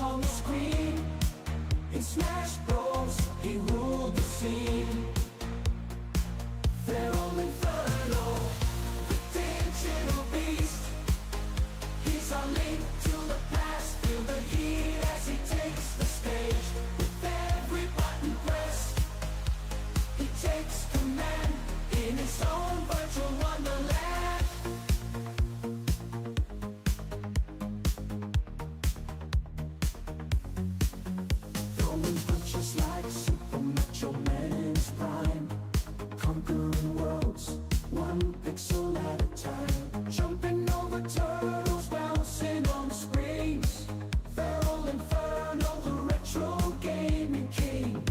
On the screen, in Smash Bros, he ruled the scene. FeralInferno, the digital beast. He's our link to the past, feel the heat as he takes the stage. With every button pressed, he takes command in his own virtual wonderland. Just like Super Macho Man in his prime, conquering worlds, one pixel at a time. Jumping over turtles, bouncing on screens. FeralInferno, the retro gaming king.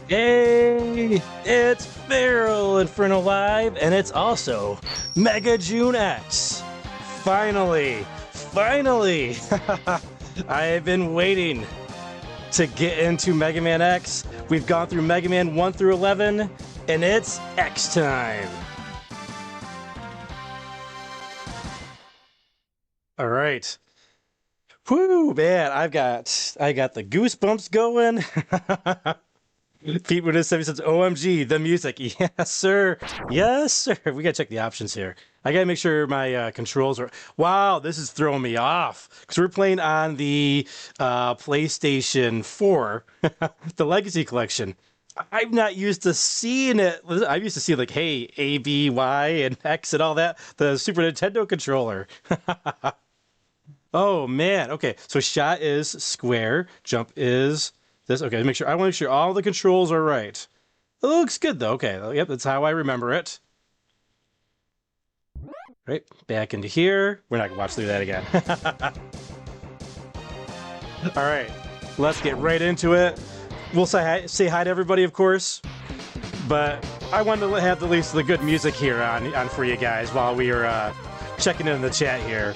Yay! It's FeralInferno Live, and it's also Mega June X. Finally! Finally! I have been waiting to get into Mega Man X. We've gone through Mega Man 1 through 11, and it's X time. All right. Whoo, man, I got the goosebumps going. Pete Windows 7 says, OMG, the music. Yes, sir. Yes, sir. We gotta check the options here. I gotta make sure my controls are... Wow, this is throwing me off. Because we're playing on the PlayStation 4, the Legacy Collection. I'm not used to seeing it. I'm used to see like, hey, A, B, Y, and X and all that. The Super Nintendo controller. Oh, man. Okay, so shot is square. Jump is... this. Okay, make sure. I want to make sure all the controls are right. It looks good though. Okay, yep, that's how I remember it. Right, back into here. We're not gonna watch through that again. All right, let's get right into it. We'll say hi to everybody, of course, but I wanted to have at least the good music here on for you guys while we are checking in the chat here.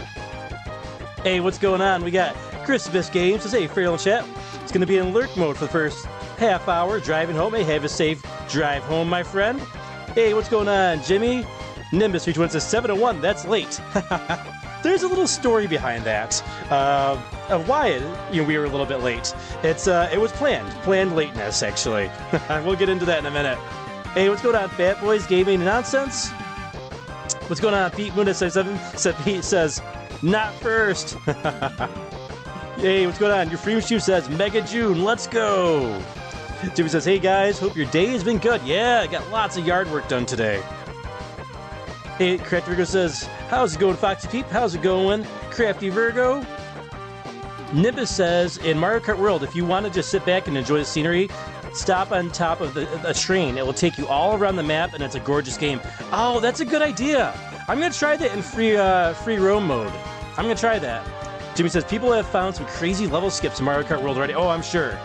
Hey, what's going on? We got Christmas Games. Says, hey, Feral Chat. It's going to be in lurk mode for the first half hour. Driving home. Hey, have a safe drive home, my friend. Hey, what's going on, Jimmy? Nimbus 321 says 7:01. That's late. There's a little story behind that of why we were a little bit late. It was planned lateness actually. We'll get into that in a minute. Hey, what's going on, Fat Boys Gaming Nonsense? What's going on, Pete Moon 77? Pete says not first. Hey, what's going on? Your free shoe says Mega June, let's go. Jimmy says, hey guys, hope your day has been good. Yeah, I got lots of yard work done today. Hey, Crafty Virgo says, how's it going, Foxy Peep? How's it going, Crafty Virgo? Nimbus says, in Mario Kart World, if you want to just sit back and enjoy the scenery, stop on top of a train. It will take you all around the map, and it's a gorgeous game. Oh, that's a good idea. I'm going to try that in free roam mode. I'm going to try that. Jimmy says, people have found some crazy level skips in Mario Kart World already. Oh, I'm sure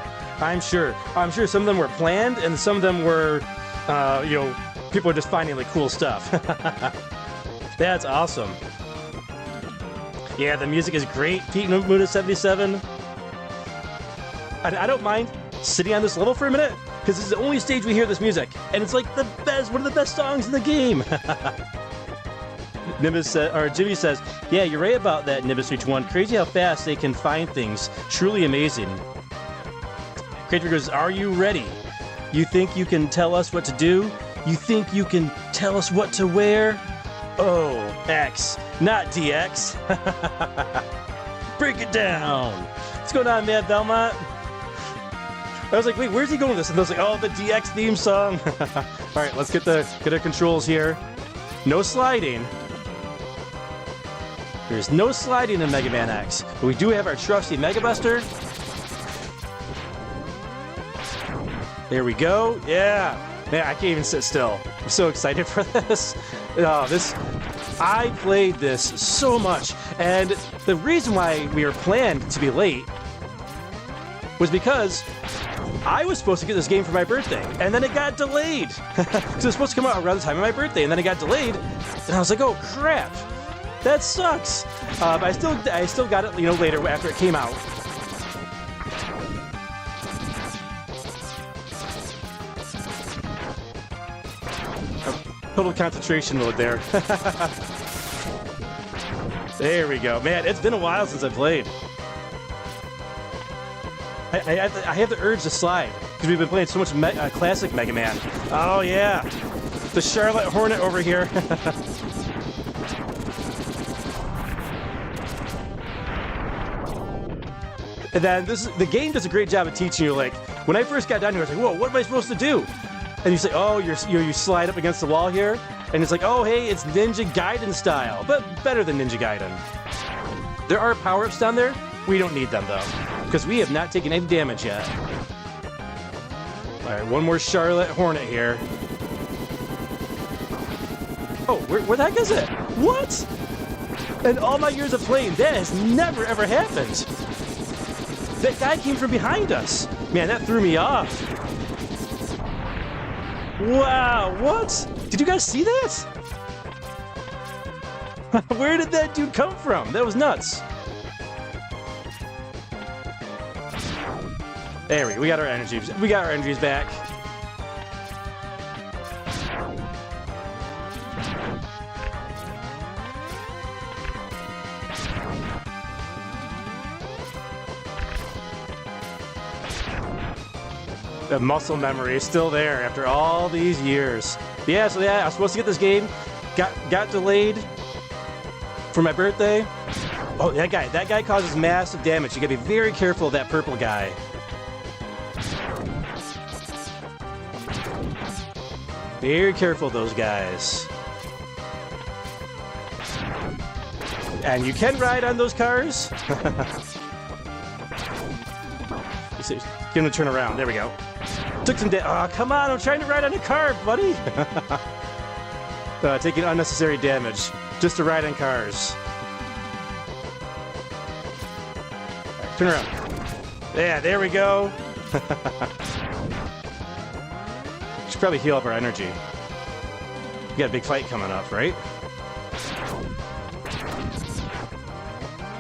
some of them were planned, and some of them were, people are just finding like cool stuff. That's awesome. Yeah, the music is great. Pete Moon 77. I don't mind sitting on this level for a minute, because this is the only stage we hear this music, and it's like one of the best songs in the game. Jimmy says, yeah, you're right about that, Nimbus 321. Crazy how fast they can find things. Truly amazing. Crater goes, are you ready? You think you can tell us what to do? You think you can tell us what to wear? Oh, X, not DX. Break it down. What's going on, Matt Belmont? I was like, wait, where's he going with this? And I was like, oh, the DX theme song. All right, let's get our controls here. No sliding. There's no sliding in Mega Man X, but we do have our trusty Mega Buster. There we go. Yeah. Man, I can't even sit still. I'm so excited for this. I played this so much, and the reason why we were planned to be late was because I was supposed to get this game for my birthday, and then it got delayed. Because it was supposed to come out around the time of my birthday, and then it got delayed, and I was like, oh crap. That sucks. But I still got it, later after it came out. Total concentration mode there. There we go. Man, it's been a while since I played. I have the urge to slide because we've been playing so much classic Mega Man. Oh yeah, the Charlotte Hornet over here. And then the game does a great job of teaching you. Like when I first got down here, I was like, "Whoa, what am I supposed to do?" And you say, "Oh, you slide up against the wall here," and it's like, "Oh, hey, it's Ninja Gaiden style, but better than Ninja Gaiden." There are power-ups down there. We don't need them though, because we have not taken any damage yet. All right, one more Charlotte Hornet here. Oh, where the heck is it? What? In all my years of playing, that has never ever happened. That guy came from behind us. Man, that threw me off. Wow, what? Did you guys see that? Where did that dude come from? That was nuts. There we go. We got our energies back. The muscle memory is still there after all these years. Yeah, so yeah, I was supposed to get this game. Got delayed for my birthday. Oh, that guy causes massive damage. You gotta be very careful of that purple guy. Very careful of those guys. And you can ride on those cars. Get him to turn around. There we go. Took some damage. Oh, come on. I'm trying to ride on a car, buddy. Taking unnecessary damage just to ride on cars. Right, turn around. Yeah, there we go. Should probably heal up our energy. We got a big fight coming up, right?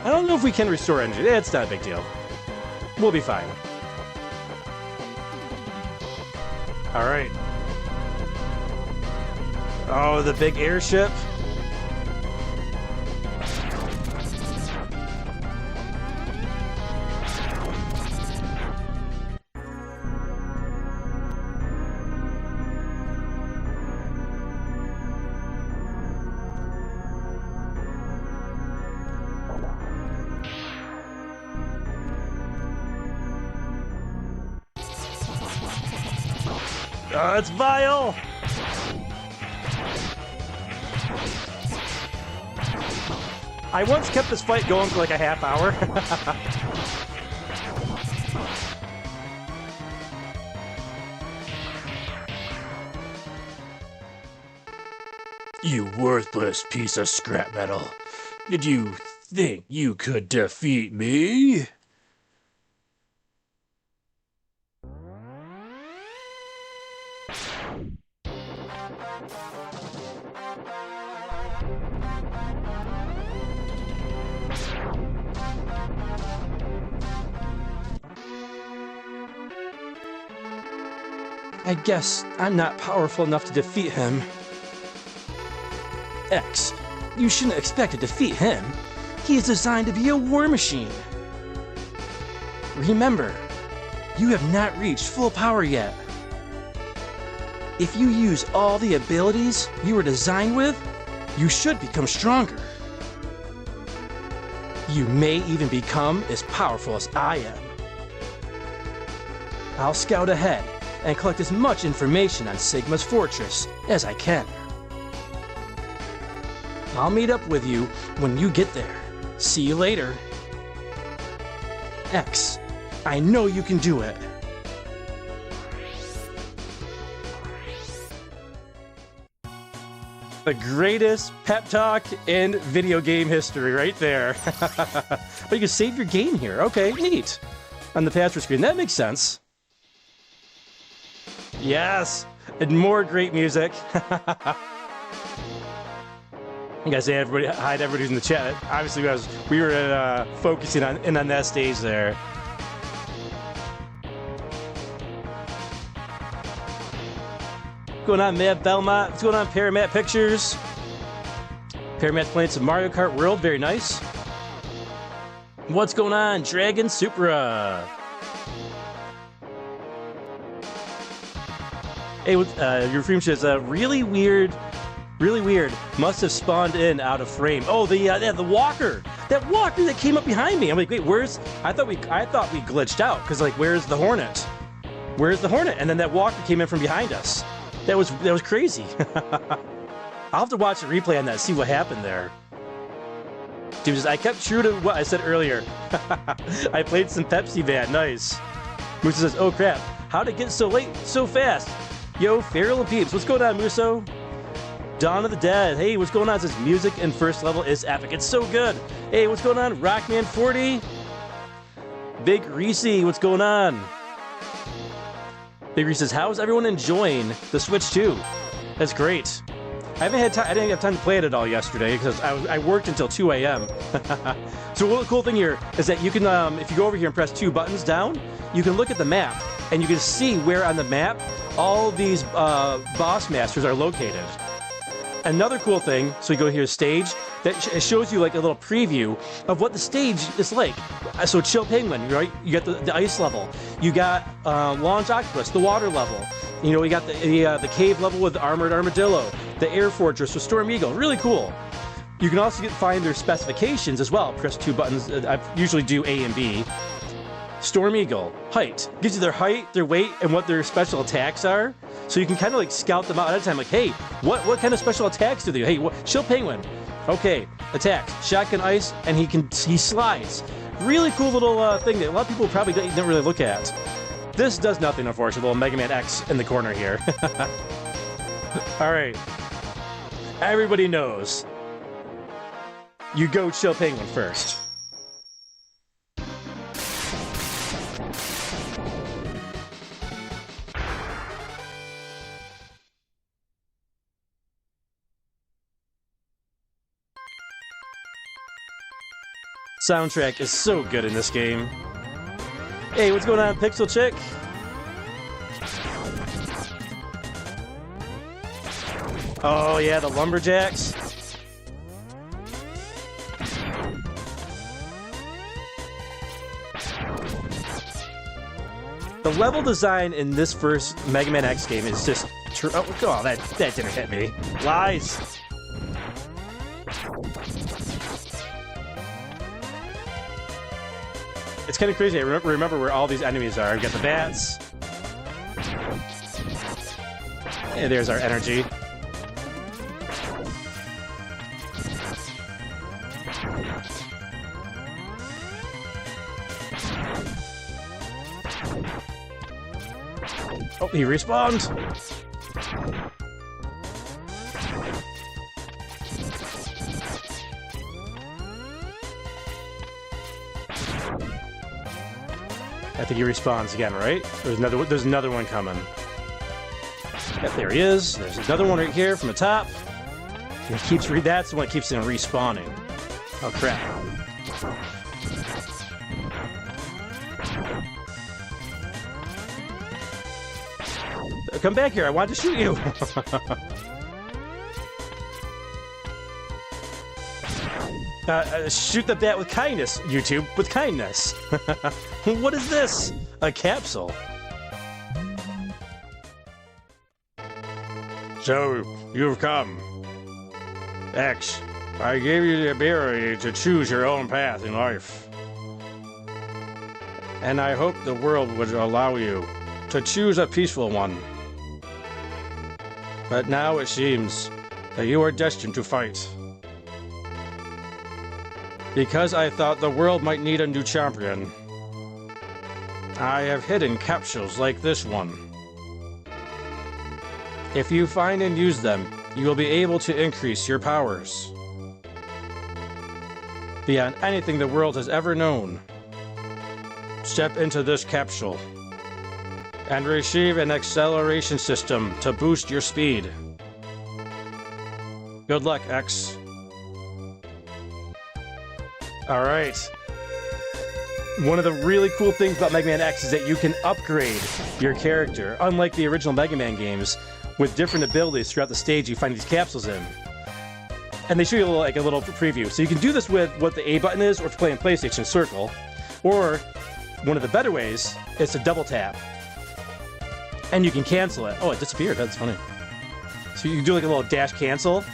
I don't know if we can restore energy. It's not a big deal. We'll be fine. All right. Oh, the big airship. Oh, it's vile! I once kept this fight going for like a half hour. You worthless piece of scrap metal. Did you think you could defeat me? I guess I'm not powerful enough to defeat him. X, you shouldn't expect to defeat him. He is designed to be a war machine. Remember, you have not reached full power yet. If you use all the abilities you were designed with, you should become stronger. You may even become as powerful as I am. I'll scout ahead and collect as much information on Sigma's fortress as I can. I'll meet up with you when you get there. See you later. X, I know you can do it. The greatest pep talk in video game history right there. But you can save your game here. Okay, neat. On the password screen. That makes sense. Yes! And more great music. You guys say everybody, hi to everybody who's in the chat. Obviously, we were focusing on that stage there. What's going on, Matt Belmont? What's going on, Paramat Pictures? Paramat's playing some Mario Kart World. Very nice. What's going on, Dragon Supra? Hey, your stream says really weird. Must have spawned in out of frame. Oh, the walker. That walker that came up behind me. I'm like, wait, where's? I thought we glitched out because like, where's the Hornet? Where's the Hornet? And then that walker came in from behind us. That was crazy. I'll have to watch the replay on that, see what happened there. Dude, I kept true to what I said earlier. I played some Pepsi Van. Nice. Musa says, oh crap, how'd it get so late so fast? Yo, Feral and Peeps, what's going on, Muso? Dawn of the Dead, hey, what's going on? It says music in first level is epic. It's so good. Hey, what's going on? Rockman40. Big Reese, what's going on? Big Reese says, how's everyone enjoying the Switch 2? That's great. I didn't have time to play it at all yesterday because I worked until 2 a.m. So one cool thing here is that you can, if you go over here and press 2 buttons down, you can look at the map and you can see where on the map all these boss masters are located. Another cool thing, so you go here, stage, that it shows you like a little preview of what the stage is like. So Chill Penguin, right? You got the ice level. You got Launch Octopus, the water level. You know, we got the cave level with Armored Armadillo, the Air Fortress with Storm Eagle. Really cool. You can also find their specifications as well. Press 2 buttons. I usually do A and B. Storm Eagle, height. Gives you their height, their weight, and what their special attacks are. So you can kind of like scout them out at a time. Like, hey, what kind of special attacks do they do? Hey, Chill Penguin. Okay, attacks. Shotgun Ice, and he slides. Really cool little thing that a lot of people probably don't really look at. This does nothing, unfortunately. Mega Man X in the corner here. All right. Everybody knows. You go Chill Penguin first. Soundtrack is so good in this game. Hey, what's going on, Pixel Chick? Oh yeah, the lumberjacks. The level design in this first Mega Man X game is just oh, that didn't hit me. Lies. It's kind of crazy. I remember where all these enemies are. We got the bats. And there's our energy. Oh, he respawned. I think he respawns again, right? There's another one coming. Yep, there he is. There's another one right here from the top. And he keeps that's the one that keeps him respawning. Oh crap. Come back here, I wanted to shoot you. Shoot the bat with kindness, YouTube, with kindness. What is this? A capsule. So, you've come. X, I gave you the ability to choose your own path in life. And I hope the world would allow you to choose a peaceful one. But now it seems that you are destined to fight. Because I thought the world might need a new champion, I have hidden capsules like this one. If you find and use them, you will be able to increase your powers beyond anything the world has ever known. Step into this capsule and receive an acceleration system to boost your speed. Good luck, X. All right. One of the really cool things about Mega Man X is that you can upgrade your character, unlike the original Mega Man games, with different abilities throughout the stage you find these capsules in. And they show you a little preview. So you can do this with what the A button is, or if you're playing PlayStation, circle. Or, one of the better ways is to double tap. And you can cancel it. Oh, it disappeared. That's funny. So you can do like a little dash cancel. So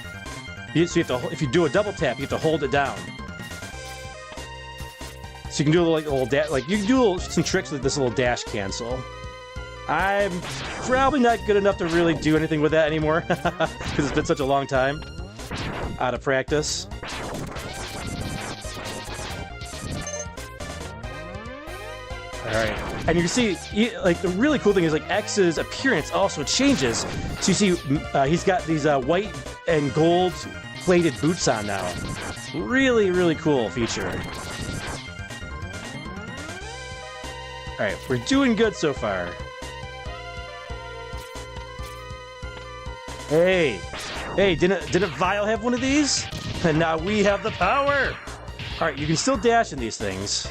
you have to, if you do a double tap, you have to hold it down. So you can do a little you can do some tricks with this little dash cancel. I'm probably not good enough to really do anything with that anymore because it's been such a long time out of practice. All right, and you can see the really cool thing is X's appearance also changes. So you see he's got these white and gold plated boots on now. Really, really cool feature. All right, we're doing good so far. Hey, didn't Vile have one of these? And now we have the power. All right, you can still dash in these things.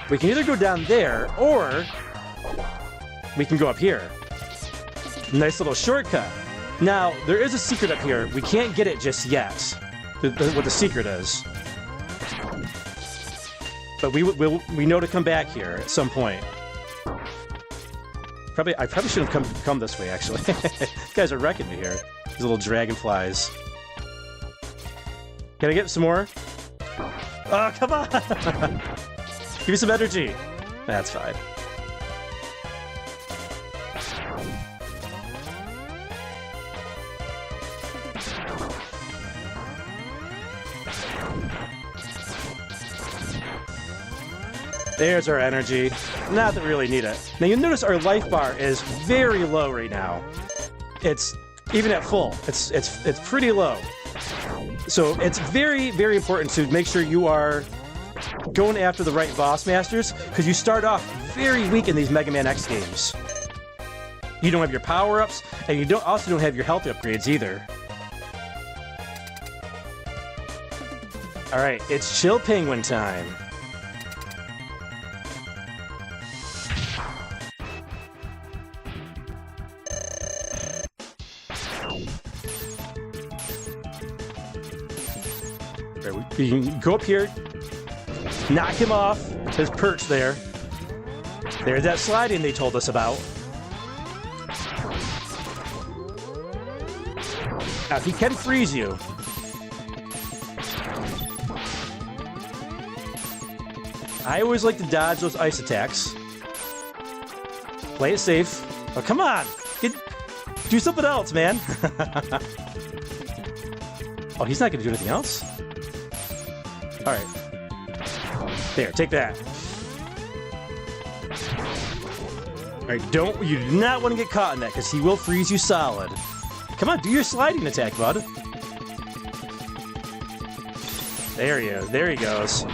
We can either go down there, or we can go up here. Nice little shortcut. Now, there is a secret up here. We can't get it just yet. What the secret is. But we know to come back here at some point. I probably shouldn't have come this way, actually. These guys are wrecking me here. These little dragonflies. Can I get some more? Oh, come on! Give me some energy. That's fine. There's our energy. Not that we really need it. Now you'll notice our life bar is very low right now. It's even at full. It's pretty low. So it's very, very important to make sure you are going after the right boss masters, because you start off very weak in these Mega Man X games. You don't have your power-ups, and you also don't have your health upgrades either. Alright, it's Chill Penguin time. You can go up here, knock him off his perch there. There's that sliding they told us about. Now, he can freeze you. I always like to dodge those ice attacks. Play it safe. Oh, come on! Do something else, man! Oh, he's not going to do anything else? Alright. There, take that. Alright, you do not want to get caught in that, because he will freeze you solid. Come on, do your sliding attack, bud. There he is. There he goes.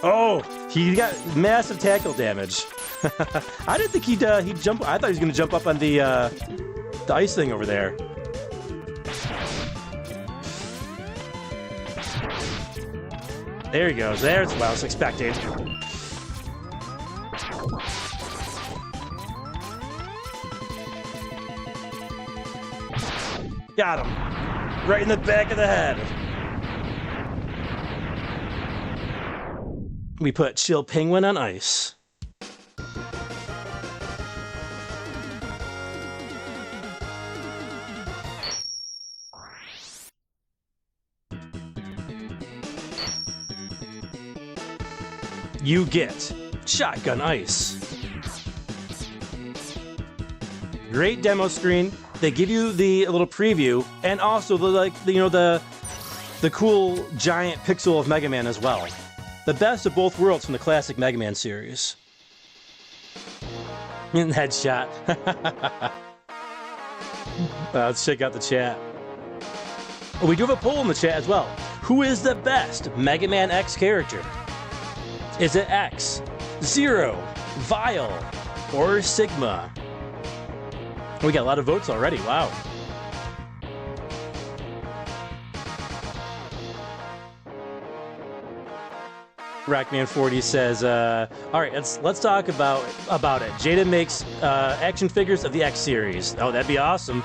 Oh! He got massive tackle damage. I didn't think he'd jump. I thought he was going to jump up on the ice thing over there. There he goes. There's what I was expecting. Got him. Right in the back of the head. We put Chill Penguin on ice. You get Shotgun Ice. Great demo screen. They give you a little preview, and also the cool giant pixel of Mega Man as well. The best of both worlds from the classic Mega Man series. Headshot. Let's check out the chat. Oh, we do have a poll in the chat as well. Who is the best Mega Man X character? Is it X, Zero, Vile, or Sigma? We got a lot of votes already, wow. Rackman40 says, alright, let's talk about it. Jada makes action figures of the X series. Oh, that'd be awesome.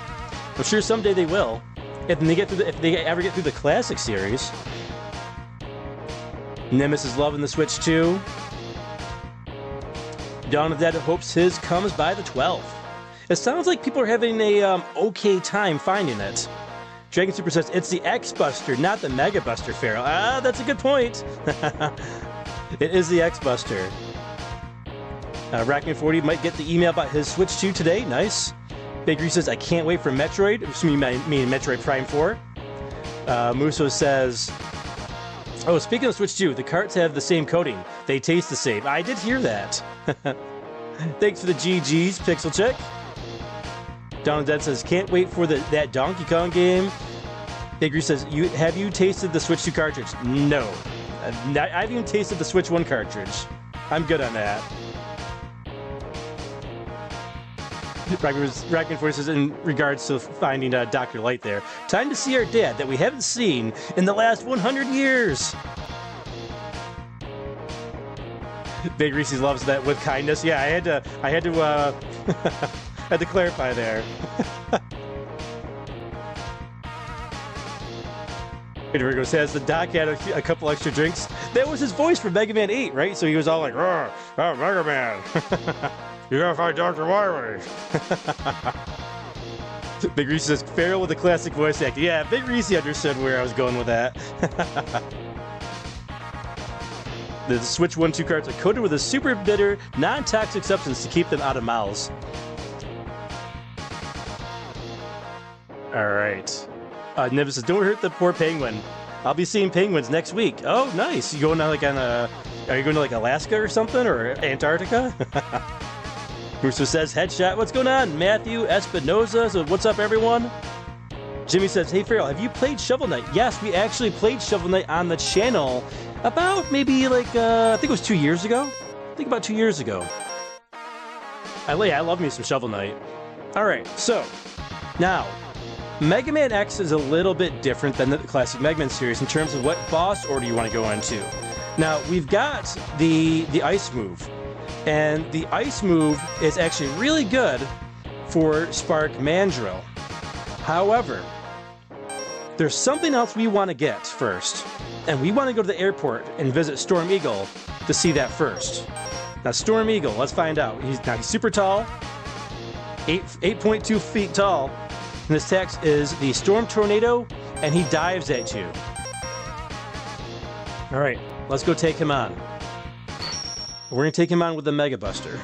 I'm sure someday they will. If they ever get through the classic series. Nemesis is loving the Switch too. Dawn of Dead hopes his comes by the 12th. It sounds like people are having a okay time finding it. Dragon Super says, it's the X-Buster, not the Mega Buster, Feral. Ah, that's a good point. It is the X-Buster. Rackman40 might get the email about his Switch 2 today. Nice. Bakery says, I can't wait for Metroid. Assuming you mean Metroid Prime 4. Muso says, oh, speaking of Switch 2, the carts have the same coating. They taste the same. I did hear that. Thanks for the GGs, Pixel Check. Donald Dead says, can't wait for that Donkey Kong game. Bakery says, have you tasted the Switch 2 cartridge? No. I haven't even tasted the Switch 1 cartridge. I'm good on that. Rackman40 says, in regards to finding Dr. Light there, time to see our dad that we haven't seen in the last 100 years. Big Reese loves that with kindness. Yeah, I had to had to clarify there. Virgo says the doc had a couple extra drinks. That was his voice for Mega Man 8, right? So he was all like, oh, Mega Man. You gotta find Dr. Wily. Big Reese says, Feral with a classic voice acting. Yeah, Big Reese understood where I was going with that. The Switch 1-2 cards are coated with a super bitter, non-toxic substance to keep them out of mouths. Alright. Niv says, don't hurt the poor penguin. I'll be seeing penguins next week. Oh, nice. You going on like are you going to like Alaska or something? Or Antarctica? Brewster says, headshot. What's going on? Matthew Espinoza. So what's up, everyone? Jimmy says, hey, Feral, have you played Shovel Knight? Yes, we actually played Shovel Knight on the channel about maybe like, I think it was 2 years ago. I think about 2 years ago. I love me some Shovel Knight. All right, so now, Mega Man X is a little bit different than the classic Mega Man series in terms of what boss order you want to go into. Now, we've got the ice move. And the ice move is actually really good for Spark Mandrill. However, there's something else we want to get first. And we want to go to the airport and visit Storm Eagle to see that first. Now, Storm Eagle, let's find out. He's super tall, 8.2 feet tall. And his attack is the Storm Tornado, and he dives at you. All right, let's go take him on. We're going to take him on with the Mega Buster.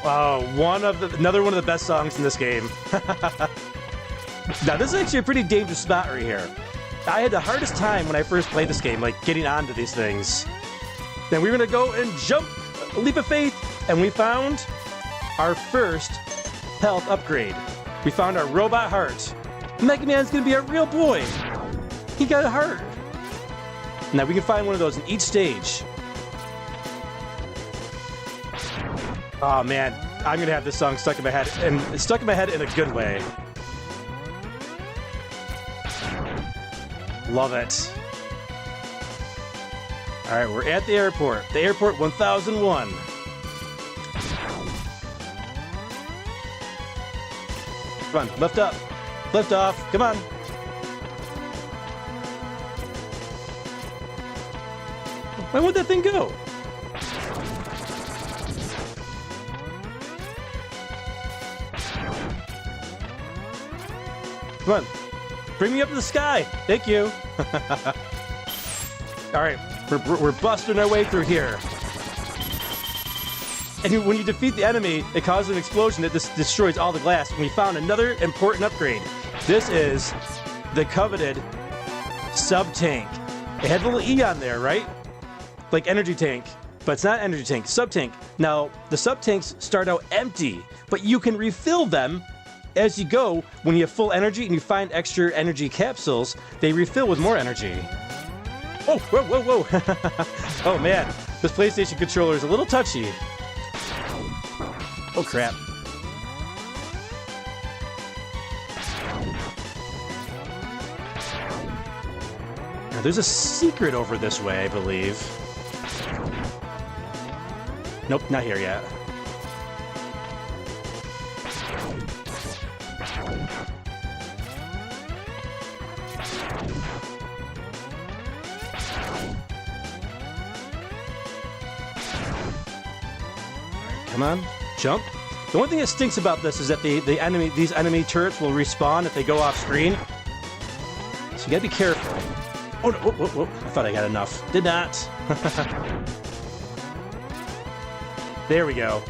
Oh, another one of the best songs in this game. Now, this is actually a pretty dangerous spot right here. I had the hardest time when I first played this game, like getting onto these things. Then we were gonna go and jump, a leap of faith, and we found our first health upgrade. We found our robot heart. Mega Man's gonna be a real boy. He got a heart. Now we can find one of those in each stage. Oh man, I'm gonna have this song stuck in my head, and it's stuck in my head in a good way. Love it. All right, we're at the airport. The airport 1001. Come on, lift up. Lift off. Come on. Where would that thing go? Come on. Bring me up to the sky. Thank you. All right, we're busting our way through here. And when you defeat the enemy, it causes an explosion that destroys all the glass. And we found another important upgrade. This is the coveted sub-tank. It had a little E on there, right? Like energy tank, but it's not energy tank, sub-tank. Now, the sub-tanks start out empty, but you can refill them as you go. When you have full energy and you find extra energy capsules, they refill with more energy. Oh, whoa, whoa, whoa. Oh man, this PlayStation controller is a little touchy. Oh crap. Now, there's a secret over this way, I believe. Nope, not here yet. Come on, jump. The only thing that stinks about this is that these enemy turrets will respawn if they go off screen. So you gotta be careful. Oh no, whoa, whoa, whoa. I thought I got enough. Did not. There we go.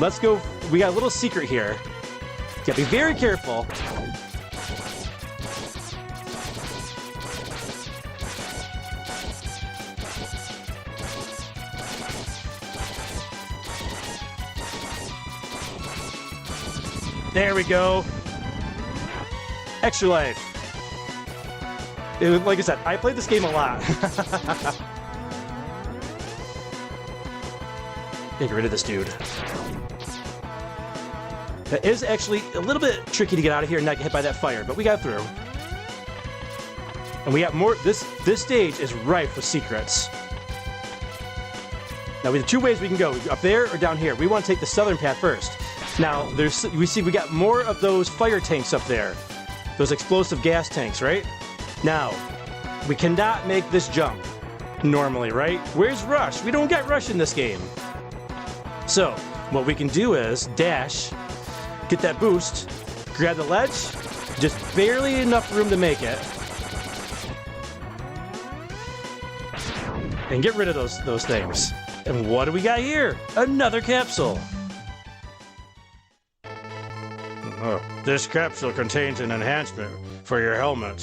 Let's go. We got a little secret here. You gotta be very careful. There we go. Extra life. Like I said, I played this game a lot. Get rid of this dude. That is actually a little bit tricky to get out of here and not get hit by that fire, but we got through. And we got more. This stage is rife with secrets. Now we have two ways we can go: up there or down here. We want to take the southern path first. Now we got more of those fire tanks up there, those explosive gas tanks, right? Now we cannot make this jump normally, right? Where's Rush? We don't get Rush in this game. So what we can do is dash, get that boost, grab the ledge, just barely enough room to make it. And get rid of those things. And what do we got here? Another capsule. Oh, this capsule contains an enhancement for your helmet.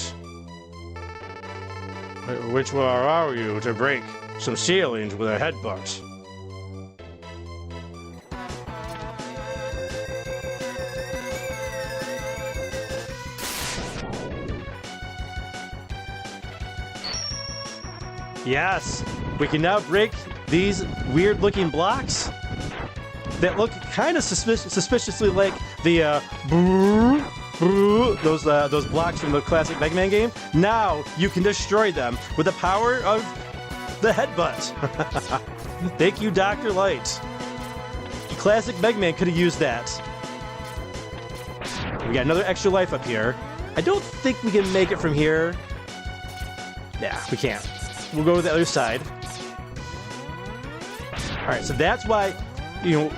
Which will allow you to break some ceilings with a headbutt. Yes, we can now break these weird-looking blocks that look kind of suspiciously like the those blocks from the classic Mega Man game. Now you can destroy them with the power of the headbutt. Thank you, Dr. Light. Classic Mega Man could have used that. We got another extra life up here. I don't think we can make it from here. Yeah, we can't. We'll go to the other side. Alright, so that's why, you know,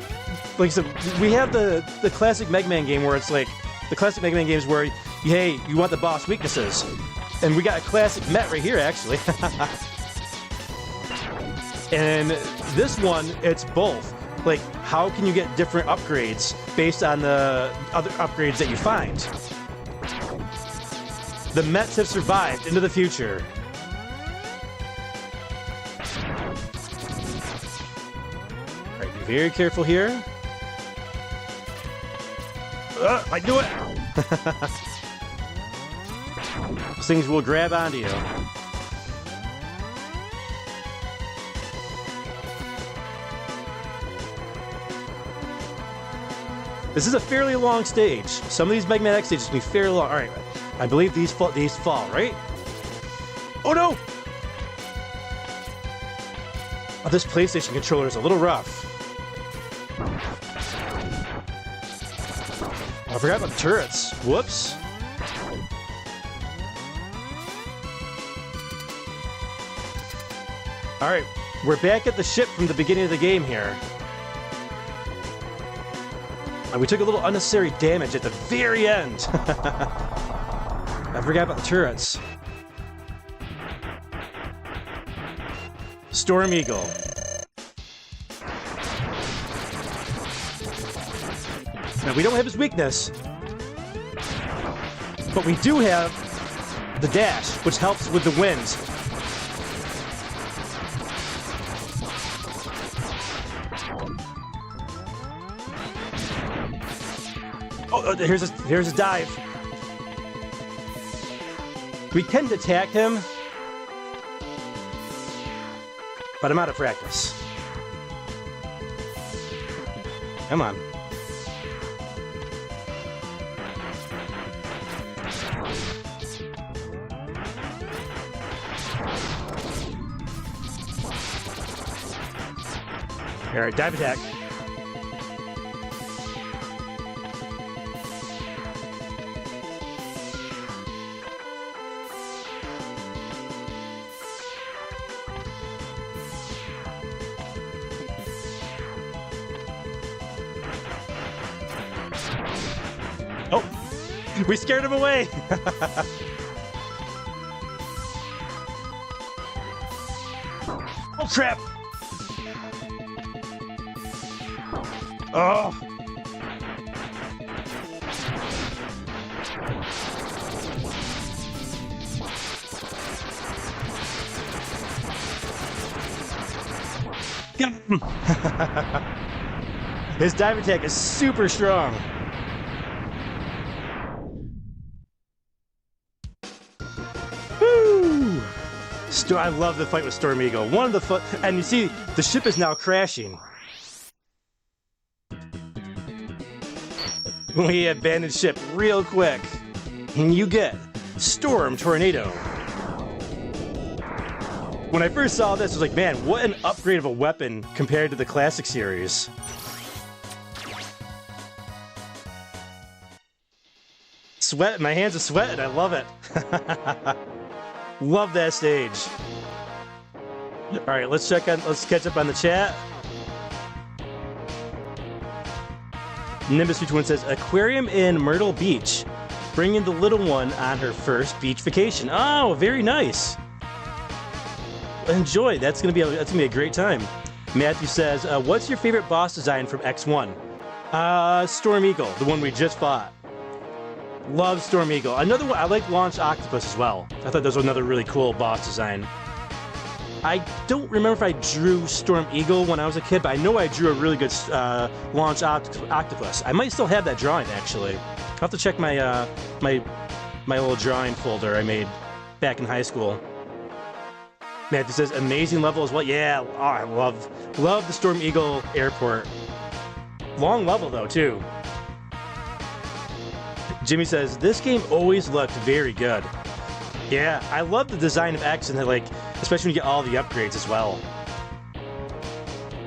like I said, we have the classic Mega Man game where it's like, the classic Mega Man games where, hey, you want the boss weaknesses. And we got a classic Met right here, actually. And this one, it's both. Like, how can you get different upgrades based on the other upgrades that you find? The Mets have survived into the future. Very careful here. I knew it! Those things will grab onto you. This is a fairly long stage. Some of these Mega Man X stages can be fairly long. Alright, I believe these fall, right? Oh no! Oh, this PlayStation controller is a little rough. I forgot about the turrets. Whoops. Alright, we're back at the ship from the beginning of the game here. And we took a little unnecessary damage at the very end. I forgot about the turrets. Storm Eagle. Now, we don't have his weakness, but we do have the dash, which helps with the winds. Oh, here's his dive. We can attack him, but I'm out of practice. Come on. Alright, dive attack. Oh! We scared him away! Oh crap! Oh! Got him! His dive attack is super strong. Woo! I love the fight with Storm Eagle. One of the fun, and you see the ship is now crashing. We abandoned ship real quick, and you get Storm Tornado. When I first saw this, I was like, man, what an upgrade of a weapon compared to the classic series. Sweat, my hands are sweating. I love it. Love that stage. All right, let's catch up on the chat. Nimbus Twin says aquarium in Myrtle Beach, bringing the little one on her first beach vacation. Oh, very nice. Enjoy. That's gonna be a great time. Matthew says, what's your favorite boss design from X1? Storm Eagle, the one we just fought. Love Storm Eagle. Another one, I like Launch Octopus as well. I thought that was another really cool boss design. I don't remember if I drew Storm Eagle when I was a kid, but I know I drew a really good Launch Octopus. I might still have that drawing, actually. I'll have to check my my little drawing folder I made back in high school. Matthew says, amazing level as well. Yeah, oh, I love the Storm Eagle airport. Long level, though, too. Jimmy says, this game always looked very good. Yeah, I love the design of X and like, especially when you get all the upgrades as well.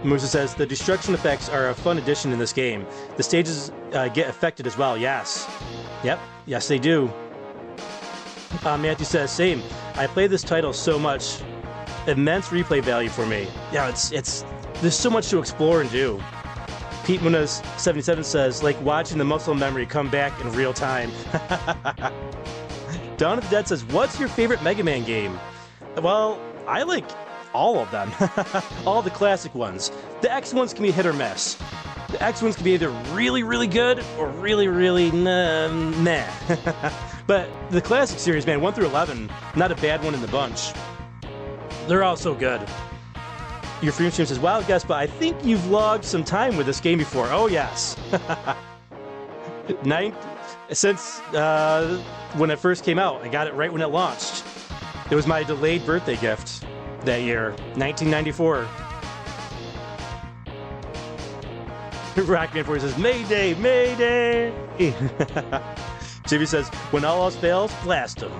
Musa says, the destruction effects are a fun addition in this game. The stages get affected as well, yes. Yep, yes they do. Matthew says, same. I play this title so much. Immense replay value for me. Yeah, it's there's so much to explore and do. Pete Munoz 77 says, like watching the muscle memory come back in real time. Dawn of the Dead says, what's your favorite Mega Man game? Well, I like all of them. All the classic ones. The X ones can be hit or miss. The X ones can be either really, really good or really, really meh. But the classic series, man, 1 through 11, not a bad one in the bunch. They're all so good. Your Freedom Stream says, wow, guess, but I think you've logged some time with this game before. Oh, yes. Since when it first came out, I got it right when it launched. It was my delayed birthday gift that year, 1994. Rockman 4 says, Mayday, Mayday! Jimmy says, when all else fails, blast them.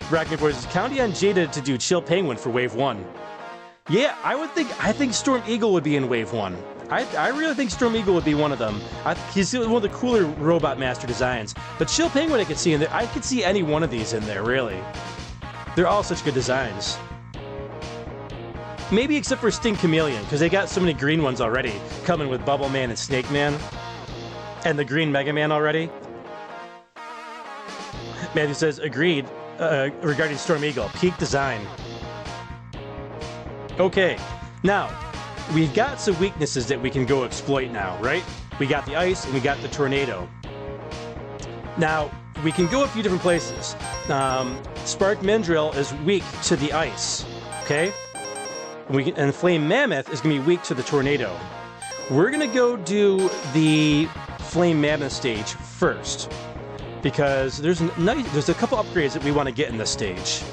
Rockman 4 says, counting on Jada to do Chill Penguin for Wave 1. Yeah, I think Storm Eagle would be in Wave 1. I really think Storm Eagle would be one of them. He's one of the cooler Robot Master designs. But Chill Penguin I could see in there. I could see any one of these in there, really. They're all such good designs. Maybe except for Sting Chameleon, because they got so many green ones already, coming with Bubble Man and Snake Man. And the green Mega Man already. Matthew says, agreed, regarding Storm Eagle. Peak design. Okay, now, we've got some weaknesses that we can go exploit now, right? We got the ice and we got the tornado. Now, we can go a few different places. Spark Mindrill is weak to the ice, okay? And Flame Mammoth is going to be weak to the tornado. We're going to go do the Flame Mammoth stage first, because there's a couple upgrades that we want to get in this stage.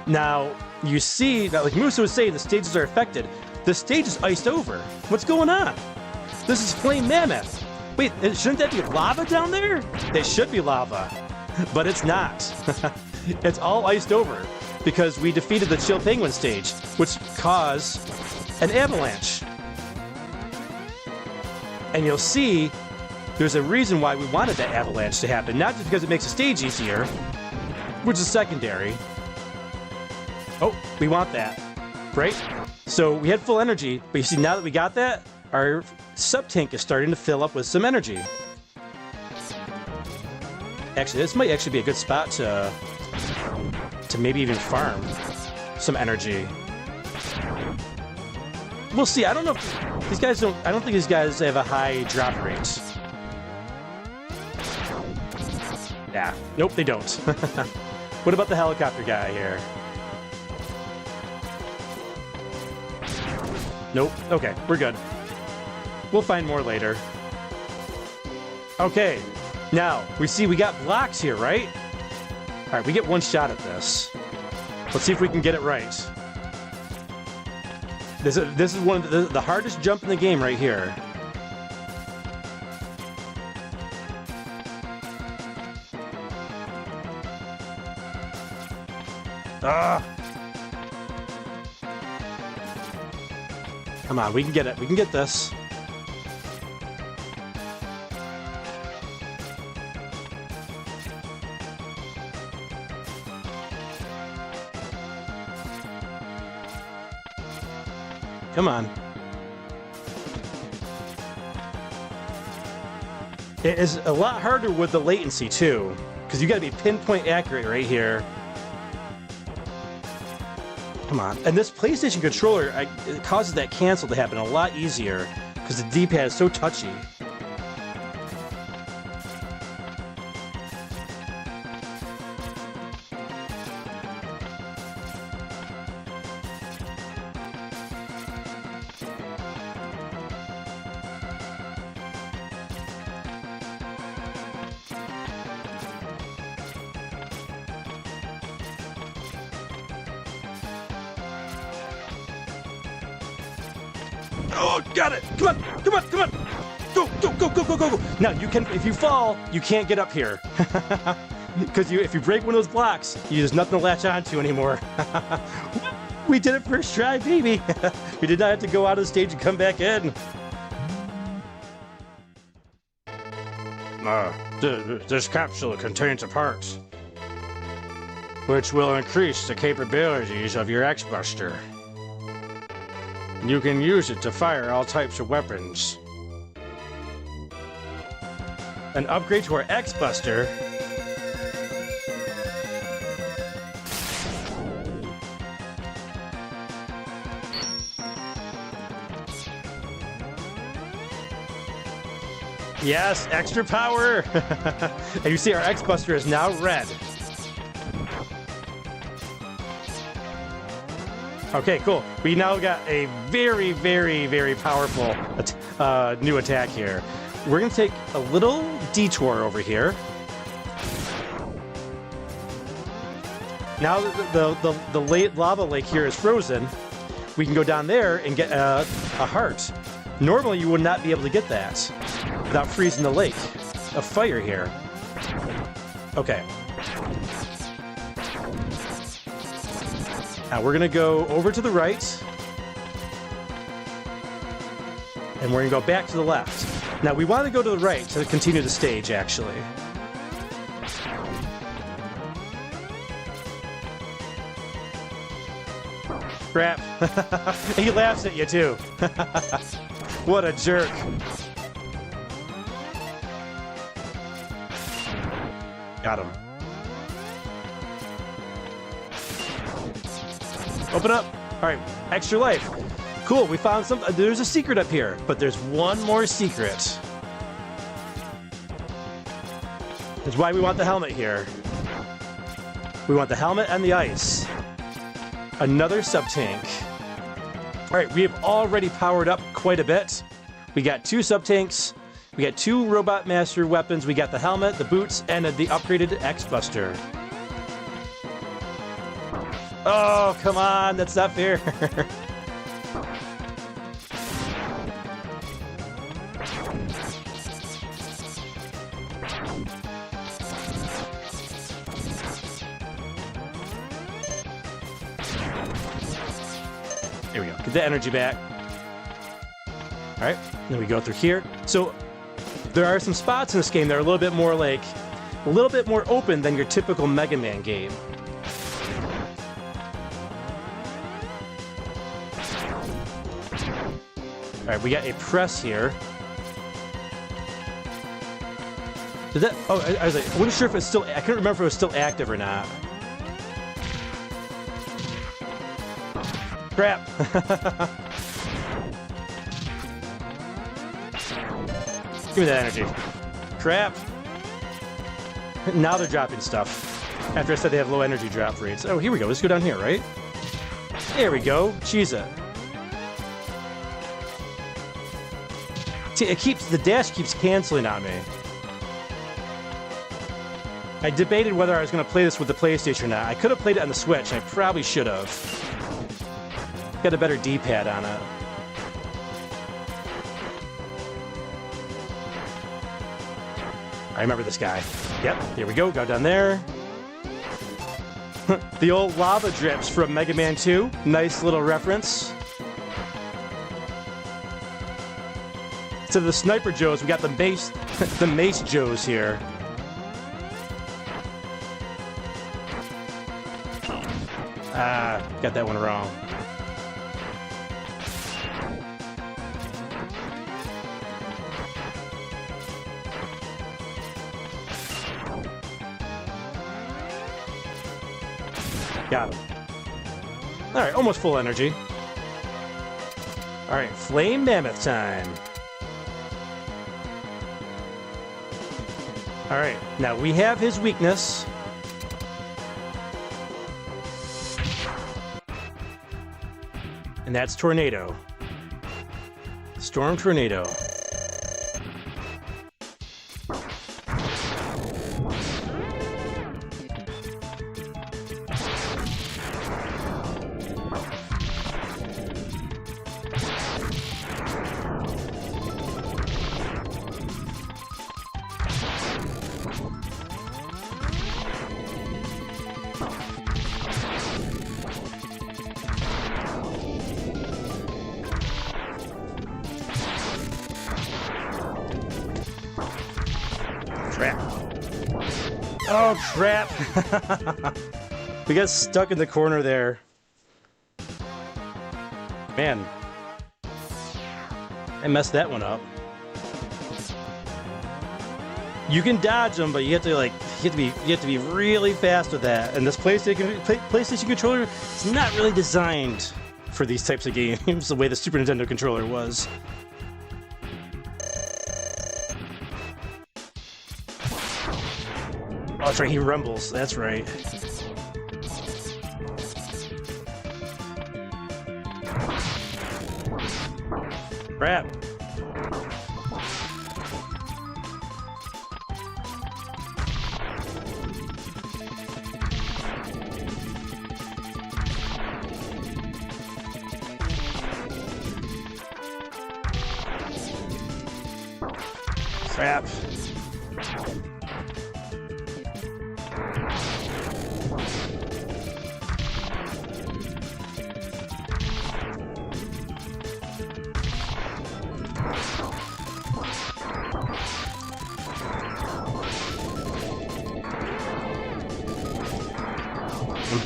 Now, you see that, like Musa was saying, the stages are affected. The stage is iced over. What's going on? This is Flame Mammoth. Wait, shouldn't that be lava down there? It should be lava, but it's not. It's all iced over because we defeated the Chill Penguin stage, which caused an avalanche. And you'll see there's a reason why we wanted that avalanche to happen, not just because it makes the stage easier, which is secondary. Oh, we want that, right? So we had full energy, but you see, now that we got that, our sub-tank is starting to fill up with some energy. Actually, this might actually be a good spot to maybe even farm some energy. We'll see. I don't know if these guys I don't think these guys have a high drop rate. Yeah. Nope, they don't. What about the helicopter guy here? Nope. Okay, we're good. We'll find more later. Okay, now we got blocks here, right? All right, we get one shot at this. Let's see if we can get it right. This is one of the hardest jump in the game right here. Ah! Come on, we can get it. We can get this. Come on. It is a lot harder with the latency too, because you got to be pinpoint accurate right here. Come on. And this PlayStation controller, it causes that cancel to happen a lot easier because the D-pad is so touchy. Oh, got it! Come on! Come on! Come on! Go! Go! Go! Go! Go! Go! Go! Now you can, if you fall, you can't get up here, because if you break one of those blocks, there's nothing to latch onto anymore. We did it first try, baby. We did not have to go out of the stage and come back in. This capsule contains a part which will increase the capabilities of your X-Buster. You can use it to fire all types of weapons. An upgrade to our X-Buster. Yes, extra power! And you see our X-Buster is now red. Okay, cool. We now got a very, very, very powerful new attack here. We're going to take a little detour over here. Now that the lava lake here is frozen, we can go down there and get a heart. Normally, you would not be able to get that without freezing the lake of fire here. Okay. Now we're going to go over to the right. And we're going to go back to the left. Now we want to go to the right to continue the stage, actually. Crap. He laughs at you, too. What a jerk. Got him. Open up. All right, extra life. Cool, we found some. There's a secret up here, but there's one more secret. That's why we want the helmet here. We want the helmet and the ice. Another sub-tank. All right, we have already powered up quite a bit. We got 2 sub-tanks. We got 2 Robot Master weapons. We got the helmet, the boots, and the upgraded X-Buster. Oh, come on, that's not fair. There we go, get the energy back. All right, then we go through here. So there are some spots in this game that are a little bit more like, a little bit more open than your typical Mega Man game. All right, we got a press here. Did that? Oh, I was like, I wasn't sure if it's still. I couldn't remember if it was still active or not. Crap. Give me that energy. Crap. Now they're dropping stuff. After I said they have low energy drop rates. Oh, here we go. Let's go down here, right? There we go. Cheese it. See, the dash keeps canceling on me. I debated whether I was going to play this with the PlayStation or not. I could have played it on the Switch, and I probably should have. Got a better D-pad on it. I remember this guy. Yep, here we go. Go down there. The old lava drips from Mega Man 2. Nice little reference. Instead of the Sniper Joes, we got the Mace Joes here. Ah, got that one wrong. Got him. Alright, almost full energy. Alright, Flame Mammoth time. Alright, now we have his weakness. And that's Tornado. Storm Tornado. Trap. Oh, trap. We got stuck in the corner there. Man. I messed that one up. You can dodge them, but you have to be really fast with that. And this PlayStation controller is not really designed for these types of games the way the Super Nintendo controller was. Oh, that's right, he rumbles. That's right. Crap. Crap.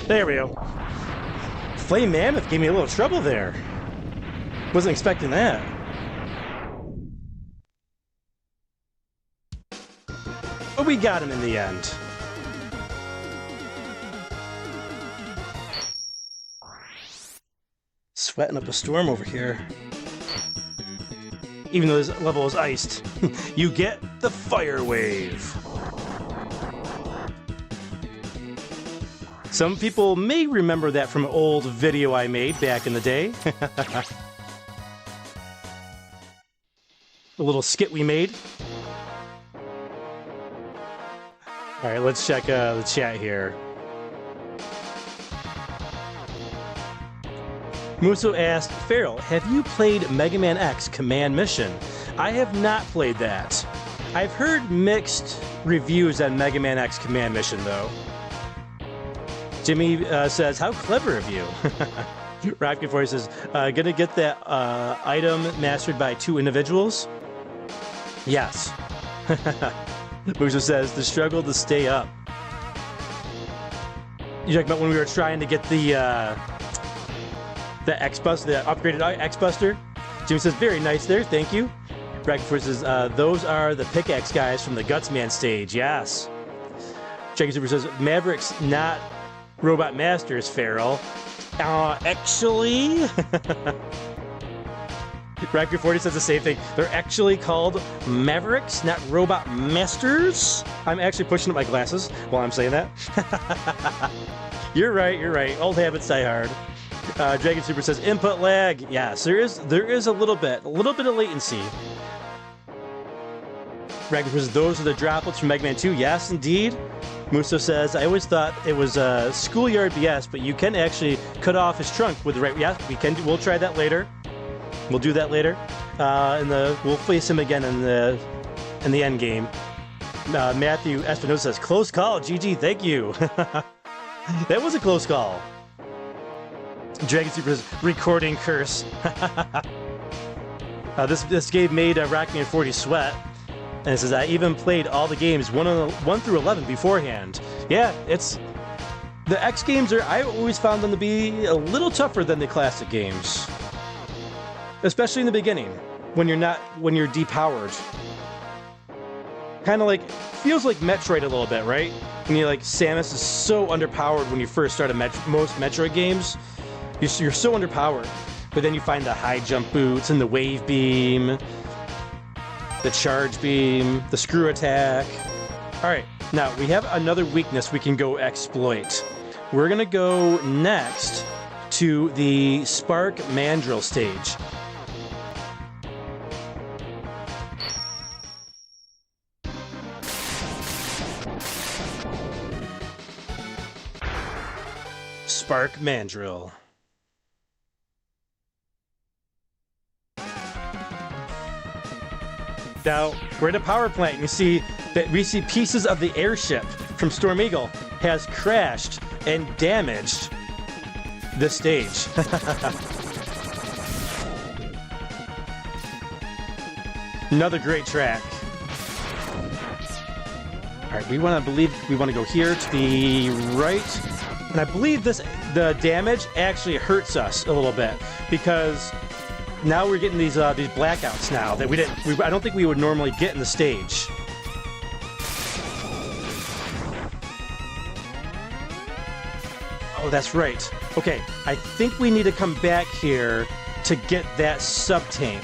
There we go. Flame Mammoth gave me a little trouble there. Wasn't expecting that. But we got him in the end. Sweating up a storm over here. Even though this level is iced, you get the fire wave. Some people may remember that from an old video I made back in the day. A little skit we made. All right, let's check the chat here. Muso asked, Feral, have you played Mega Man X Command Mission? I have not played that. I've heard mixed reviews on Mega Man X Command Mission, though. Jimmy says, how clever of you. Rocky Force says, gonna get that item mastered by 2 individuals? Yes. Muso says, the struggle to stay up. You talking about when we were trying to get the X-Buster, the upgraded X-Buster? Jimmy says, very nice there, thank you. Rocky Force says, those are the pickaxe guys from the Gutsman stage, yes. Dragon Super says, Maverick's not Robot Masters, Feral. Actually... Racker 40 says the same thing. They're actually called Mavericks, not Robot Masters. I'm actually pushing up my glasses while I'm saying that. You're right. Old habits die hard. Dragon Super says input lag. Yes, there is a little bit of latency. Ragnar says, those are the droplets from Mega Man 2. Yes, indeed. Musso says, I always thought it was Schoolyard BS, but you can actually cut off his trunk with the right... Yeah, we can. We'll try that later. We'll do that later. We'll face him again in the end game. Matthew Espinosa says, close call. GG, thank you. That was a close call. Dragon Super's recording curse. This game made Rockman 40 sweat. And it says, I even played all the games 1 through 11 beforehand. Yeah, it's... The X games I always found them to be a little tougher than the classic games. Especially in the beginning, when you're depowered. Kind of like, feels like Metroid a little bit, right? When you're like, Samus is so underpowered when you first start most Metroid games. You're so underpowered. But then you find the high jump boots and the wave beam, the charge beam, the screw attack. Alright, now we have another weakness we can go exploit. We're gonna go next to the Spark Mandrill stage. Spark Mandrill. Now, we're at a power plant, and you see that we see pieces of the airship from Storm Eagle has crashed and damaged the stage. Another great track. All right, we want to go here to the right, and I believe the damage actually hurts us a little bit because now we're getting these blackouts now that I don't think we would normally get in the stage. Oh, that's right. Okay, I think we need to come back here to get that sub-tank.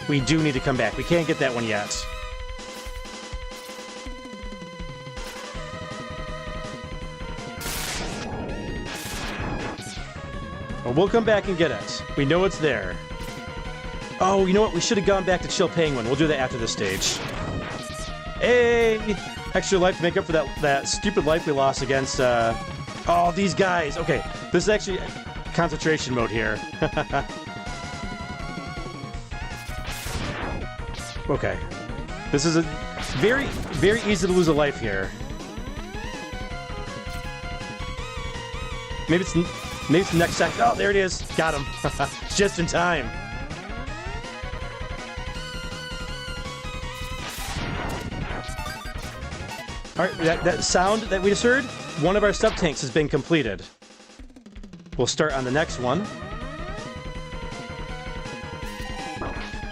We do need to come back. We can't get that one yet. Well, we'll come back and get it. We know it's there. Oh, you know what? We should have gone back to Chill Penguin. We'll do that after this stage. Hey! Extra life to make up for that stupid life we lost against, oh, these guys. Okay, this is actually concentration mode here. Okay. This is a very, very easy to lose a life here. Maybe it's the next second. Oh, there it is. Got him. Just in time. Alright, that sound that we just heard, one of our sub-tanks has been completed. We'll start on the next one.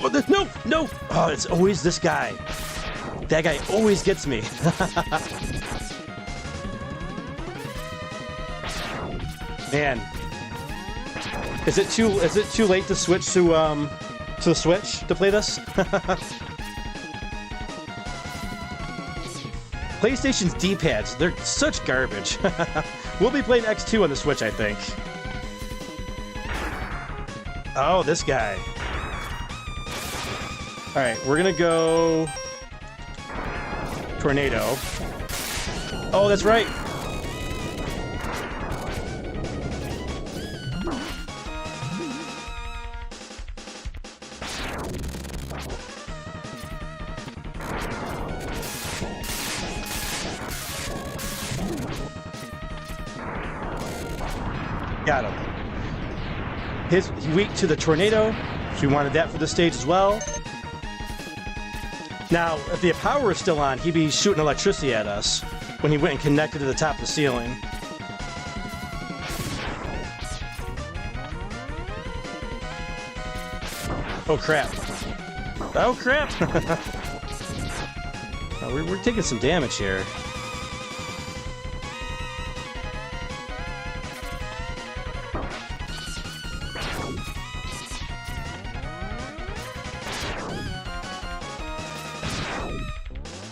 Oh, no! Oh, it's always this guy. That guy always gets me. Man. Is it too late to switch to the Switch to play this? PlayStation's D-pads, they're such garbage. We'll be playing X2 on the Switch, I think. Oh, this guy. Alright, we're gonna go... Tornado. Oh, that's right! Got him. He's weak to the tornado, so we wanted that for the stage as well. Now, if the power was still on, he'd be shooting electricity at us when he went and connected to the top of the ceiling. Oh, crap. Oh, crap! Oh, we're taking some damage here.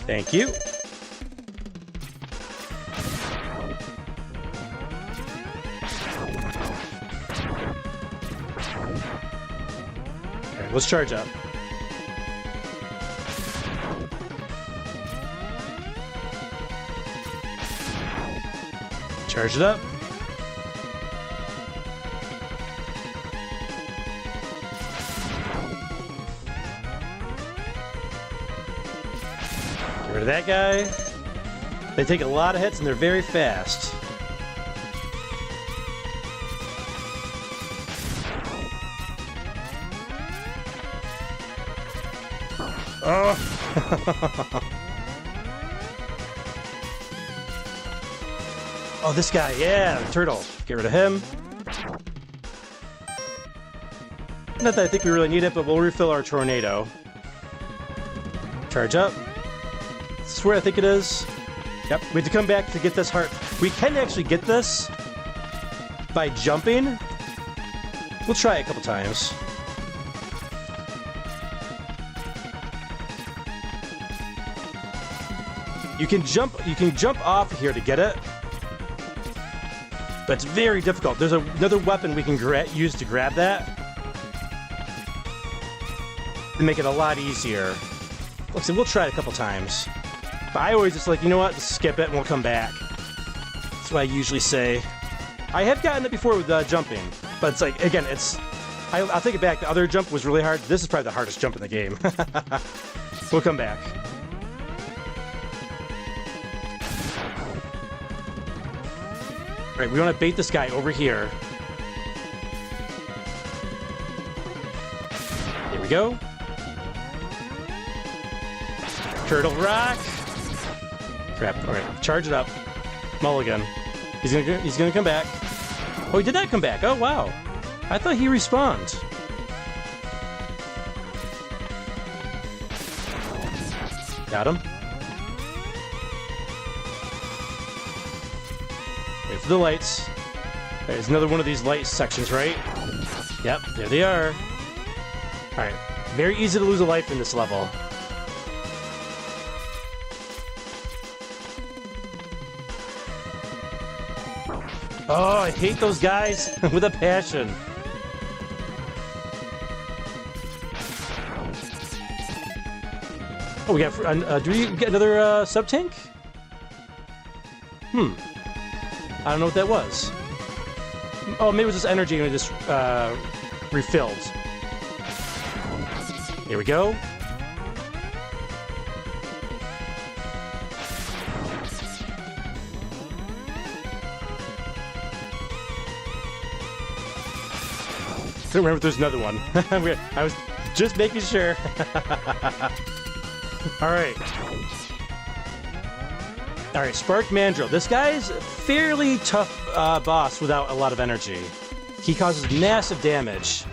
Thank you. Okay, let's charge up. Charge it up. Get rid of that guy. They take a lot of hits and they're very fast. Oh! Oh, this guy, yeah, the turtle. Get rid of him. Not that I think we really need it, but we'll refill our tornado. Charge up. This is where I think it is. Yep, we have to come back to get this heart. We can actually get this by jumping. We'll try it a couple times. You can jump off here to get it. But it's very difficult. There's another weapon we can use to grab that. To make it a lot easier. Looks like we'll try it a couple times. But I always just like, you know what, just skip it and we'll come back. That's what I usually say. I have gotten it before with jumping. But it's like, again, I'll take it back. The other jump was really hard. This is probably the hardest jump in the game. We'll come back. Right, we want to bait this guy over here. Here we go. Turtle Rock. Crap. All right, charge it up. Mulligan. He's gonna come back. Oh, he did not come back. Oh, wow. I thought he respawned. Got him. Wait for the lights. There's another one of these light sections, right? Yep, there they are. Alright, very easy to lose a life in this level. Oh, I hate those guys with a passion. Oh, we got... do we get another sub-tank? I don't know what that was. Oh, maybe it was just energy and it just refilled. Here we go. I don't remember if there's another one. I was just making sure. Alright. Alright, Spark Mandrill. This guy's a fairly tough boss without a lot of energy. He causes massive damage.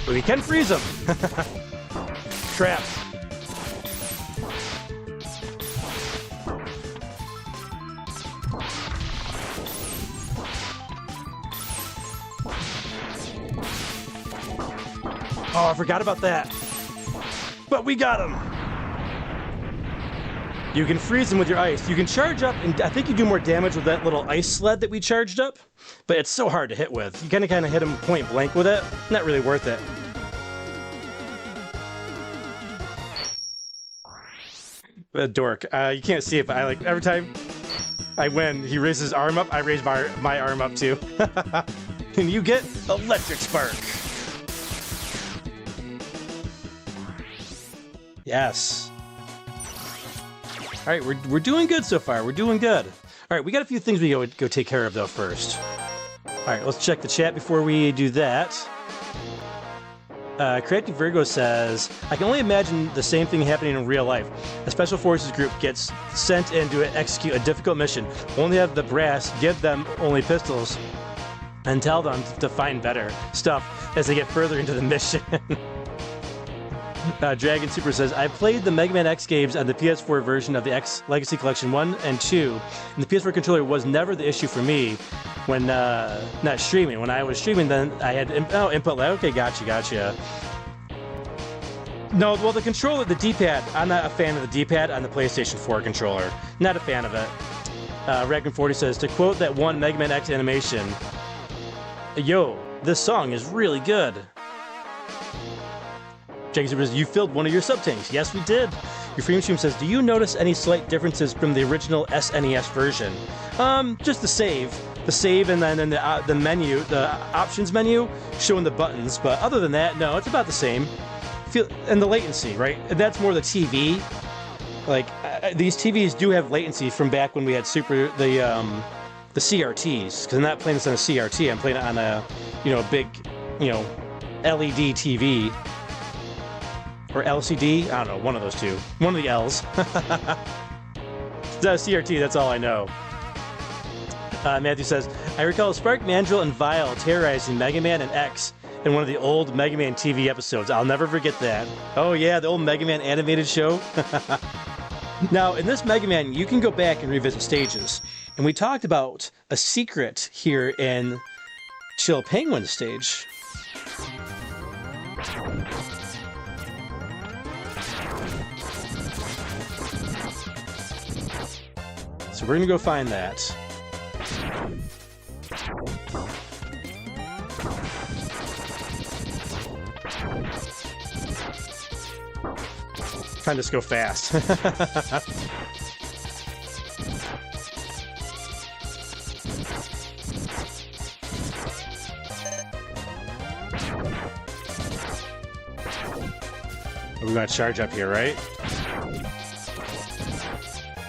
But we can freeze him. Crap. Oh, I forgot about that. But we got him. You can freeze him with your ice. You can charge up, and I think you do more damage with that little ice sled that we charged up. But it's so hard to hit with. You kind of hit him point blank with it. Not really worth it. A dork. You can't see it, but I like every time I win, he raises his arm up. I raise my arm up too. And you get electric spark. Yes. All right, we're doing good so far. We're doing good. All right, we got a few things we go take care of though first. All right, let's check the chat before we do that. Creative Virgo says, I can only imagine the same thing happening in real life. A special forces group gets sent in to execute a difficult mission. Only have the brass give them only pistols and tell them to find better stuff as they get further into the mission. Dragon Super says, I played the Mega Man X games on the PS4 version of the X Legacy Collection 1 and 2, and the PS4 controller was never the issue for me when not streaming. When I was streaming, then I had input lag. Okay, gotcha. No, well, the controller, the D-pad, I'm not a fan of the D-pad on the PlayStation 4 controller. Not a fan of it. Ragnar40 says, to quote that one Mega Man X animation, yo, This song is really good. Jacob says, you filled one of your sub-tanks. Yes, we did. Your frame stream says, do you notice any slight differences from the original SNES version? Just the save. The save and then the menu, the options menu, showing the buttons. But other than that, no, it's about the same. And the latency, right? That's more the TV. Like, these TVs do have latency from back when we had the CRTs. Because I'm not playing this on a CRT, I'm playing it on a, big, LED TV. Or LCD? I don't know, one of those two. One of the L's. It's not a CRT, that's all I know. Matthew says, I recall Spark, Mandrill, and Vile terrorizing Mega Man and X in one of the old Mega Man TV episodes. I'll never forget that. Oh yeah, the old Mega Man animated show. Now, in this Mega Man, you can go back and revisit stages. And we talked about a secret here in Chill Penguin stage. So we're gonna go find that. Trying to just go fast. We're gonna charge up here, right?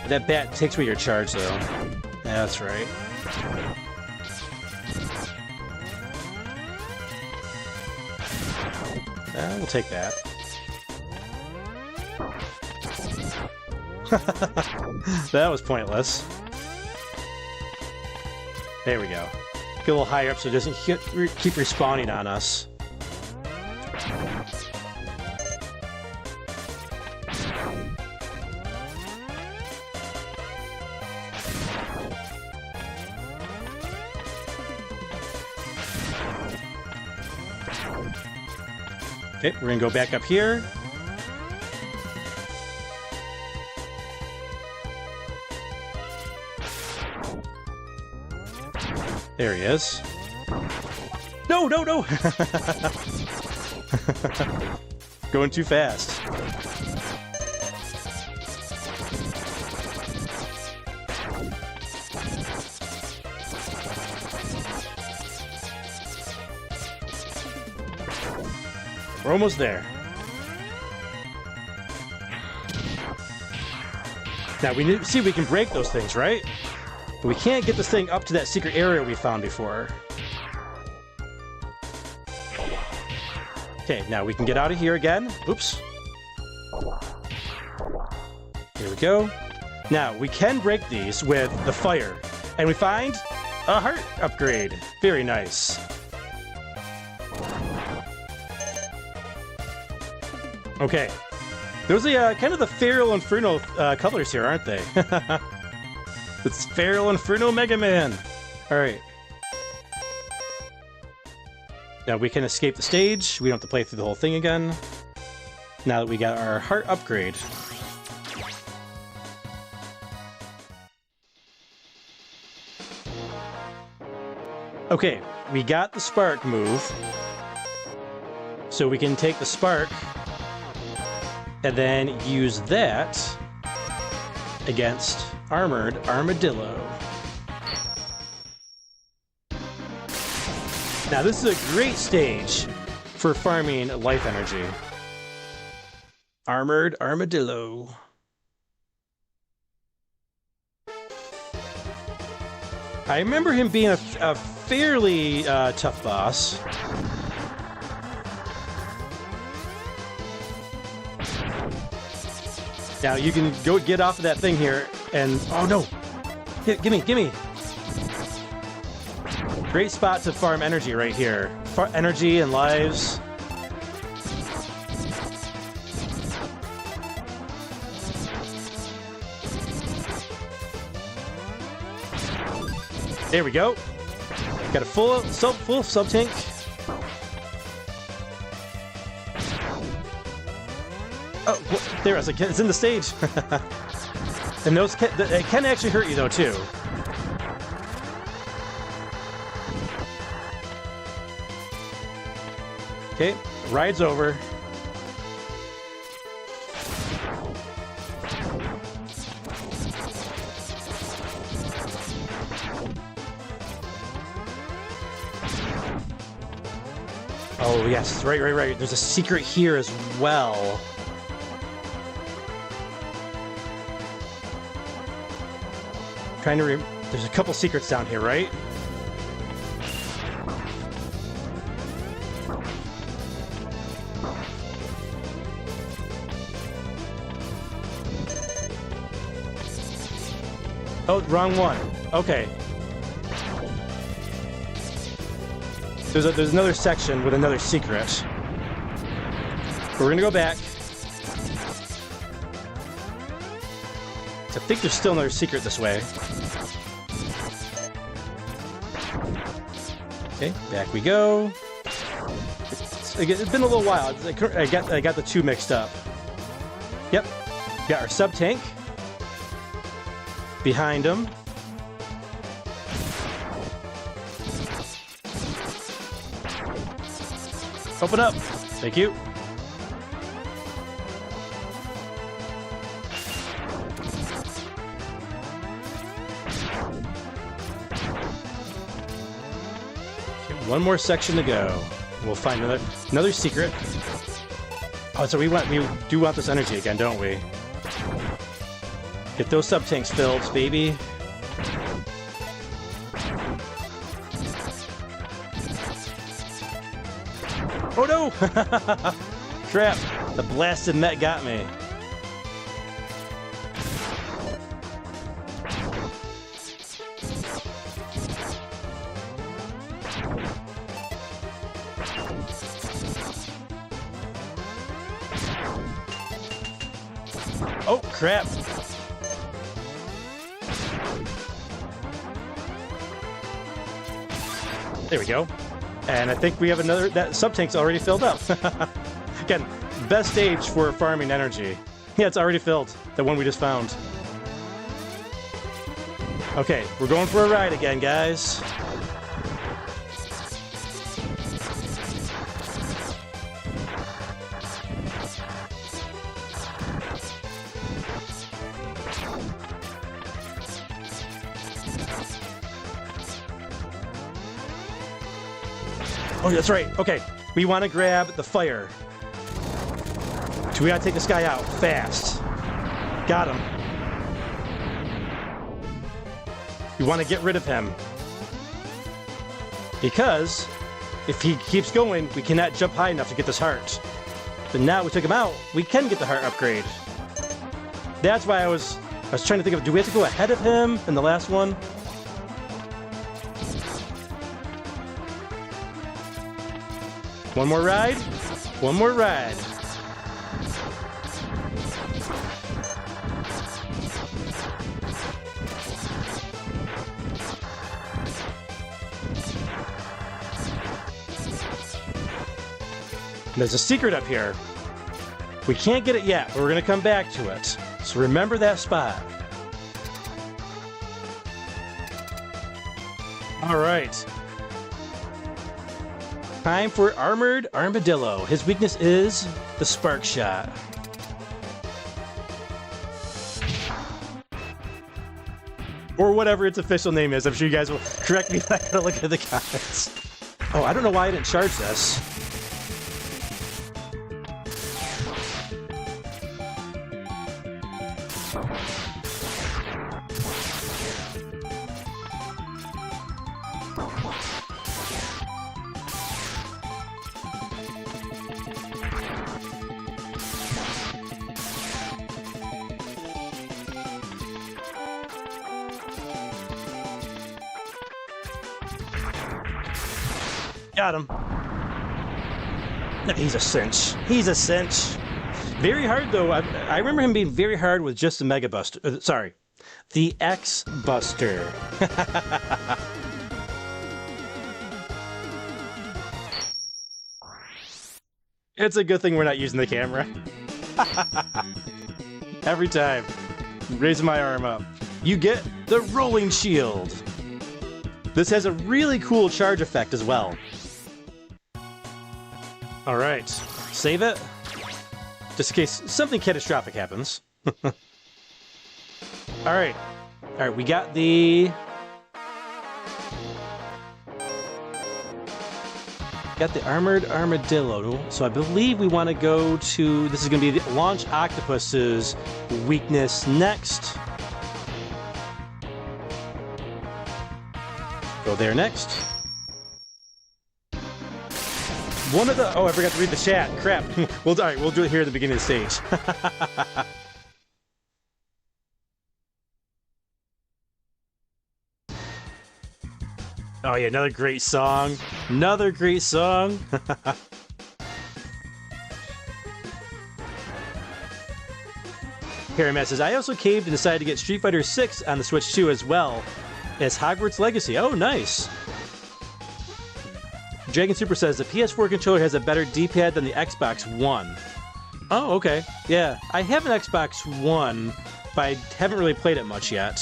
That bat takes away your charge, though. Yeah, that's right. We'll take that. That was pointless. There we go. Get a little higher up so it doesn't keep respawning on us. Okay, we're gonna go back up here. There he is. No, no, no! Going too fast. We're almost there. Now we need, see, we can break those things, right? But we can't get this thing up to that secret area we found before. Okay, now we can get out of here again. Oops. Here we go. Now, we can break these with the fire. And we find a heart upgrade. Very nice. Okay. Those are kind of the FeralInferno colors here, aren't they? It's FeralInferno Mega Man. Alright. Now we can escape the stage. We don't have to play through the whole thing again. Now that we got our heart upgrade. Okay, we got the spark move. So we can take the spark and then use that against Armored Armadillo. Now this is a great stage for farming life energy. Armored Armadillo. I remember him being a fairly tough boss. Now you can go get off of that thing here and... Oh no! Gimme, gimme! Great spot to farm energy right here. Energy and lives. There we go. Got a full sub-tank. Oh, there, it's in the stage. And those it can actually hurt you though too. Okay, ride's over. Oh, yes, right. There's a secret here as well. Trying to there's a couple secrets down here, right? Oh, wrong one. Okay. There's another section with another secret. We're gonna go back. I think there's still another secret this way. Okay, back we go. It's been a little while. I got the two mixed up. Yep, got our sub tank behind him. Open up. Thank you. Okay, one more section to go. We'll find another secret. Oh, so we do want this energy again, don't we? Get those sub tanks filled, baby. Oh no! Crap! The blasted Met got me. Oh crap! There we go. And I think we have another, that sub-tank's already filled up. Again, best stage for farming energy. Yeah, it's already filled, the one we just found. Okay, we're going for a ride again, guys. Oh, that's right. Okay, we want to grab the fire. So we gotta take this guy out fast. Got him. We want to get rid of him. Because if he keeps going, we cannot jump high enough to get this heart. But now we took him out, we can get the heart upgrade. That's why I was trying to think of, do we have to go ahead of him in the last one? One more ride. One more ride. There's a secret up here. We can't get it yet, but we're going to come back to it. So remember that spot. All right. Time for Armored Armadillo. His weakness is the Spark Shot. Or whatever its official name is. I'm sure you guys will correct me if I gotta look at the comments. Oh, I don't know why I didn't charge this. Got him. He's a cinch. He's a cinch. Very hard, though. I remember him being very hard with just the Mega Buster. Sorry. The X Buster. It's a good thing we're not using the camera. Every time. Raising my arm up. You get the Rolling Shield. This has a really cool charge effect as well. All right, save it. Just in case something catastrophic happens. All right, we got the armored armadillo. So I believe we want to go to, this is going to be the launch octopus's weakness next. Go there next. One of the, oh, I forgot to read the chat. Crap. Well, all right, we'll do it here at the beginning of the stage. Oh yeah, another great song. Another great song. Harry Matt says, I also caved and decided to get Street Fighter 6 on the Switch 2 as well as Hogwarts Legacy. Oh, nice. Dragon Super says, the PS4 controller has a better D-pad than the Xbox One. Oh, okay. Yeah, I have an Xbox One, but I haven't really played it much yet.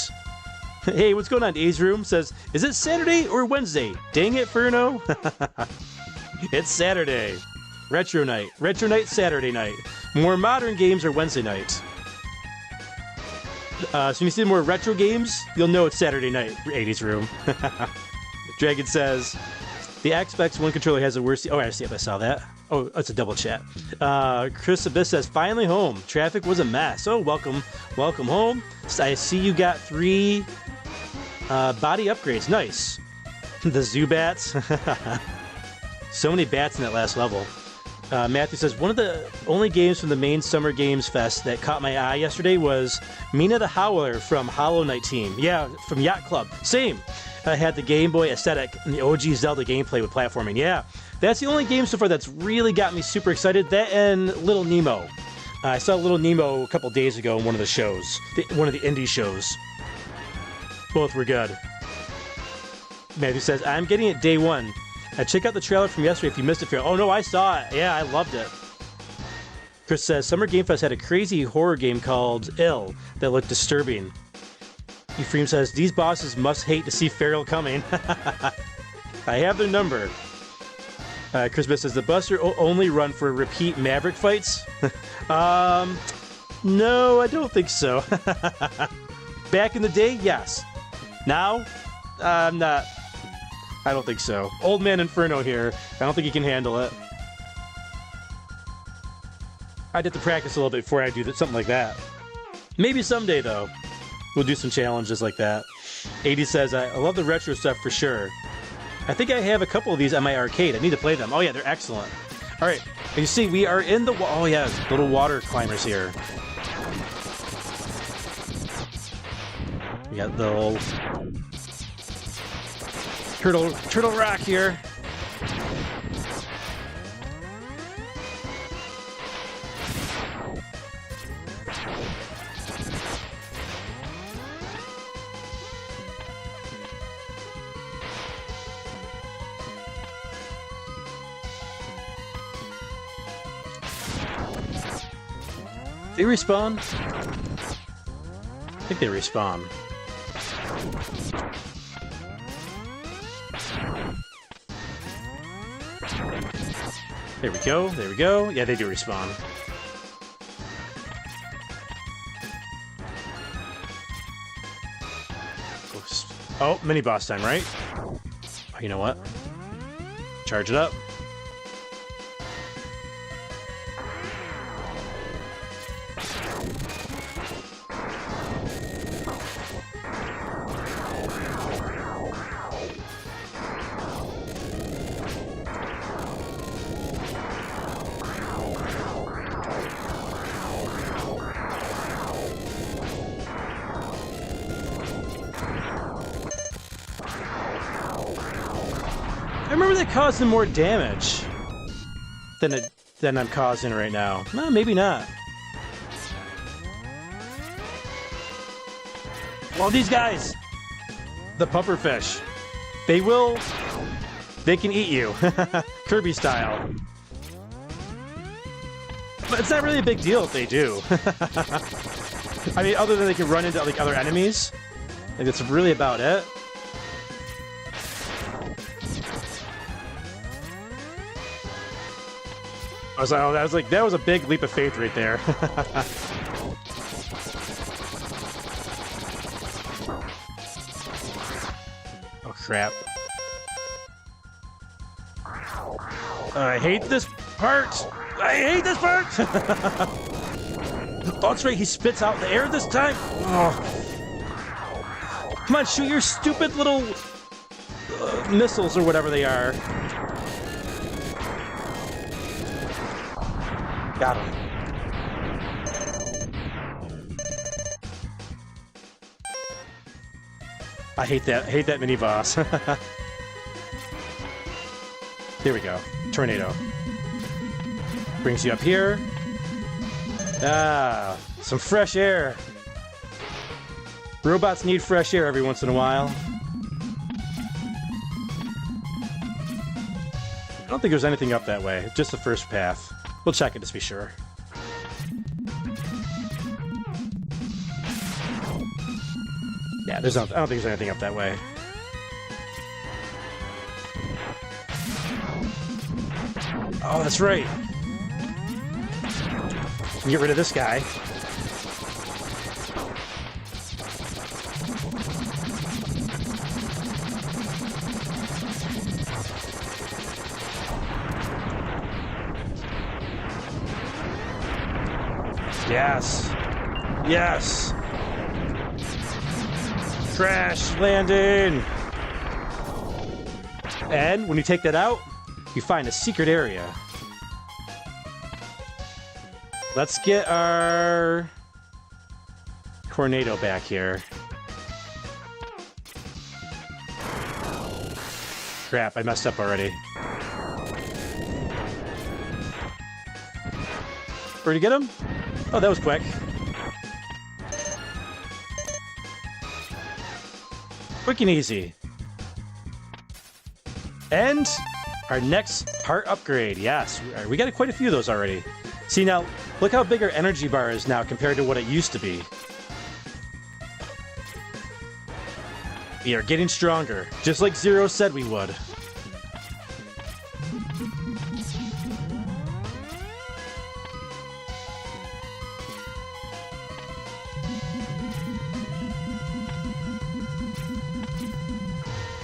Hey, what's going on? A's Room says, is it Saturday or Wednesday? Dang it, Ferno. It's Saturday. Retro night. Retro night, Saturday night. More modern games are Wednesday night. So when you see more retro games, you'll know it's Saturday night, 80s Room. Dragon says, the Xbox One controller has the worst... Oh, I see if I saw that. Oh, it's a double chat. Chris Abyss says, finally home. Traffic was a mess. Oh, welcome. Welcome home. So I see you got 3 body upgrades. Nice. The Zubats. So many bats in that last level. Matthew says, one of the only games from the main Summer Games Fest that caught my eye yesterday was Mina the Howler from Hollow Knight Team. Yeah, from Yacht Club. Same. Had the Game Boy aesthetic and the OG Zelda gameplay with platforming. Yeah, that's the only game so far that's really got me super excited. That and Little Nemo. I saw Little Nemo a couple days ago in one of the shows. One of the indie shows. Both were good. Matthew says, I'm getting it day one. Check out the trailer from yesterday if you missed it. Oh no, I saw it. Yeah, I loved it. Chris says, Summer Game Fest had a crazy horror game called Ill that looked disturbing. Ephraim says, these bosses must hate to see Feral coming. I have their number. Chris Smith says, the Buster only run for repeat Maverick fights? No, I don't think so. Back in the day, yes. Now, I'm not. I don't think so. Old Man Inferno here. I don't think he can handle it. I'd have to practice a little bit before I do something like that. Maybe someday, though. We'll do some challenges like that. 80 says, I love the retro stuff for sure. I think I have a couple of these on my arcade. I need to play them. Oh yeah, they're excellent. All right, you see, we are in the... Oh yeah, little water climbers here. We got the old... Turtle Rock here. They respawn? I think they respawn. There we go, there we go. Yeah, they do respawn. Oh, mini boss time, right? Oh, you know what? Charge it up. I remember that causing more damage than I'm causing right now. Well, maybe not. Well, these guys, the pufferfish, they can eat you, Kirby style. But it's not really a big deal if they do. I mean, other than they can run into like other enemies, like that's really about it. that was a big leap of faith right there. Oh crap. I hate this part! I hate this part! Oh, that's right, he spits out the air this time! Oh. Come on, shoot your stupid little missiles or whatever they are. Got him. I hate that mini boss. Here we go. Tornado. Brings you up here. Ah, some fresh air. Robots need fresh air every once in a while. I don't think there's anything up that way. Just the first path. We'll check it just to be sure. Yeah, I don't think there's anything up that way. Oh, that's right. Get rid of this guy. Yes. Yes. Crash landing. And when you take that out, you find a secret area. Let's get our tornado back here. Crap, I messed up already. Where'd you get him? Oh, that was quick. Quick and easy. And our next part upgrade. Yes, we got quite a few of those already. See now, look how big our energy bar is now compared to what it used to be. We are getting stronger, just like Zero said we would.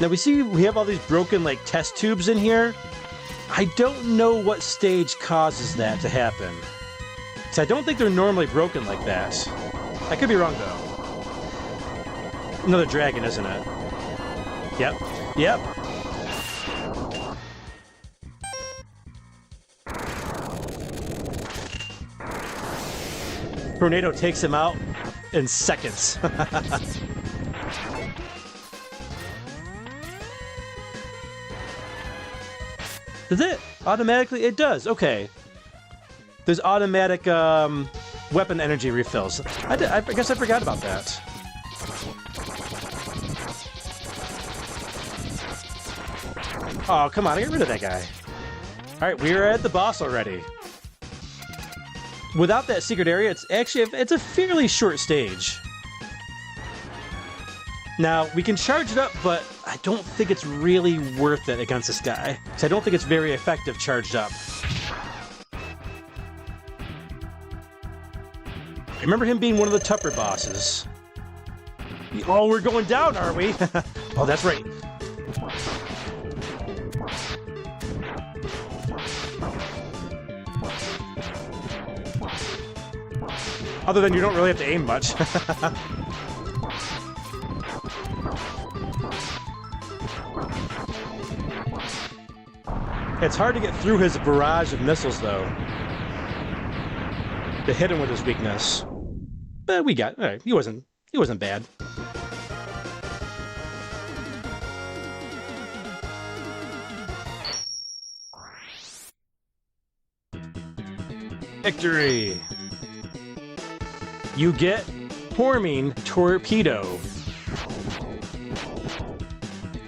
Now we have all these broken like test tubes in here. I don't know what stage causes that to happen. So I don't think they're normally broken like that. I could be wrong though. Another dragon, isn't it? Yep. Yep. Tornado takes him out in seconds. Does it? Automatically? It does. Okay. There's automatic weapon energy refills. I guess I forgot about that. Oh, come on. Get rid of that guy. Alright, we're at the boss already. Without that secret area, it's a fairly short stage. Now, we can charge it up, but I don't think it's really worth it against this guy. So I don't think it's very effective charged up. I remember him being one of the tougher bosses. Oh, we're going down, are we? Oh, that's right. Other than you don't really have to aim much. It's hard to get through his barrage of missiles, though. To hit him with his weakness. But we got... Alright, he wasn't bad. Victory! You get Homing Torpedo.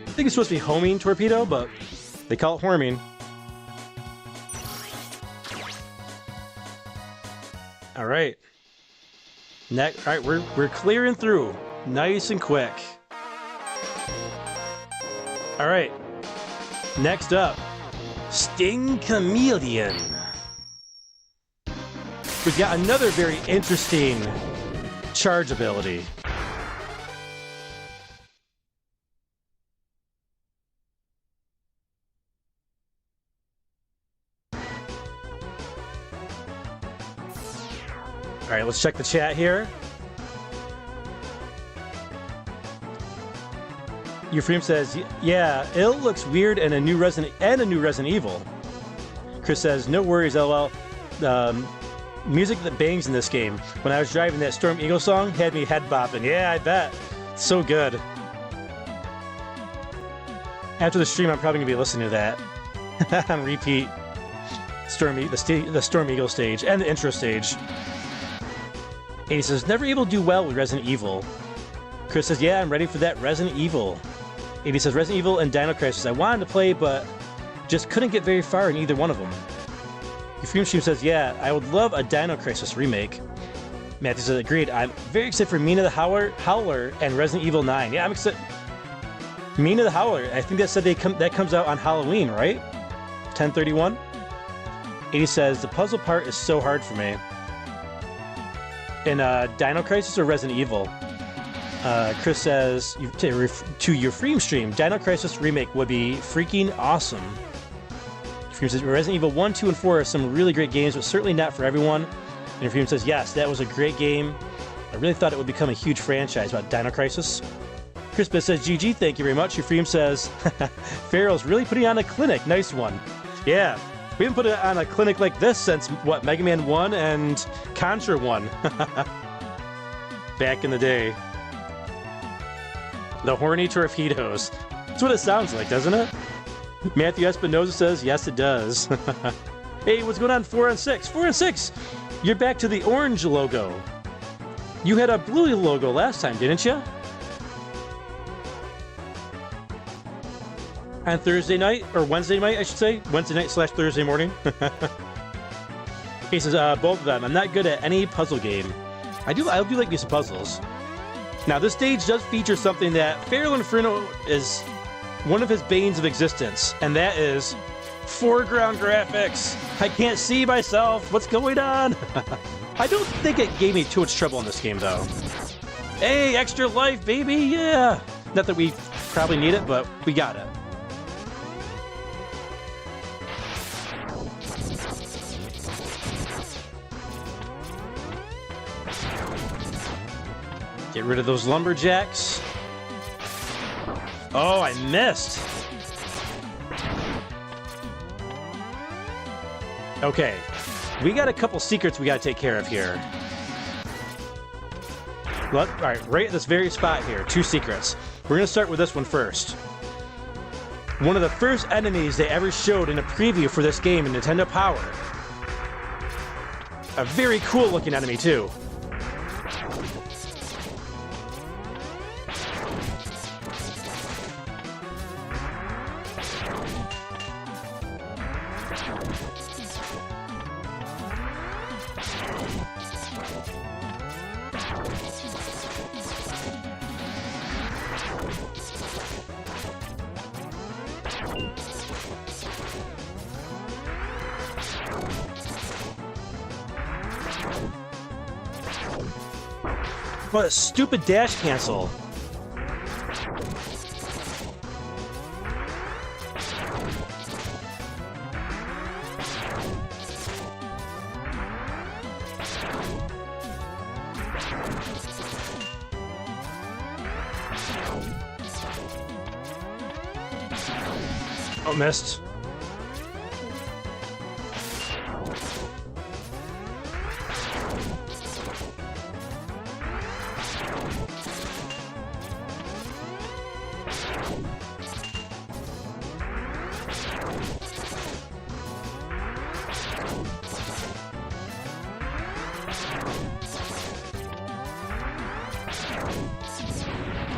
I think it's supposed to be Homing Torpedo, but they call it Homing. All right. All right, we're clearing through, nice and quick. All right. Next up, Sting Chameleon. we've got another very interesting charge ability. All right, let's check the chat here. Euphrem says, "Yeah, it looks weird and a new Resident Evil." Chris says, "No worries, LOL. Music that bangs in this game. When I was driving, that Storm Eagle song had me head bopping. Yeah, I bet. So good. After the stream, I'm probably gonna be listening to that on repeat. The Storm Eagle stage and the intro stage." And he says, "Never able to do well with Resident Evil." Chris says, "Yeah, I'm ready for that Resident Evil." And he says, "Resident Evil and Dino Crisis. I wanted to play, but just couldn't get very far in either one of them." Euphrem Stream says, "Yeah, I would love a Dino Crisis remake." Matthew says, "Agreed. I'm very excited for Mina the Howler and Resident Evil 9. Yeah, I'm excited. Mina the Howler. I think that said that comes out on Halloween, right? 10/31. And he says, "The puzzle part is so hard for me." In Dino Crisis or Resident Evil? Chris says, to Euphrem Stream, Dino Crisis remake would be freaking awesome. Euphrem says, "Resident Evil 1, 2, and 4 are some really great games, but certainly not for everyone." And Euphrem says, "Yes, that was a great game. I really thought it would become a huge franchise." About Dino Crisis. Chris Biss says, "GG, thank you very much." Euphrem says, "Feral's really putting on a clinic. Nice one." Yeah, we haven't put it on a clinic like this since, what, Mega Man 1 and Contra 1. Back in the day. The horny torpedoes. That's what it sounds like, doesn't it? Matthew Espinoza says, "Yes, it does." Hey, what's going on? 4 and 6. 4 and 6. You're back to the orange logo. You had a blue logo last time, didn't you? On Thursday night, or Wednesday night, I should say. Wednesday night / Thursday morning. He says, "Both of them. I'm not good at any puzzle game. I do like me some puzzles." Now, this stage does feature something that FeralInferno is one of his banes of existence, and that is foreground graphics. I can't see myself. What's going on? I don't think it gave me too much trouble in this game, though. Hey, extra life, baby, yeah! Not that we probably need it, but we got it. Get rid of those lumberjacks. Oh, I missed. Okay, we got a couple secrets we gotta take care of here. All right, right at this very spot here, 2 secrets. We're gonna start with this one first. One of the first enemies they ever showed in a preview for this game in Nintendo Power. A very cool looking enemy too. What a stupid dash cancel. Oh, missed.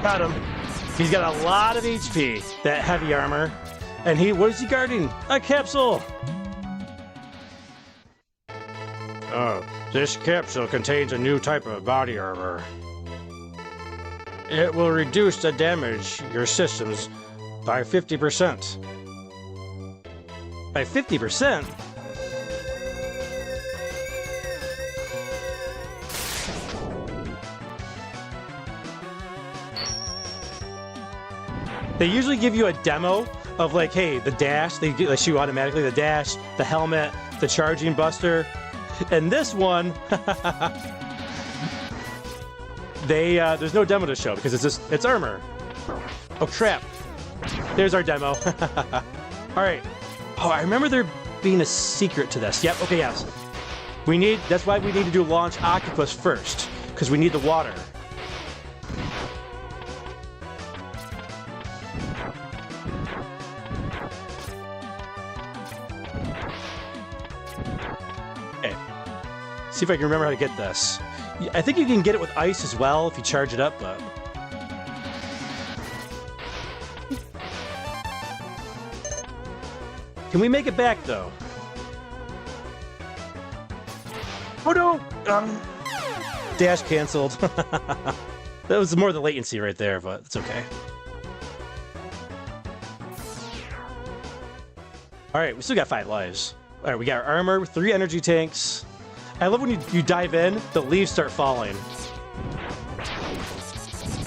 Got him. He's got a lot of HP, that heavy armor. And what is he guarding? A capsule! Oh, this capsule contains a new type of body armor. It will reduce the damage your systems by 50%. By 50%? They usually give you a demo of like, hey, the dash, they shoot automatically, the dash, the helmet, the charging buster. And this one, there's no demo to show because it's armor. Oh crap. There's our demo. Alright. Oh, I remember there being a secret to this. Yep, okay, yes. That's why we need to do launch octopus first, because we need the water. Okay. See if I can remember how to get this. I think you can get it with ice as well if you charge it up, but... Can we make it back, though? Oh, no! Dash canceled. That was more the latency right there, but it's okay. Alright, we still got 5 lives. Alright, we got our armor, 3 energy tanks. I love when you dive in, the leaves start falling.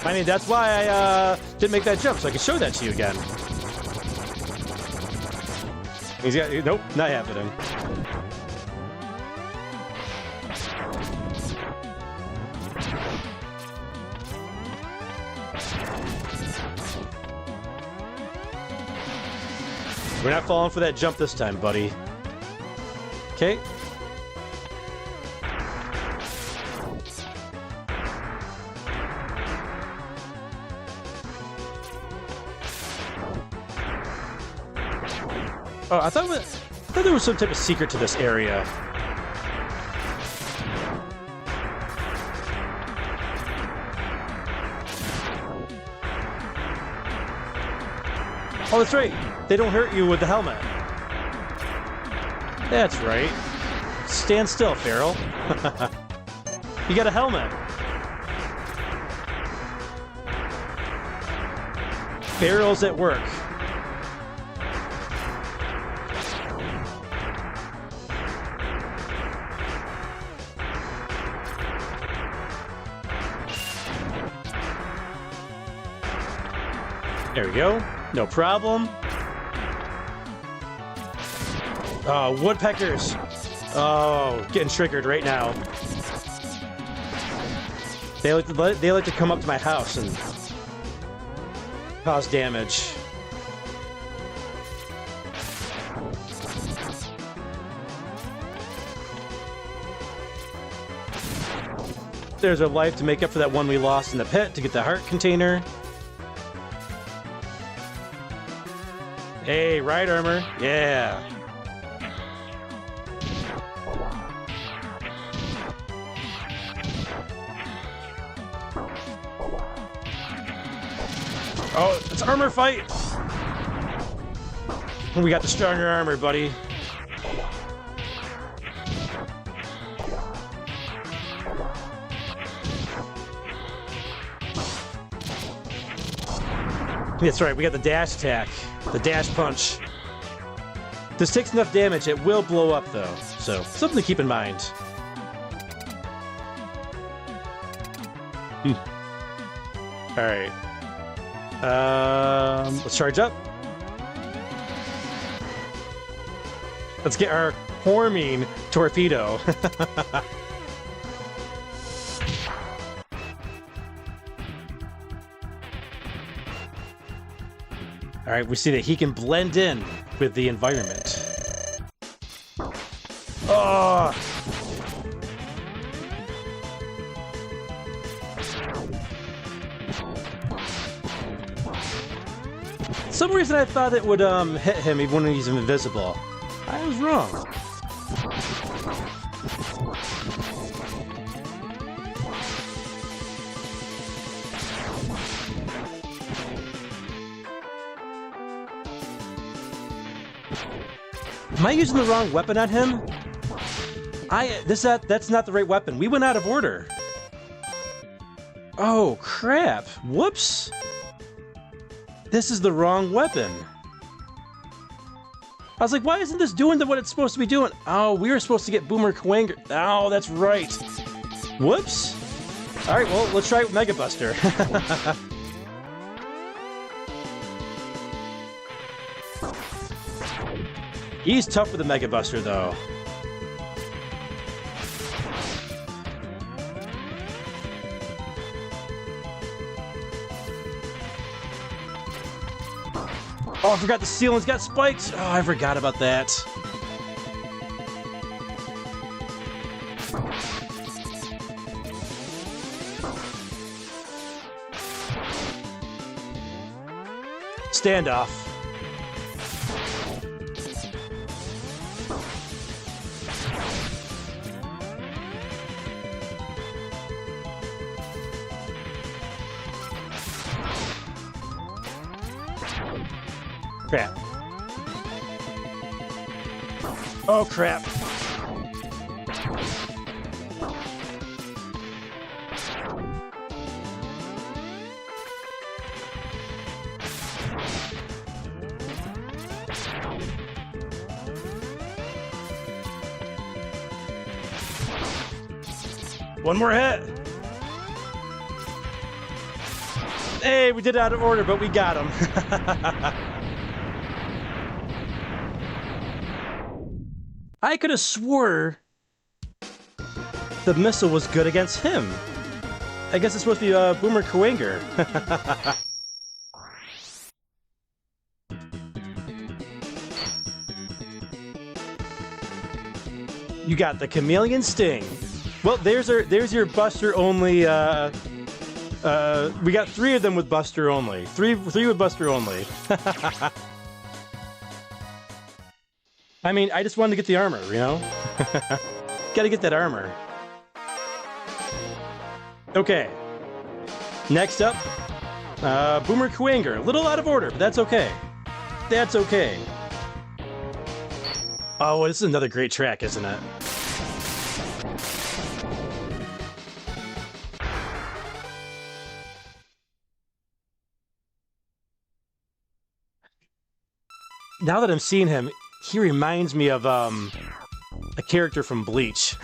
I mean, that's why I didn't make that jump, so I could show that to you again. He's got... Nope, not happening. We're not falling for that jump this time, buddy. Okay. Oh, I thought there was some type of secret to this area. Oh, that's right. They don't hurt you with the helmet. That's right. Stand still, Feral. You got a helmet. Feral's at work. There we go. No problem. Oh, woodpeckers. Oh, getting triggered right now. They like to come up to my house and cause damage. There's a life to make up for that one we lost in the pit to get the heart container. Hey, ride armor. Yeah. Oh, it's armor fight. We got the stronger armor, buddy. That's right, we got the dash attack. The dash punch. This takes enough damage, it will blow up though. So, something to keep in mind. Alright. Let's charge up. Let's get our Horming torpedo. Alright, we see that he can blend in with the environment. Oh! For some reason I thought it would hit him even when he's invisible. I was wrong. Am I using the wrong weapon on him? That's not the right weapon. We went out of order. Oh, crap. Whoops. This is the wrong weapon. I was like, why isn't this doing what it's supposed to be doing? Oh, we were supposed to get Boomer Kwanger. Oh, that's right. Whoops. All right, well, let's try it with Mega Buster. He's tough with the Mega Buster, though. Oh, I forgot the ceiling's got spikes. Oh, I forgot about that. Standoff. Crap. Oh, crap. One more hit. Hey, we did it out of order, but we got him. I could have swore the missile was good against him. I guess it's supposed to be Boomer Kuwanger. You got the Chameleon Sting. Well, there's your Buster only. We got 3 of them with Buster only. Three with Buster only. I mean, I just wanted to get the armor, you know? Gotta get that armor. Okay. Next up, Boomer Kuwanger. A little out of order, but that's okay. That's okay. Oh, this is another great track, isn't it? Now that I'm seeing him, he reminds me of a character from Bleach.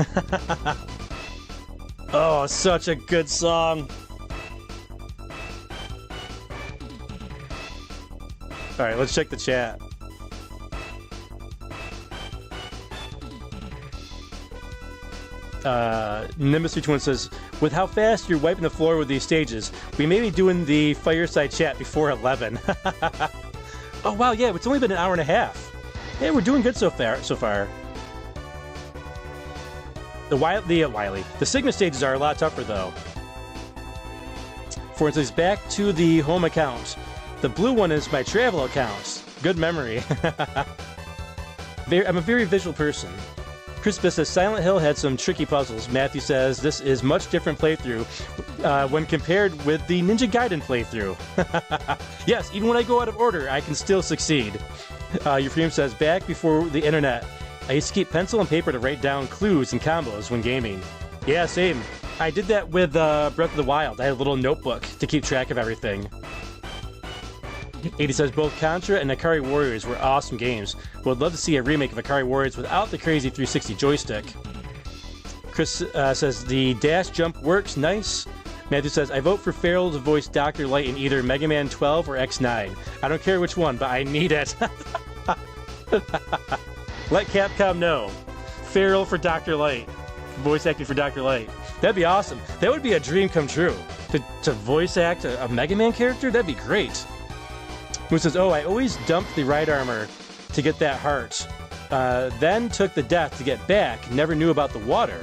Oh, such a good song. All right, let's check the chat. Nimbus31 says, with how fast you're wiping the floor with these stages, we may be doing the fireside chat before 11. Oh wow, yeah, it's only been an hour and a half. Yeah, we're doing good so far. The Sigma stages are a lot tougher though. For instance, back to the home account. The blue one is my travel account. Good memory. I'm a very visual person. Crispus says Silent Hill had some tricky puzzles. Matthew says this is much different playthrough when compared with the Ninja Gaiden playthrough. Yes, even when I go out of order, I can still succeed. Euphraim says back before the internet, I used to keep pencil and paper to write down clues and combos when gaming. Yeah, same. I did that with Breath of the Wild. I had a little notebook to keep track of everything. 80 says both Contra and Ikari Warriors were awesome games. Would love to see a remake of Ikari Warriors without the crazy 360 joystick. Chris says the dash jump works, nice. Matthew says I vote for Feral to voice Dr. Light in either Mega Man 12 or X9. I don't care which one, but I need it. Let Capcom know. Feral for Dr. Light. Voice acting for Dr. Light. That'd be awesome. That would be a dream come true. To voice act a Mega Man character? That'd be great. Who says, oh, I always dumped the right armor to get that heart. Then took the death to get back. Never knew about the water.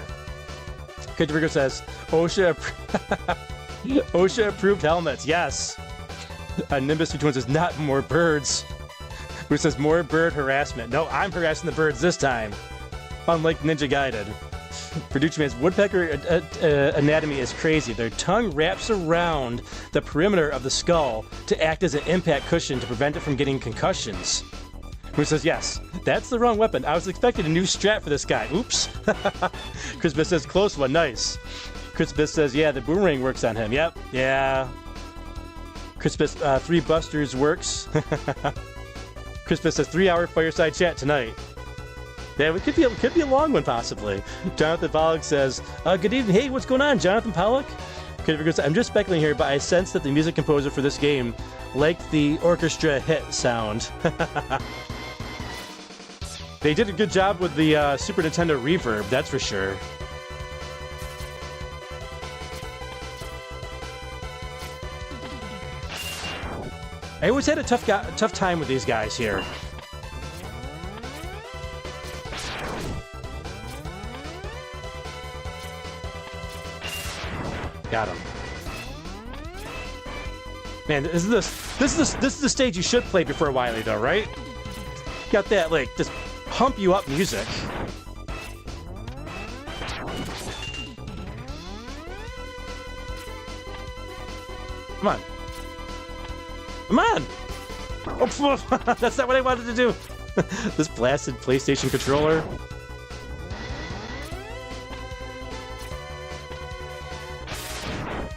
Kajirigo says, OSHA approved helmets. Yes. Nimbus21 says, not more birds. Who says, more bird harassment. No, I'm harassing the birds this time. Unlike Ninja Gaiden. Producer Man's woodpecker anatomy is crazy. Their tongue wraps around the perimeter of the skull to act as an impact cushion to prevent it from getting concussions. Who says, yes, that's the wrong weapon. I was expecting a new strat for this guy. Oops. Crispus says, close one, nice. Crispus says, yeah, the boomerang works on him. Yep, yeah. Crispus, 3 busters works. Crispus says, 3-hour fireside chat tonight. Yeah, it could be a long one, possibly. Jonathan Pollock says, good evening. Hey, what's going on, Jonathan Pollock? I'm just speculating here, but I sense that the music composer for this game liked the orchestra hit sound. They did a good job with the Super Nintendo reverb, that's for sure. I always had a tough time with these guys here. Got him. Man, this is the stage you should play before Wily, though, right? Got that, like, just pump you up music. Come on. Come on! Oh, that's not what I wanted to do. This blasted PlayStation controller.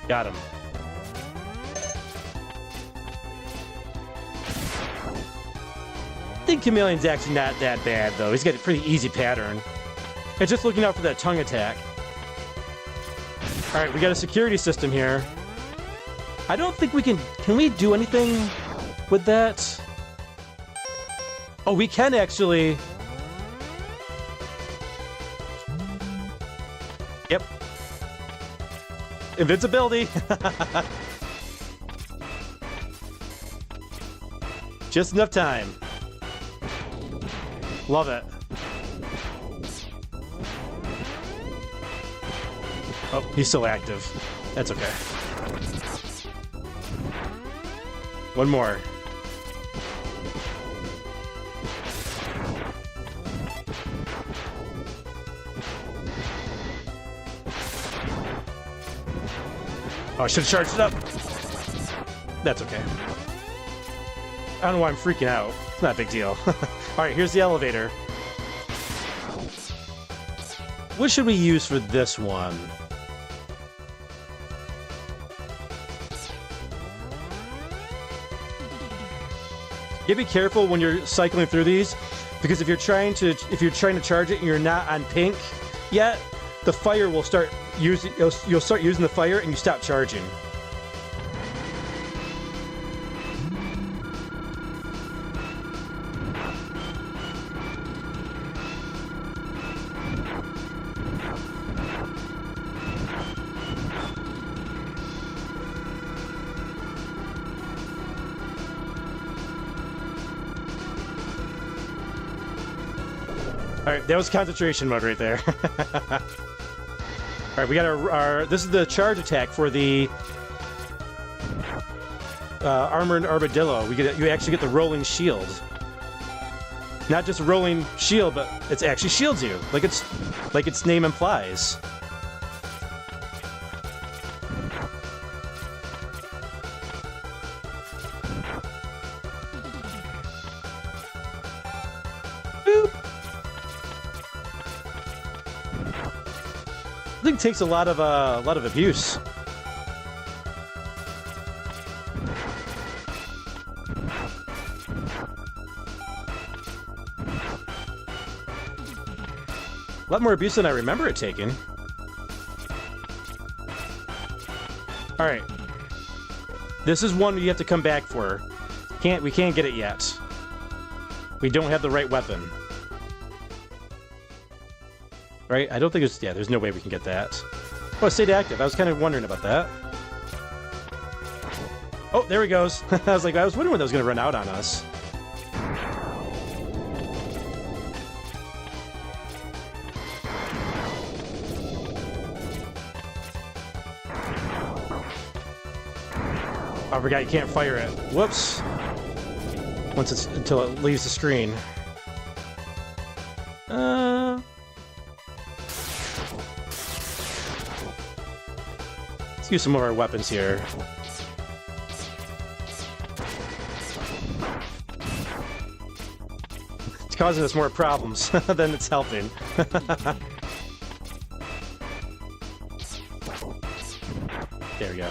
Got him. I think Chameleon's actually not that bad, though. He's got a pretty easy pattern. It's just looking out for that tongue attack. Alright, we got a security system here. I don't think we can... Can we do anything with that? Oh, we can actually... Yep. Invincibility! Just enough time. Love it. Oh, he's still active. That's okay. One more. Oh, I should have charged it up. That's okay. I don't know why I'm freaking out. It's not a big deal. Alright, here's the elevator. What should we use for this one? You gotta be careful when you're cycling through these, because if you're trying to charge it and you're not on pink yet, the fire will start using. You'll start using the fire and you stop charging. Alright, that was concentration mode right there. Alright, we got our... This is the charge attack for the... Armored Armadillo. You actually get the rolling shield. Not just a rolling shield, but it actually shields you. Like its name implies. I think it takes a lot of abuse. A lot more abuse than I remember it taking. All right, this is one you have to come back for. We can't get it yet. We don't have the right weapon. Right? I don't think it's... Yeah, there's no way we can get that. Oh, it stayed active. I was kind of wondering about that. Oh, there he goes. I was wondering when that was going to run out on us. Oh, I forgot you can't fire it. Whoops. Until it leaves the screen. Let's use some of our weapons here. It's causing us more problems than it's helping. There we go.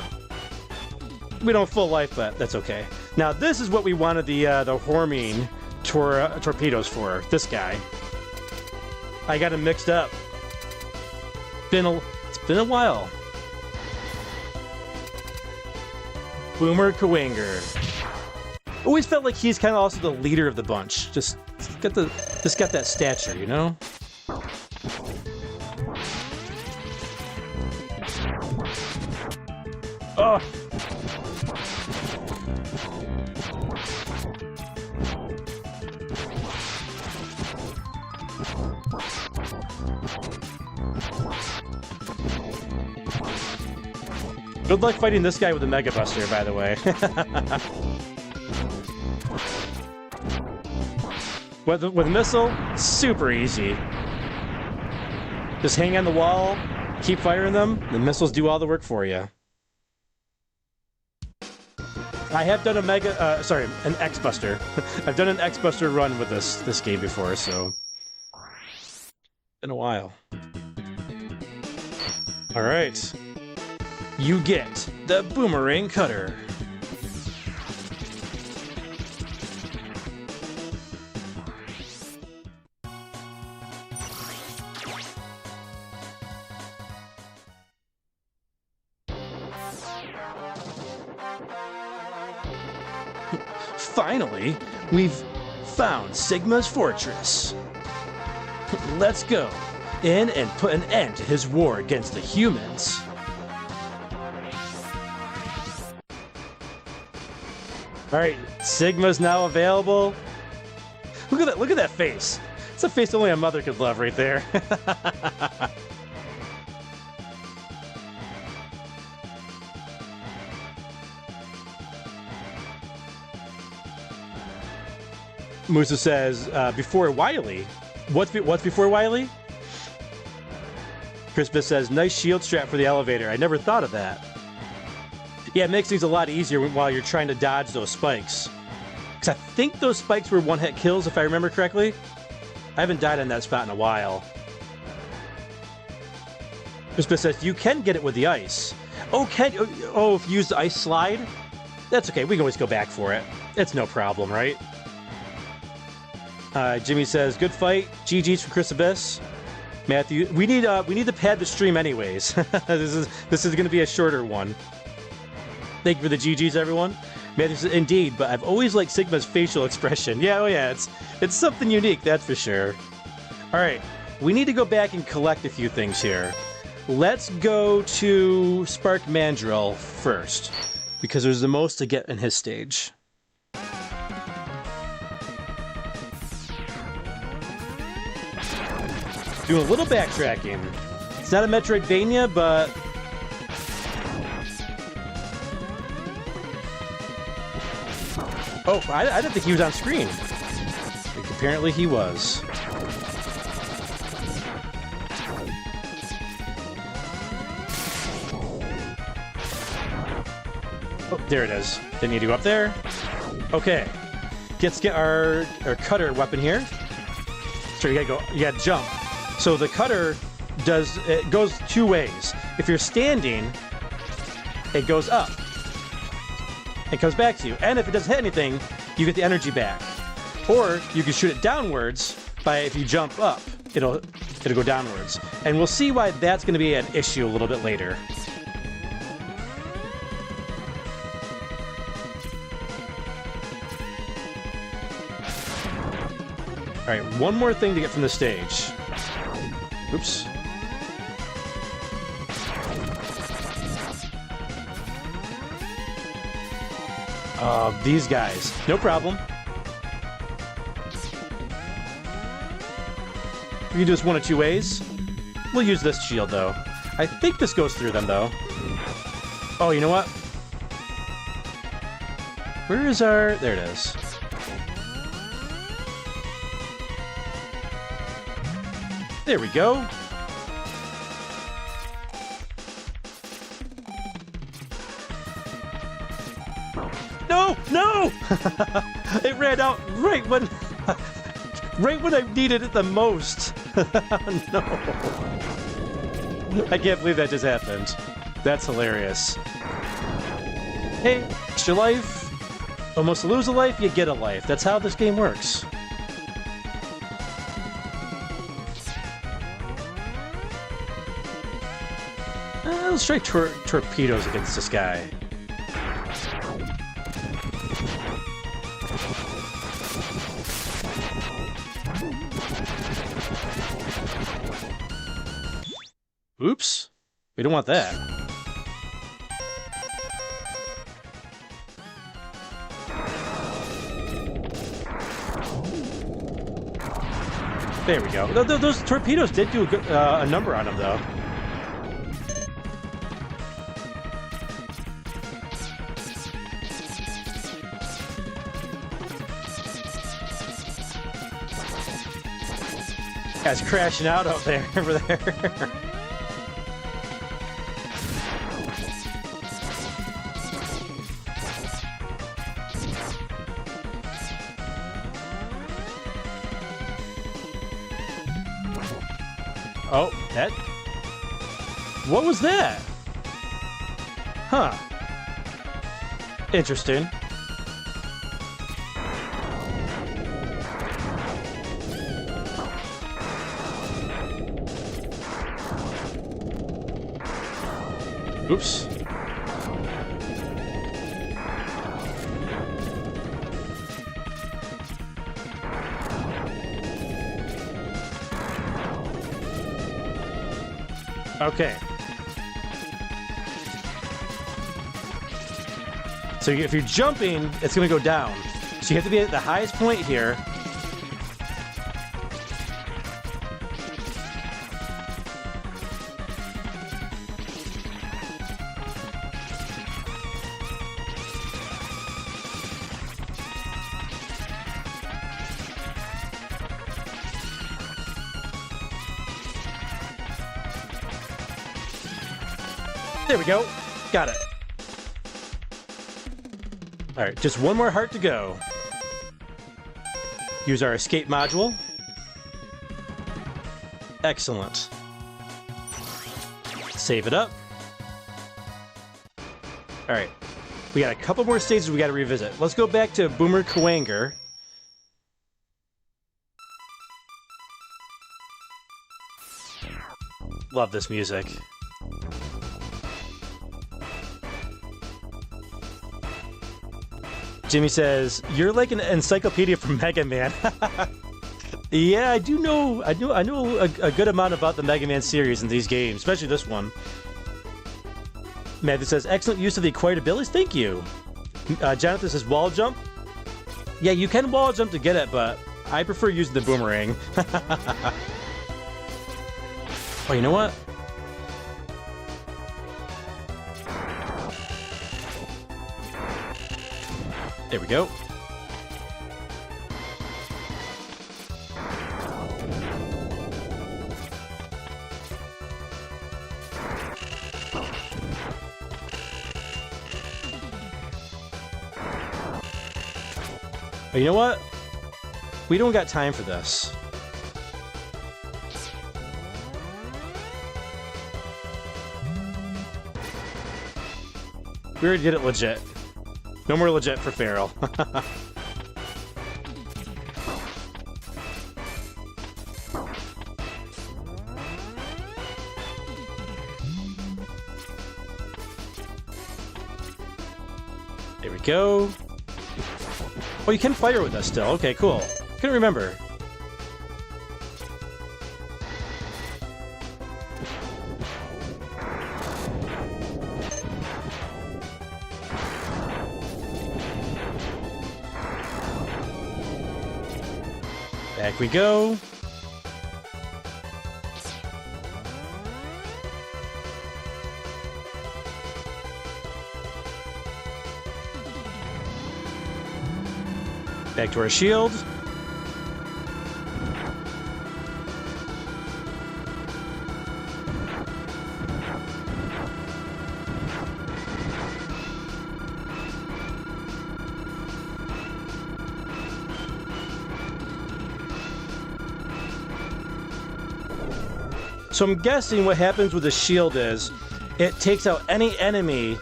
We don't have full life, but that's okay. Now this is what we wanted the Hormine torpedoes for. This guy. I got him mixed up. It's been a while. Boomer Kawanger. Always felt like he's kind of also the leader of the bunch. Just got the Just got that stature, you know? Oh! Good luck fighting this guy with a Mega Buster, by the way. With missile, super easy. Just hang on the wall, keep firing them, the missiles do all the work for you. I have done an X Buster. I've done an X Buster run with this game before, so been a while. All right, you get the Boomerang Cutter. Finally, we've found Sigma's fortress. Let's go in and put an end to his war against the humans. All right, Sigma's now available. Look at that face. It's a face only a mother could love right there. Musa says, before Wily. What's before Wily? Crispus says, nice shield strap for the elevator. I never thought of that. Yeah, it makes things a lot easier while you're trying to dodge those spikes. Because I think those spikes were one-hit kills, if I remember correctly. I haven't died on that spot in a while. Crispus says, you can get it with the ice. Oh, if you use the ice slide? That's okay, we can always go back for it. It's no problem, right? Jimmy says, good fight. GG's from Chris Abyss. Matthew, we need to pad the stream anyways. this is going to be a shorter one. Thank you for the GG's, everyone. Matthew says, indeed, but I've always liked Sigma's facial expression. Yeah, oh yeah, it's something unique, that's for sure. All right, we need to go back and collect a few things here. Let's go to Spark Mandrill first, because there's the most to get in his stage. Doing a little backtracking. It's not a Metroidvania, but... Oh, I didn't think he was on screen. Like, apparently he was. Oh, there it is. Didn't need to go up there. Okay. Let's get our cutter weapon here. So you gotta jump. So the cutter goes two ways. If you're standing, it goes up. It comes back to you. And if it doesn't hit anything, you get the energy back. Or you can shoot it downwards by, if you jump up, it'll go downwards. And we'll see why that's going to be an issue a little bit later. All right, one more thing to get from the stage. Oops. These guys. No problem. We can do this one of two ways. We'll use this shield, though. I think this goes through them, though. Oh, you know what? Where is our... There it is. There we go. No! No! It ran out right when I needed it the most. No. I can't believe that just happened. That's hilarious. Hey, extra life. Almost lose a life, you get a life. That's how this game works. Let's try torpedoes against this guy. Oops. We don't want that. There we go. Those torpedoes did do a number on them, though. Guy's crashing out up there, over there. Oh, that... What was that? Huh. Interesting. Oops. Okay. So if you're jumping, it's going to go down. So you have to be at the highest point here. There we go. Got it. All right, just one more heart to go. Use our escape module. Excellent. Save it up. All right. We got a couple more stages we got to revisit. Let's go back to Boomer Kuwanger. Love this music. Jimmy says, "You're like an encyclopedia for Mega Man." Yeah, I do know. I know a good amount about the Mega Man series in these games, especially this one. Matthew says, "Excellent use of the acquired abilities. Thank you." Jonathan says, "Wall jump." Yeah, you can wall jump to get it, but I prefer using the boomerang. Oh, you know what? There we go. Oh, you know what? We don't got time for this. We already did it legit. No more legit for Feral. There we go. Oh, you can fire with us still. Okay, cool. Couldn't remember. Back we go. Back to our shield. So I'm guessing what happens with the shield is it takes out any enemy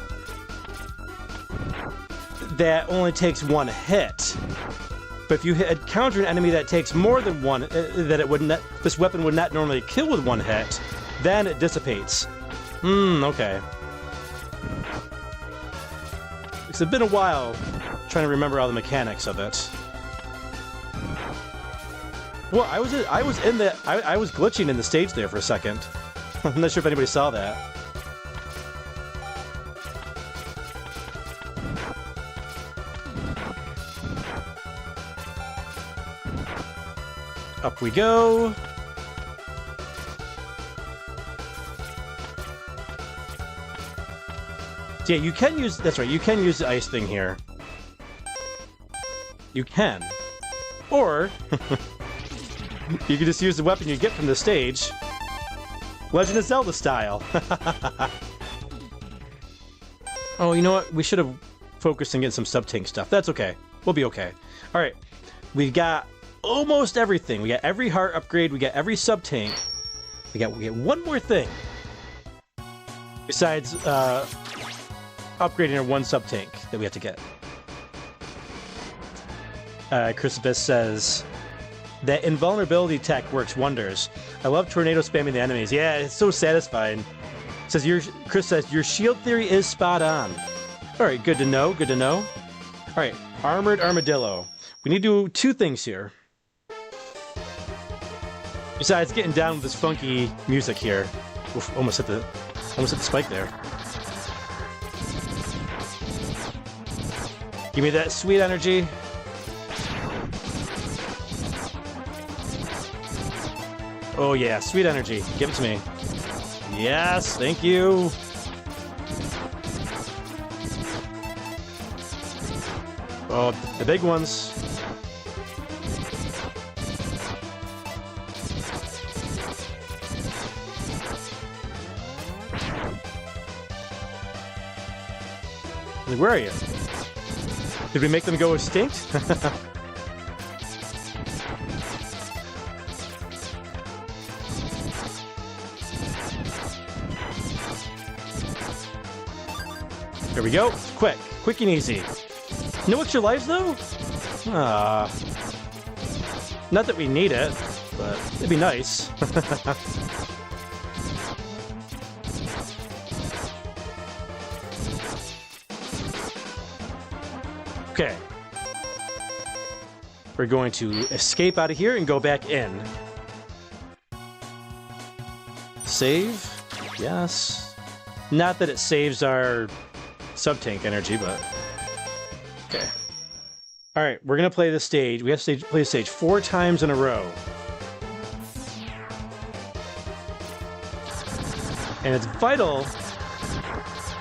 that only takes one hit. But if you encounter an enemy that takes more than one, that it would not, this weapon would not normally kill with one hit, then it dissipates. Okay. It's been a while trying to remember all the mechanics of it. Well, I was glitching in the stage there for a second. I'm not sure if anybody saw that. Up we go. Yeah, you can use... That's right, you can use the ice thing here. You can. Or... you can just use the weapon you get from the stage. Legend of Zelda style. Oh, you know what? We should have focused on getting some sub-tank stuff. That's okay. We'll be okay. Alright. We got almost everything. We got every heart upgrade. We got every sub-tank. We get one more thing. Besides, upgrading our one sub-tank that we have to get. Chrysippus says, that invulnerability tech works wonders. I love tornado spamming the enemies. Yeah, it's so satisfying. Says Chris says, your shield theory is spot on. Alright, good to know, good to know. Alright, Armored Armadillo. We need to do two things here. Besides getting down with this funky music here. Oof, almost hit the spike there. Give me that sweet energy. Oh yeah, sweet energy. Give it to me. Yes, thank you. Oh, the big ones. Where are you? Did we make them go extinct? There we go. Quick and easy. No extra lives though? Ah. Not that we need it, but it'd be nice. Okay. We're going to escape out of here and go back in. Save? Yes. Not that it saves our sub-tank energy, but... Okay. Alright, we're gonna play this stage. We have to play the stage 4 times in a row. And it's vital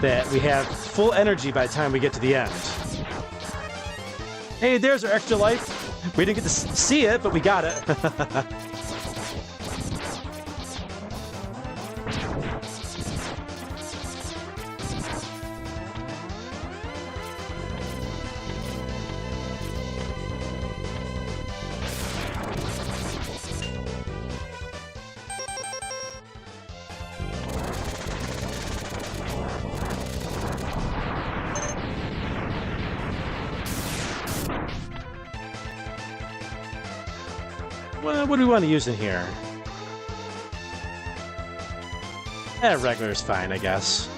that we have full energy by the time we get to the end. Hey, there's our extra life. We didn't get to see it, but we got it. Well, what do we want to use in here? Regular's fine, I guess.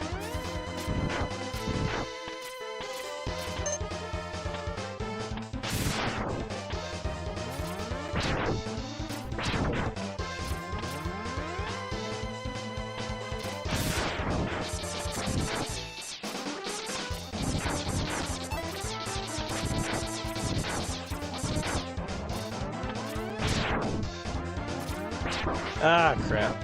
Ah, crap.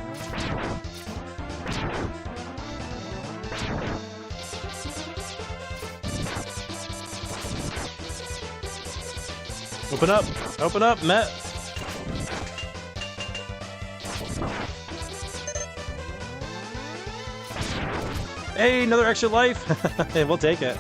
Open up, Matt. Hey, another extra life. Hey, we'll take it.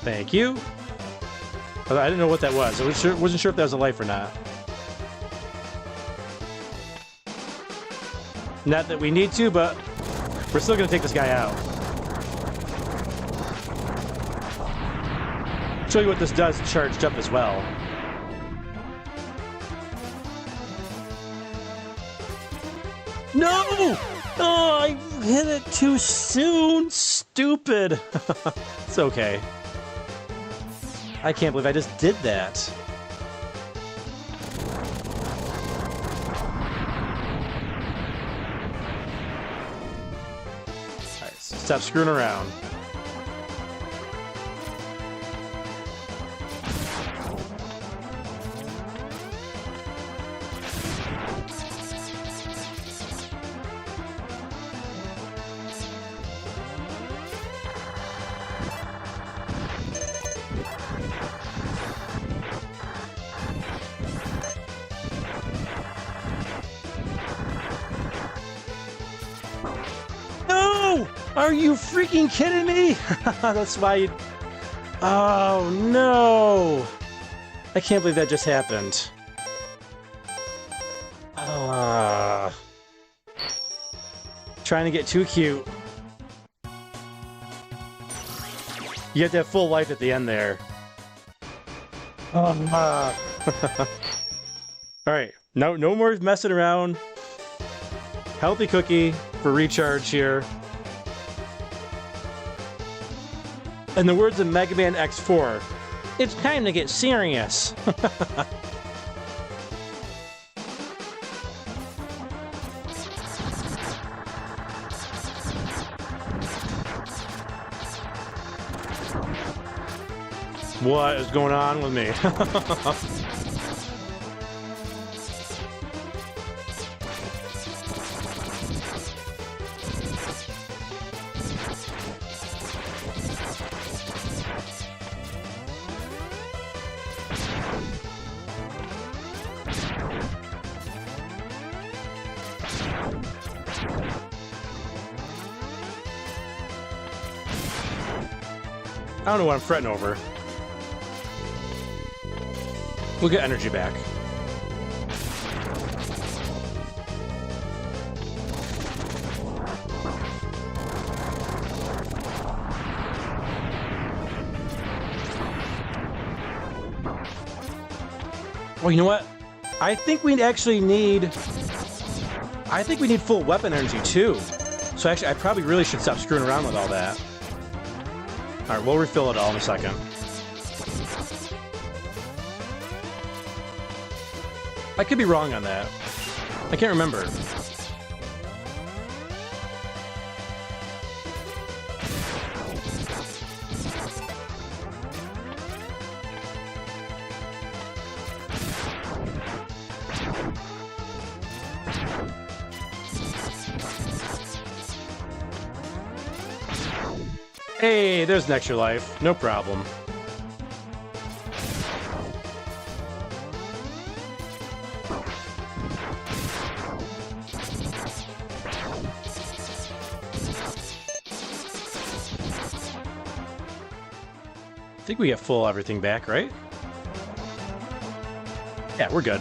Thank you. I didn't know what that was. I wasn't sure if that was a life or not. Not that we need to, but we're still going to take this guy out. Show you what this does charged up as well. No! Oh, I hit it too soon. Stupid. It's okay. I can't believe I just did that. Alright, stop screwing around. Are you freaking kidding me? That's why you... Oh, no. I can't believe that just happened. Trying to get too cute. You have to have full life at the end there. Alright, no more messing around. Healthy cookie for recharge here. In the words of Mega Man X4, it's time to get serious. What is going on with me? I don't know what I'm fretting over. We'll get energy back. Well, you know what? I think we actually need... I think we need full weapon energy, too. So actually, I probably really should stop screwing around with all that. Alright, we'll refill it all in a second. I could be wrong on that. I can't remember. Hey, there's an extra life. No problem. I think we get full everything back, right? Yeah, we're good.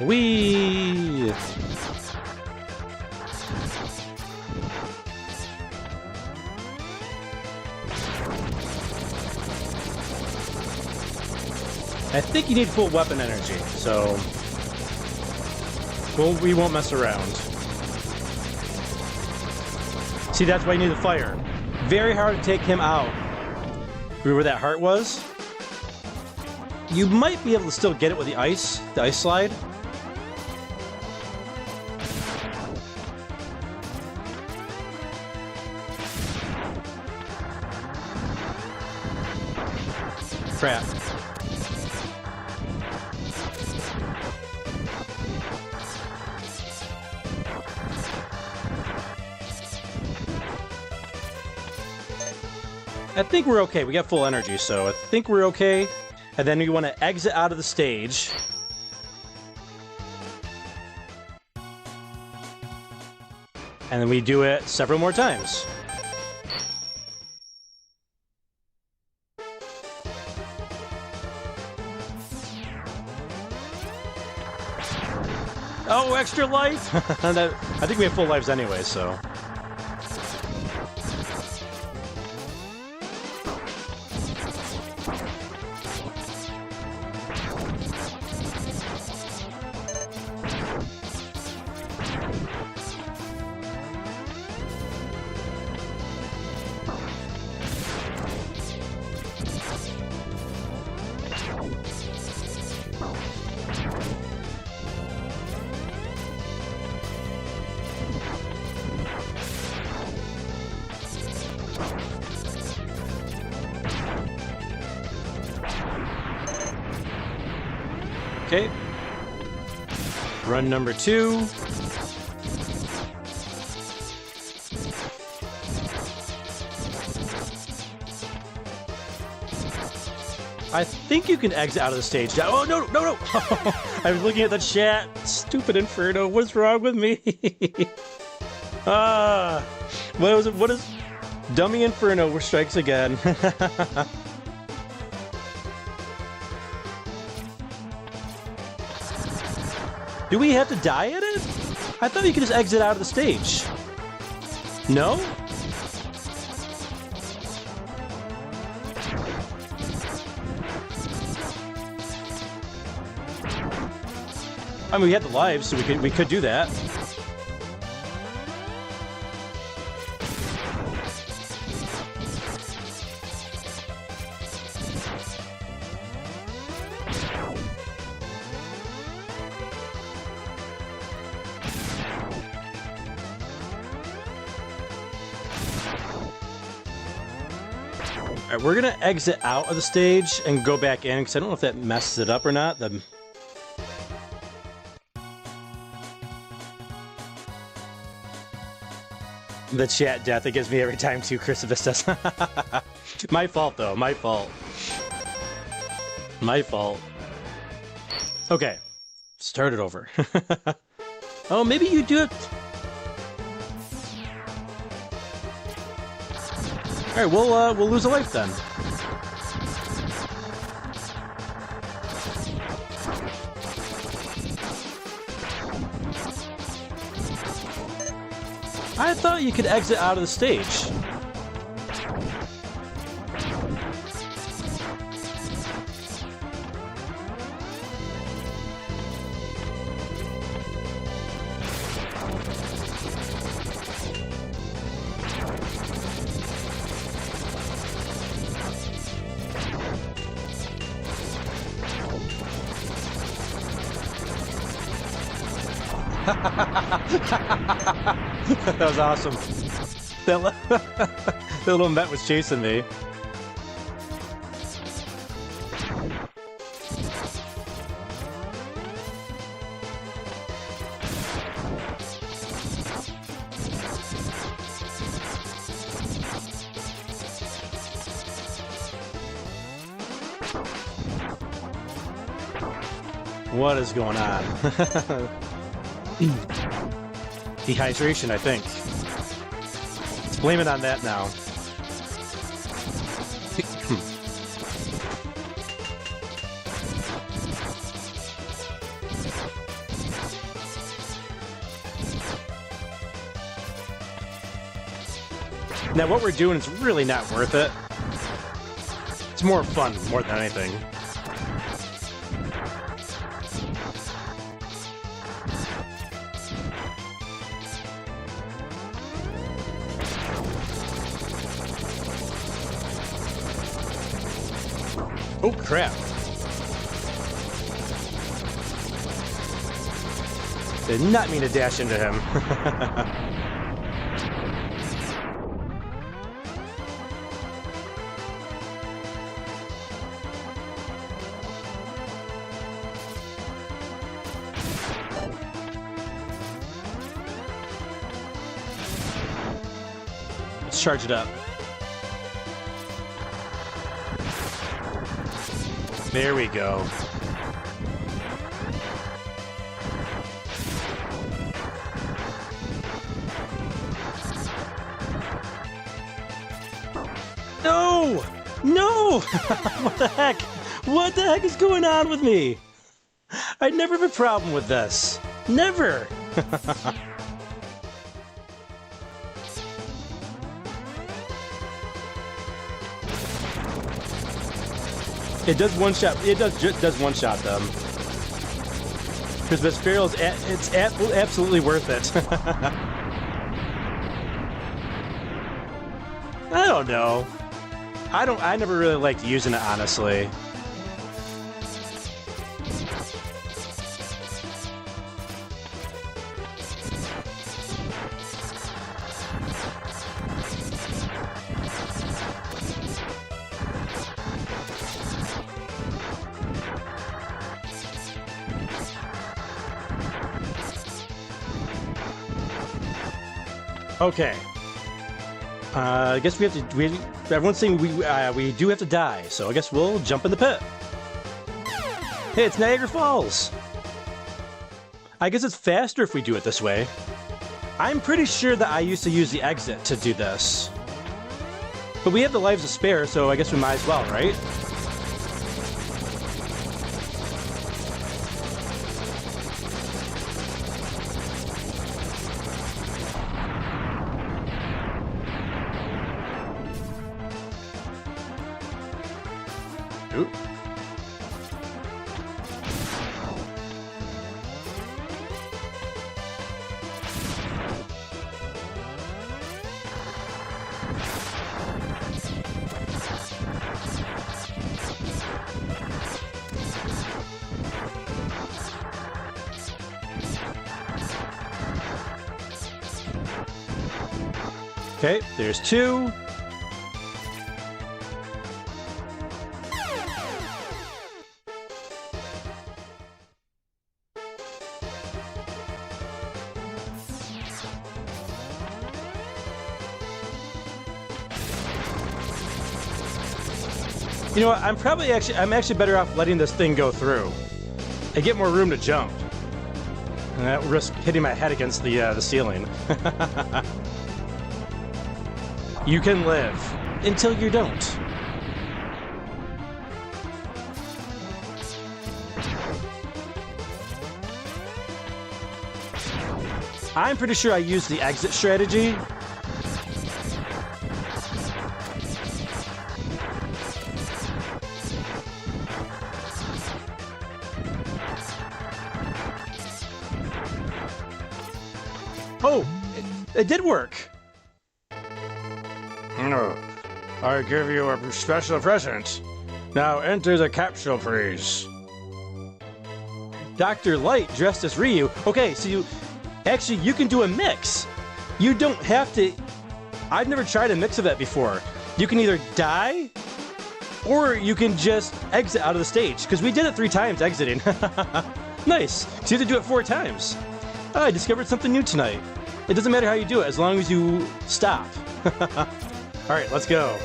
Whee! I think you need full weapon energy, so we won't mess around. See, that's why you need the fire. Very hard to take him out. Remember where that heart was? You might be able to still get it with the ice slide. Crap. I think we're okay. We got full energy, so I think we're okay. And then we want to exit out of the stage. And then we do it several more times. Oh, extra life! I think we have full lives anyway, so... Okay. Run number 2. I think you can exit out of the stage. Oh, no, no, no! I was looking at the chat. Stupid Inferno, what's wrong with me? What is... Dummy Inferno strikes again. Do we have to die at it? I thought you could just exit out of the stage. No? I mean, we had the lives, so we could do that. Alright, we're gonna exit out of the stage and go back in, because I don't know if that messes it up or not. The chat death, it gives me every time too, Christopher does. My fault, though. My fault. My fault. Okay. Start it over. Oh, maybe you do it... Alright, we'll lose a life then. I thought you could exit out of the stage. That was awesome. That little Met was chasing me. What is going on? Dehydration, I think. Let's blame it on that now. Now, what we're doing is really not worth it. It's more fun, more than anything. Oh, crap. Did not mean to dash into him. Let's charge it up. There we go. No! No! What the heck? What the heck is going on with me? I'd never have a problem with this. Never! It does one shot. It does one shot them. Because this Feral's it's absolutely worth it. I don't know. I never really liked using it, honestly. Okay. I guess we have to. Everyone's saying we do have to die, so I guess we'll jump in the pit. Hey, it's Niagara Falls. I guess it's faster if we do it this way. I'm pretty sure that I used to use the exit to do this, but we have the lives to spare, so I guess we might as well, right? Oop. Okay, there's two. You know what? I'm actually better off letting this thing go through. I get more room to jump, and I don't risk hitting my head against the ceiling. You can live until you don't. I'm pretty sure I used the exit strategy. Oh, it did work. No, I give you a special present. Now enter the capsule, please. Dr. Light dressed as Ryu. Okay, so you can do a mix. You don't have to. I've never tried a mix of that before. You can either die, or you can just exit out of the stage. Because we did it 3 times exiting. Nice. So you have to do it 4 times. Oh, I discovered something new tonight. It doesn't matter how you do it, as long as you stop. All right, let's go.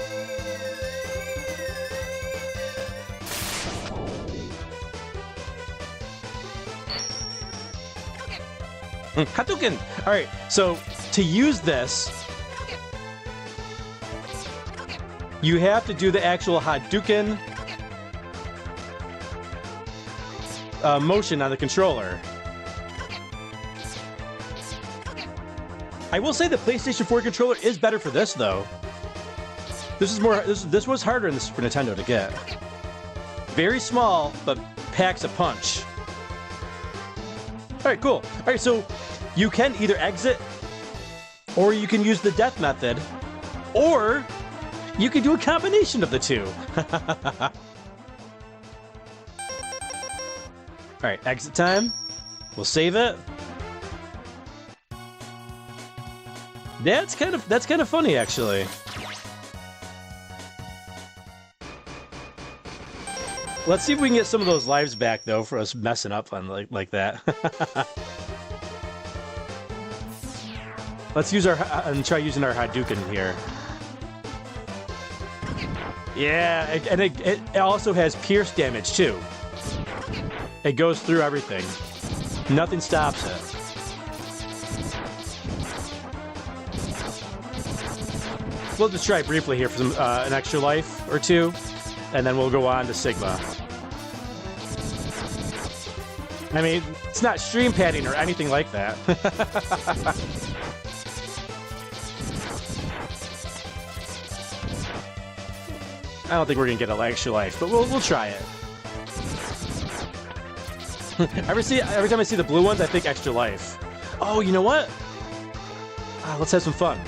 Hadouken! All right, so to use this, you have to do the actual Hadouken motion on the controller. I will say the PlayStation 4 controller is better for this, though. This was harder in the Super Nintendo to get. Very small, but packs a punch. All right, cool. All right, so you can either exit, or you can use the death method, or you can do a combination of the two. All right, exit time. We'll save it. That's kind of funny, actually. Let's see if we can get some of those lives back, though, for us messing up on like that. Let's use try using our Hadouken here. Yeah, and it also has pierce damage too. It goes through everything. Nothing stops it. We'll just try briefly here for some an extra life or 2, and then we'll go on to Sigma. I mean, It's not stream padding or anything like that. I don't think we're gonna get an extra life, but we'll try it. Every time I see the blue ones, I think extra life. Oh, you know what? Let's have some fun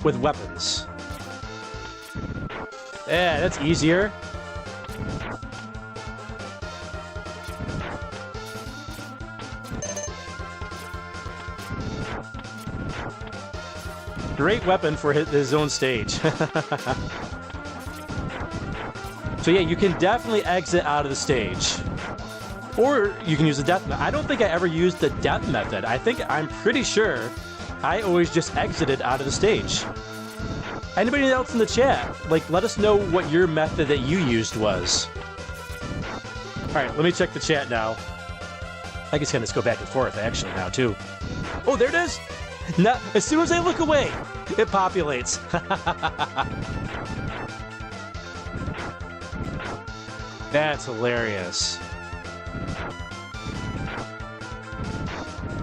with weapons. Yeah, that's easier. Great weapon for his own stage. So yeah, you can definitely exit out of the stage. Or you can use the death method. I don't think I ever used the death method. I'm pretty sure I always just exited out of the stage. Anybody else in the chat, like, let us know what your method that you used was. Alright, let me check the chat now. I guess kind of just go back and forth actually now too. Oh, there it is! Now, as soon as I look away, it populates. That's hilarious.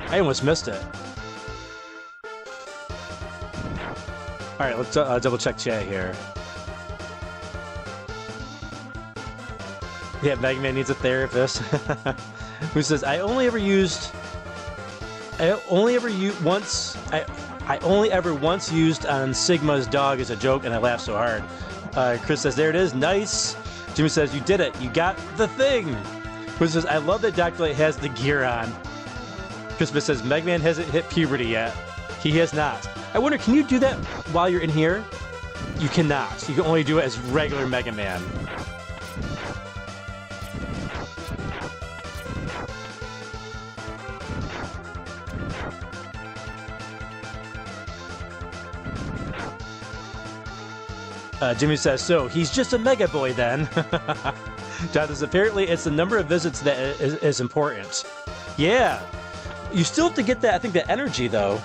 I almost missed it. Alright, let's double check chat here. Yeah, Mega Man needs a therapist. Who says, I only ever once used on Sigma's dog as a joke, and I laughed so hard. Chris says, there it is, nice. Jimmy says, you did it, you got the thing. Who says, I love that Dr. Light has the gear on. Christmas says, Mega Man hasn't hit puberty yet. He has not. I wonder, can you do that while you're in here? You cannot. You can only do it as regular Mega Man. Jimmy says, so he's just a Mega Boy then. John says, apparently it's the number of visits that is important. Yeah. You still have to get that, I think, the energy though.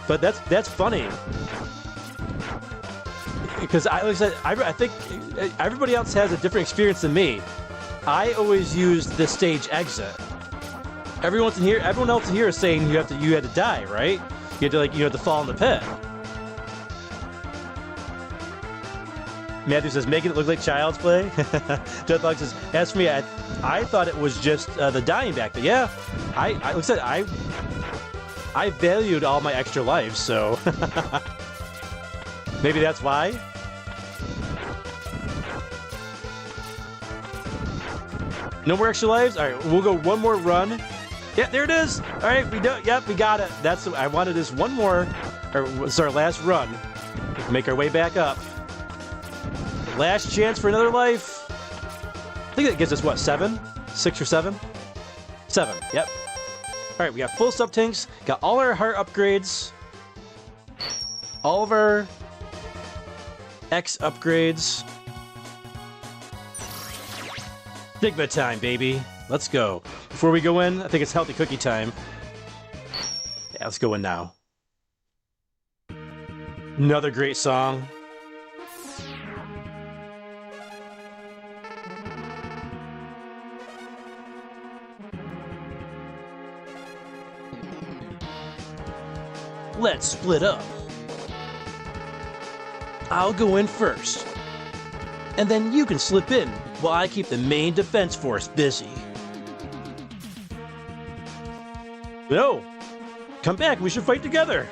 But that's funny. Because like I said, I think everybody else has a different experience than me. I always use the stage exit. Everyone else in here is saying you had to die, right? You had to fall in the pit. Matthew says, making it look like child's play. Deathlock says, as for me, I thought it was just the dying back. But yeah, like I said, I valued all my extra lives, so maybe that's why. No more extra lives? All right, we'll go one more run. Yeah, there it is. All right, we got it. I wanted this one more, or it's our last run. We can make our way back up. Last chance for another life. I think that gives us, what, 7? 6 or 7? 7, yep. Alright, we got full sub-tanks, got all our heart upgrades, all of our X upgrades. Sigma time, baby. Let's go. Before we go in, I think it's healthy cookie time. Yeah, let's go in now. Another great song. Let's split up. I'll go in first. And then you can slip in while I keep the main defense force busy. No! Come back, we should fight together!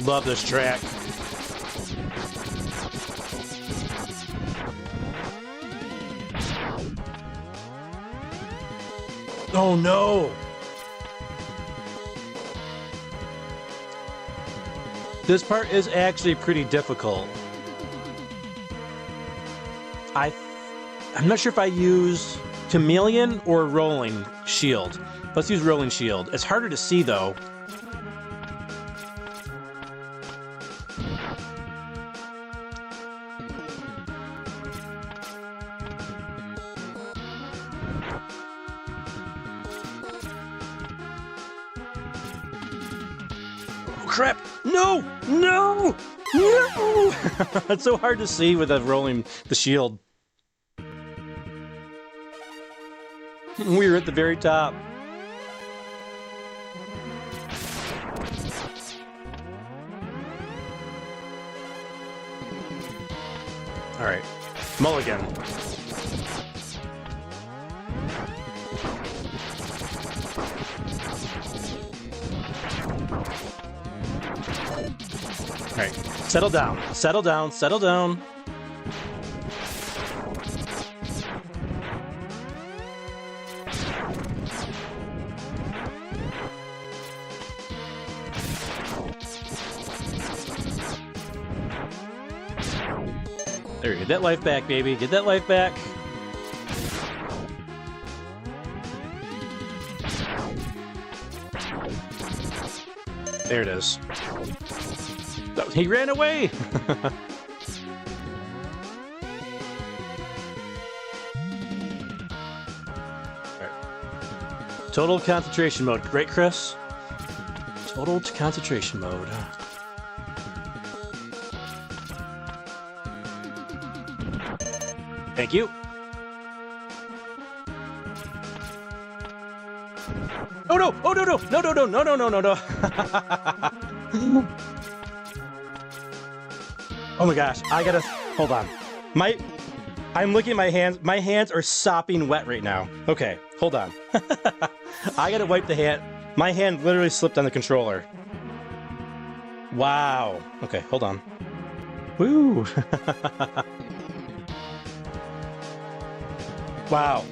Love this track. Oh no! This part is actually pretty difficult. I'm not sure if I use Chameleon or Rolling Shield. Let's use Rolling Shield. It's harder to see though. Crap! No! No! No! It's so hard to see with rolling the shield. We were at the very top. All right, mulligan. All right, settle down, settle down, settle down. There, get that life back, baby. Get that life back. There it is. Oh, he ran away! Right. Total concentration mode. Right, Chris? Total concentration mode. Thank you. Oh no! Oh no! No! No! No! No! No! No! No! No! Oh my gosh! I gotta hold on. I'm looking at my hands. My hands are sopping wet right now. Okay, hold on. I gotta wipe the hand. My hand literally slipped on the controller. Wow. Okay, hold on. Woo! Wow.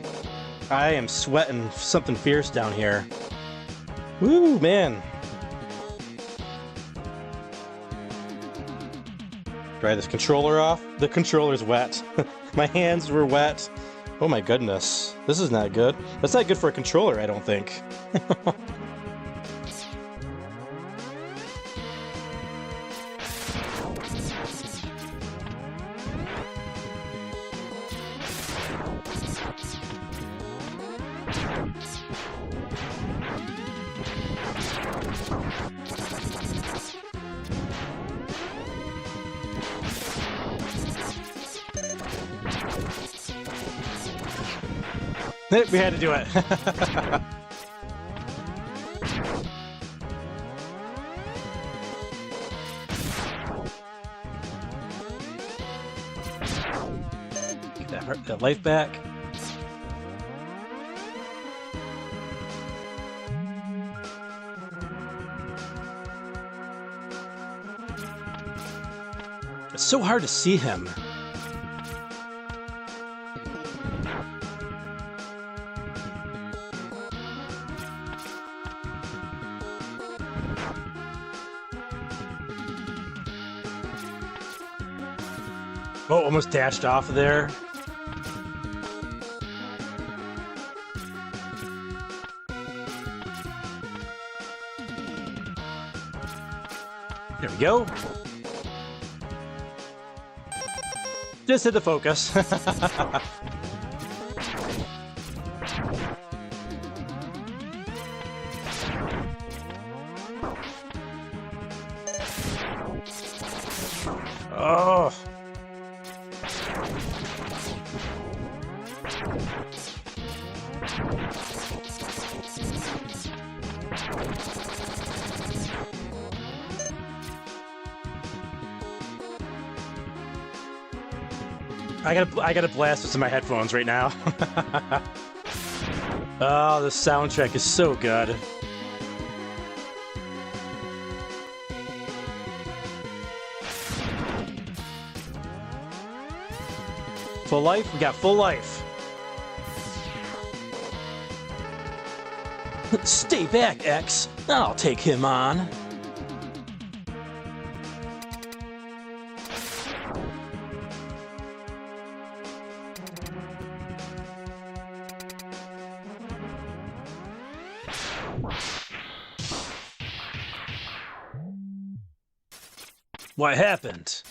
I am sweating something fierce down here. Woo, man. Dry this controller off. The controller's wet. My hands were wet. Oh my goodness. This is not good. That's not good for a controller, I don't think. We had to do it. Get that life back. It's so hard to see him. Oh, almost dashed off of there. There we go. Just hit the focus. Oh. I gotta blast this in my headphones right now. Oh, the soundtrack is so good. Full life? We got full life. Stay back, X. I'll take him on. What happened?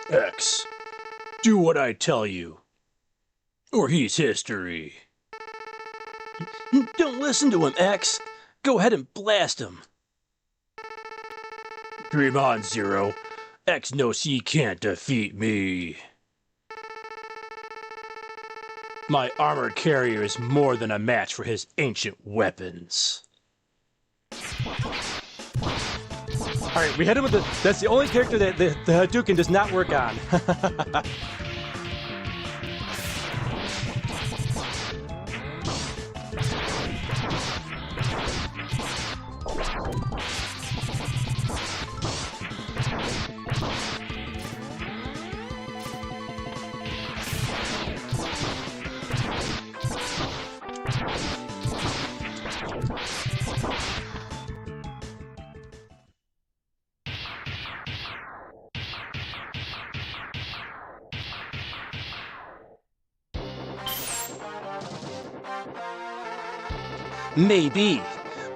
X, do what I tell you, or he's history. Don't listen to him, X. Go ahead and blast him. Dream on, Zero. X knows he can't defeat me. My armored carrier is more than a match for his ancient weapons. Alright, we hit him with the... That's the only character that the Hadouken does not work on. Maybe,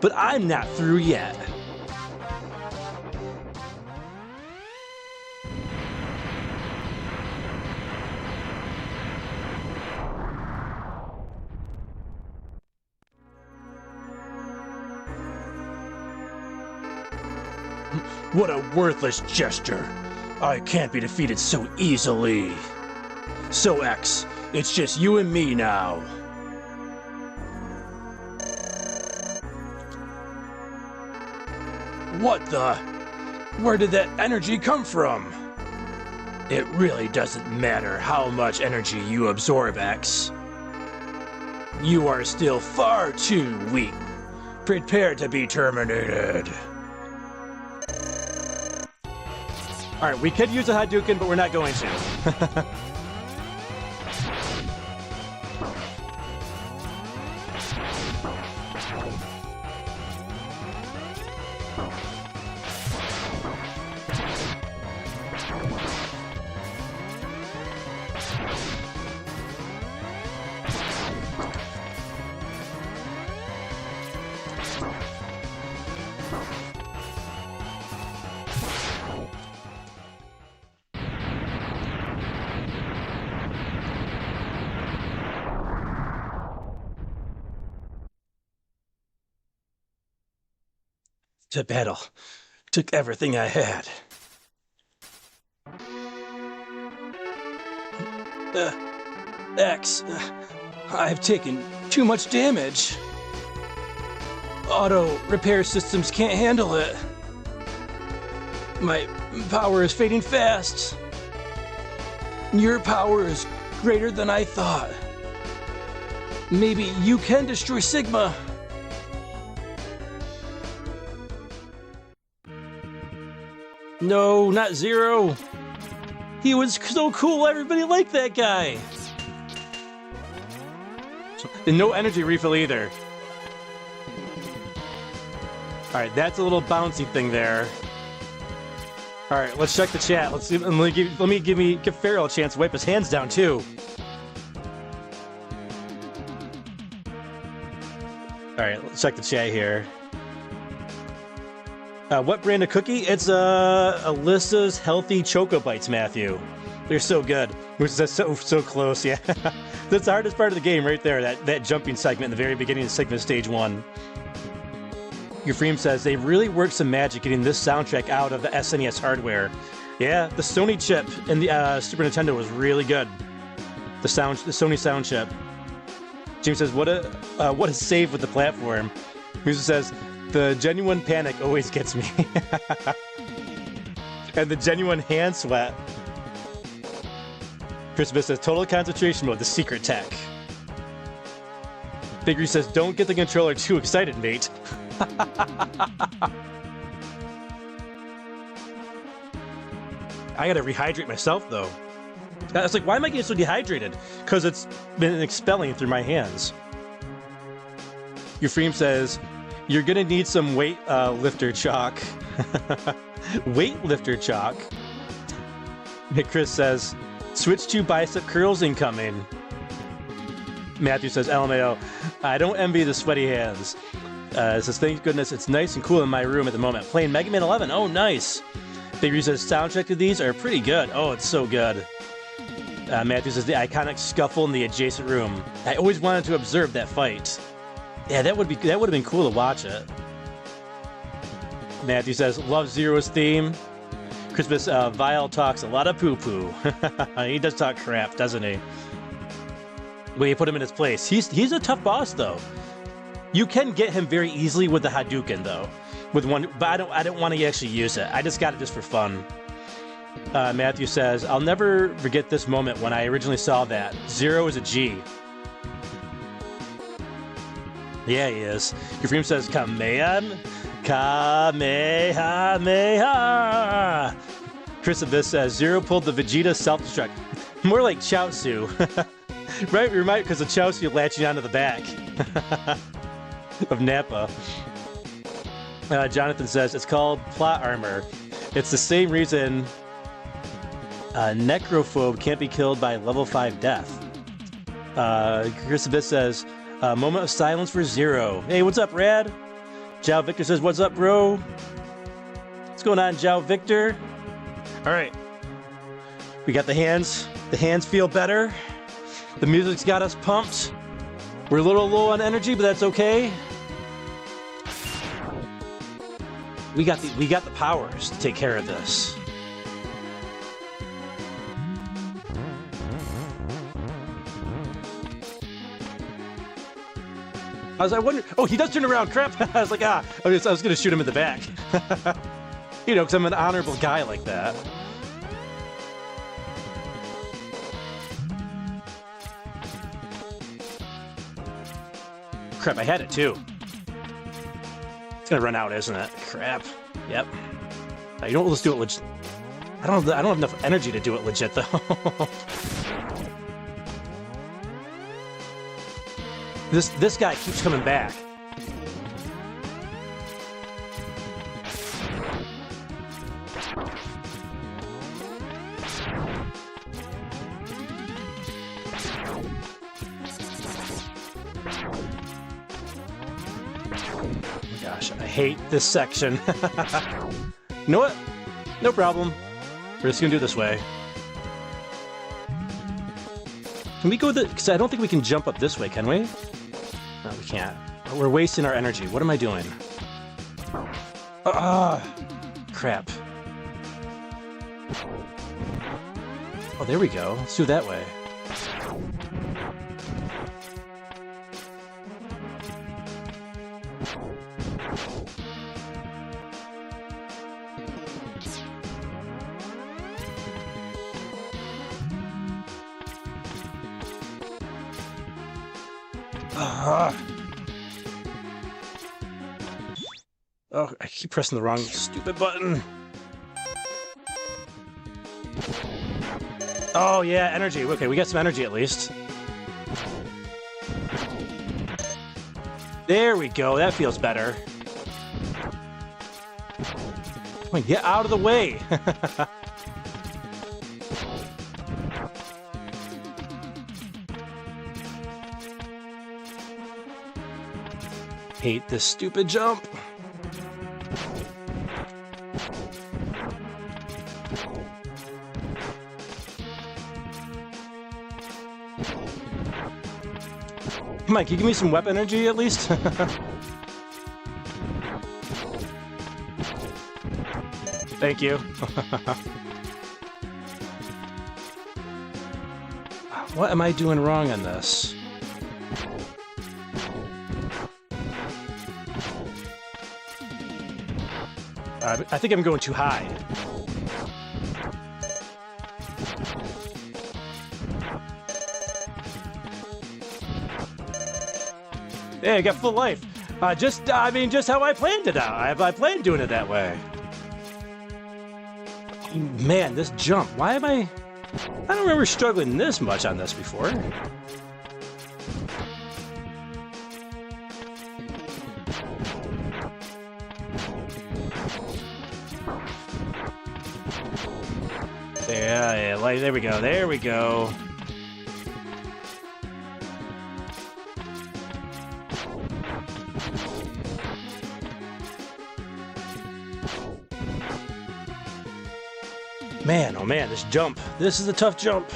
but I'm not through yet. What a worthless gesture. I can't be defeated so easily. So X, it's just you and me now. What the? Where did that energy come from? It really doesn't matter how much energy you absorb, X. You are still far too weak. Prepare to be terminated. Alright, we could use a Hadouken, but we're not going to. To battle. Took everything I had. X, I've taken too much damage. Auto repair systems can't handle it. My power is fading fast. Your power is greater than I thought. Maybe you can destroy Sigma. No, not Zero. He was so cool, everybody liked that guy. And no energy refill either. Alright, that's a little bouncy thing there. Alright, let's check the chat. Let's see. Let me give Feral a chance to wipe his hands down too. Alright, let's check the chat here. What brand of cookie? It's Alyssa's Healthy Choco Bites, Matthew. They're so good. Which is so close, yeah. That's the hardest part of the game right there, that jumping segment in the very beginning of Sigma Stage 1. Your Freem says, they really worked some magic getting this soundtrack out of the SNES hardware. Yeah, the Sony chip in the Super Nintendo was really good. The Sony sound chip. James says, what a save with the platform. Musa says, the genuine panic always gets me. And the genuine hand sweat. Christmas says, total concentration mode, the secret tech. Biggery says, don't get the controller too excited, mate. I gotta rehydrate myself, though. I was like, why am I getting so dehydrated? Because it's been expelling through my hands. Your Freem says, you're gonna need some weight lifter chalk. Weightlifter chalk. Chris says, switch to bicep curls incoming. Matthew says, LMAO, I don't envy the sweaty hands. It says, thank goodness it's nice and cool in my room at the moment. Playing Mega Man 11. Oh, nice. Baby says, soundtrack to these are pretty good. Oh, it's so good. Matthew says, the iconic scuffle in the adjacent room. I always wanted to observe that fight. Yeah, that would have been cool to watch it. Matthew says, love Zero's theme. Christmas, Vile talks a lot of poo-poo. He does talk crap, doesn't he? Well, you put him in his place. He's a tough boss, though. You can get him very easily with the Hadouken, though. With one, but I don't want to actually use it. I just got it just for fun. Matthew says, I'll never forget this moment when I originally saw that. Zero is a G. Yeah, he is. Your frame says, Kamehameha. Chris Abyss says, Zero pulled the Vegeta self-destruct. More like Chaozu. Right, because of Chaozu latching onto the back of Nappa. Jonathan says, it's called plot armor. It's the same reason Necrophobe can't be killed by level 5 death. Chris Abyss says, moment of silence for Zero. Hey, what's up, Rad? Jao Victor says, what's up, bro? What's going on, Jao Victor? All right. We got the hands. The hands feel better. The music's got us pumped. We're a little low on energy, but that's okay. We got the powers to take care of this. I wonder. Oh, he does turn around. Crap! I was like, I was gonna shoot him in the back. You know, because I'm an honorable guy like that. Crap! I had it too. It's gonna run out, isn't it? Crap. Yep. You know, let's do it legit. I don't have enough energy to do it legit though. This guy keeps coming back. Gosh, I hate this section. You know what? No problem. We're just gonna do it this way. Can we go because I don't think we can jump up this way, can we? No, we can't. We're wasting our energy. What am I doing? Crap. Oh, there we go. Let's do it that way. Oh, I keep pressing the wrong stupid button. Oh, yeah, energy. Okay, we got some energy at least. There we go. That feels better. Come on, get out of the way. Hate this stupid jump. Come on, can you give me some weapon energy at least? Thank you. What am I doing wrong on this? I think I'm going too high. Hey, I got full life. Just how I planned it out. I planned doing it that way. Man, this jump. Why am I don't remember struggling this much on this before. Yeah, there we go. There we go. Man, oh man, this jump. This is a tough jump.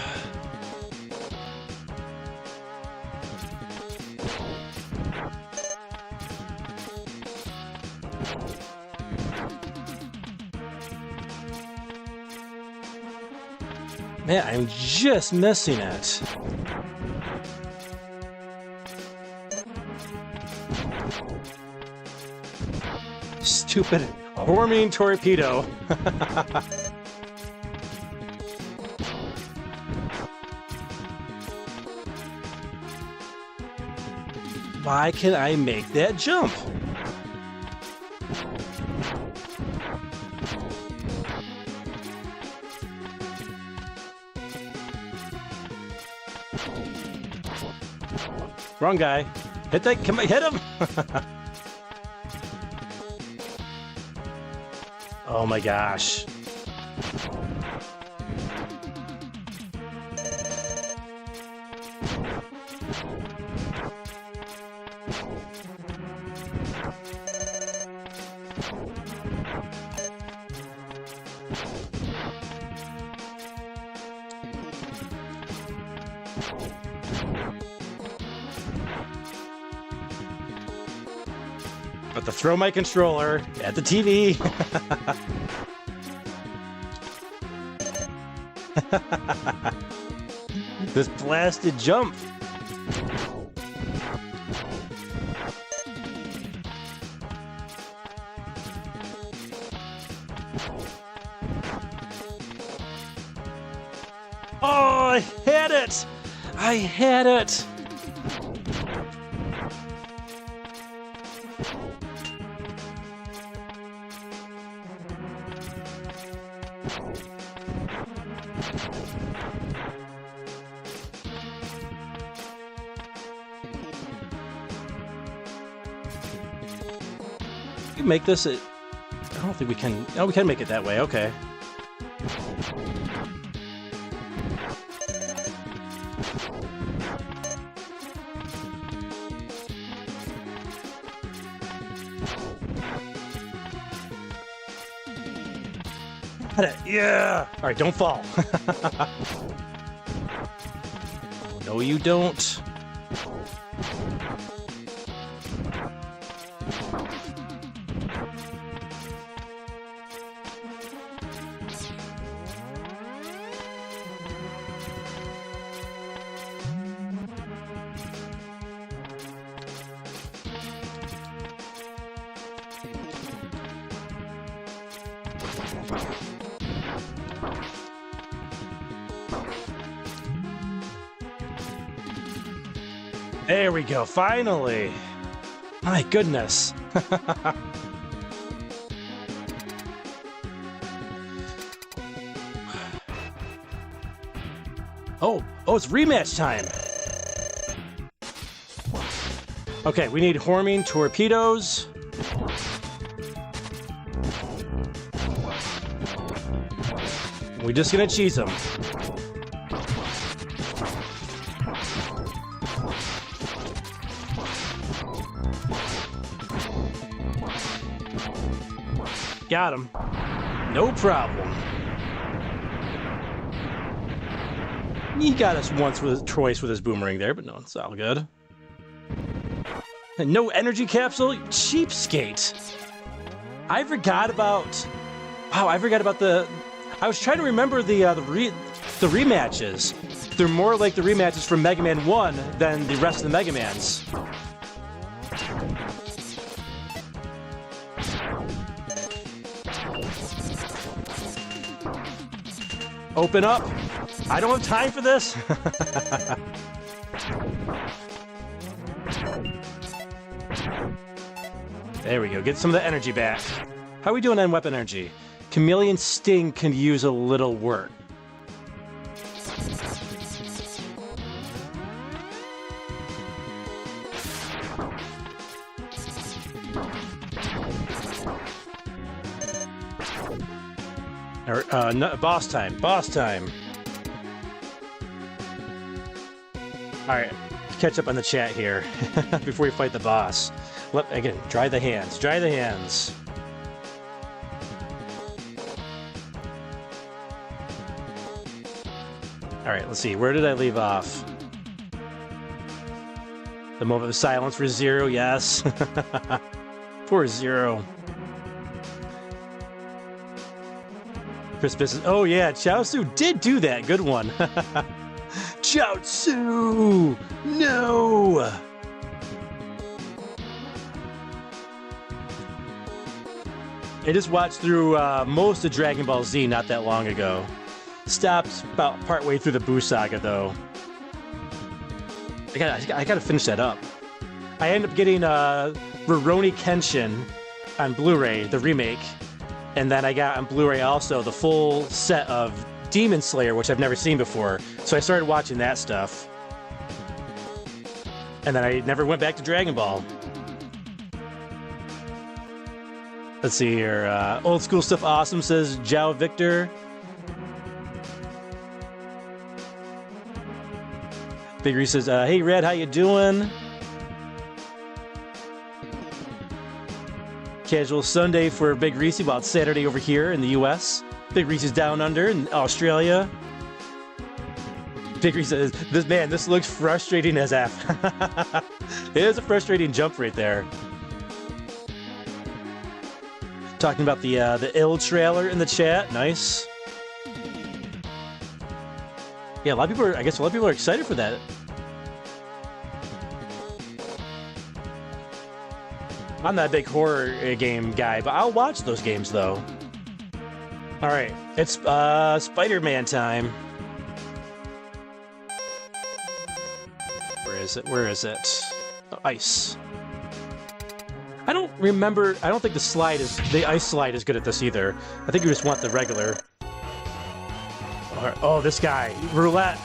Man, I'm just missing it. Stupid homing torpedo. Why can I make that jump? Wrong guy. Hit that, come on, hit him! Oh my gosh. But to throw my controller at the TV. This blasted jump. Oh, I had it! I had it! You make this I don't think we can. Oh, we can make it that way. Okay. Got it. Yeah. All right, don't fall. No, you don't. There we go, finally! My goodness! Oh, it's rematch time! Okay, we need homing torpedoes. We're just gonna cheese them. Got him. No problem. He got us once with twice with his boomerang there, but no, it's all good. And no energy capsule? Cheapskate. I forgot about... Wow, I forgot about the... I was trying to remember the rematches. They're more like the rematches from Mega Man 1 than the rest of the Mega Mans. Open up. I don't have time for this. There we go. Get some of the energy back. How are we doing on weapon energy? Chameleon Sting can use a little work. No, boss time. Boss time. Alright, catch up on the chat here before we fight the boss. Again, dry the hands. Dry the hands. right, let's see. Where did I leave off? The moment of silence for Zero, yes. Poor Zero. Chris, oh yeah, Chaozu did do that. Good one. Chaozu! No! I just watched through most of Dragon Ball Z not that long ago. Stopped about partway through the Buu Saga, though. I gotta finish that up. I ended up getting Rurouni Kenshin on Blu-ray, the remake. And then I got on Blu-ray also the full set of Demon Slayer, which I've never seen before. So I started watching that stuff. And then I never went back to Dragon Ball. Let's see here. Old school stuff awesome, says Jao Victor. Big Reese says, hey Red, how you doing? Casual Sunday for Big Reese, while it's Saturday over here in the US. Big Reese is down under in Australia. Big Reese says, this looks frustrating as F. It is a frustrating jump right there. Talking about the ill trailer in the chat. Nice. Yeah, a lot of people are excited for that. I'm not a big horror game guy, but I'll watch those games though. All right, it's Spider-Man time. Where is it? Where is it? Oh, ice. I don't think the ice slide is good at this either. I think you just want the regular. All right. Oh, this guy, roulette.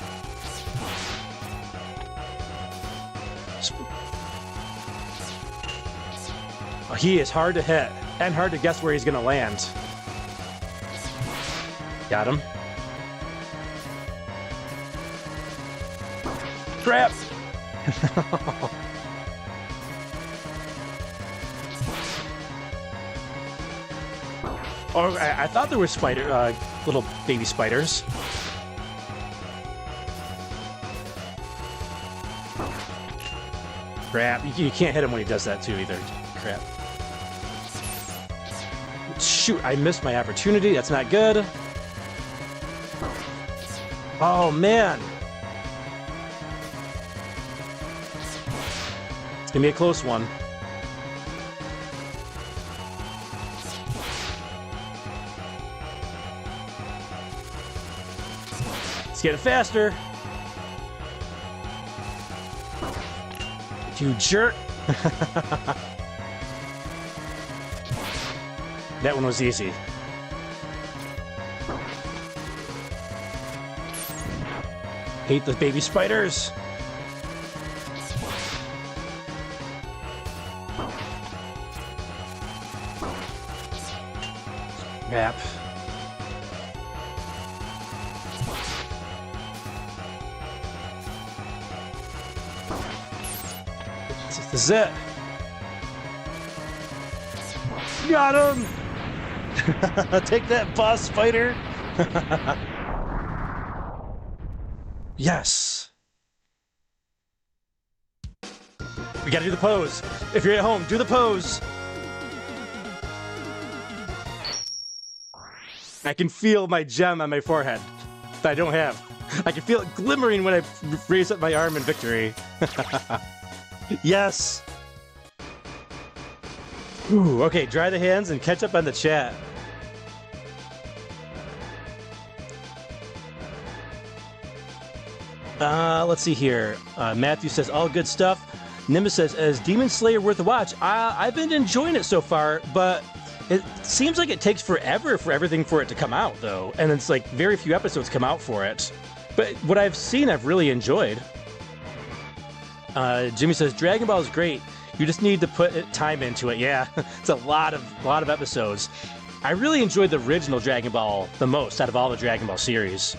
Oh, he is hard to hit and hard to guess where he's gonna land. Got him. Crap! Oh, I thought there were little baby spiders. Crap! You can't hit him when he does that too either. Crap! Shoot! I missed my opportunity. That's not good. Oh man! It's gonna be a close one. Let's get it faster. You jerk. That one was easy. Hate the baby spiders. Crap. This is it. Got him! Take that, boss spider! Yes! We gotta do the pose. If you're at home, do the pose. I can feel my gem on my forehead that I don't have. I can feel it glimmering when I raise up my arm in victory. Yes! Ooh, okay, dry the hands and catch up on the chat. Let's see here. Matthew says, all good stuff. Nimbus says, is Demon Slayer worth a watch? I've been enjoying it so far, but it seems like it takes forever for everything for it to come out, though. And it's like very few episodes come out for it. But what I've seen, I've really enjoyed. Jimmy says, Dragon Ball is great. You just need to put time into it. Yeah, it's a lot of episodes. I really enjoyed the original Dragon Ball the most out of all the Dragon Ball series.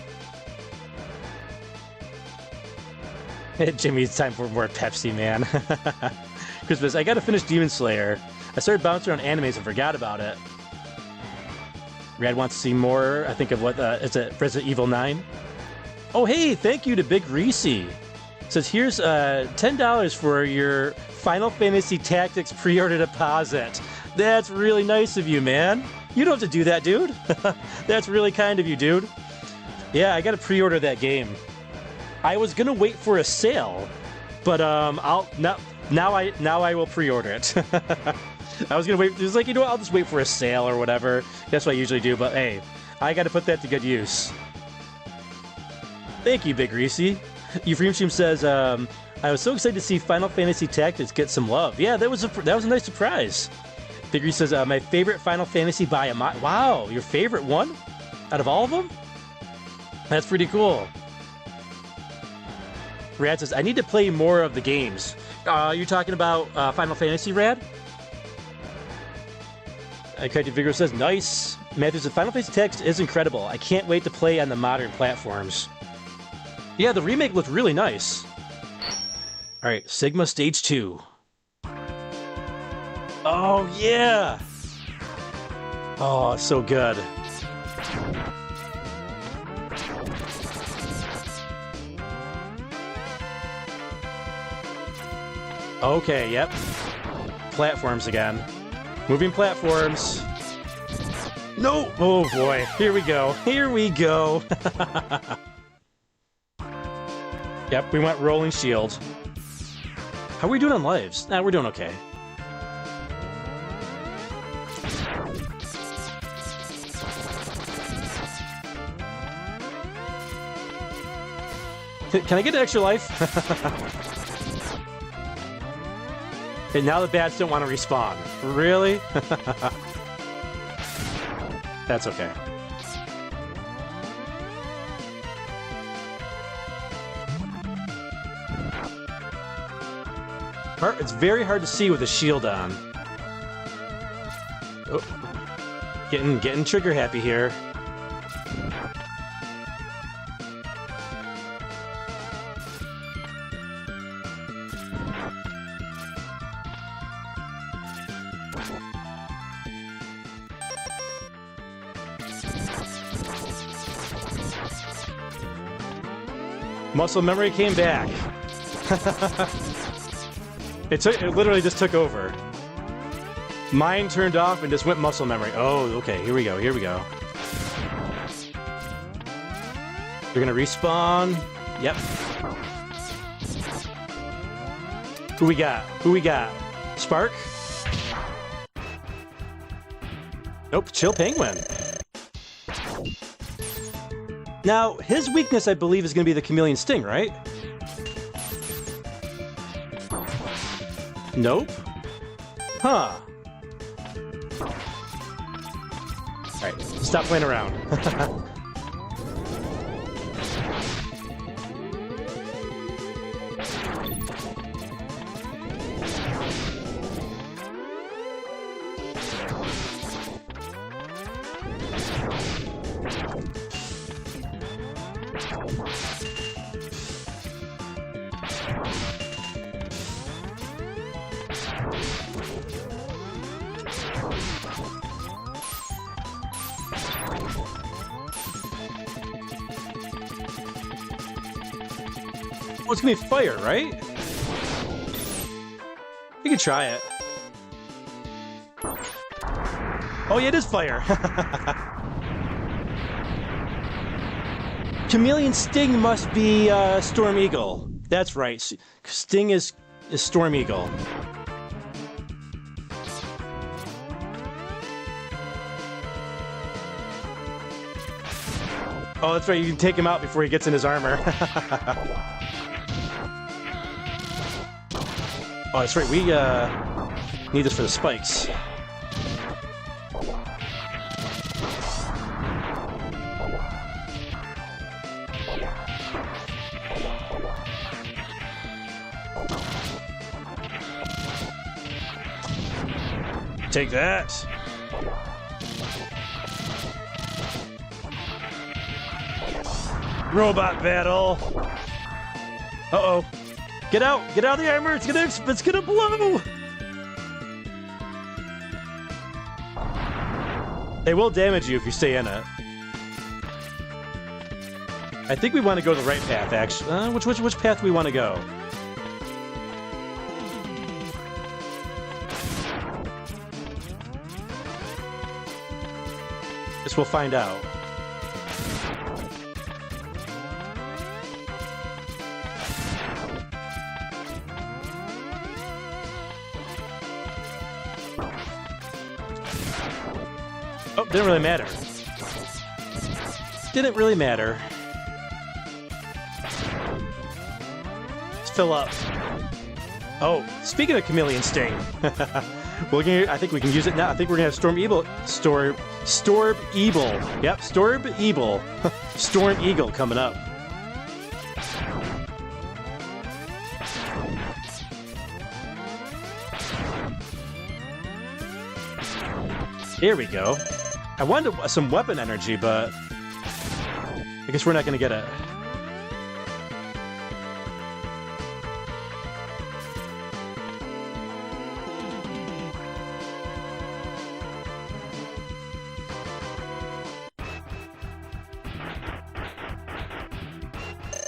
Jimmy, it's time for more Pepsi, man. Christmas, I gotta finish Demon Slayer. I started bouncing around animes and forgot about it. Rad wants to see more, I think, of what, is it Resident Evil 9? Oh, hey, thank you to Big Reese. Says, here's $10 for your Final Fantasy Tactics pre-order deposit. That's really nice of you, man. You don't have to do that, dude. That's really kind of you, dude. Yeah, I gotta pre-order that game. I was gonna wait for a sale, but now I will pre-order it. I was gonna wait. It was like, you know what? I'll just wait for a sale or whatever. That's what I usually do. But hey, I gotta put that to good use. Thank you, Big Reese. Ephraim Stream says, I was so excited to see Final Fantasy Tactics get some love. Yeah, that was a nice surprise. Big Reese says, my favorite Final Fantasy by a mile. Wow, your favorite one out of all of them? That's pretty cool. Rad says, I need to play more of the games. You're talking about Final Fantasy, Rad? Crazy Vigor says, nice. Matthew says, Final Fantasy Tactics is incredible. I can't wait to play on the modern platforms. Yeah, the remake looked really nice. Alright, Sigma Stage 2. Oh, yeah! Oh, so good. Okay, yep. Platforms again. Moving platforms. No! Oh boy, here we go. Here we go. Yep, we went rolling shield. How are we doing on lives? Nah, we're doing okay. Can I get an extra life? Okay, now the bats don't want to respawn. Really? That's okay. It's very hard to see with a shield on. Oh. Getting trigger happy here. Muscle memory came back. It literally just took over. Mine turned off and just went muscle memory. Oh, okay, here we go, here we go. You're gonna respawn. Yep. Who we got? Who we got? Spark? Nope, Chill Penguin. Now, his weakness, I believe, is gonna be the Chameleon Sting, right? Nope. Huh. Alright, stop playing around. Oh, it's gonna be fire, right? You can try it. Oh, yeah, it is fire. Chameleon Sting must be Storm Eagle. That's right. Sting is Storm Eagle. Oh, that's right. You can take him out before he gets in his armor. Oh, that's right. We need this for the spikes. Take that. Robot battle. Uh-oh. Get out! Get out of the armor! It's gonna blow! They will damage you if you stay in it. I think we want to go the right path, actually. Which path do we want to go? Guess we'll find out. Oh, didn't really matter. Didn't really matter. Let's fill up. Oh, speaking of Chameleon Sting, I think we can use it now. I think we're gonna have Storm Eagle. Yep, Storm Eagle. Storm Eagle coming up. Here we go. I wanted some weapon energy, but I guess we're not going to get it.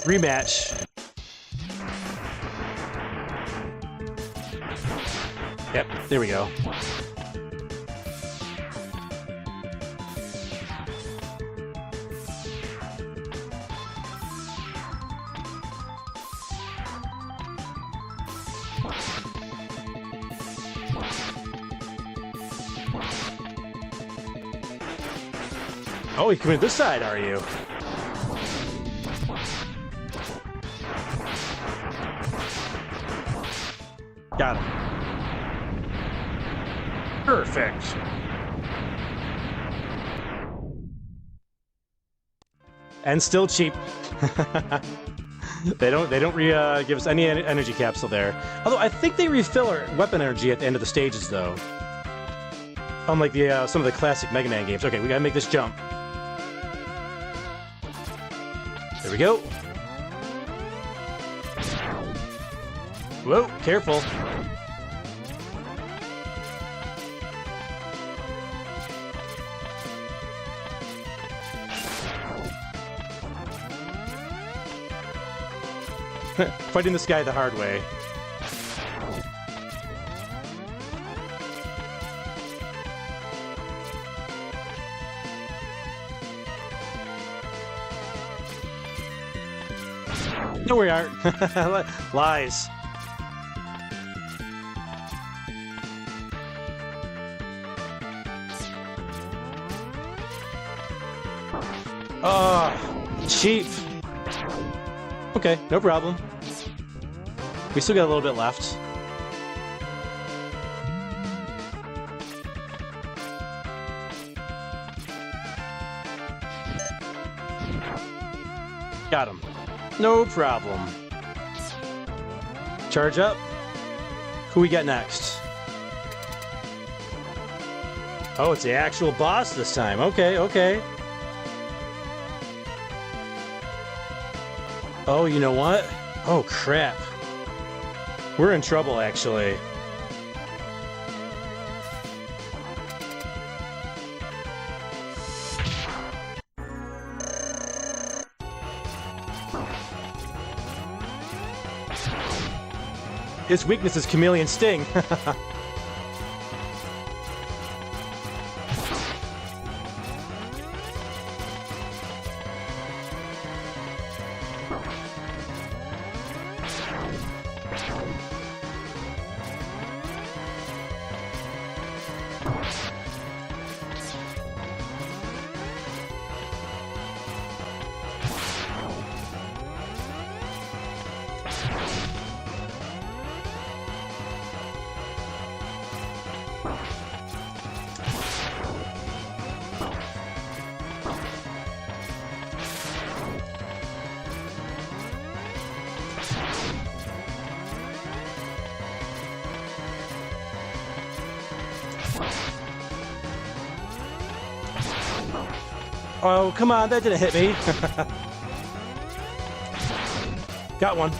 Rematch. Yep, there we go. Oh, you're coming to this side, are you? Got him. Perfect. And still cheap. They don't give us any energy capsule there. Although I think they refill our weapon energy at the end of the stages, though. Unlike the some of the classic Mega Man games. Okay, we gotta make this jump. There we go. Whoa, careful. Fighting this guy the hard way. No, we aren't. Lies. Cheap. Okay, no problem. We still got a little bit left. Got him. No problem. Charge up. Who we got next? Oh, it's the actual boss this time. Okay, okay. Oh, you know what? Oh, crap. We're in trouble, actually. His weakness is Chameleon Sting. Oh, come on, that didn't hit me. Got one.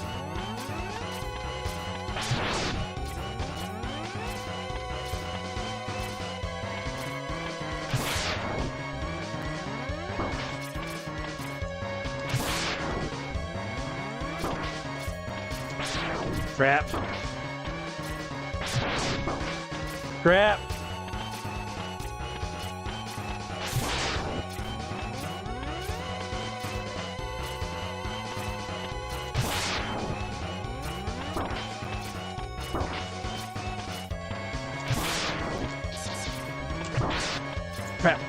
Crap. Crap. Crap.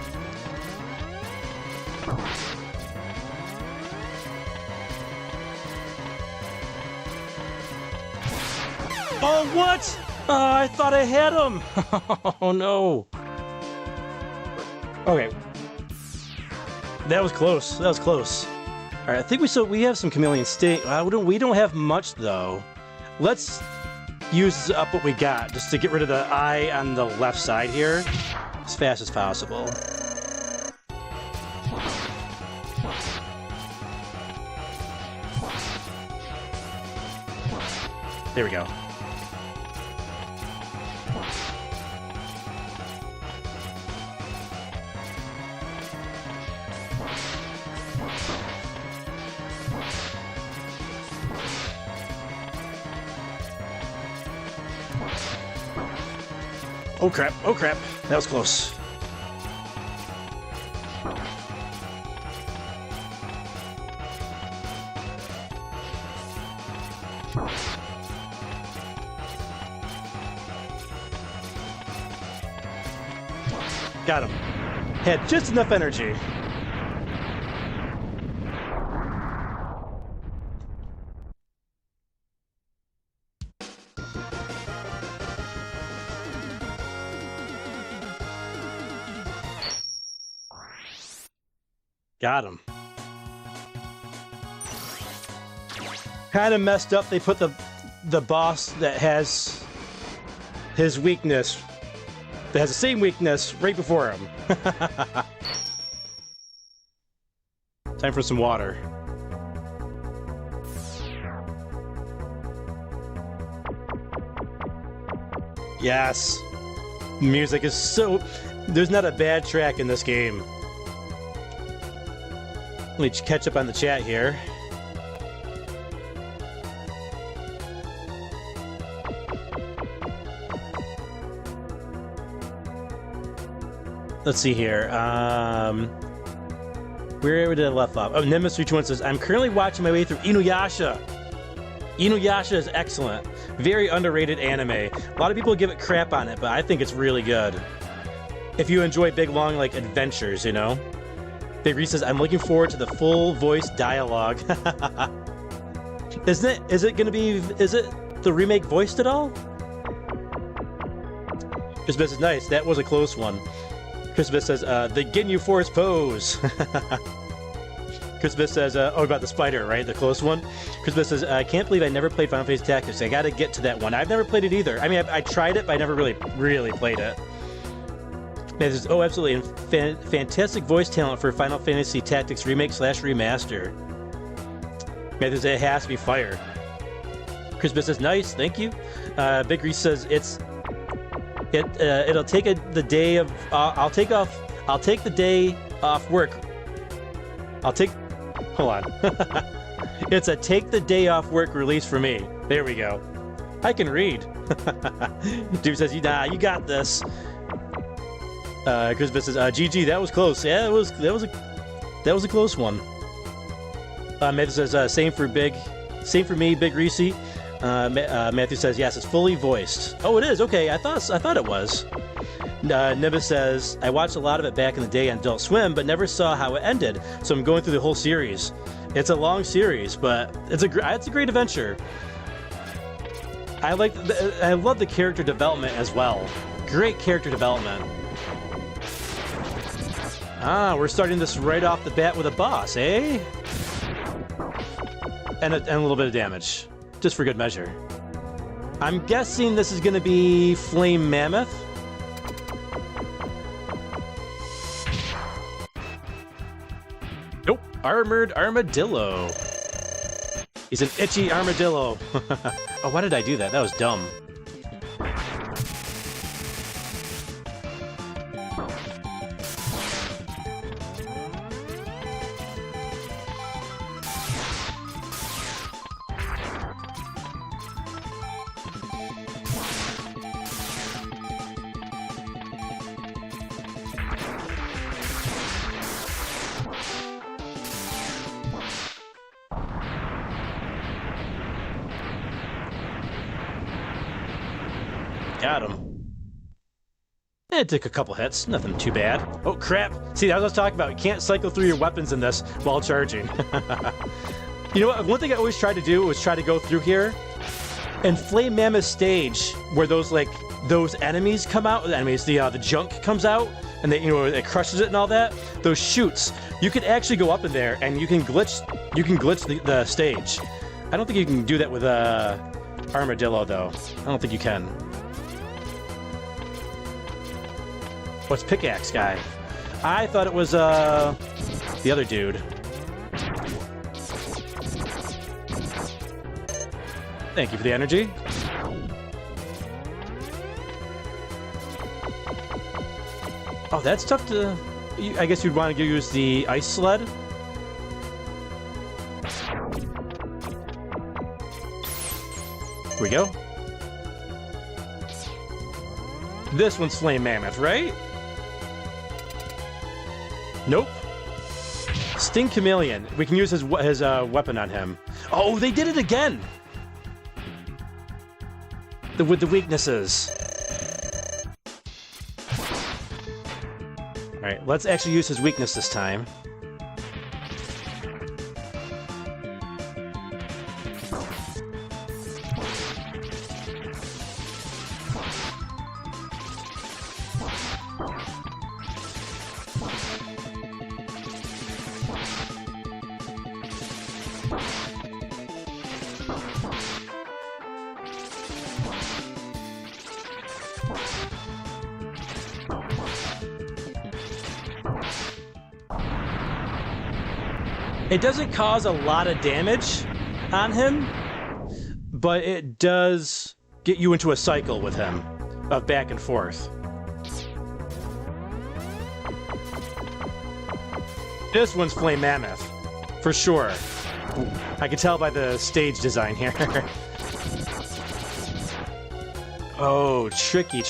Oh, what? I thought I had him. Oh, no. Okay. That was close. That was close. All right, I think we have some chameleon state. We don't have much, though. Let's use up what we got just to get rid of the eye on the left side here as fast as possible. There we go. Oh crap, oh crap. That was close. Got him. Had just enough energy. Got him. Kind of messed up. They put the boss that has his weakness, that has the same weakness, right before him. Time for some water. Yes. Music is so... There's not a bad track in this game. Let me catch up on the chat here. Let's see here. Where did I left off? Oh, Nemesis31 says, I'm currently watching my way through Inuyasha. Inuyasha is excellent. Very underrated anime. A lot of people give it crap on it, but I think it's really good. If you enjoy big, long, like, adventures, you know? Big Reese says, I'm looking forward to the full voice dialogue. Is it the remake voiced at all? Christmas is nice. That was a close one. Christmas says, the Ginyu Force pose. Christmas says, oh, about the spider, right? The close one. Christmas says, I can't believe I never played Final Fantasy Tactics. I gotta get to that one. I've never played it either. I mean, I tried it, but I never really played it. Man, says, oh, absolutely. And fantastic voice talent for Final Fantasy Tactics Remake / Remaster. Man, says, it has to be fire. Christmas says, nice, thank you. Big Reese says, it'll take the day of... I'll take the day off work. Hold on. It's a take the day off work release for me. There we go. I can read. Dude says, you got this. Christmas says, GG, that was close. Yeah, that was a close one. Matthew says, same for me, Big Reese. Matthew says, yes, it's fully voiced. Oh, it is? Okay, I thought it was. Nibis says, I watched a lot of it back in the day on Adult Swim, but never saw how it ended, so I'm going through the whole series. It's a long series, but it's a great adventure. I love the character development as well. Great character development. Ah, we're starting this right off the bat with a boss, eh? And a little bit of damage, just for good measure. I'm guessing this is going to be Flame Mammoth. Nope, Armored Armadillo. He's an itchy armadillo. Oh, why did I do that? That was dumb. Got him. It took a couple hits. Nothing too bad. Oh, crap. See, that's what I was talking about. You can't cycle through your weapons in this while charging. You know what? One thing I always tried to do was try to go through here and Flame Mammoth stage where those, like, those enemies come out. The enemies, the junk comes out and they, you know, it crushes it and all that. Those chutes. You could actually go up in there and you can glitch the stage. I don't think you can do that with Armadillo, though. I don't think you can. What's Pickaxe Guy? I thought it was, the other dude. Thank you for the energy. Oh, that's tough to... I guess you'd want to use the ice sled. Here we go. This one's Flame Mammoth, right? Nope. Sting Chameleon. We can use his weapon on him. Oh, they did it again! With the weaknesses. Alright, let's actually use his weakness this time. It doesn't cause a lot of damage on him, but it does get you into a cycle with him of back and forth. This one's Flame Mammoth, for sure. I can tell by the stage design here. Oh, tricky.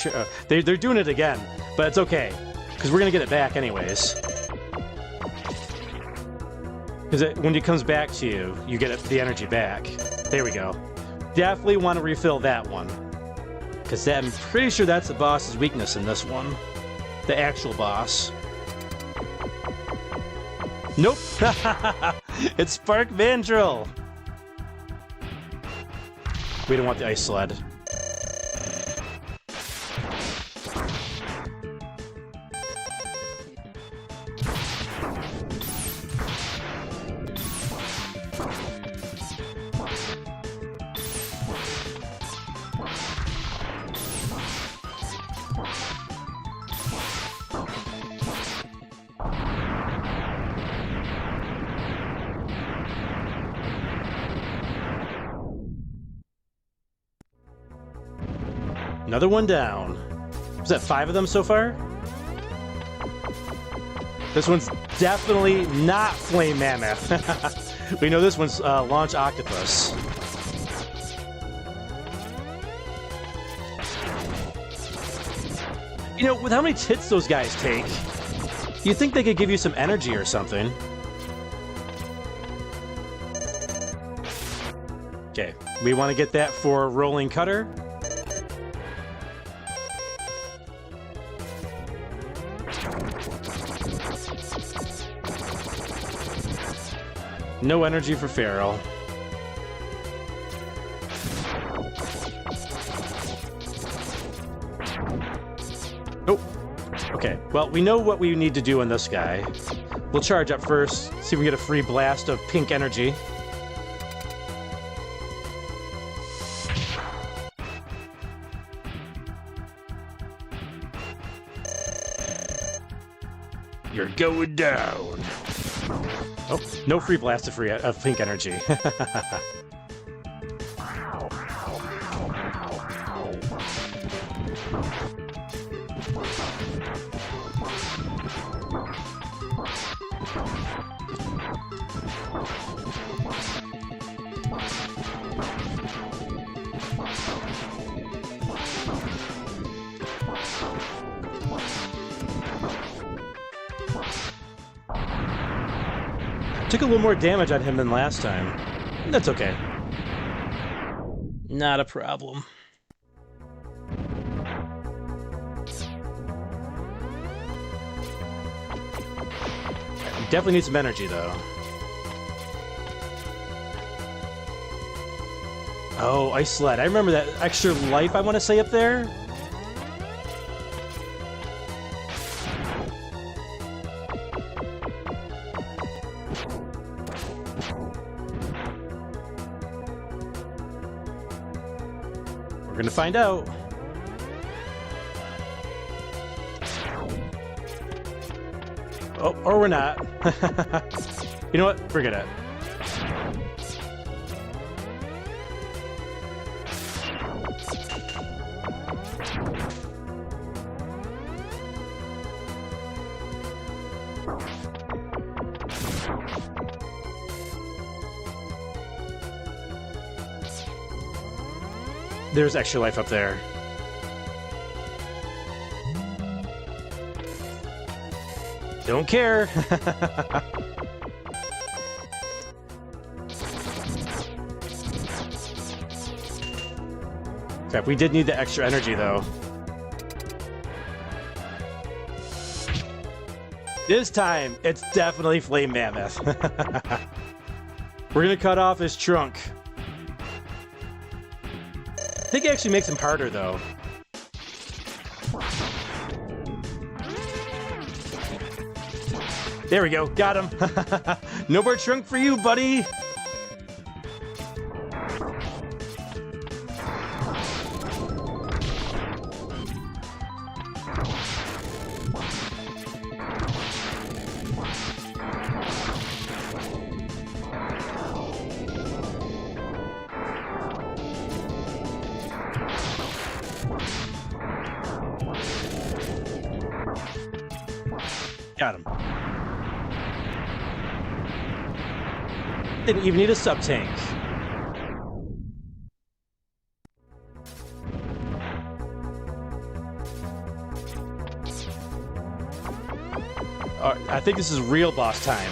They're doing it again, but it's okay, because we're going to get it back anyways. Because when it comes back to you, you get the energy back. There we go. Definitely want to refill that one. Because I'm pretty sure that's the boss's weakness in this one. The actual boss. Nope. It's Spark Vandrel. We don't want the ice sled. Another one down. Was that 5 of them so far? This one's definitely not Flame Mammoth. We know this one's Launch Octopus. You know, with how many hits those guys take, you'd think they could give you some energy or something. Okay, we want to get that for Rolling Cutter. No energy for Feral. Oh, okay. Well, we know what we need to do on this guy. We'll charge up first, see if we get a free blast of pink energy. You're going down. Oh, no free blast of pink energy. Took a little more damage on him than last time. That's okay. Not a problem. Definitely need some energy, though. Oh, Ice Sled. I remember that extra life, I want to say, up there. We're gonna find out. Oh, or we're not. You know what? Forget it. There's extra life up there. Don't care. Crap, we did need the extra energy, though. This time, it's definitely Flame Mammoth. We're gonna cut off his trunk. I think it actually makes him harder, though. There we go, got him. No more trunk for you, buddy. Got him. Didn't even need a sub-tank. I think this is real boss time.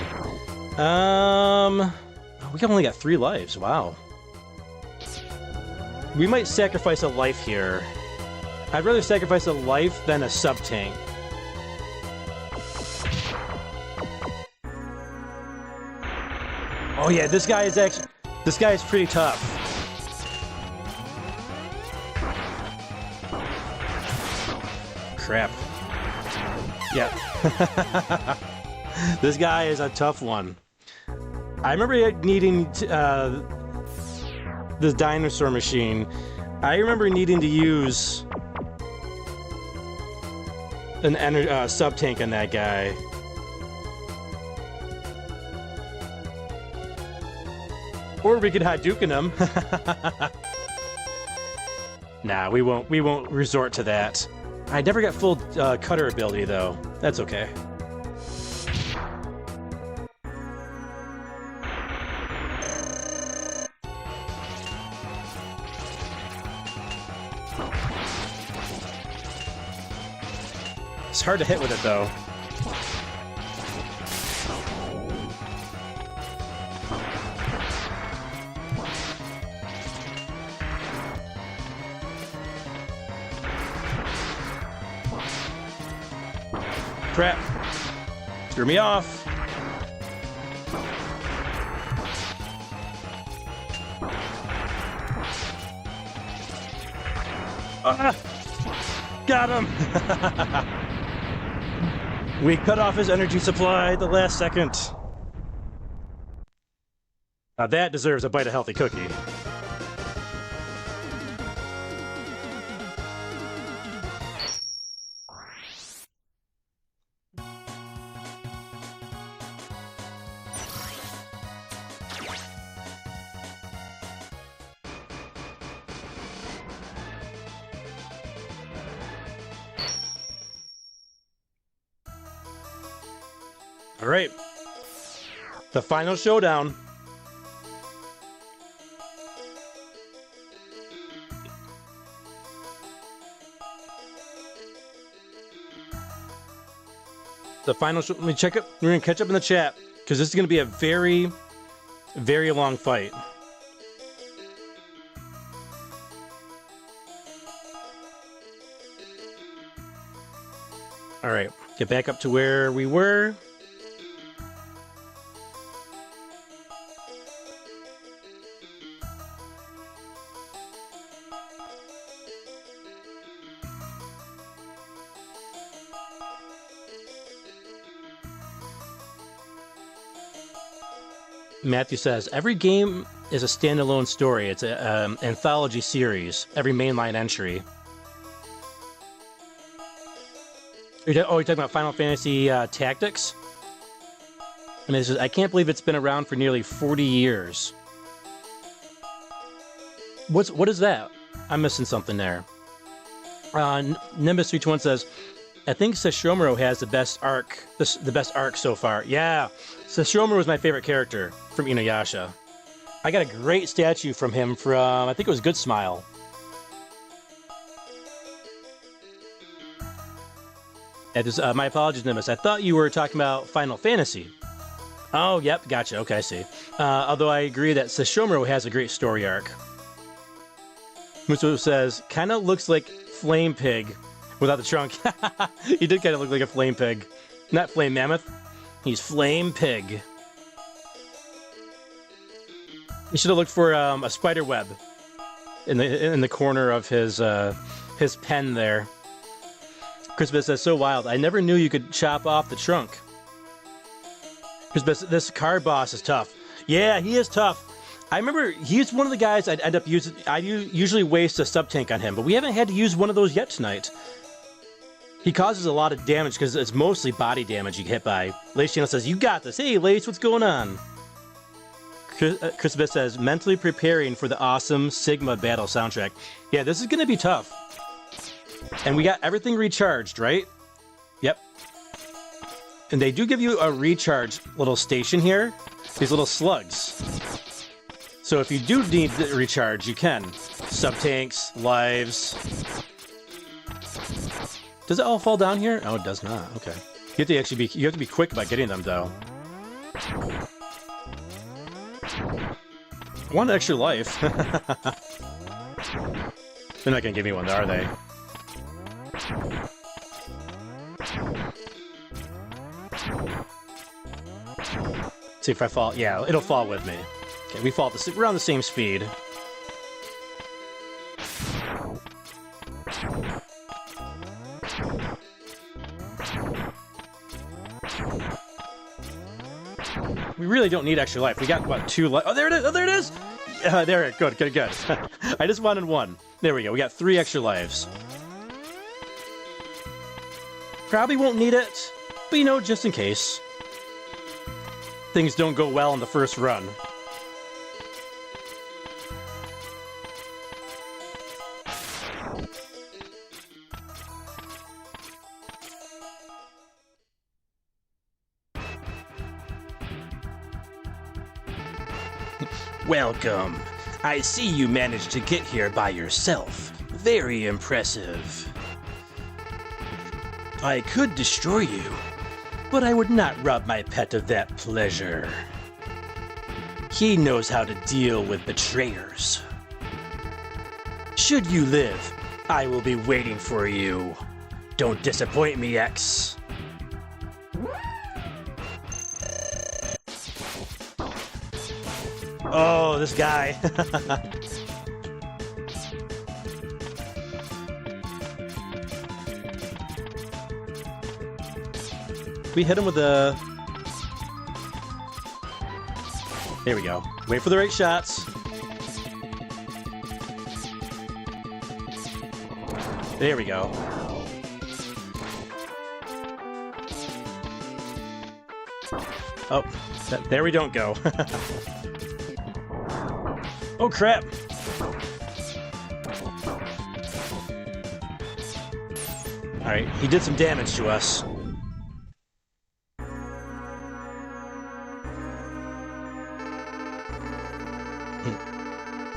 We only got 3 lives. Wow. We might sacrifice a life here. I'd rather sacrifice a life than a sub-tank. Oh yeah, this guy is pretty tough. Crap. Yeah. This guy is a tough one. I remember needing this dinosaur machine. I remember needing to use an sub-tank on that guy. Or we could Hadouken him. Nah, we won't resort to that. I never got full cutter ability though. That's okay. It's hard to hit with it though. Crap. Screw me off. Ah! Got him! We cut off his energy supply at the last second. Now that deserves a bite of healthy cookie. All right, the final showdown. Let me check it. We're gonna catch up in the chat because this is gonna be a very, very long fight. All right, get back up to where we were. Matthew says, every game is a standalone story. It's an anthology series, every mainline entry. You're talking about Final Fantasy Tactics? I mean, I can't believe it's been around for nearly 40 years. What is that? I'm missing something there. Nimbus321 says, I think Sesshomaru has the best arc, the best arc so far. Yeah, Sesshomaru was my favorite character from Inuyasha. I got a great statue from him from, I think it was Good Smile. My apologies, Nimbus. I thought you were talking about Final Fantasy. Oh, yep, gotcha. Okay, I see. Although I agree that Sesshomaru has a great story arc. Muso says, kind of looks like Flame Pig without the trunk. He did kind of look like a Flame Pig. Not Flame Mammoth. He's Flame Pig. He should have looked for a spider web in the corner of his pen there. Crispus says, so wild. I never knew you could chop off the trunk. Crispus, this card boss is tough. Yeah, he is tough. I remember he's one of the guys I'd end up using. I usually waste a sub-tank on him, but we haven't had to use one of those yet tonight. He causes a lot of damage because it's mostly body damage you get hit by. Lace Channel says, you got this. Hey, Lace, what's going on? Crispus says, mentally preparing for the awesome Sigma battle soundtrack. Yeah, this is going to be tough. And we got everything recharged, right? Yep. And they do give you a recharge little station here. These little slugs. So if you do need to recharge, you can. Sub-tanks, lives. Does it all fall down here? Oh, it does not. Okay. You have to be quick about getting them, though. 1 extra life. They're not gonna give me one, are they? See if I fall. Yeah, it'll fall with me. Okay, we're on the same speed. We really don't need extra life. We got, what, 2 life? Oh, there it is! Oh, there it is! There it is. Good. I just wanted 1. There we go. We got 3 extra lives. Probably won't need it, but you know, just in case. Things don't go well in the first run. Welcome. I see you managed to get here by yourself. Very impressive. I could destroy you, but I would not rob my pet of that pleasure. He knows how to deal with betrayers. Should you live, I will be waiting for you. Don't disappoint me, X. Oh, this guy. We hit him with a... There we go. Wait for the right shots. There we go. Oh, there we don't go. Oh, crap. Alright, he did some damage to us.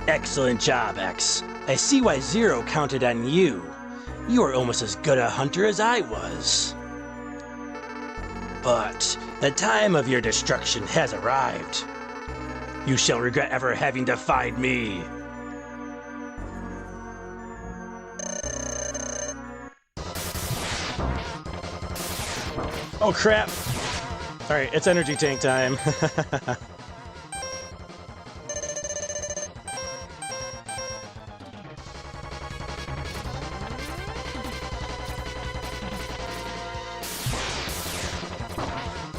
Excellent job, X. I see why Zero counted on you. You are almost as good a hunter as I was. But the time of your destruction has arrived. You shall regret ever having to find me. Oh, crap. Alright, it's energy tank time.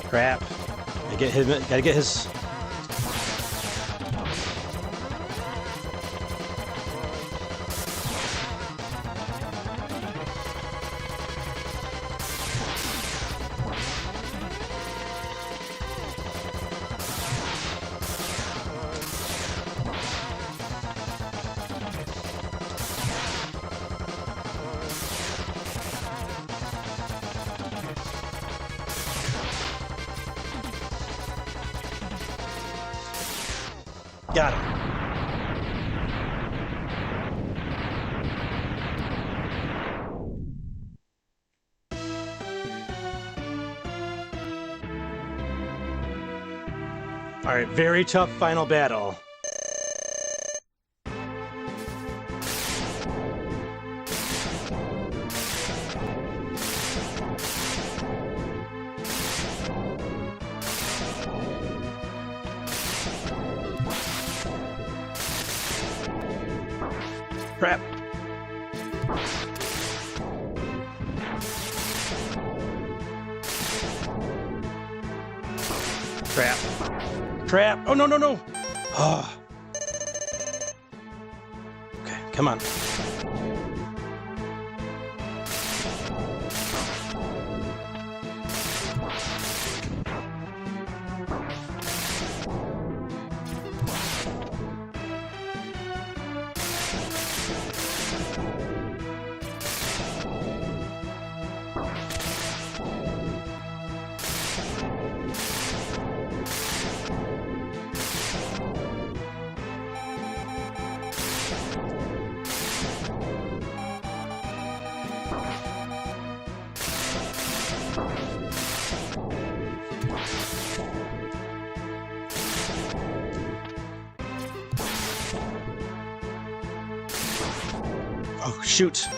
Crap. Gotta get his... Got him. All right, very tough final battle. Crap. Crap. Crap. Oh, no, no, no. Oh. Okay, come on. Oh, shoot.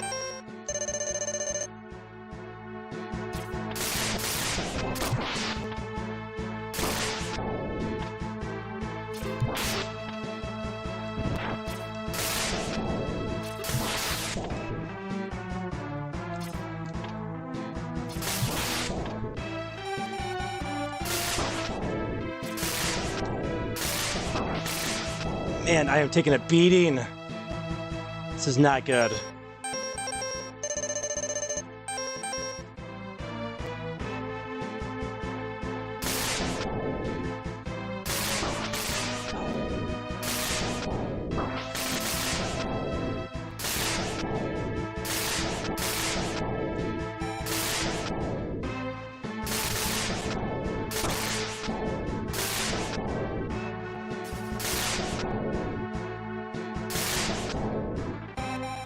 Man, I am taking a beating. This is not good.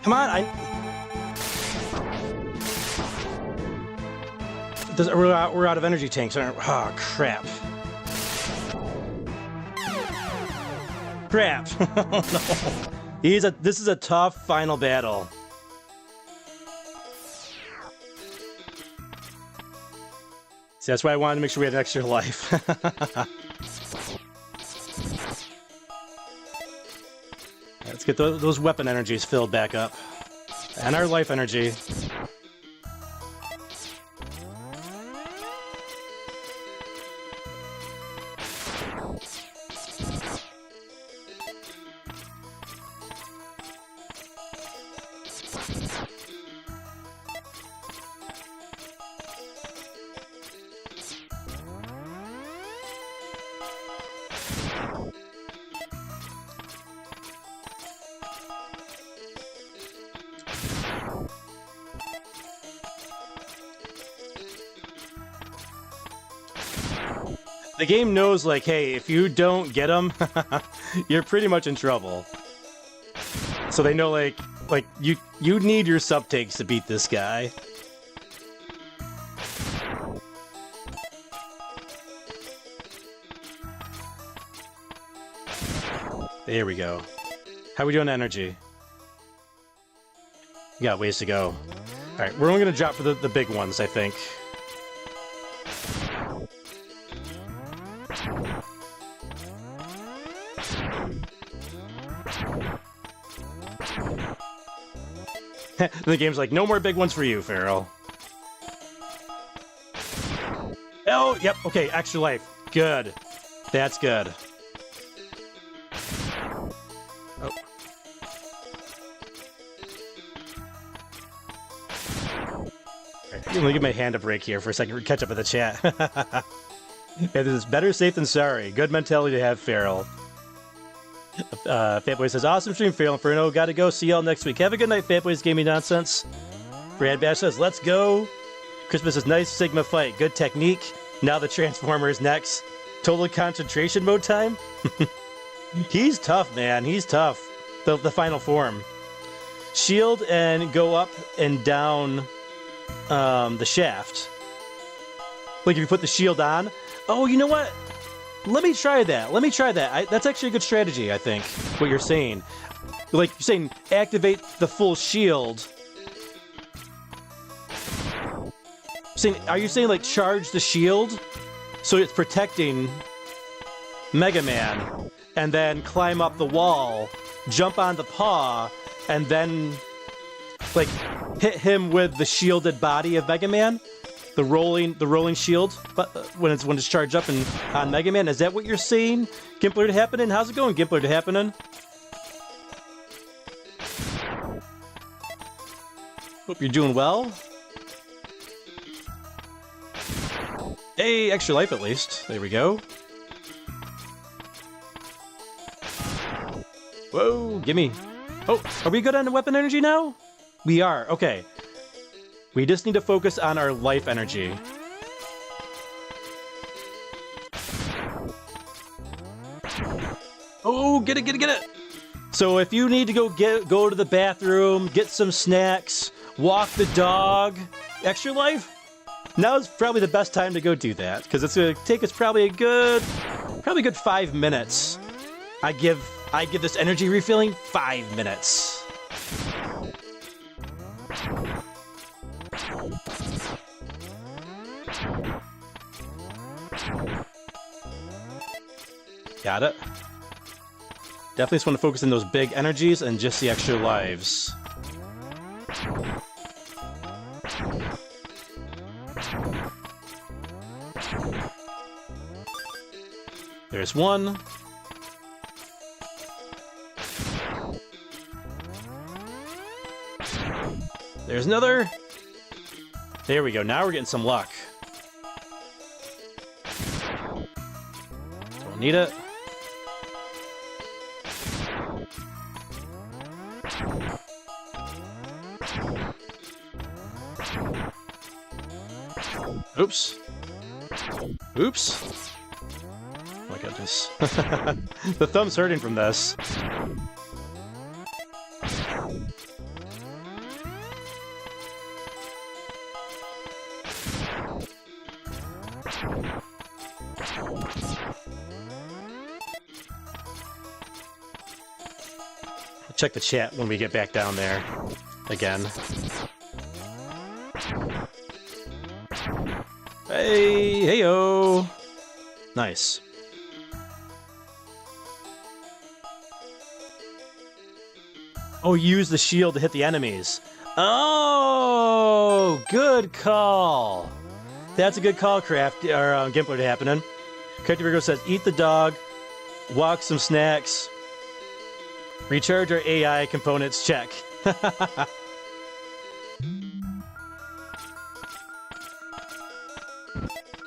Come on, we're out of energy tanks, aren't we? Oh, crap. Crap. Oh, no. This is a tough final battle. See, that's why I wanted to make sure we had an extra life. Let's get those weapon energies filled back up. And our life energy. The game knows, like, hey, if you don't get them, you're pretty much in trouble. So they know, like you need your sub-takes to beat this guy. There we go. How we doing on energy? We got ways to go. Alright, we're only going to drop for the big ones, I think. The game's like, no more big ones for you, Feral. Oh, yep, okay, extra life. Good. That's good. Oh. Right, let me give my hand a break here for a second to catch up with the chat. It is better safe than sorry. Good mentality to have, Feral. Fatboy says, awesome stream, FeralInferno. Gotta go. See y'all next week. Have a good night, Fatboy's Gaming Nonsense. Brad Bash says, let's go. Christmas is nice. Sigma fight. Good technique. Now the Transformer is next. Total concentration mode time. He's tough, man. He's tough. The final form. Shield and go up and down the shaft. Like if you put the shield on. Oh, you know what? Let me try that. Let me try that. That's actually a good strategy, I think, what you're saying. Like, you're saying activate the full shield. Are you saying, like, charge the shield so it's protecting Mega Man, and then climb up the wall, jump on the paw, and then, like, hit him with the shielded body of Mega Man? The rolling shield, but when it's charged up and on Mega Man, is that what you're seeing? Gimpler to happening? How's it going, Gimpler to happening? Hope you're doing well. Hey, extra life at least. There we go. Whoa, gimme. Oh, are we good on the weapon energy now? We are. Okay. We just need to focus on our life energy. Oh, get it, get it, get it! So if you need to go to the bathroom, get some snacks, walk the dog, extra life, now is probably the best time to go do that, because it's gonna take us probably a good 5 minutes. I give this energy refilling 5 minutes. Got it. Definitely just want to focus on those big energies and just the extra lives. There's one. There's another. There we go. Now we're getting some luck. Don't need it. Oops. Oops. Oh my goodness. The thumb's hurting from this. Check the chat when we get back down there again. Hey, heyo. Nice. Oh, use the shield to hit the enemies. Oh, good call. That's a good call, Craft or Gimpler to happening. Character Virgo says, eat the dog, walk some snacks, recharge our AI components. Check.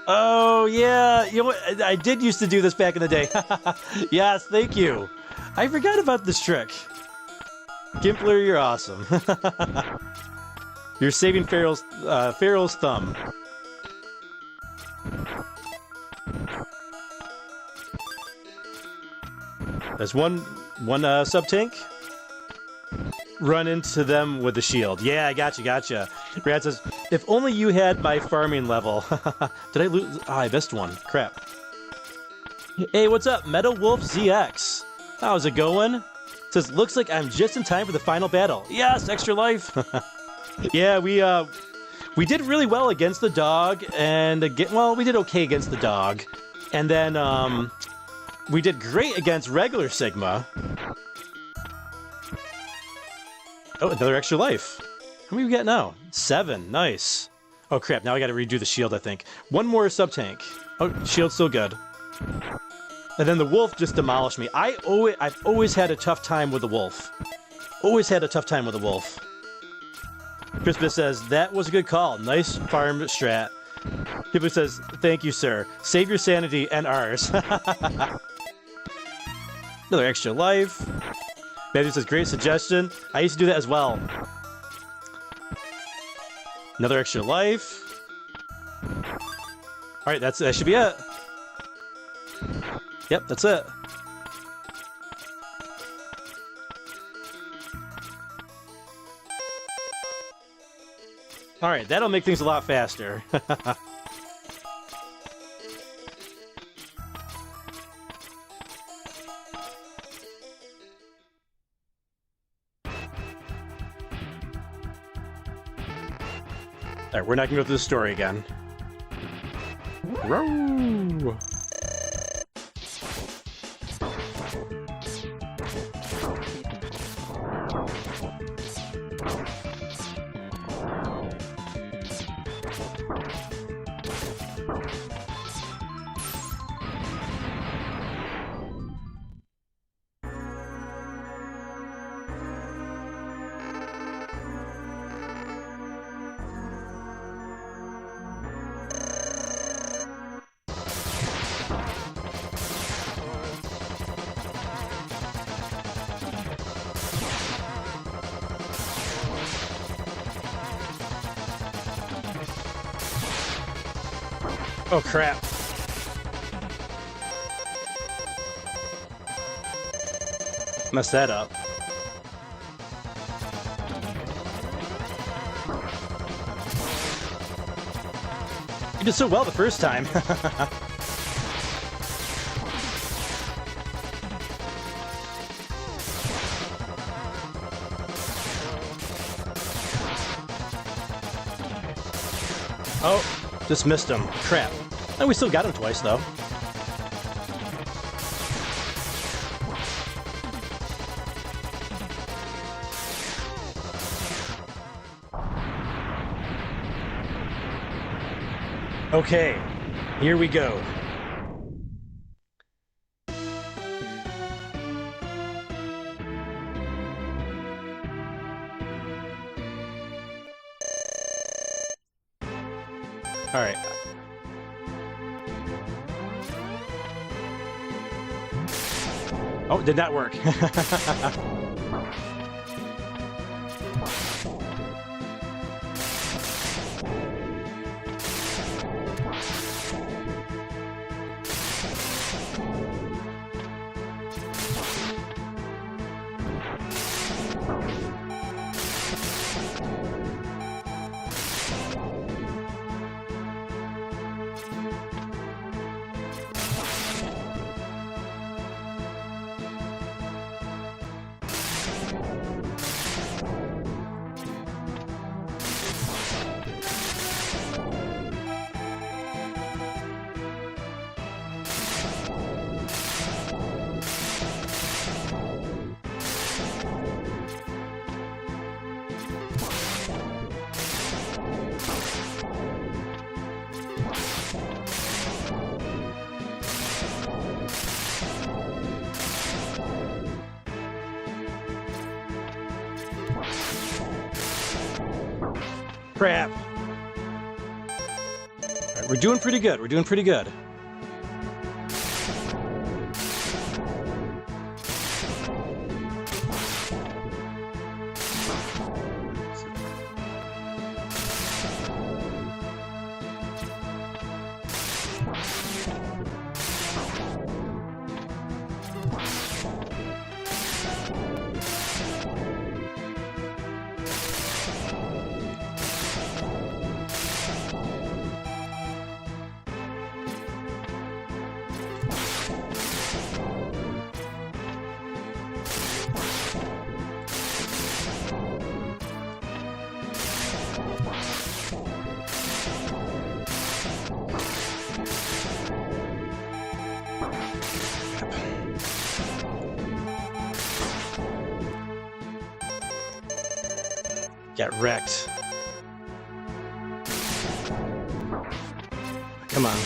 Oh, yeah. You know what? I did used to do this back in the day. Yes, thank you. I forgot about this trick. Gimpler, you're awesome. You're saving Feral's thumb. There's one sub-tank. Run into them with the shield. Yeah, I gotcha. Brad says, if only you had my farming level. Did I lose? Oh, I missed one. Crap. Hey, what's up? Metal Wolf ZX. How's it going? Says, looks like I'm just in time for the final battle. Yes, extra life. Yeah, we did really well against the dog, and we did okay against the dog. And then, we did great against regular Sigma. Oh, another extra life. How many we got now? 7. Nice. Oh, crap. Now I got to redo the shield, I think. One more sub-tank. Oh, shield's still good. And then the wolf just demolished me. I've always had a tough time with the wolf. Always had a tough time with the wolf. Crispus says, that was a good call. Nice farm strat. Hippo says, thank you, sir. Save your sanity and ours. Another extra life. Matthew says, great suggestion. I used to do that as well. Another extra life. Alright, that should be it. Yep, that's it. Alright, that'll make things a lot faster. Alright, we're not gonna go through the story again. Row! Oh crap. Messed that up. You did so well the first time. Oh, just missed him. Crap. Oh, we still got him twice, though. Okay, here we go. All right. Oh, did not work. Crap. All right, we're doing pretty good. We're doing pretty good. Get wrecked. Come on.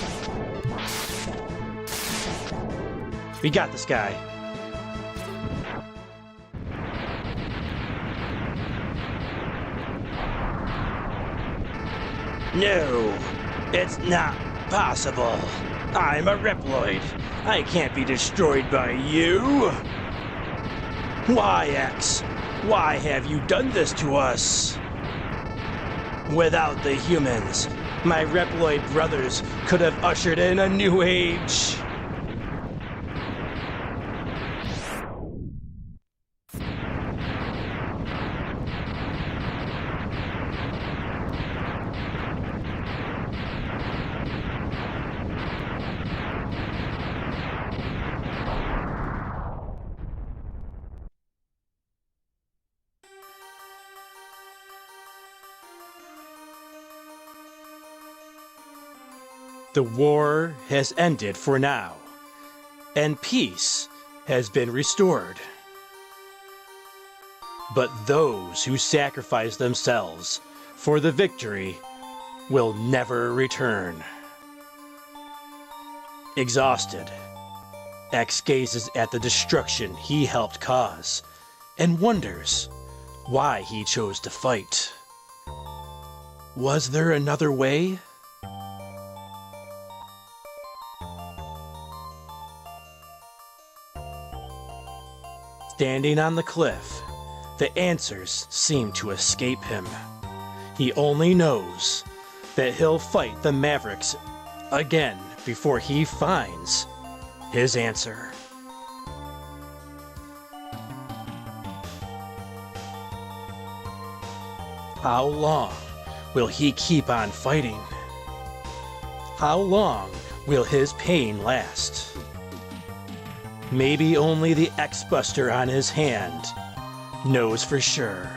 We got this guy. No, it's not possible. I'm a Reploid. I can't be destroyed by you. Why, X? Why have you done this to us? Without the humans, my Reploid brothers could have ushered in a new age. The war has ended for now, and peace has been restored. But those who sacrifice themselves for the victory will never return. Exhausted, X gazes at the destruction he helped cause and wonders why he chose to fight. Was there another way? Standing on the cliff, the answers seem to escape him. He only knows that he'll fight the Mavericks again before he finds his answer. How long will he keep on fighting? How long will his pain last? Maybe only the X-Buster on his hand knows for sure.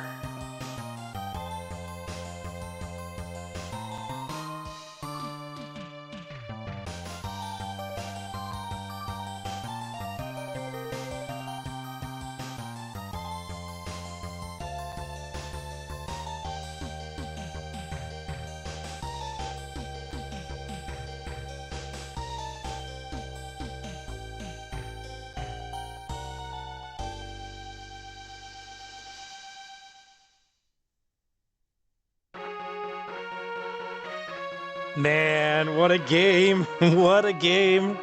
Man, what a game! What a game!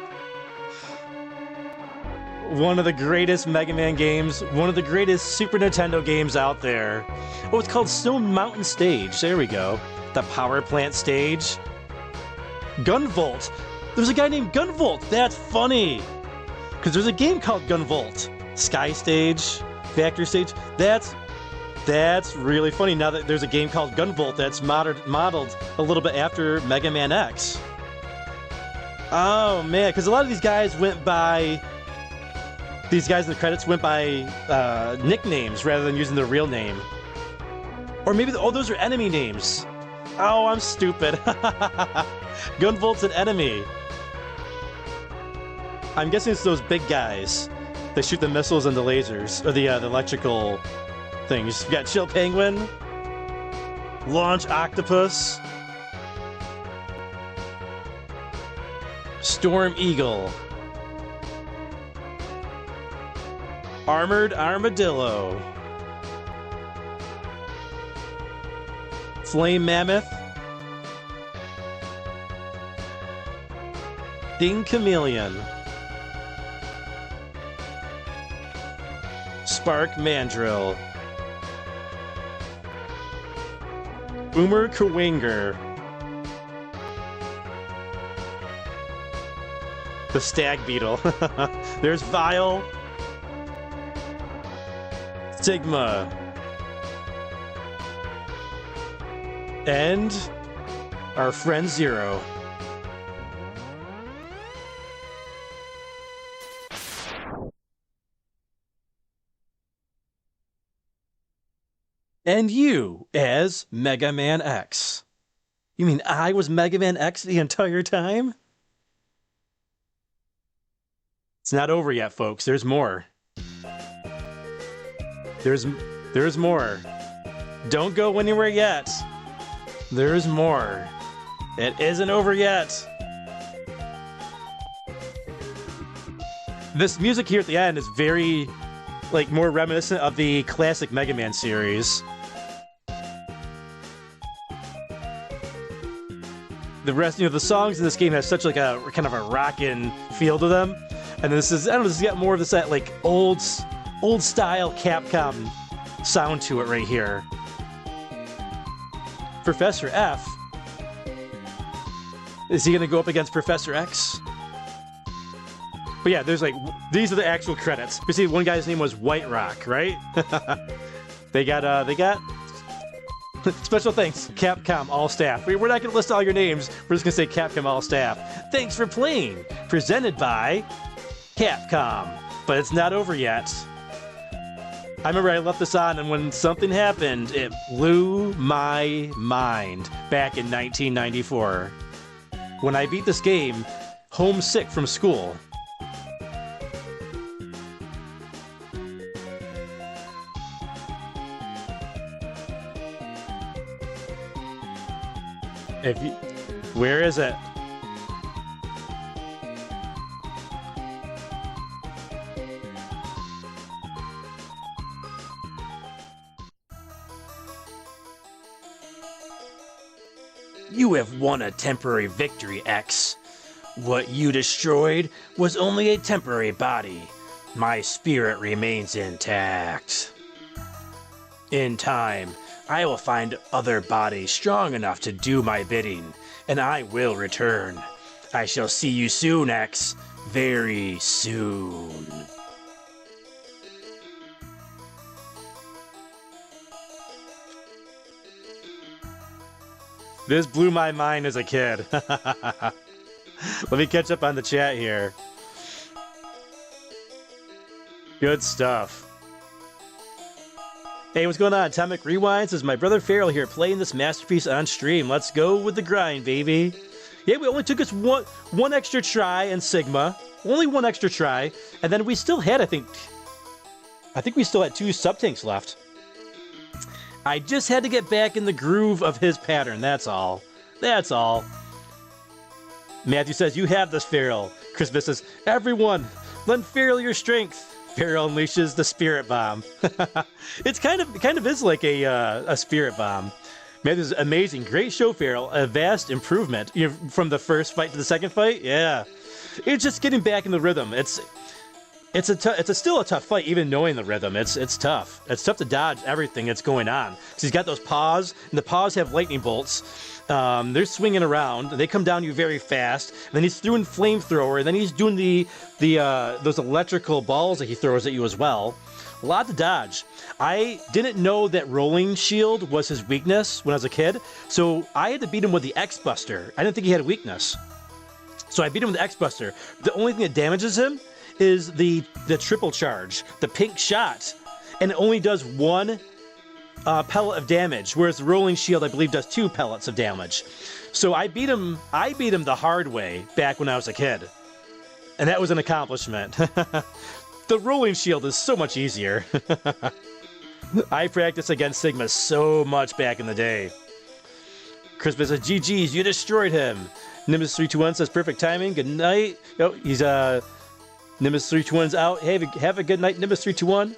One of the greatest Mega Man games, one of the greatest Super Nintendo games out there. Oh, it's called Stone Mountain Stage. There we go. The Power Plant Stage. Gunvolt! There's a guy named Gunvolt! That's funny! Because there's a game called Gunvolt. Sky Stage, Factory Stage. That's really funny now that there's a game called Gunvolt that's modeled a little bit after Mega Man X. Oh man, because a lot of these guys went by... These guys in the credits went by nicknames rather than using their real name. Or maybe, oh, those are enemy names. Oh, I'm stupid. Gunvolt's an enemy. I'm guessing it's those big guys that shoot the missiles and the lasers, or the electrical things. You got Chill Penguin, Launch Octopus, Storm Eagle, Armored Armadillo, Flame Mammoth, Ding Chameleon, Spark Mandrill, Boomer Kawinger, the Stag Beetle. There's Vile, Sigma, and our friend Zero. And you as Mega Man X. You mean I was Mega Man X the entire time? It's not over yet, folks. There's more. There's more. Don't go anywhere yet. There's more. It isn't over yet. This music here at the end is very, like, more reminiscent of the classic Mega Man series. The rest, you know, the songs in this game have such like a kind of a rockin' feel to them, and this is, I don't know, this has got more of this that like old style Capcom sound to it right here. Professor F. Is he gonna go up against Professor X? But yeah, there's like, these are the actual credits. You see, one guy's name was White Rock, right? They got special thanks, Capcom All Staff. We're not gonna list all your names. We're just gonna say Capcom All Staff. Thanks for playing. Presented by Capcom. But it's not over yet. I remember I left this on, and when something happened, it blew my mind back in 1994. when I beat this game, homesick from school. Where is it? You have won a temporary victory, X. What you destroyed was only a temporary body. My spirit remains intact. In time, I will find other bodies strong enough to do my bidding, and I will return. I shall see you soon, X. Very soon. This blew my mind as a kid. Let me catch up on the chat here. Good stuff. Hey, what's going on? Atomic Rewinds? This is my brother Feral here playing this masterpiece on stream. Let's go with the grind, baby. Yeah, we only took us one extra try in Sigma. Only one extra try. And then we still had, I think we still had 2 sub-tanks left. I just had to get back in the groove of his pattern, that's all. That's all. Matthew says, you have this, Feral. Christmas says, everyone, lend Feral your strength. Feral unleashes the spirit bomb. It's kind of is like a spirit bomb. Matthew's amazing. Great show, Feral. A vast improvement. From the first fight to the second fight? Yeah. It's just getting back in the rhythm. It's still a tough fight, even knowing the rhythm. It's tough. It's tough to dodge everything that's going on. So he's got those paws, and the paws have lightning bolts. They're swinging around. They come down to you very fast. And then he's throwing flamethrower. And then he's doing those electrical balls that he throws at you as well. A lot to dodge. I didn't know that rolling shield was his weakness when I was a kid, so I had to beat him with the X-Buster. I didn't think he had a weakness. So I beat him with the X-Buster. The only thing that damages him is the triple charge, the pink shot, and it only does 1 pellet of damage, whereas the rolling shield, I believe, does 2 pellets of damage. So I beat him the hard way back when I was a kid, and that was an accomplishment. The rolling shield is so much easier. I practiced against Sigma so much back in the day. Crispus says, GG's, you destroyed him. Nimbus321 says, perfect timing, good night. Oh, he's Nimbus321's out. Hey, have a good night, Nimbus321.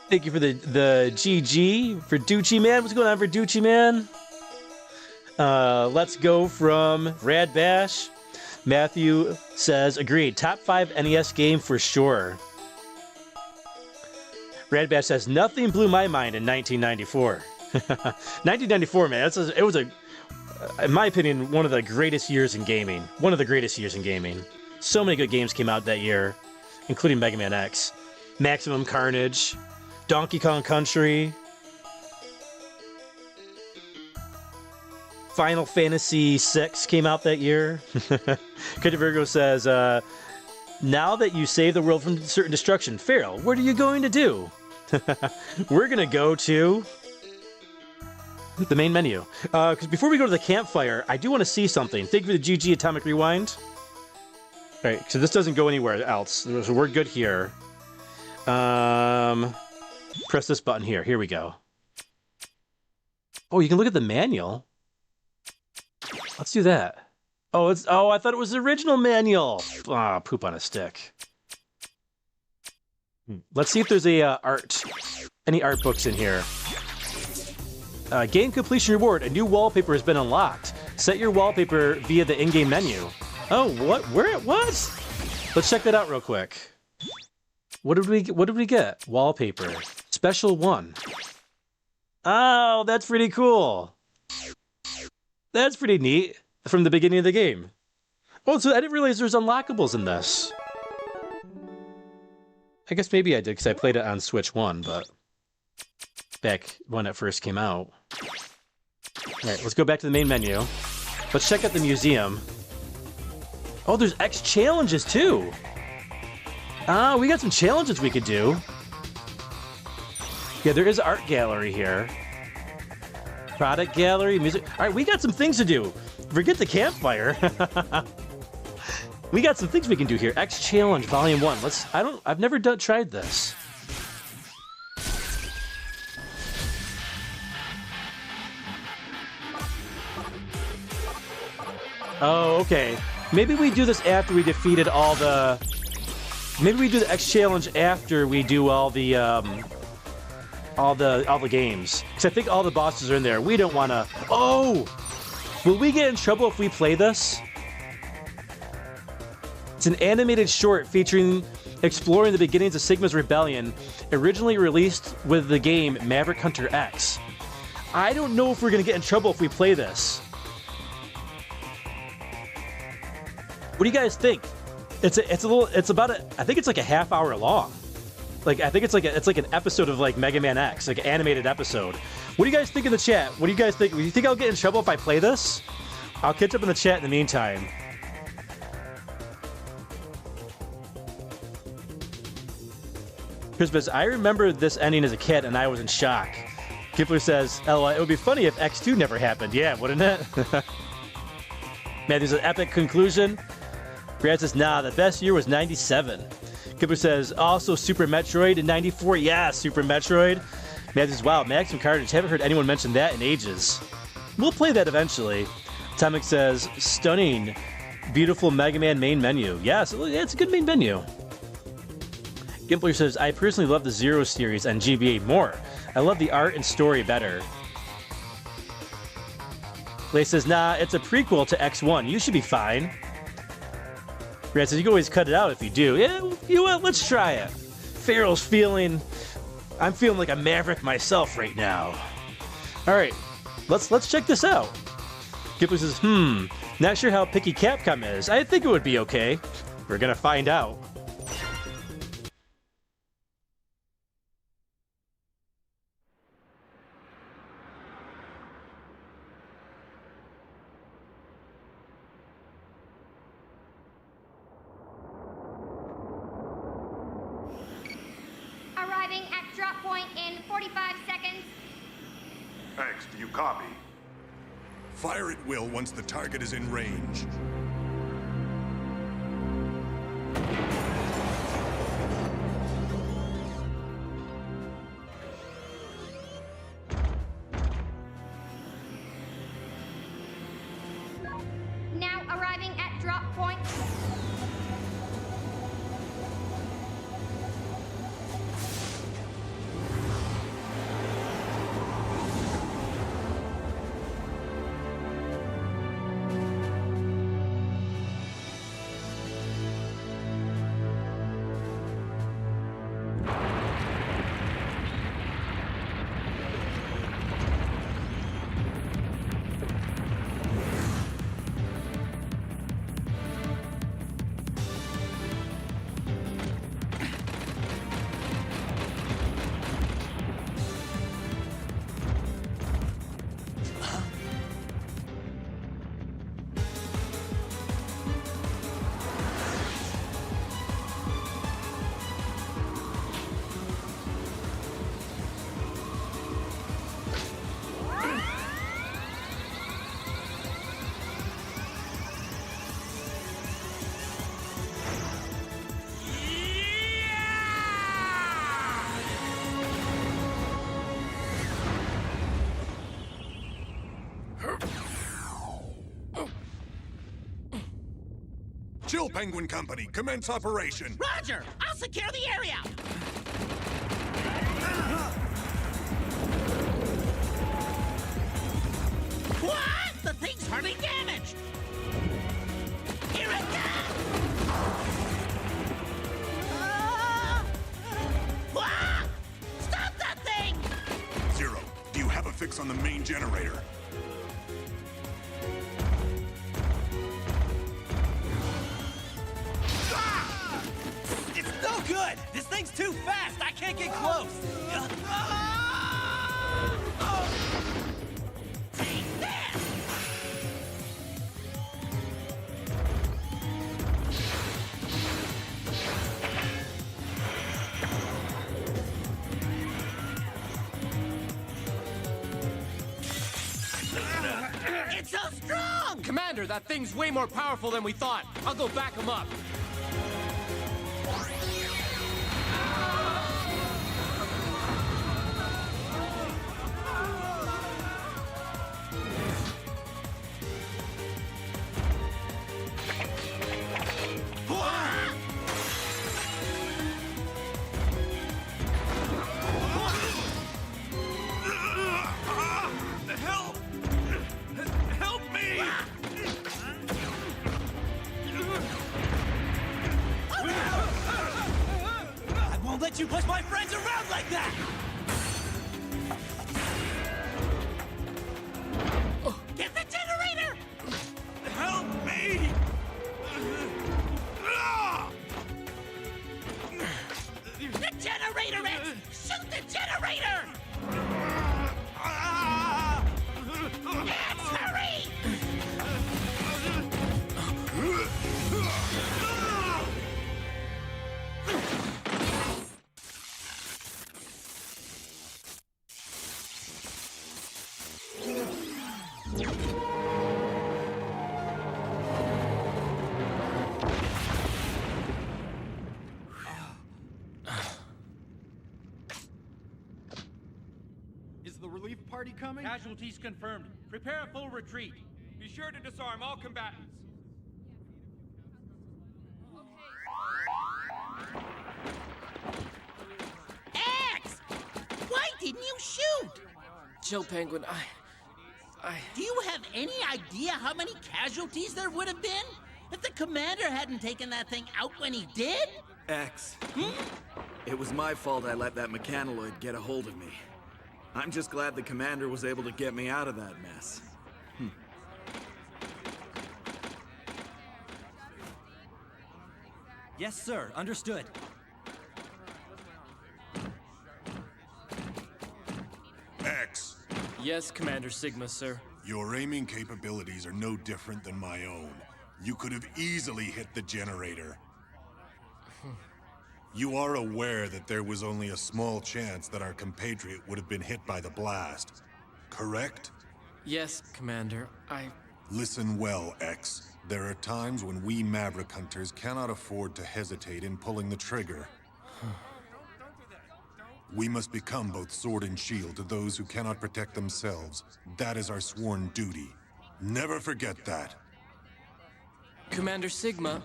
Thank you for the GG for Ducci Man. What's going on for Ducci Man? Let's go from Rad Bash. Matthew says, agreed. Top 5 NES game for sure. Rad Bash says, nothing blew my mind in 1994. 1994, man. It was in my opinion, one of the greatest years in gaming. One of the greatest years in gaming. So many good games came out that year, including Mega Man X, Maximum Carnage, Donkey Kong Country, Final Fantasy VI came out that year. Kid Virgo says, now that you save the world from certain destruction, Feral, what are you going to do? We're going to go to the main menu. Because before we go to the campfire, I do want to see something. Thank you for the GG Atomic Rewind. All right, so this doesn't go anywhere else. So we're good here. Press this button here. Here we go. Oh, you can look at the manual. Let's do that. Oh, I thought it was the original manual. Ah, poop on a stick. Let's see if there's any art books in here. Game completion reward. A new wallpaper has been unlocked. Set your wallpaper via the in-game menu. Oh, what? What? Let's check that out real quick. What did we get? Wallpaper. Special 1. Oh, that's pretty cool. That's pretty neat. From the beginning of the game. Oh, so I didn't realize there's unlockables in this. I guess maybe I did because I played it on Switch 1, but back when it first came out. Alright, let's go back to the main menu. Let's check out the museum. Oh, there's X challenges too! Ah, we got some challenges we could do. Yeah, there is an art gallery here. Product gallery, music. All right, we got some things to do. Forget the campfire. We got some things we can do here. X Challenge Volume 1. I've never tried this. Oh, okay. Maybe we do this after we defeated all the... Maybe we do the X Challenge after we do all the games. Because I think all the bosses are in there. We don't want to... Oh! Will we get in trouble if we play this? It's an animated short featuring exploring the beginnings of Sigma's rebellion, originally released with the game Maverick Hunter X. I don't know if we're going to get in trouble if we play this. What do you guys think? I think it's like a half hour long. Like, I think it's like an episode of like Mega Man X, like an animated episode. What do you guys think in the chat? What do you guys think? Do you think I'll get in trouble if I play this? I'll catch up in the chat in the meantime. Christmas, I remember this ending as a kid and I was in shock. Kipler says, "LOL, it would be funny if X2 never happened." Yeah, wouldn't it? Man, there's an epic conclusion. Brad says, "Nah, the best year was 97. Kipler says, "Also Super Metroid in 94. Yeah, Super Metroid." Matt says, "Wow, Maximum Carnage. Haven't heard anyone mention that in ages." We'll play that eventually. Atomic says, "Stunning, beautiful Mega Man main menu." Yes, it's a good main menu. Gimpler says, "I personally love the Zero series and GBA more. I love the art and story better." Lay says, "Nah, it's a prequel to X1. You should be fine." Brad says, "You can always cut it out if you do." Yeah, you know what? Let's try it. Feral's I'm feeling like a maverick myself right now. All right, let's check this out. Gimpler says, "Not sure how picky Capcom is. I think it would be okay. We're gonna find out." Arriving at drop point in 45 seconds. X, do you copy? Fire at will once the target is in range. Now arriving at drop point. Chill Penguin Company, commence operation. Roger! I'll secure the area! What? The thing's hardly damaged! Here it comes! Ah! Stop that thing! Zero, do you have a fix on the main generator? No good! This thing's too fast! I can't get close! Take that! it so strong? Commander, that thing's way more powerful than we thought. I'll go back him up. Won't let you push my friends around like that! Get the generator! Help me! The generator, X! Shoot the generator! X, hurry! Is the relief party coming? Casualties confirmed. Prepare a full retreat. Be sure to disarm all combatants. X! Why didn't you shoot? Joe Penguin, Do you have any idea how many casualties there would have been if the commander hadn't taken that thing out when he did? X. It was my fault I let that mechanoloid get a hold of me. I'm just glad the commander was able to get me out of that mess. Yes, sir. Understood. X. Yes, Commander Sigma, sir. Your aiming capabilities are no different than my own. You could have easily hit the generator. You are aware that there was only a small chance that our compatriot would have been hit by the blast, correct? Yes, Commander. Listen well, X. There are times when we Maverick hunters cannot afford to hesitate in pulling the trigger. We must become both sword and shield to those who cannot protect themselves. That is our sworn duty. Never forget that. Commander Sigma.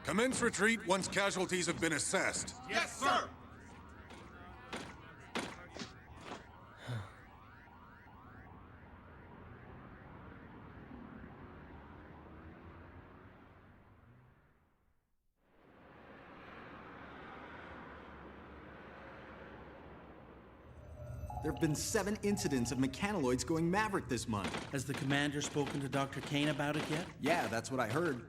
Commence retreat once casualties have been assessed. Yes, sir. There have been 7 incidents of mechanoloids going Maverick this month. Has the commander spoken to Dr. Kane about it yet? Yeah, that's what I heard.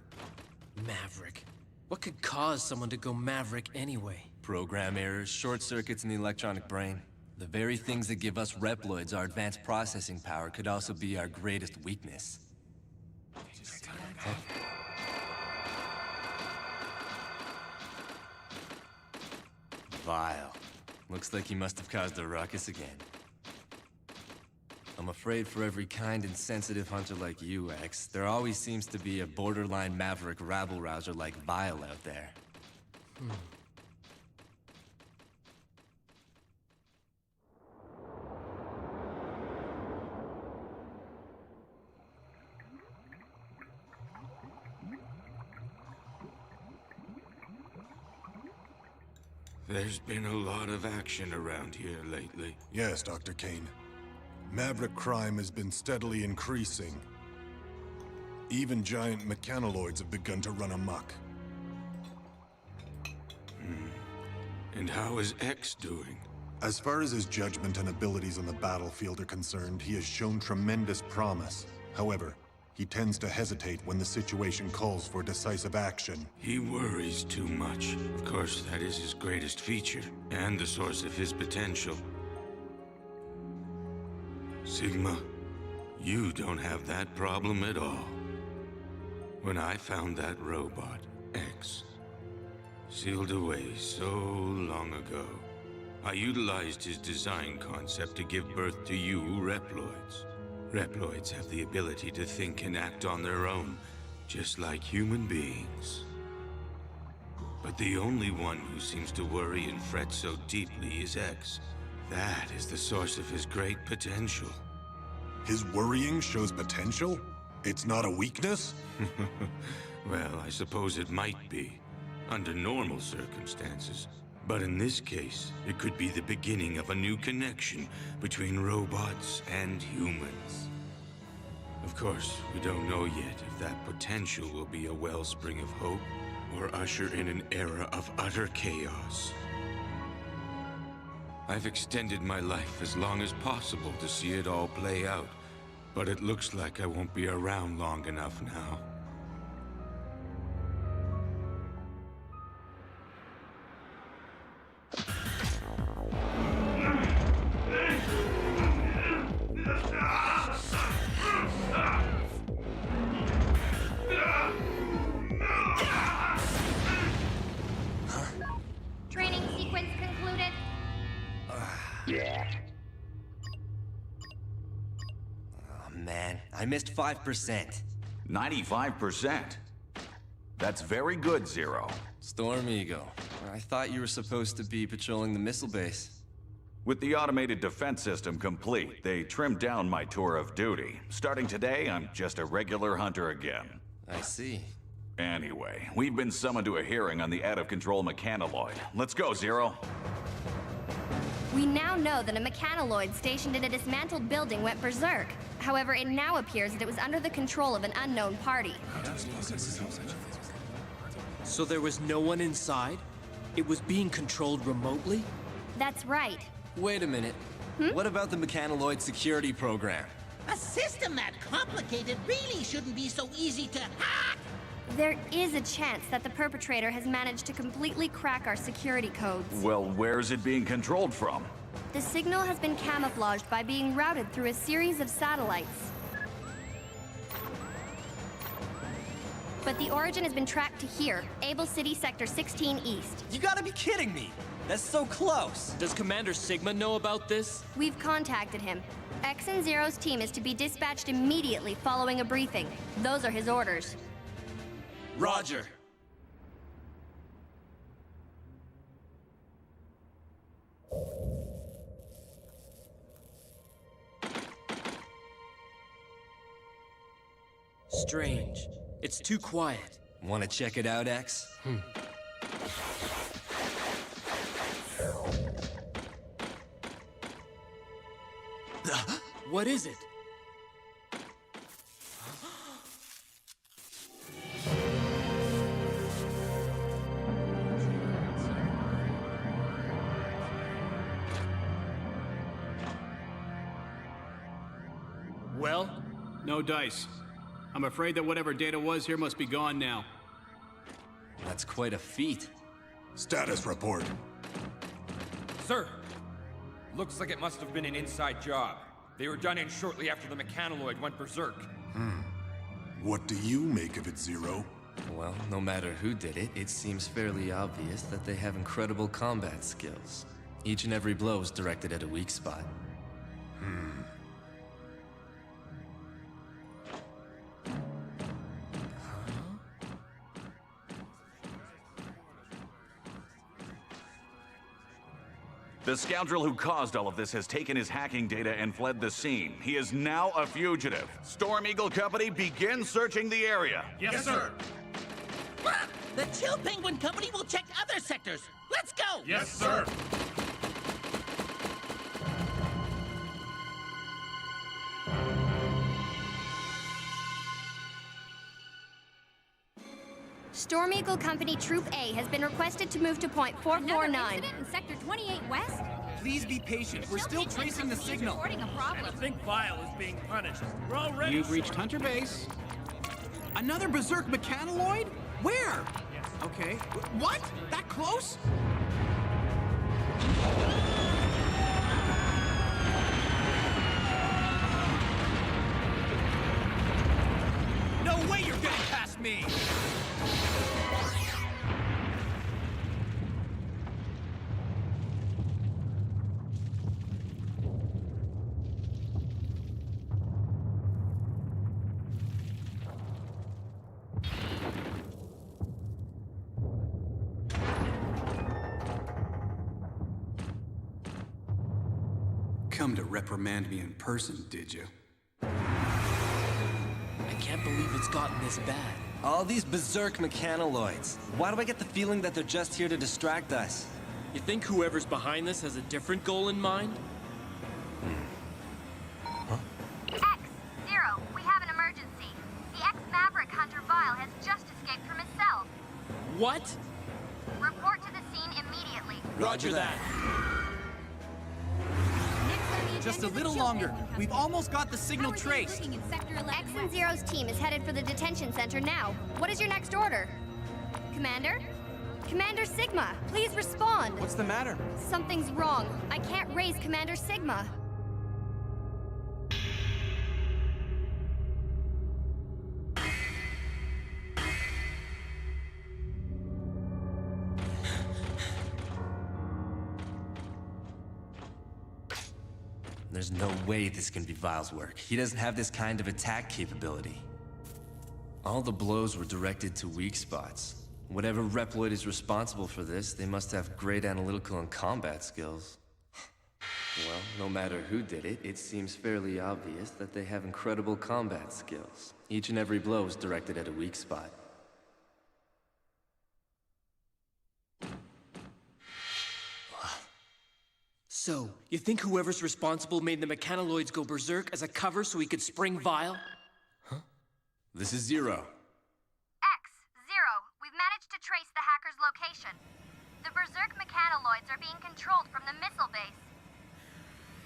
Maverick. What could cause someone to go Maverick anyway? Program errors, short circuits in the electronic brain. The very things that give us Reploids our advanced processing power could also be our greatest weakness. Vile. Looks like he must have caused a ruckus again. I'm afraid for every kind and sensitive hunter like you, X, there always seems to be a borderline maverick rabble-rouser like Vile out there. There's been a lot of action around here lately. Yes, Dr. Kane. Maverick crime has been steadily increasing. Even giant mechanoloids have begun to run amok. And how is X doing? As far as his judgment and abilities on the battlefield are concerned, he has shown tremendous promise. However, he tends to hesitate when the situation calls for decisive action. He worries too much. Of course, that is his greatest feature, and the source of his potential. Sigma, you don't have that problem at all. When I found that robot, X, sealed away so long ago, I utilized his design concept to give birth to you, Reploids. Reploids have the ability to think and act on their own, just like human beings. But the only one who seems to worry and fret so deeply is X. That is the source of his great potential. His worrying shows potential? It's not a weakness? Well, I suppose it might be, under normal circumstances. But in this case, it could be the beginning of a new connection between robots and humans. Of course, we don't know yet if that potential will be a wellspring of hope or usher in an era of utter chaos. I've extended my life as long as possible to see it all play out, but it looks like I won't be around long enough now. Training sequence concluded. Oh man, I missed 5%. 95%. That's very good, Zero. Storm Eagle. I thought you were supposed to be patrolling the missile base. With the automated defense system complete, they trimmed down my tour of duty. Starting today, I'm just a regular hunter again. I see. Anyway, we've been summoned to a hearing on the out-of-control mechanoid. Let's go, Zero. We now know that a mechanoid stationed in a dismantled building went berserk. However, it now appears that it was under the control of an unknown party. So there was no one inside? It was being controlled remotely? That's right. Wait a minute. What about the mechanoid security program? A system that complicated really shouldn't be so easy to hack! There is a chance that the perpetrator has managed to completely crack our security codes. Well, where's it being controlled from? The signal has been camouflaged by being routed through a series of satellites. But the origin has been tracked to here, Able City Sector 16 East. You gotta be kidding me! That's so close! Does Commander Sigma know about this? We've contacted him. X and Zero's team is to be dispatched immediately following a briefing. Those are his orders. Roger. Strange. It's too quiet. Want to check it out, X? What is it? Well? No dice. I'm afraid that whatever data was here must be gone now. That's quite a feat. Status report. Sir! Looks like it must have been an inside job. They were done in shortly after the mechanoid went berserk. What do you make of it, Zero? Well, no matter who did it, it seems fairly obvious that they have incredible combat skills. Each and every blow is directed at a weak spot. The scoundrel who caused all of this has taken his hacking data and fled the scene. He is now a fugitive. Storm Eagle Company, begin searching the area. Yes, sir! The Chill Penguin Company will check other sectors. Let's go! Yes, sir! Storm Eagle Company Troop A has been requested to move to point 449. Another incident in Sector 28 West? Please be patient. We're still tracing the signal. Reporting a problem. I think Vile is being punished. We're already... You've reached Hunter Base. Another berserk mechanoid? Where? Okay. What? That close? No way you're getting past me! come to reprimand me in person, did you? I can't believe it's gotten this bad. All these berserk mechanoids. Why do I get the feeling that they're just here to distract us? You think whoever's behind this has a different goal in mind? X-Zero, we have an emergency. The ex-Maverick Hunter Vile has just escaped from his cell. What? Report to the scene immediately. Roger that. Just a little longer. We've almost got the signal traced. X and Zero's team is headed for the detention center now. What is your next order? Commander? Commander Sigma, please respond. What's the matter? Something's wrong. I can't raise Commander Sigma. There's no way this can be Vile's work. He doesn't have this kind of attack capability. All the blows were directed to weak spots. Whatever Reploid is responsible for this, they must have great analytical and combat skills. Well, no matter who did it, it seems fairly obvious that they have incredible combat skills. Each and every blow is directed at a weak spot. So, you think whoever's responsible made the mechanoids go berserk as a cover so he could spring Vile? This is Zero. X-Zero, we've managed to trace the hacker's location. The berserk mechanoids are being controlled from the missile base.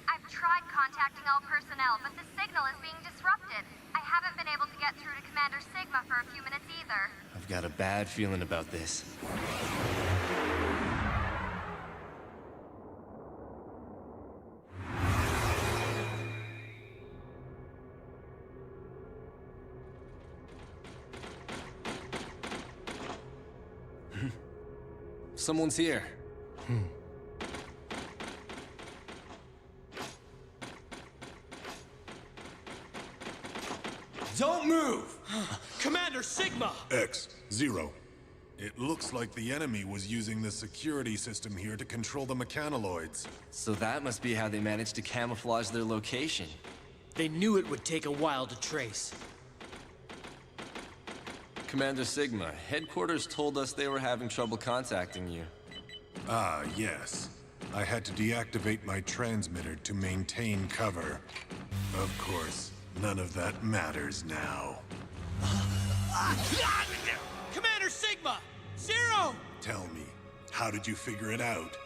I've tried contacting all personnel, but the signal is being disrupted. I haven't been able to get through to Commander Sigma for a few minutes either. I've got a bad feeling about this. Someone's here. Don't move! Commander Sigma! X-Zero. It looks like the enemy was using the security system here to control the mechanoids. So that must be how they managed to camouflage their location. They knew it would take a while to trace. Commander Sigma, headquarters told us they were having trouble contacting you. Ah, yes. I had to deactivate my transmitter to maintain cover. Of course, none of that matters now. Commander Sigma! Zero! Tell me, how did you figure it out?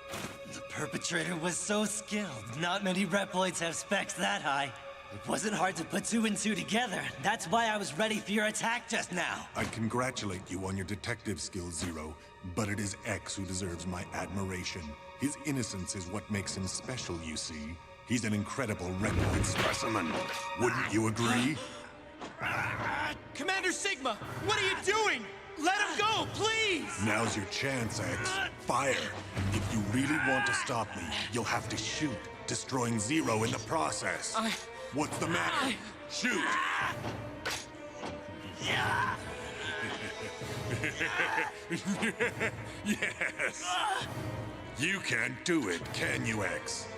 The perpetrator was so skilled. Not many Reploids have specs that high. It wasn't hard to put two and two together. That's why I was ready for your attack just now. I congratulate you on your detective skills, Zero, but it is X who deserves my admiration. His innocence is what makes him special, you see. He's an incredible Reploid specimen. Wouldn't you agree? Commander Sigma, what are you doing? Let him go, please! Now's your chance, X. Fire. If you really want to stop me, you'll have to shoot, destroying Zero in the process. What's the matter? Shoot! Yes! You can't do it, can you, X?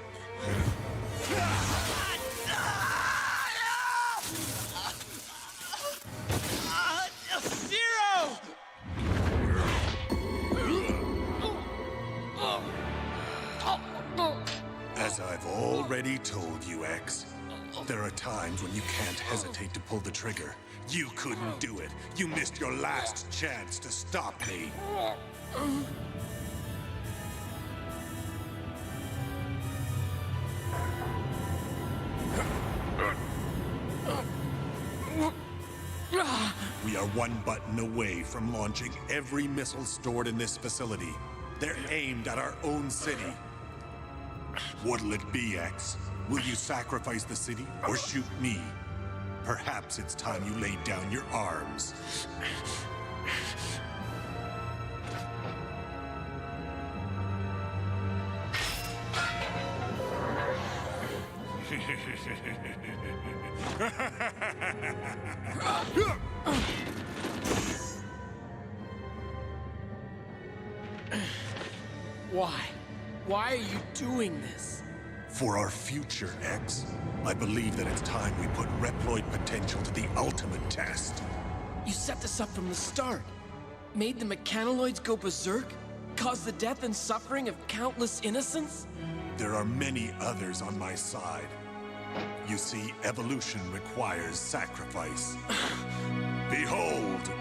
Zero! As I've already told you, X, there are times when you can't hesitate to pull the trigger. You couldn't do it. You missed your last chance to stop me. We are one button away from launching every missile stored in this facility. They're aimed at our own city. What'll it be, X? Will you sacrifice the city or shoot me? Perhaps it's time you laid down your arms. Why? Why are you doing this? For our future, X, I believe that it's time we put Reploid potential to the ultimate test. You set this up from the start. Made the mechanoloids go berserk? Caused the death and suffering of countless innocents? There are many others on my side. You see, evolution requires sacrifice. Behold!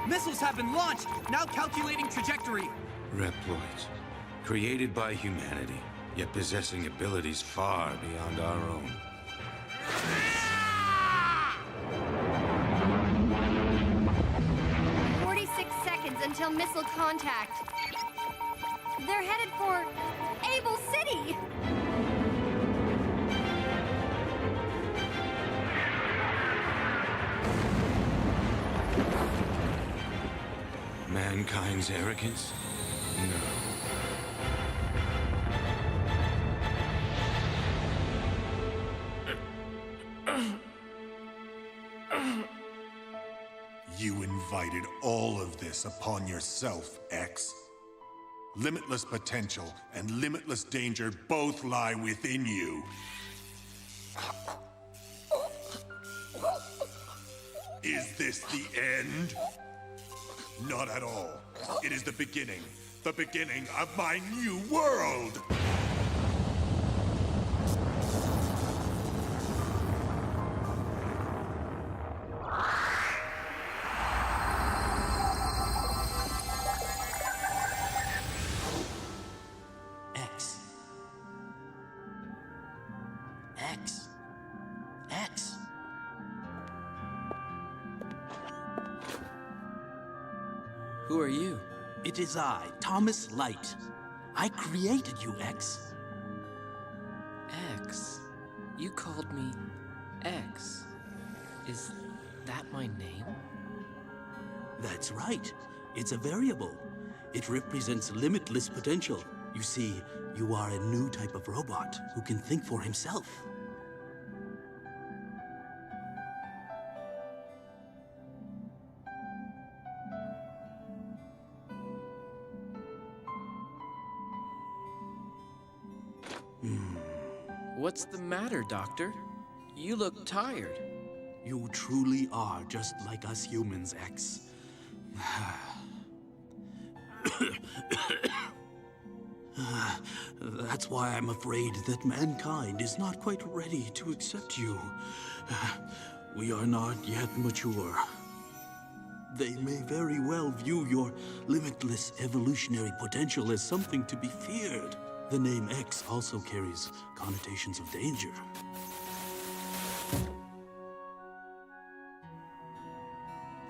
Missiles have been launched! Now calculating trajectory! Reploids, created by humanity, yet possessing abilities far beyond our own. 46 seconds until missile contact. They're headed for Able City! Mankind's arrogance? No. You invited all of this upon yourself, X. Limitless potential and limitless danger both lie within you. Is this the end? Not at all. It is the beginning of my new world! X. Who are you? It is I, Thomas Light. I created you, X. X? You called me X. Is that my name? That's right. It's a variable. It represents limitless potential. You see, you are a new type of robot who can think for himself. What's the matter, Doctor? You look tired. You truly are just like us humans, X. That's why I'm afraid that mankind is not quite ready to accept you. We are not yet mature. They may very well view your limitless evolutionary potential as something to be feared. The name X also carries connotations of danger.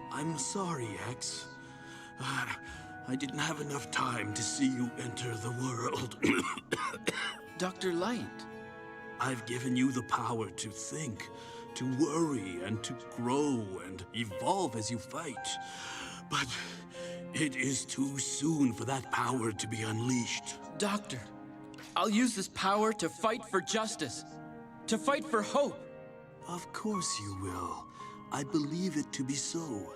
I'm sorry, X. I didn't have enough time to see you enter the world. Dr. Light. I've given you the power to think, to worry, and to grow and evolve as you fight. But it is too soon for that power to be unleashed. Doctor, I'll use this power to fight for justice, to fight for hope. Of course you will. I believe it to be so.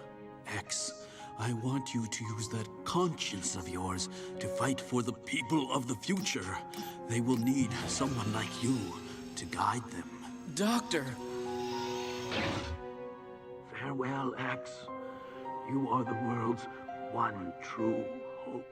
X, I want you to use that conscience of yours to fight for the people of the future. They will need someone like you to guide them. Doctor! Farewell, X. You are the world's one true hope.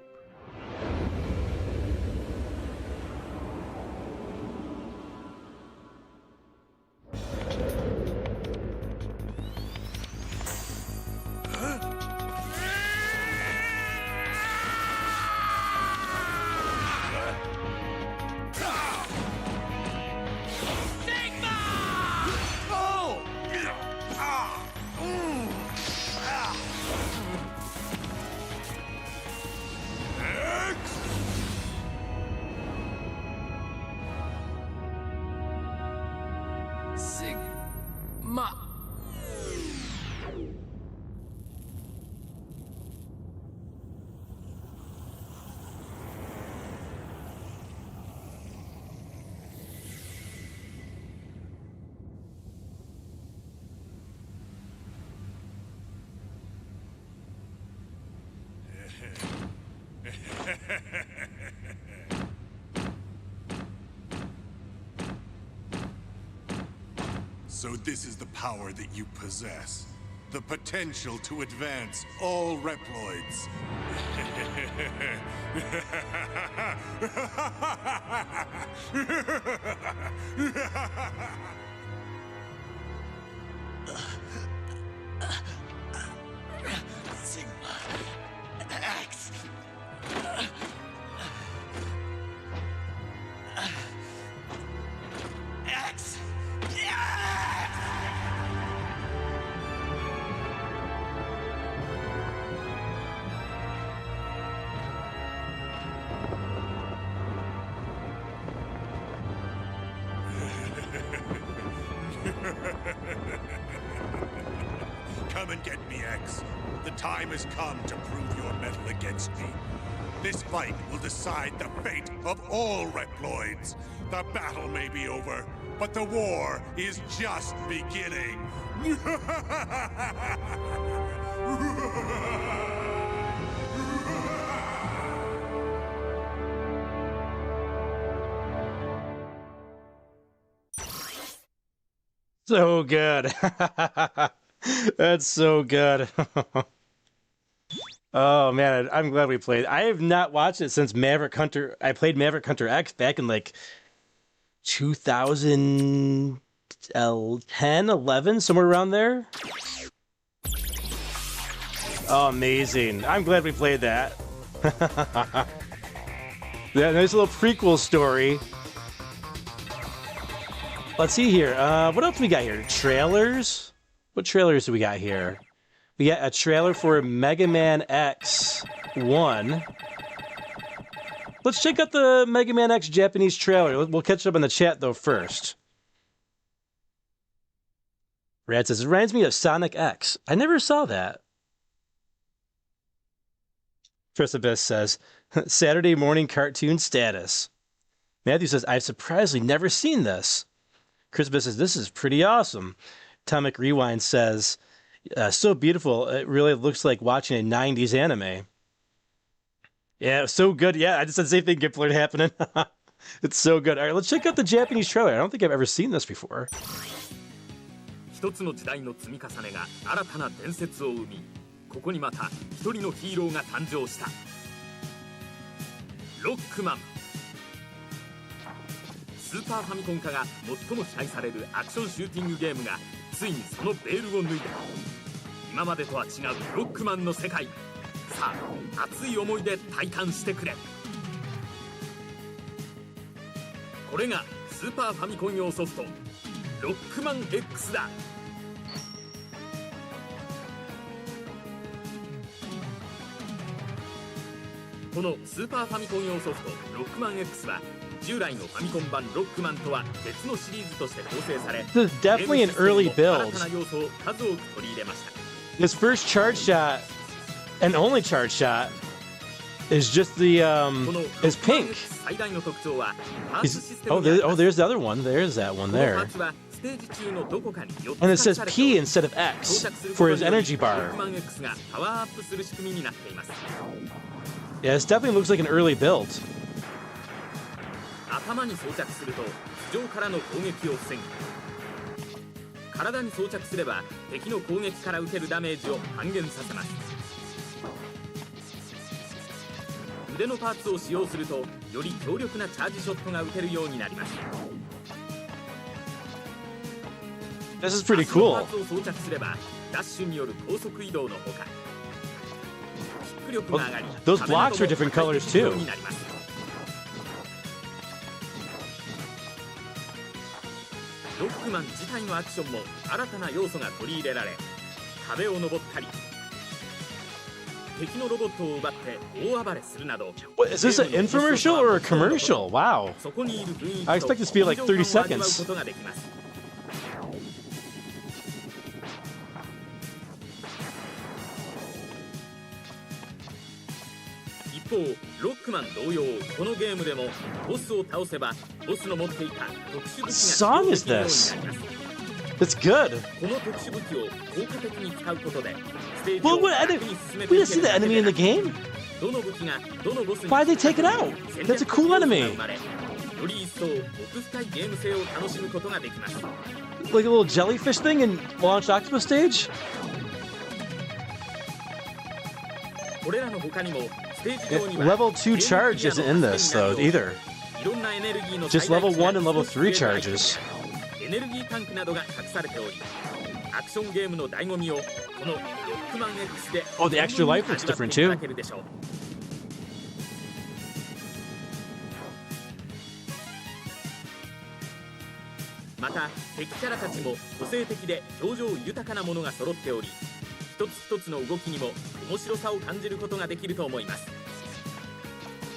So this is the power that you possess. The potential to advance all Reploids. Sigma X. X. Come and get me, X. The time has come to prove your mettle against me. This fight will decide the fate of all Reploids. The battle may be over, but the war is just beginning. So good. That's so good. Oh man, I'm glad we played. I have not watched it since Maverick Hunter. I played Maverick Hunter X back in like 2010, 11, somewhere around there. Oh, amazing. I'm glad we played that. Yeah, nice little prequel story. Let's see here. What else we got here? Trailers? What trailers do we got here? We got a trailer for Mega Man X1. Let's check out the Mega Man X Japanese trailer. We'll catch up in the chat, though, first. Rad says, it reminds me of Sonic X. I never saw that. Trisabis says, Saturday morning cartoon status. Matthew says, I've surprisingly never seen this. Christmas says, this is pretty awesome. Atomic Rewind says, so beautiful. It really looks like watching a 90s anime. Yeah, so good. Yeah, I just said the same thing, Gipler happening. It's so good. All right, let's check out the Japanese trailer. I don't think I've ever seen this before. 一つの時代の積み重ねが新たな伝説を生み、ここにまた一人のヒーローが誕生した。ロックマン。スーパーファミコン化が最も期待されるアクションシューティングゲームがついにそのベールを脱いだ。今までとは違うロックマンの世界。さあ、熱い思いで体感してくれ。これがスーパーファミコン用ソフトロックマン X だ。このスーパーファミコン用ソフトロックマン X は従来のファミコン版ロックマンとは別のシリーズとして構成され、 This is definitely an early build. 新たな要素を数多く取り入れました。 His first charge shot, and only charge shot, is just the is pink. There's the other one. There's that one there. And it says P instead of X for his energy bar. Yeah, this definitely looks like an early build. 頭に装着すると地上からの攻撃を防ぐ。体に装着すれば敵の攻撃から受けるダメージを半減させます。腕のパーツを使用するとより強力なチャージショットが打てるようになります。 This is pretty cool. パーツを装着すればダッシュによる高速移動のほか、キック力が上がり、 Those blocks are different colors too. ロックマン自体のアクションも新たな要素が取り入れられ、壁を登ったり敵のロボットを奪って大暴れするなど。 What, is this an infomercial or a commercial? Wow. I expect this to be like 30 seconds. 一方、ロックマン同様、このゲームでもボスを倒せばボスの持っていた特殊武器が使用できるようになります。 It's good. この特殊武器を効果的に使うことで、ステージ Well, を what 楽に進めてい we け didn't see る the だけ enemy で in な the く、 game. Why'd they take it out? That's a cool enemy. Like a little jellyfish thing in Launch Octopus stage? Level 2 charge isn't in this, though, either. Just level 1 and level 3 charges. Oh, the extra life looks different, too.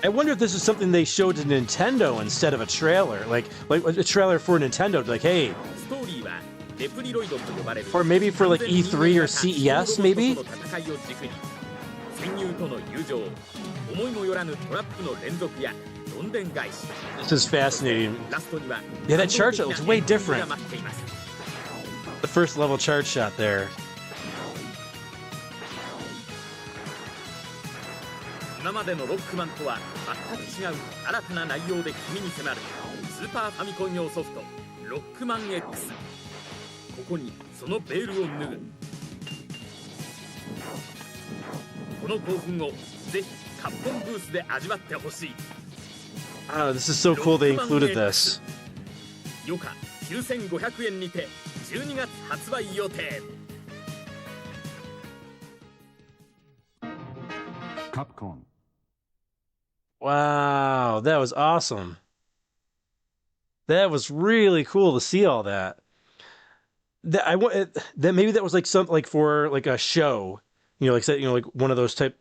I wonder if this is something they showed to Nintendo instead of a trailer, like a trailer for Nintendo, like, hey, or maybe for like E3 or CES, maybe. This is fascinating. Yeah, that charge shot looks way different. The first level charge shot there. Oh, this is so cool they included this. Capcom. Wow, that was awesome. That was really cool to see all that. That maybe that was like something like for like a show, like one of those type.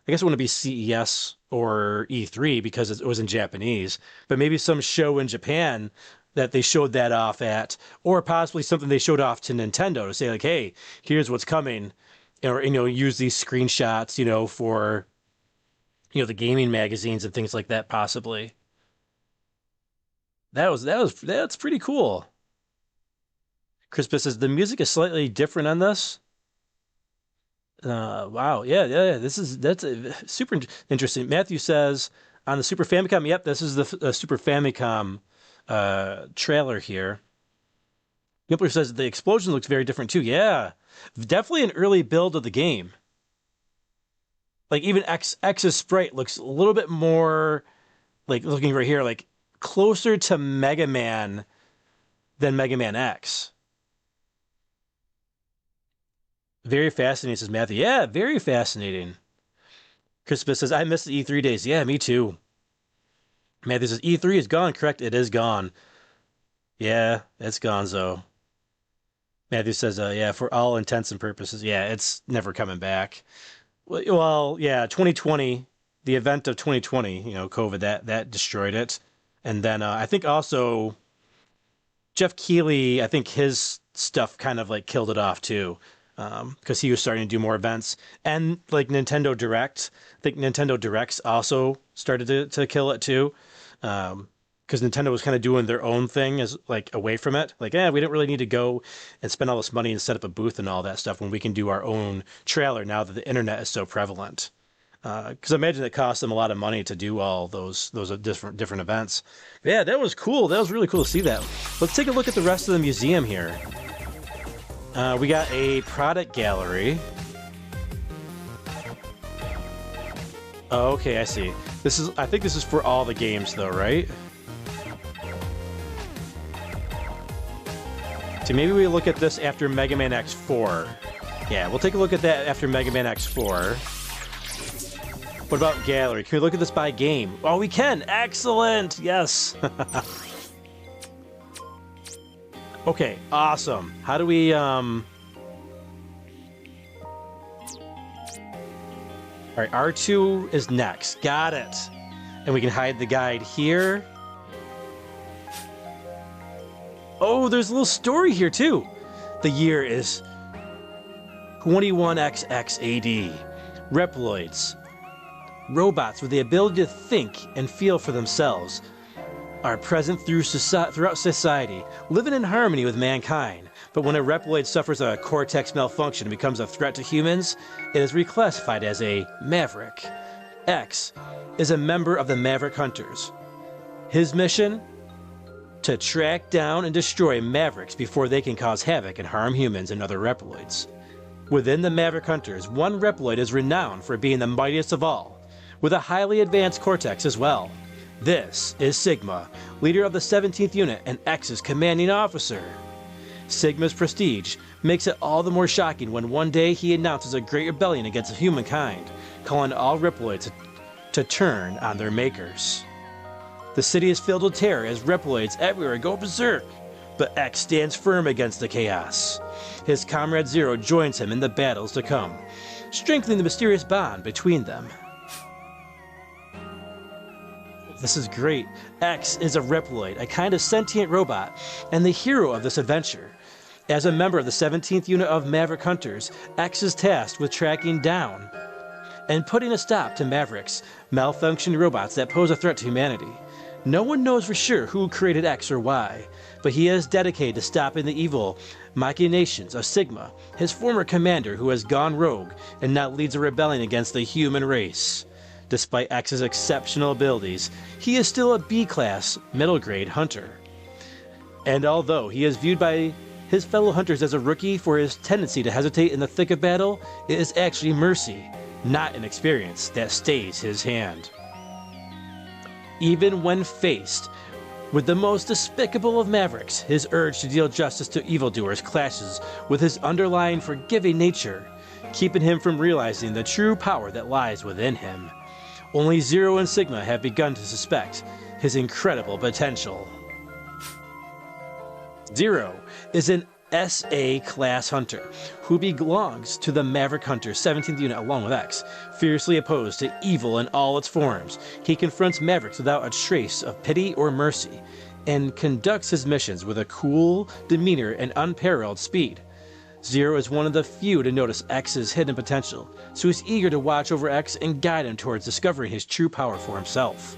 I guess it wouldn't be CES or E3 because it was in Japanese, but maybe some show in Japan that they showed that off at, or possibly something they showed off to Nintendo to say like, hey, here's what's coming, or use these screenshots, for the gaming magazines and things like that possibly. That's pretty cool. Crispus says the music is slightly different on this. Wow, yeah. That's super interesting. Matthew says on the Super Famicom. Yep, this is the Super Famicom trailer here. Gimpler says the explosion looks very different too. Yeah, definitely an early build of the game. Like even X's sprite looks a little bit more, like looking right here, like closer to Mega Man than Mega Man X. Very fascinating, says Matthew. Yeah, very fascinating. Crispus says, I miss the E3 days. Yeah, me too. Matthew says, E3 is gone. Correct, it is gone. Yeah, it's gone, so. Matthew says, yeah, for all intents and purposes, yeah, it's never coming back. Well, yeah, 2020, the event of 2020, COVID, that destroyed it. And then I think also Jeff Keighley, I think his stuff kind of like killed it off too. Because he was starting to do more events, and like Nintendo Direct, I think Nintendo Directs also started to kill it too, because Nintendo was kind of doing their own thing as like away from it. Like, we didn't really need to go and spend all this money and set up a booth and all that stuff when we can do our own trailer now that the internet is so prevalent. Because I imagine it cost them a lot of money to do all those different events. But yeah, that was cool. That was really cool to see that. Let's take a look at the rest of the museum here. We got a product gallery. Oh, okay, I see. I think this is for all the games though, right? So maybe we look at this after Mega Man X4. Yeah, we'll take a look at that after Mega Man X4. What about gallery? Can we look at this by game? Oh, we can! Excellent! Yes! Okay, awesome. How do we, Alright, R2 is next. Got it. And we can hide the guide here. Oh, there's a little story here, too. The year is 21XX AD. Reploids, robots with the ability to think and feel for themselves, are present throughout society, living in harmony with mankind. But when a Reploid suffers a cortex malfunction and becomes a threat to humans, it is reclassified as a maverick. X is a member of the Maverick Hunters. His mission? To track down and destroy Mavericks before they can cause havoc and harm humans and other Reploids. Within the Maverick Hunters, one Reploid is renowned for being the mightiest of all, with a highly advanced cortex as well. This is Sigma, leader of the 17th Unit and X's commanding officer. Sigma's prestige makes it all the more shocking when one day he announces a great rebellion against humankind, calling all Reploids to turn on their makers. The city is filled with terror as Reploids everywhere go berserk, but X stands firm against the chaos. His comrade Zero joins him in the battles to come, strengthening the mysterious bond between them. This is great. X is a Reploid, a kind of sentient robot, and the hero of this adventure. As a member of the 17th Unit of Maverick Hunters, X is tasked with tracking down and putting a stop to Mavericks, malfunctioned robots that pose a threat to humanity. No one knows for sure who created X or why, but he is dedicated to stopping the evil machinations of Sigma, his former commander who has gone rogue and now leads a rebellion against the human race. Despite X's exceptional abilities, he is still a B-class, middle-grade hunter. And although he is viewed by his fellow hunters as a rookie for his tendency to hesitate in the thick of battle, it is actually mercy, not inexperience, that stays his hand. Even when faced with the most despicable of Mavericks, his urge to deal justice to evildoers clashes with his underlying forgiving nature, keeping him from realizing the true power that lies within him. Only Zero and Sigma have begun to suspect his incredible potential. Zero is an SA class hunter who belongs to the Maverick Hunters 17th Unit along with X. Fiercely opposed to evil in all its forms, he confronts Mavericks without a trace of pity or mercy and conducts his missions with a cool demeanor and unparalleled speed. Zero is one of the few to notice X's hidden potential, so he's eager to watch over X and guide him towards discovering his true power for himself.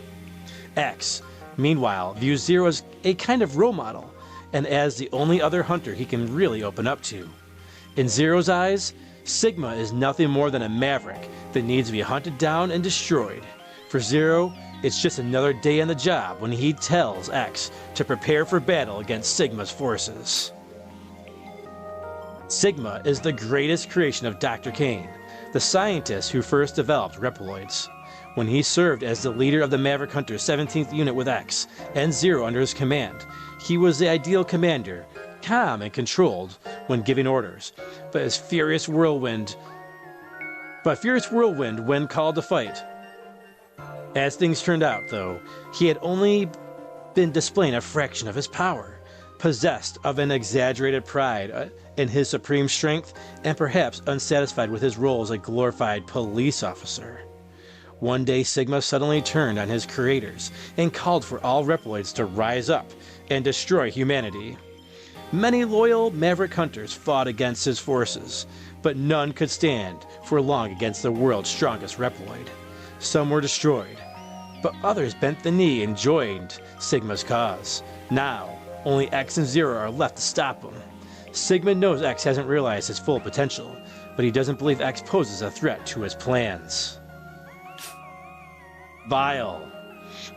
X, meanwhile, views Zero as a kind of role model, and as the only other hunter he can really open up to. In Zero's eyes, Sigma is nothing more than a maverick that needs to be hunted down and destroyed. For Zero, it's just another day on the job when he tells X to prepare for battle against Sigma's forces. Sigma is the greatest creation of Dr. Kane, the scientist who first developed Reploids. When he served as the leader of the Maverick Hunters 17th Unit with X and Zero under his command, he was the ideal commander, calm and controlled when giving orders, but furious whirlwind when called to fight. As things turned out, though, he had only been displaying a fraction of his power, possessed of an exaggerated pride in his supreme strength, and perhaps unsatisfied with his role as a glorified police officer. One day, Sigma suddenly turned on his creators and called for all Reploids to rise up and destroy humanity. Many loyal Maverick Hunters fought against his forces, but none could stand for long against the world's strongest Reploid. Some were destroyed, but others bent the knee and joined Sigma's cause. Now, only X and Zero are left to stop him. Sigma knows X hasn't realized his full potential, but he doesn't believe X poses a threat to his plans. Vile.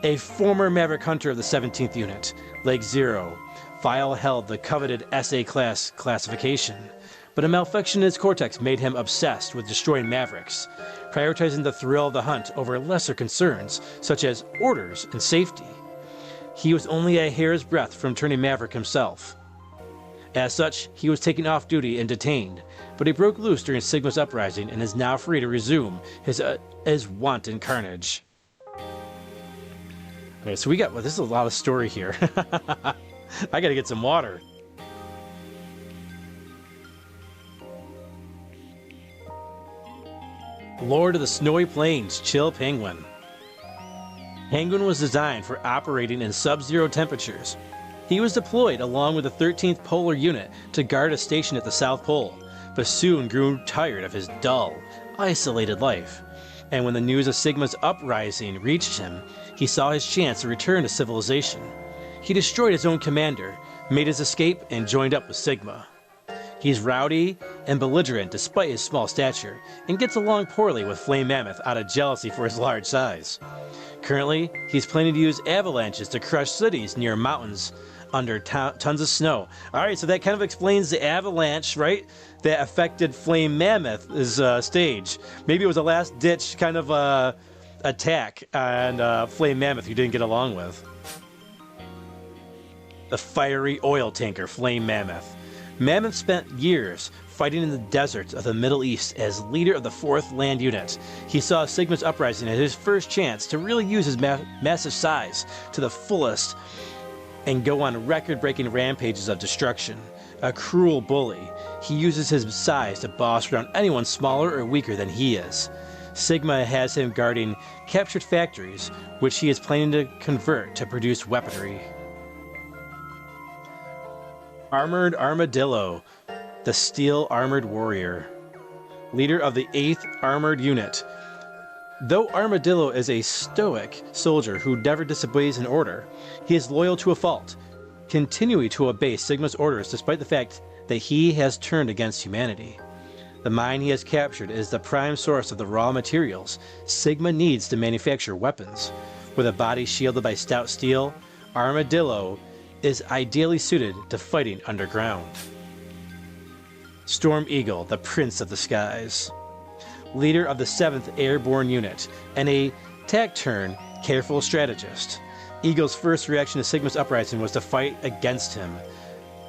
A former Maverick Hunter of the 17th Unit, like Zero, Vile held the coveted SA class classification, but a malfunction in his cortex made him obsessed with destroying Mavericks, prioritizing the thrill of the hunt over lesser concerns such as orders and safety. He was only a hair's breadth from turning Maverick himself. As such, he was taken off duty and detained, but he broke loose during Sigma's uprising and is now free to resume his wanton carnage. Okay, so this is a lot of story here. I gotta get some water. Lord of the Snowy Plains, Chill Penguin. Penguin was designed for operating in sub-zero temperatures. He was deployed along with the 13th Polar Unit to guard a station at the South Pole, but soon grew tired of his dull, isolated life. And when the news of Sigma's uprising reached him, he saw his chance to return to civilization. He destroyed his own commander, made his escape, and joined up with Sigma. He's rowdy and belligerent despite his small stature, and gets along poorly with Flame Mammoth out of jealousy for his large size. Currently, he's planning to use avalanches to crush cities near mountains under tons of snow. Alright, so that kind of explains the avalanche, right? That affected Flame Mammoth's stage. Maybe it was a last-ditch kind of attack on Flame Mammoth who didn't get along with. The fiery oil tanker Flame Mammoth. Mammoth spent years fighting in the deserts of the Middle East as leader of the 4th Land Unit. He saw Sigma's uprising as his first chance to really use his massive size to the fullest and go on record-breaking rampages of destruction. A cruel bully, he uses his size to boss around anyone smaller or weaker than he is. Sigma has him guarding captured factories, which he is planning to convert to produce weaponry. Armored Armadillo, the Steel Armored Warrior, leader of the 8th Armored Unit. Though Armadillo is a stoic soldier who never disobeys an order, he is loyal to a fault, continuing to obey Sigma's orders despite the fact that he has turned against humanity. The mine he has captured is the prime source of the raw materials Sigma needs to manufacture weapons. With a body shielded by stout steel, Armadillo is ideally suited to fighting underground. Storm Eagle, the Prince of the Skies, leader of the 7th Airborne Unit, and a taciturn, careful strategist. Eagle's first reaction to Sigma's uprising was to fight against him,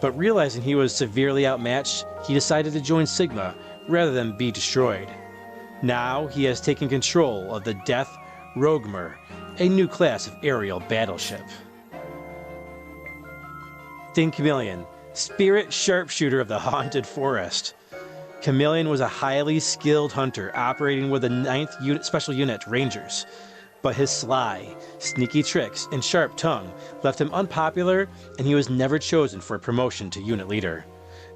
but realizing he was severely outmatched, he decided to join Sigma rather than be destroyed. Now he has taken control of the Death Roguemer, a new class of aerial battleship. Thin Chameleon, spirit sharpshooter of the Haunted Forest. Chameleon was a highly skilled hunter operating with the 9th Special Unit Rangers, but his sly, sneaky tricks and sharp tongue left him unpopular, and he was never chosen for promotion to unit leader.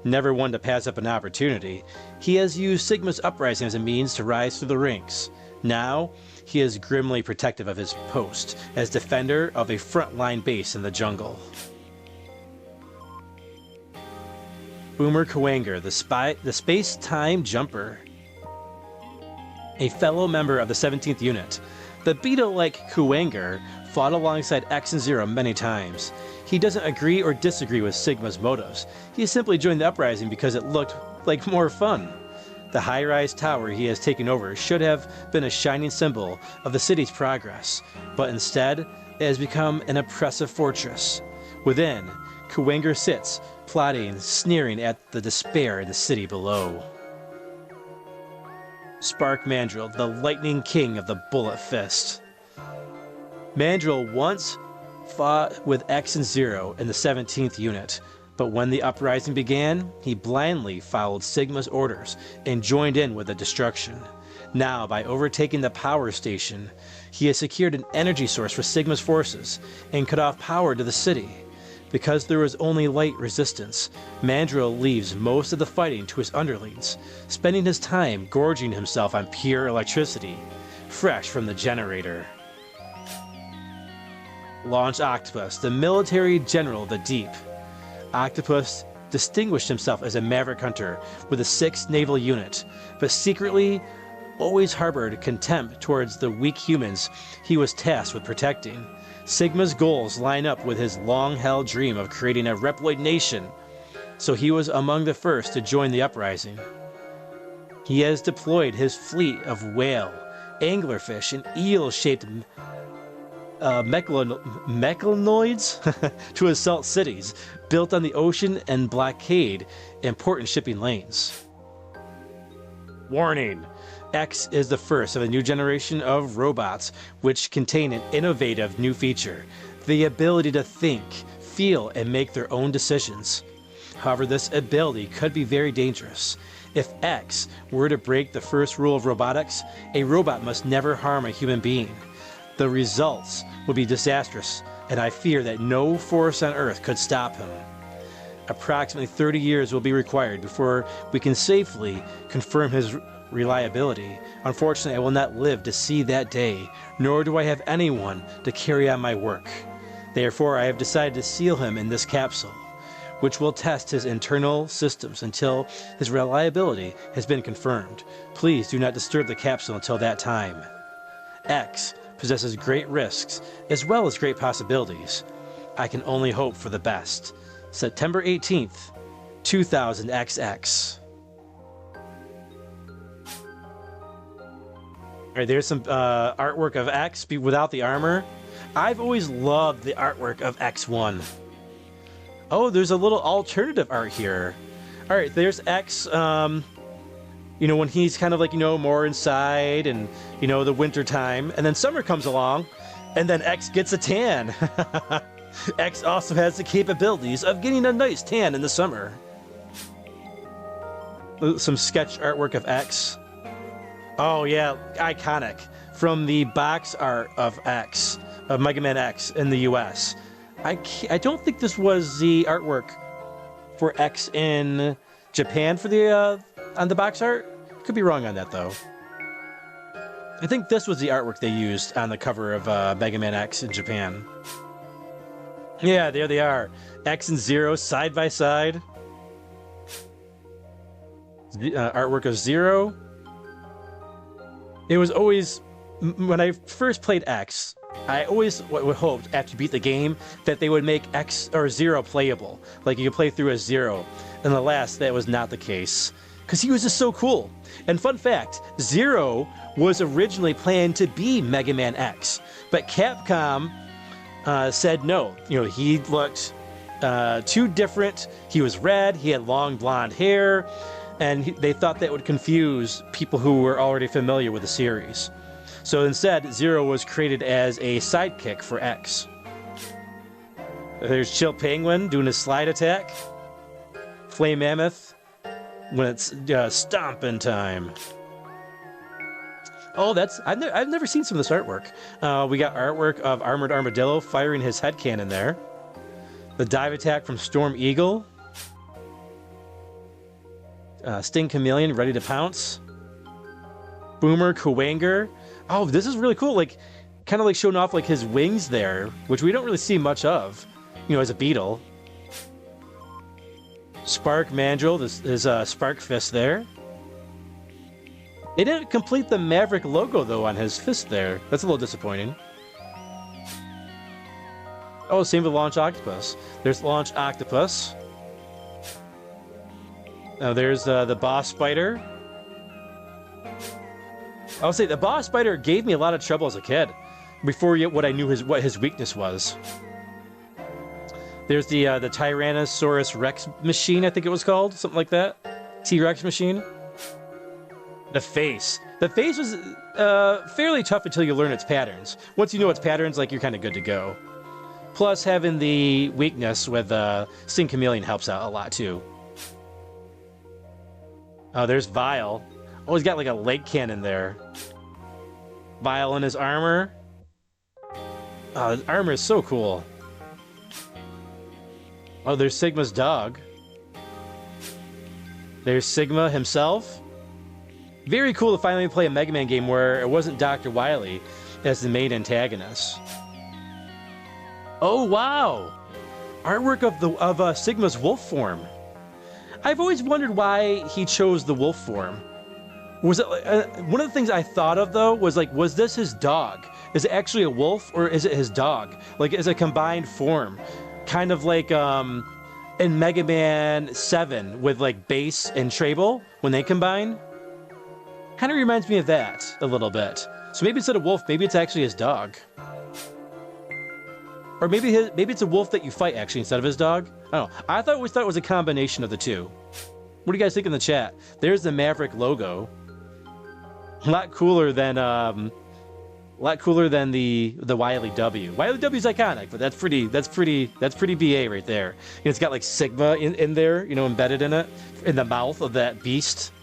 Never one to pass up an opportunity, he has used Sigma's uprising as a means to rise through the ranks. Now, he is grimly protective of his post as defender of a frontline base in the jungle. Boomer Kuwanger, the space-time jumper. A fellow member of the 17th Unit, the beetle-like Kuwanger fought alongside X and Zero many times. He doesn't agree or disagree with Sigma's motives. He simply joined the uprising because it looked like more fun. The high-rise tower he has taken over should have been a shining symbol of the city's progress, but instead, it has become an oppressive fortress. Within, Kuwanger sits, plotting, sneering at the despair in the city below. Spark Mandrill, the lightning king of the Bullet Fist. Mandrill once fought with X and Zero in the 17th Unit, but when the uprising began, he blindly followed Sigma's orders and joined in with the destruction. Now, by overtaking the power station, he has secured an energy source for Sigma's forces and cut off power to the city. Because there was only light resistance, Mandrill leaves most of the fighting to his underlings, spending his time gorging himself on pure electricity, fresh from the generator. Launch Octopus, the military general of the deep. Octopus distinguished himself as a maverick hunter with the 6th Naval Unit, but secretly always harbored contempt towards the weak humans he was tasked with protecting. Sigma's goals line up with his long-held dream of creating a Reploid nation, so he was among the first to join the uprising. He has deployed his fleet of whale, anglerfish, and eel-shaped mechalanoids to assault cities built on the ocean and blockade important shipping lanes. Warning! X is the first of a new generation of robots which contain an innovative new feature, the ability to think, feel, and make their own decisions. However, this ability could be very dangerous. If X were to break the first rule of robotics, a robot must never harm a human being. The results would be disastrous, and I fear that no force on Earth could stop him. Approximately 30 years will be required before we can safely confirm his reliability. Unfortunately, I will not live to see that day, nor do I have anyone to carry on my work. Therefore, I have decided to seal him in this capsule. which will test his internal systems until his reliability has been confirmed. Please do not disturb the capsule until that time. X possesses great risks as well as great possibilities. I can only hope for the best. September 18th, 2000 XX. Alright, there's some artwork of X without the armor. I've always loved the artwork of X1. Oh, there's a little alternative art here. Alright, there's X, you know, when he's kind of like, you know, more inside and, you know, the winter time. And then summer comes along, and then X gets a tan. X also has the capabilities of getting a nice tan in the summer. Some sketch artwork of X. Oh yeah, iconic. From the box art of X, of Mega Man X in the US. I don't think this was the artwork for X in Japan for the on the box art. Could be wrong on that though. I think this was the artwork they used on the cover of Mega Man X in Japan. Yeah, there they are. X and Zero side by side. The artwork of Zero. It was always, when I first played X, I always hoped after you beat the game that they would make X or Zero playable. Like you could play through as Zero. And alas, that was not the case. Because he was just so cool. And fun fact, Zero was originally planned to be Mega Man X. But Capcom said no. You know, he looked too different. He was red, he had long blonde hair, and they thought that would confuse people who were already familiar with the series. So instead, Zero was created as a sidekick for X. There's Chill Penguin doing his slide attack. Flame Mammoth when it's stomping time. Oh, I've never seen some of this artwork. We got artwork of Armored Armadillo firing his head cannon there. The dive attack from Storm Eagle. Sting Chameleon ready to pounce. Boomer Kuwanger. Oh, this is really cool. Like, kind of like showing off like his wings there, which we don't really see much of, you know, as a beetle. Spark Mandrill, this is Spark Fist there. It didn't complete the Maverick logo though on his fist there. That's a little disappointing. Oh, same with Launch Octopus. There's Launch Octopus. Now there's the Boss Spider. I'll say the Boss Spider gave me a lot of trouble as a kid, before what I knew what his weakness was. There's the Tyrannosaurus Rex machine, I think it was called, something like that. T-Rex machine. The face. The face was fairly tough until you learn its patterns. Once you know its patterns, like you're kind of good to go. Plus, having the weakness with Sting Chameleon helps out a lot too. Oh, there's Vile. Oh, he's got like a leg cannon there. Vile in his armor. Oh, his armor is so cool. Oh, there's Sigma's dog. There's Sigma himself. Very cool to finally play a Mega Man game where it wasn't Dr. Wily as the main antagonist. Oh, wow! Artwork of Sigma's wolf form. I've always wondered why he chose the wolf form. Was it one of the things I thought of though was like, was this his dog? Is it actually a wolf or is it his dog? Like, is a combined form, kind of like in Mega Man 7 with like Bass and Treble when they combine. Kind of reminds me of that a little bit. So maybe instead of wolf, maybe it's actually his dog. Or maybe it's a wolf that you fight actually instead of his dog. I don't know. I always thought it was a combination of the two. What do you guys think in the chat? There's the Maverick logo. A lot cooler than the Wily W. Wily W's iconic, but that's pretty BA right there. You know, it's got like Sigma in there, you know, embedded in it, in the mouth of that beast.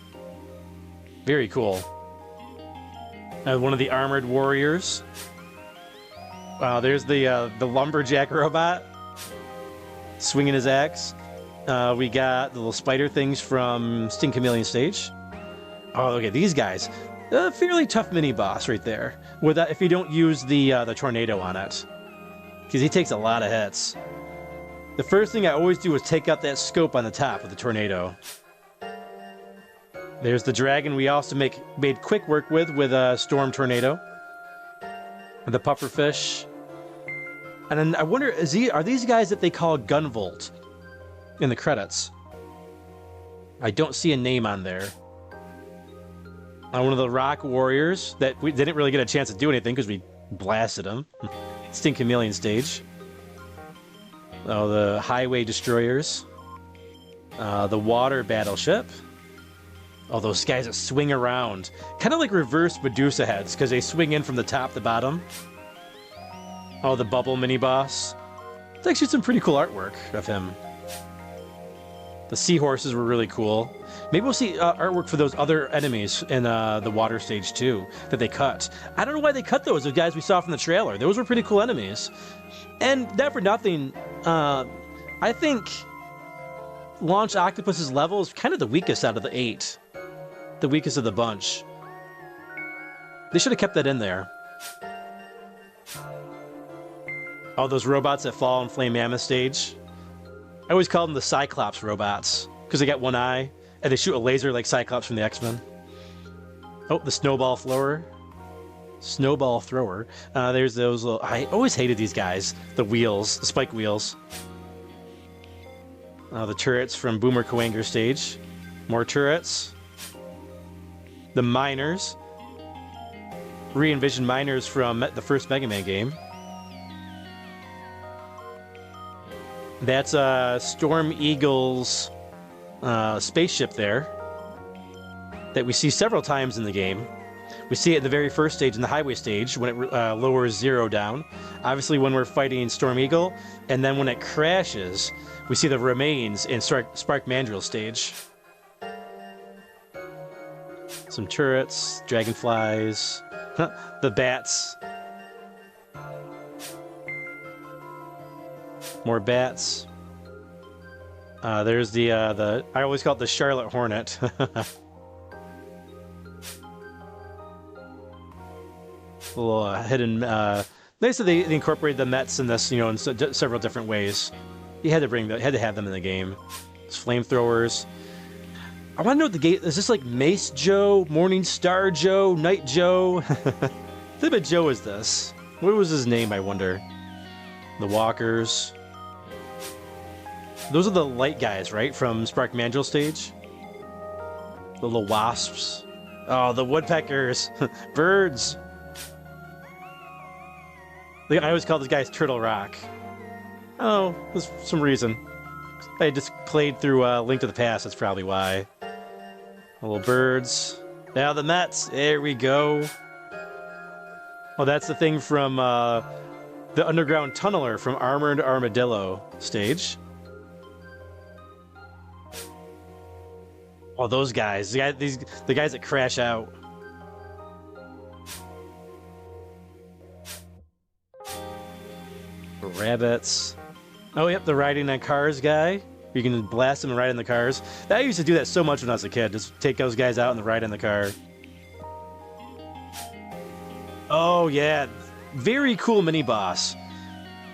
Very cool. One of the armored warriors. Wow, there's the lumberjack robot swinging his axe. We got the little spider things from Sting Chameleon stage. Oh, look at these guys. A fairly tough mini boss right there. With that, if you don't use the tornado on it, because he takes a lot of hits. The first thing I always do is take out that scope on the top of the tornado. There's the dragon we also made quick work with Storm Tornado. And the pufferfish. And then I wonder, are these guys that they call Gunvolt in the credits? I don't see a name on there. One of the rock warriors that we didn't really get a chance to do anything because we blasted them. Stink Chameleon stage. Oh, the highway destroyers. The water battleship. Oh, those guys that swing around. Kind of like reverse Medusa heads because they swing in from the top to bottom. Oh, the bubble mini-boss. It's actually some pretty cool artwork of him. The seahorses were really cool. Maybe we'll see artwork for those other enemies in the water stage too that they cut. I don't know why they cut those guys we saw from the trailer. Those were pretty cool enemies. And not for nothing, I think Launch Octopus's level is kind of the weakest out of the 8. The weakest of the bunch. They should have kept that in there. All those robots that fall in Flame Mammoth stage. I always call them the Cyclops robots because they got one eye and they shoot a laser like Cyclops from the X-Men. Oh, the snowball thrower. Snowball thrower. There's those little... I always hated these guys. The wheels. The spike wheels. The turrets from Boomer Kuwanger stage. More turrets. The miners. Re-envisioned miners from the first Mega Man game. That's Storm Eagle's spaceship there that we see several times in the game. We see it in the very first stage, in the highway stage, when it lowers Zero down. Obviously when we're fighting Storm Eagle, and then when it crashes, we see the remains in Spark Mandrill stage. Some turrets, dragonflies, the bats. More bats. There's the I always call it the Charlotte Hornet. A little hidden. Nice that they incorporated the Mets in this, in several different ways. You had to have them in the game. It's flamethrowers. I want to know what the game is. This like Mace Joe, Morning Star Joe, Night Joe? What type of Joe is this? What was his name? I wonder. The Walkers. Those are the light guys, right? From Spark Mandrill stage? The little wasps. Oh, the woodpeckers. Birds. I always call these guys Turtle Rock. Oh, there's some reason. I just played through Link to the Past, that's probably why. Little birds. Now the Mets. There we go. Oh, that's the thing from the underground tunneler from Armored Armadillo stage. Oh, those guys. The guys that crash out. Rabbits. Oh, yep, the riding on cars guy. You can blast them and ride in the cars. I used to do that so much when I was a kid. Just take those guys out and ride in the car. Oh, yeah. Very cool mini-boss.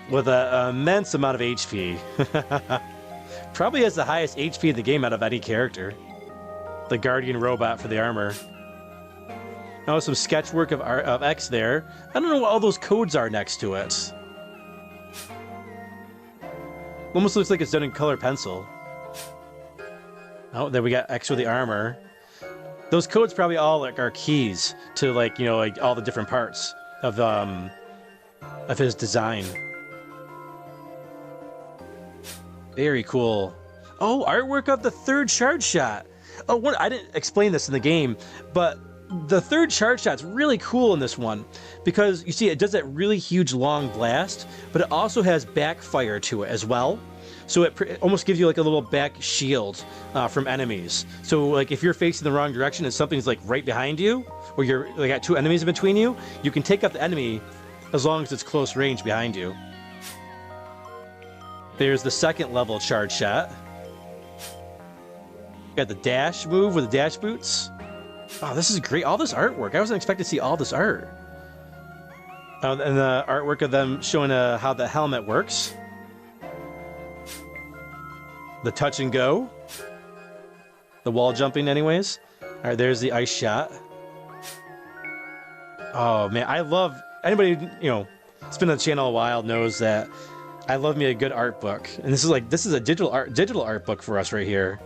With an immense amount of HP. Probably has the highest HP in the game out of any character. The Guardian robot for the armor. Oh, some sketch work of X there. I don't know what all those codes are next to it. Almost looks like it's done in color pencil. Oh, then we got X with the armor. Those codes probably all are keys to like all the different parts of his design. Very cool. Oh, artwork of the third charge shot. Oh, I didn't explain this in the game, but the third charge shot's really cool in this one because you see it does that really huge long blast, but it also has backfire to it as well. So it almost gives you like a little back shield from enemies. So like if you're facing the wrong direction and something's like right behind you, or you're like got two enemies in between you, you can take out the enemy as long as it's close range behind you. There's the second level charge shot. Got the dash move with the dash boots. Oh, this is great. All this artwork. I wasn't expecting to see all this art. And the artwork of them showing how the helmet works. The touch and go. The wall jumping anyways. All right, there's the ice shot. Oh man, I love, anybody, you know, it's been on the channel a while knows that I love me a good art book. And this is a digital art book for us right here.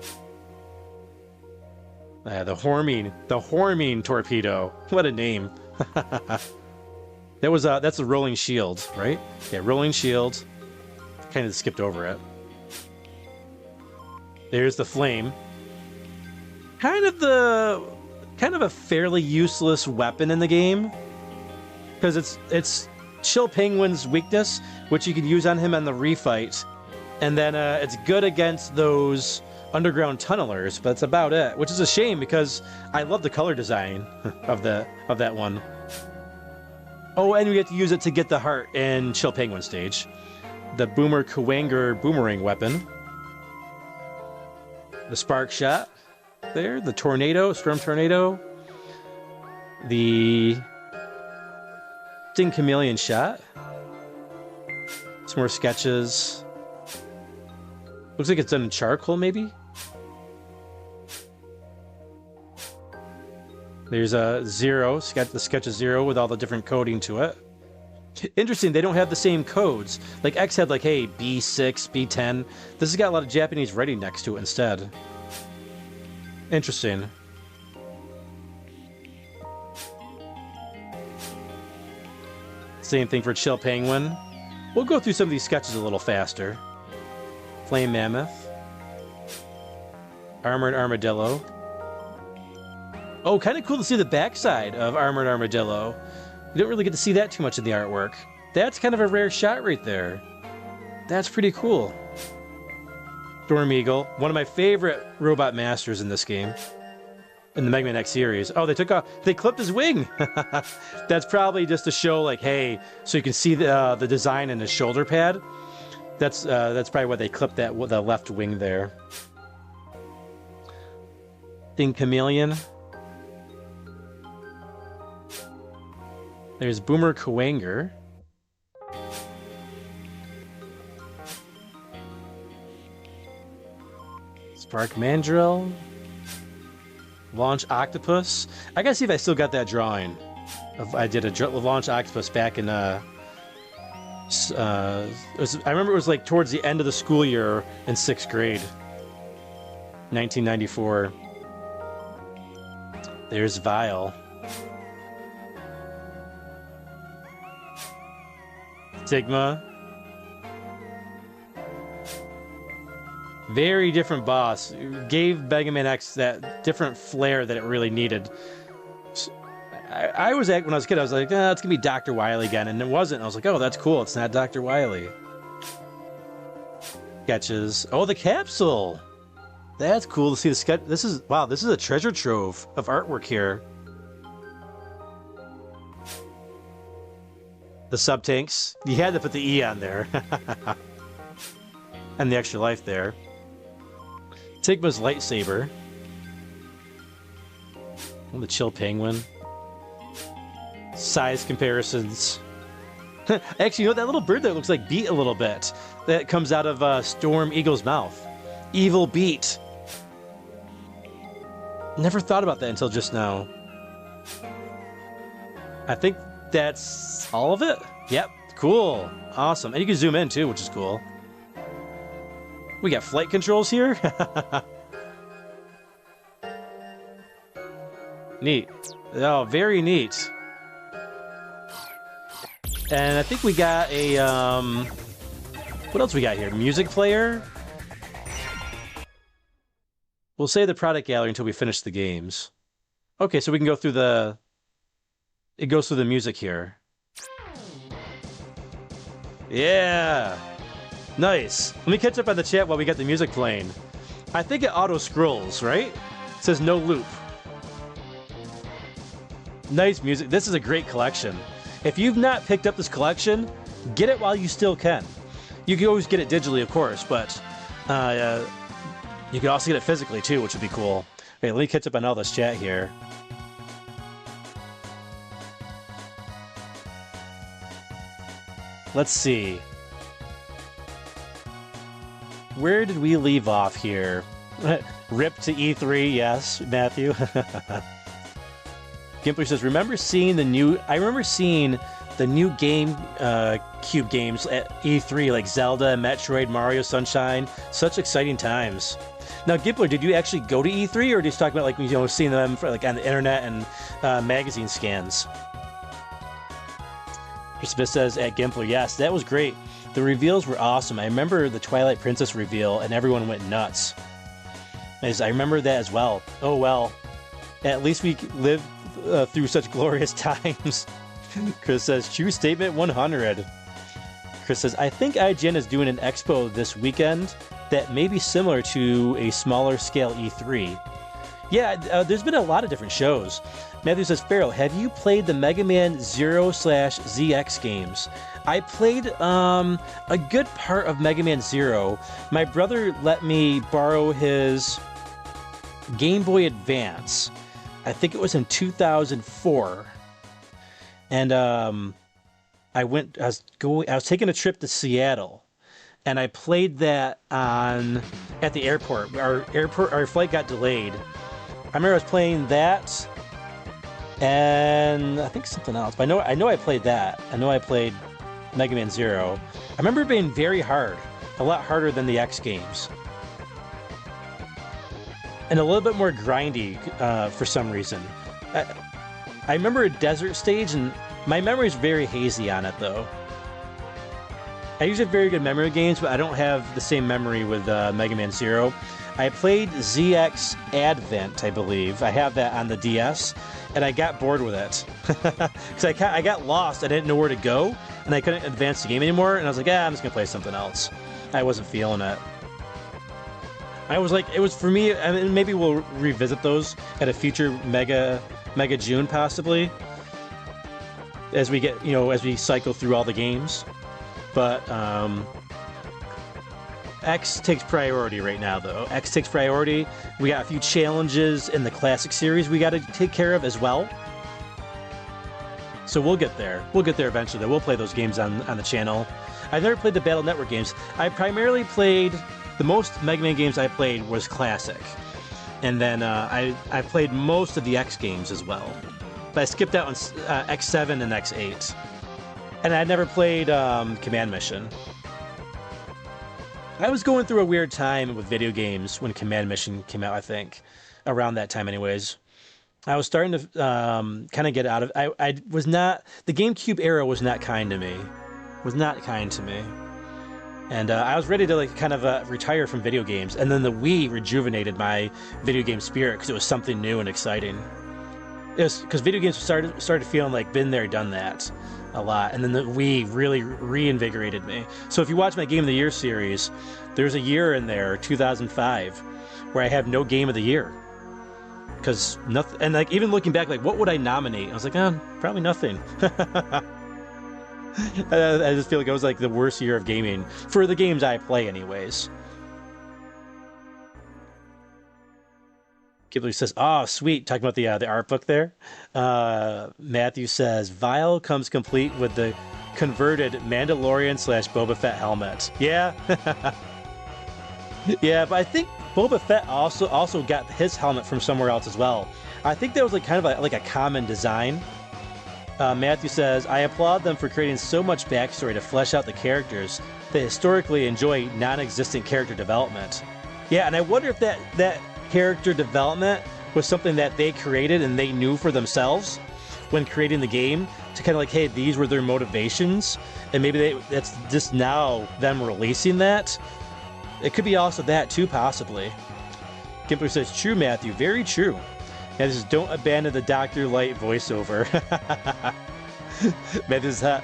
The Horming torpedo. What a name. That's a rolling shield, right? Yeah, rolling shield. Kind of skipped over it. There's the flame. Kind of a fairly useless weapon in the game, because it's Chill Penguin's weakness, which you can use on him on the refight, and then it's good against those underground tunnelers, but that's about it, which is a shame because I love the color design of that one. Oh, and we get to use it to get the heart in Chill Penguin stage. The Boomer Kuwanger boomerang weapon. The spark shot there, the tornado, storm tornado. The Sting Chameleon shot. Some more sketches. Looks like it's done in charcoal, maybe? There's a Zero, the sketch of Zero with all the different coding to it. Interesting, they don't have the same codes. Like X had like, hey, B6, B10. This has got a lot of Japanese writing next to it instead. Interesting. Same thing for Chill Penguin. We'll go through some of these sketches a little faster. Flame Mammoth. Armored Armadillo. Oh, kind of cool to see the backside of Armored Armadillo. You don't really get to see that too much in the artwork. That's kind of a rare shot right there. That's pretty cool. Storm Eagle, one of my favorite robot masters in this game. In the Mega Man X series. Oh, they clipped his wing! That's probably just to show, like, hey, so you can see the design in his shoulder pad. That's probably why they clipped the left wing there. Sting Chameleon. There's Boomer Kuwanger. Spark Mandrill. Launch Octopus. I gotta see if I still got that drawing. I did a Launch Octopus back in I remember it was like towards the end of the school year in 6th grade. 1994. There's Vile. Sigma. Very different boss. Gave Mega Man X that different flair that it really needed. I was when I was a kid, I was like, it's gonna be Dr. Wily again, and it wasn't. I was like, oh, that's cool. It's not Dr. Wily. Sketches. Oh, the capsule. That's cool to see the sketch. This is a treasure trove of artwork here. The sub-tanks. You had to put the E on there. And the extra life there. Sigma's lightsaber. And the Chill Penguin. Size comparisons. Actually, you know, that little bird there looks like Beat a little bit. That comes out of Storm Eagle's mouth. Evil Beat. Never thought about that until just now. I think that's all of it. Yep, cool. Awesome. And you can zoom in too, which is cool. We got flight controls here. Neat. Oh, very neat. And I think we got a, what else we got here? Music player? We'll save the product gallery until we finish the games. Okay, so we can go through the... It goes through the music here. Yeah! Nice. Let me catch up on the chat while we got the music playing. I think it auto-scrolls, right? It says no loop. Nice music. This is a great collection. If you've not picked up this collection, get it while you still can. You can always get it digitally, of course, but you can also get it physically, too, which would be cool. Okay, let me catch up on all this chat here. Let's see. where did we leave off here? Rip to E3, yes, Matthew. Gimpler says, I remember seeing the new Game Cube games at E3, like Zelda, Metroid, Mario, Sunshine. Such exciting times. Now, Gimpler, did you actually go to E3, or just talk about like seeing them for, like on the internet and magazine scans? Christopher says at Gimpler, yes, that was great. The reveals were awesome. I remember the Twilight Princess reveal, and everyone went nuts. I remember that as well. Oh well, at least we lived through such glorious times. Chris says, true statement 100. Chris says, I think IGN is doing an expo this weekend that may be similar to a smaller scale E3. Yeah, there's been a lot of different shows. Matthew says, Feral, have you played the Mega Man 0/ZX games? I played a good part of Mega Man 0. My brother let me borrow his Game Boy Advance. I think it was in 2004. And I was taking a trip to Seattle, and I played that at the airport. Our flight got delayed. I remember I was playing that, and I think something else. But I know I played that. I know I played Mega Man 0. I remember it being very hard, a lot harder than the X games, and a little bit more grindy for some reason. I remember a desert stage, and my memory is very hazy on it, though. I usually have very good memory of games, but I don't have the same memory with Mega Man 0. I played ZX Advent, I believe. I have that on the DS, and I got bored with it. Because I got lost. I didn't know where to go, and I couldn't advance the game anymore, and I was like, I'm just going to play something else. I wasn't feeling it. I was like, it was for me, I mean, maybe we'll revisit those at a future Mega June, possibly, as we get, as we cycle through all the games. But X takes priority right now, though. X takes priority. We got a few challenges in the Classic series we got to take care of as well. So we'll get there. We'll get there eventually. We'll play those games on the channel. I've never played the Battle Network games. I primarily played, the most Mega Man games I played was Classic. And then I played most of the X games as well. But I skipped out on X7 and X8. And I never played Command Mission. I was going through a weird time with video games when Command Mission came out, I think. Around that time anyways. I was starting to kind of get out of... I was not... The GameCube era was not kind to me. Was not kind to me. And I was ready to kind of retire from video games. And then the Wii rejuvenated my video game spirit because it was something new and exciting. It was because video games started feeling like been there, done that a lot. And then the Wii really reinvigorated me. So if you watch my Game of the Year series, there's a year in there, 2005, where I have no Game of the Year. Because nothing, and like even looking back, like what would I nominate? I was like, probably nothing. I just feel like it was like the worst year of gaming for the games I play, anyways. Ghibli says, "Oh, sweet." Talking about the art book there. Matthew says, "Vile comes complete with the converted Mandalorian / Boba Fett helmet." Yeah, yeah, but I think Boba Fett also got his helmet from somewhere else as well. I think that was like kind of like a common design. Matthew says, I applaud them for creating so much backstory to flesh out the characters that historically enjoy non-existent character development. Yeah, and I wonder if that character development was something that they created and they knew for themselves when creating the game, to kind of like, hey, these were their motivations, and maybe that's just now them releasing that. It could be also that too, possibly. Gimpler says, true, Matthew, very true. And this is don't abandon the Dr. Light voiceover. Matthew says,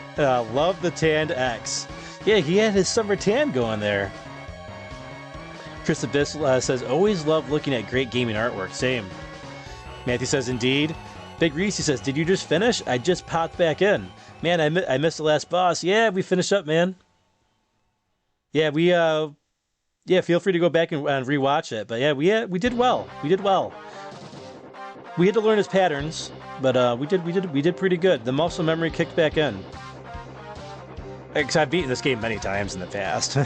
love the tanned X. Yeah, he had his summer tan going there. Chris Abyss says, always love looking at great gaming artwork. Same. Matthew says, indeed. Big Reese says, did you just finish? I just popped back in. Man, I missed the last boss. Yeah, we finished up, man. Yeah, feel free to go back and rewatch it. But yeah, we did well. We did well. We had to learn his patterns, but we did pretty good. The muscle memory kicked back in. Because I've beaten this game many times in the past.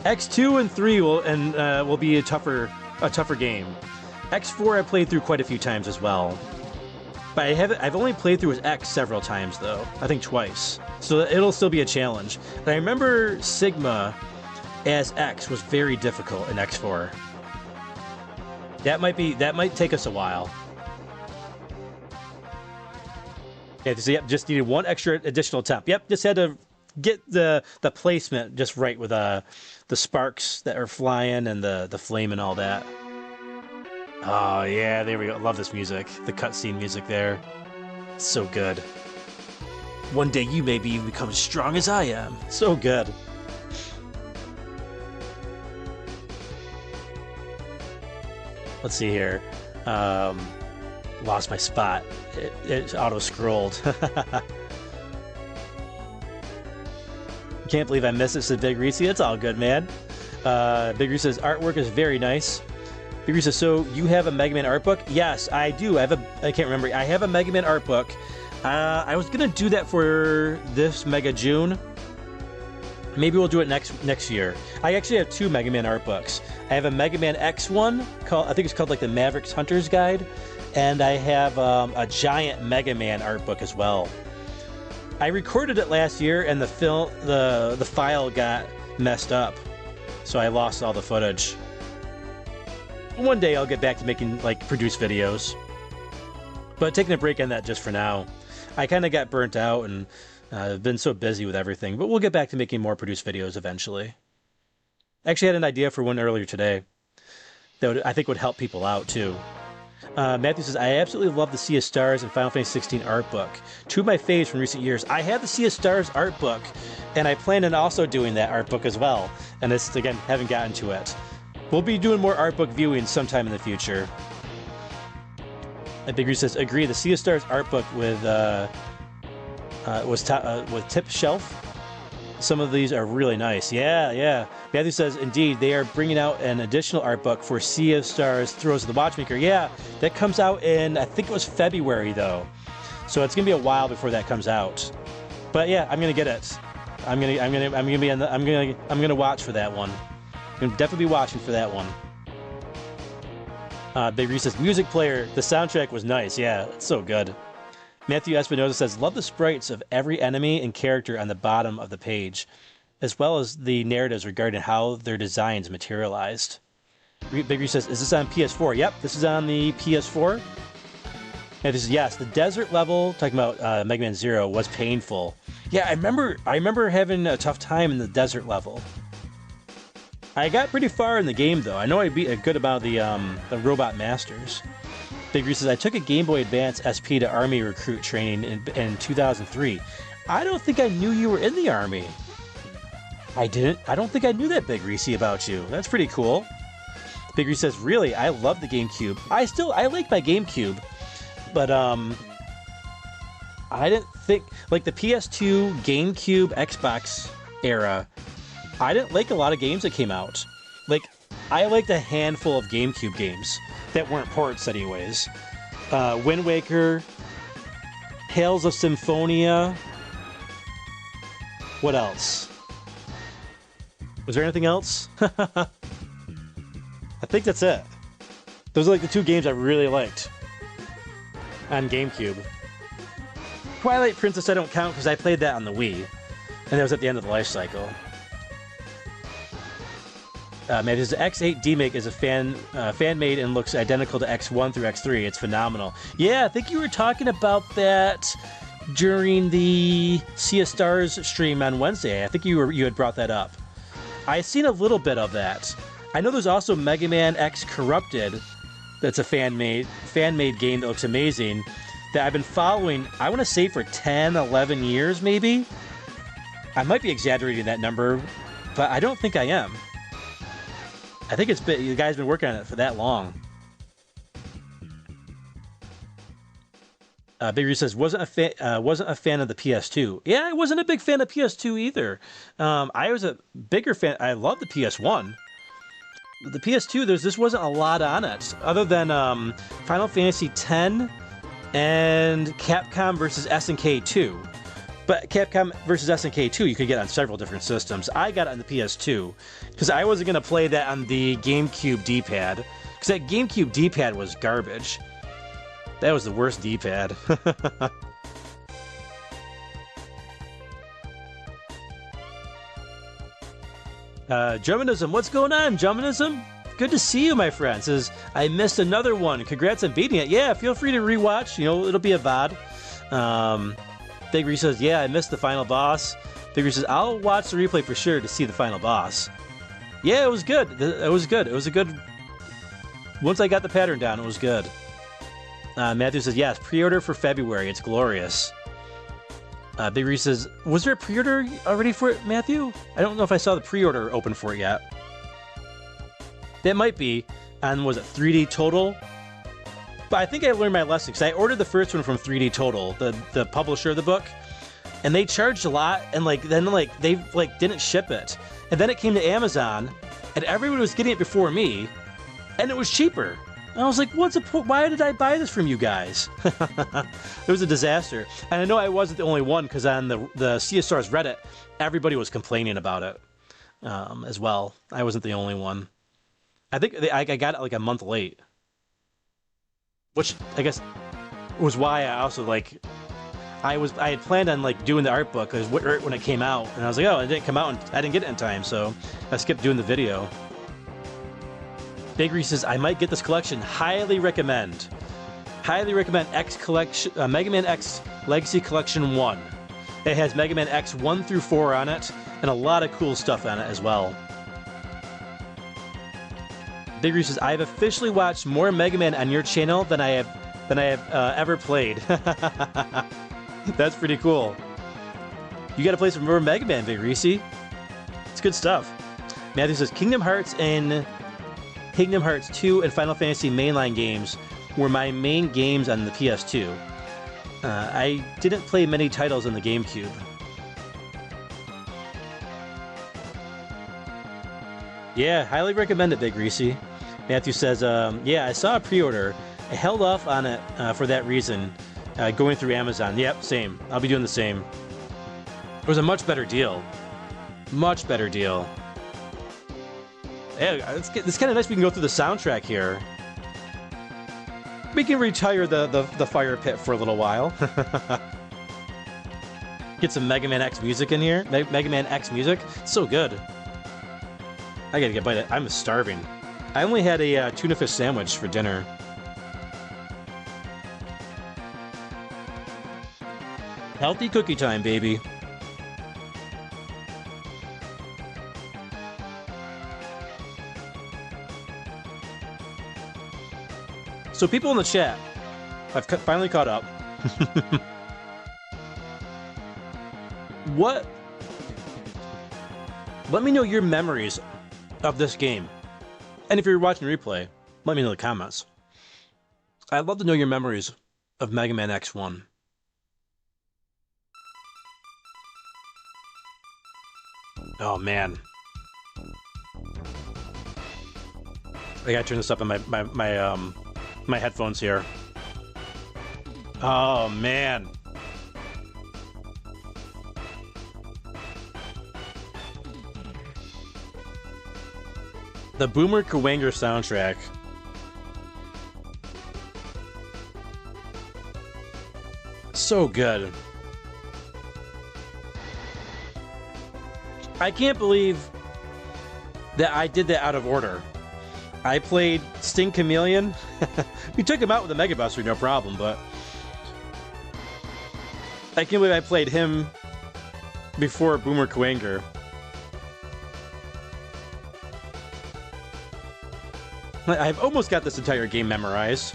X2 and 3 will be a tougher game. X4 I played through quite a few times as well. But I've only played through as X several times though. I think twice. So it'll still be a challenge. But I remember Sigma as X was very difficult in X4. That might take us a while. Yeah, so yep, just needed one extra additional attempt. Yep, just had to get the placement just right with the sparks that are flying and the flame and all that. Oh yeah, there we go. Love this music. The cutscene music there. It's so good. One day you may become as strong as I am. So good. Let's see here. Lost my spot. It auto-scrolled. Can't believe I missed it, said Big Reese. It's all good, man. Big Reese says, artwork is very nice. Big Reese says, so you have a Mega Man art book? Yes, I do. I can't remember. I have a Mega Man art book. I was going to do that for this Mega June. Maybe we'll do it next year. I actually have two Mega Man art books. I have a Mega Man X one, I think it's called like the Mavericks Hunter's Guide, and I have a giant Mega Man art book as well. I recorded it last year, and the file got messed up, so I lost all the footage. One day I'll get back to making produced videos, but taking a break on that just for now. I kind of got burnt out and I've been so busy with everything, but we'll get back to making more produced videos eventually. I actually had an idea for one earlier today that I think would help people out too. Matthew says, I absolutely love the Sea of Stars and Final Fantasy 16 art book. Two of my faves from recent years. I have the Sea of Stars art book, and I plan on also doing that art book as well. And it's, again, haven't gotten to it. We'll be doing more art book viewing sometime in the future. And Big Reese says, agree, the Sea of Stars art book with tip shelf. Some of these are really nice. Yeah. Matthew says, indeed, they are bringing out an additional art book for Sea of Stars Throes of the Watchmaker. Yeah, that comes out in, I think it was February though. So it's gonna be a while before that comes out. But yeah, I'm gonna get it. I'm gonna watch for that one. I'm gonna definitely be watching for that one. Big Reese says, music player, the soundtrack was nice. Yeah, it's so good. Matthew Espinosa says, love the sprites of every enemy and character on the bottom of the page, as well as the narratives regarding how their designs materialized. Big Reese says, is this on PS4? Yep, this is on the PS4. Matthew says, yes, the desert level, talking about Mega Man Zero, was painful. Yeah, I remember having a tough time in the desert level. I got pretty far in the game, though. I know I beat a good amount of the Robot Masters. Big Reese says, I took a Game Boy Advance SP to Army recruit training in 2003. I don't think I knew you were in the Army. I don't think I knew that, Big Reese, about you. That's pretty cool. Big Reese says, really, I love the GameCube. I like my GameCube, but I didn't think, like the PS2, GameCube, Xbox era, I didn't like a lot of games that came out. Like, I liked a handful of GameCube games that weren't ports anyways. Wind Waker, Tales of Symphonia. What else? Was there anything else? I think that's it. Those are like the two games I really liked on GameCube. Twilight Princess I don't count because I played that on the Wii, and that was at the end of the life cycle. Maybe the X8 demake is a fan-made and looks identical to X1 through X3. It's phenomenal. Yeah, I think you were talking about that during the Sea of Stars stream on Wednesday. I think you had brought that up. I've seen a little bit of that. I know there's also Mega Man X Corrupted. That's a fan-made game that looks amazing. That I've been following, I want to say for 10, 11 years maybe. I might be exaggerating that number, but I don't think I am. I think the guy's been working on it for that long. Big Reese says, wasn't a fan of the PS2. Yeah, I wasn't a big fan of PS2 either. I was a bigger fan. I love the PS1. The PS2, this wasn't a lot on it, other than Final Fantasy X and Capcom vs. SNK 2. But Capcom vs. SNK 2 you could get on several different systems. I got it on the PS2 because I wasn't going to play that on the GameCube D-pad because that GameCube D-pad was garbage. That was the worst D-pad. Druminism, what's going on, Druminism? Good to see you, my friend. Says, I missed another one. Congrats on beating it. Yeah, feel free to rewatch. You know, it'll be a VOD. Big Reese says, yeah, I missed the final boss. Big Reese says, I'll watch the replay for sure to see the final boss. Yeah, it was good. It was good. It was a good... Once I got the pattern down, it was good. Matthew says, yes, pre-order for February. It's glorious. Big Reese says, was there a pre-order already for it, Matthew? I don't know if I saw the pre-order open for it yet. That might be on, was it 3D Total? But I think I learned my lesson, because I ordered the first one from 3D Total, the publisher of the book, and they charged a lot, and then they didn't ship it. And then it came to Amazon, and everyone was getting it before me, and it was cheaper. And I was like, why did I buy this from you guys? It was a disaster. And I know I wasn't the only one, because on the CSR's Reddit, everybody was complaining about it as well. I wasn't the only one. I think I got it like a month late. Which, I guess, was why I also, I had planned on, doing the art book when it came out. And I was like, oh, it didn't come out, and I didn't get it in time, so I skipped doing the video. Big Reese says, I might get this collection. Highly recommend. Highly recommend X Collection, Mega Man X Legacy Collection 1. It has Mega Man X 1 through 4 on it, and a lot of cool stuff on it as well. Big Reese says, I've officially watched more Mega Man on your channel than I have ever played. That's pretty cool. You gotta play some more Mega Man, Big Reese. It's good stuff. Matthew says, Kingdom Hearts 2 and Final Fantasy mainline games were my main games on the PS2. I didn't play many titles on the GameCube. Yeah, highly recommend it, Big Reese. Matthew says, yeah, I saw a pre-order. I held off on it for that reason, going through Amazon. Yep, same. I'll be doing the same. It was a much better deal. Much better deal. Yeah, it's kind of nice we can go through the soundtrack here. We can retire the fire pit for a little while. Get some Mega Man X music in here. Mega Man X music. It's so good. I gotta get a bite of it. I'm starving. I only had a tuna fish sandwich for dinner. Healthy cookie time, baby. So people in the chat, I've finally caught up. Let me know your memories of this game. And if you're watching replay, let me know in the comments. I'd love to know your memories of Mega Man X1. Oh man. I gotta turn this up on my headphones here. Oh man. The Boomer Kuwanger soundtrack. So good. I can't believe that I did that out of order. I played Sting Chameleon. We took him out with the Mega Buster, no problem, but I can't believe I played him before Boomer Kuwanger. I've almost got this entire game memorized.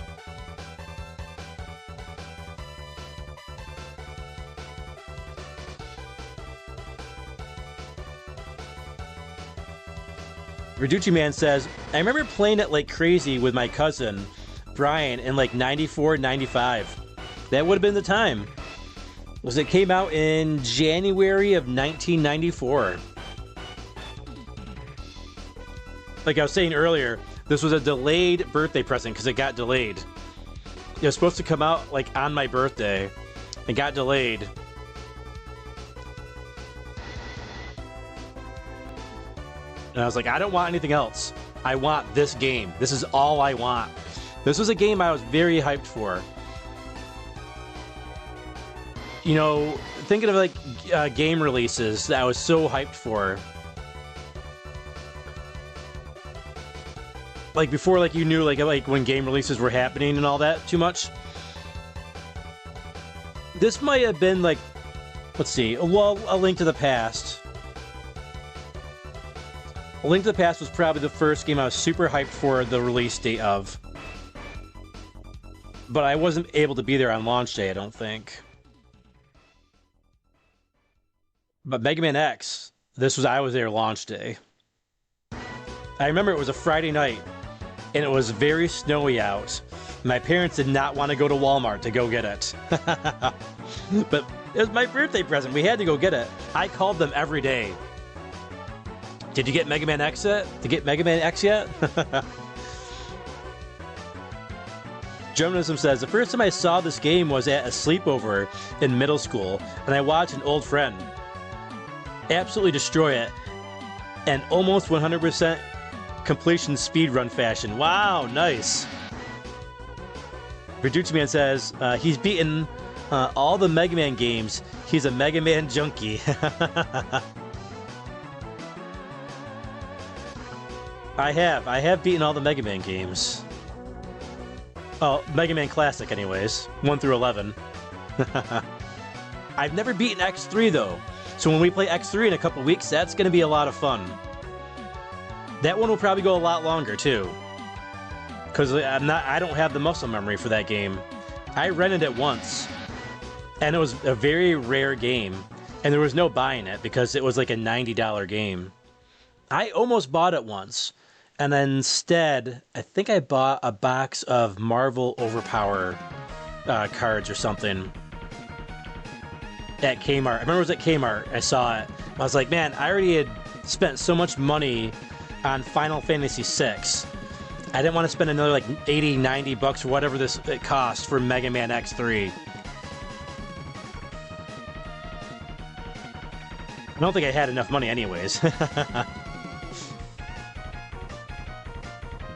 Reducci Man says, I remember playing it like crazy with my cousin, Brian, in like 94, 95. That would have been the time. It came out in January of 1994. Like I was saying earlier, this was a delayed birthday present because it got delayed. It was supposed to come out like on my birthday. It got delayed. And I was like, I don't want anything else. I want this game. This is all I want. This was a game I was very hyped for. You know, thinking of like game releases that I was so hyped for. Like before, like you knew like when game releases were happening and all that too much. This might have been like, let's see, well, A Link to the Past. A Link to the Past was probably the first game I was super hyped for the release date of. But I wasn't able to be there on launch day, I don't think. But Mega Man X, I was there launch day. I remember it was a Friday night, and it was very snowy out. My parents did not want to go to Walmart to go get it. But it was my birthday present. We had to go get it. I called them every day. Did you get Mega Man X yet? Did you get Mega Man X yet? Germanism says, the first time I saw this game was at a sleepover in middle school, and I watched an old friend absolutely destroy it, and almost 100% completion speedrun fashion. Wow, nice. Verducci Man says, he's beaten all the Mega Man games. He's a Mega Man junkie. I have beaten all the Mega Man games. Oh, Mega Man Classic anyways. 1 through 11. I've never beaten X3 though. So when we play X3 in a couple weeks, that's going to be a lot of fun. That one will probably go a lot longer too. Because I don't have the muscle memory for that game. I rented it once. And it was a very rare game. And there was no buying it because it was like a $90 game. I almost bought it once. And then instead, I think I bought a box of Marvel Overpower cards or something at Kmart. I remember it was at Kmart. I saw it. I was like, man, I already had spent so much money on Final Fantasy VI. I didn't want to spend another like 80, 90 bucks or whatever it cost for Mega Man X3. I don't think I had enough money anyways.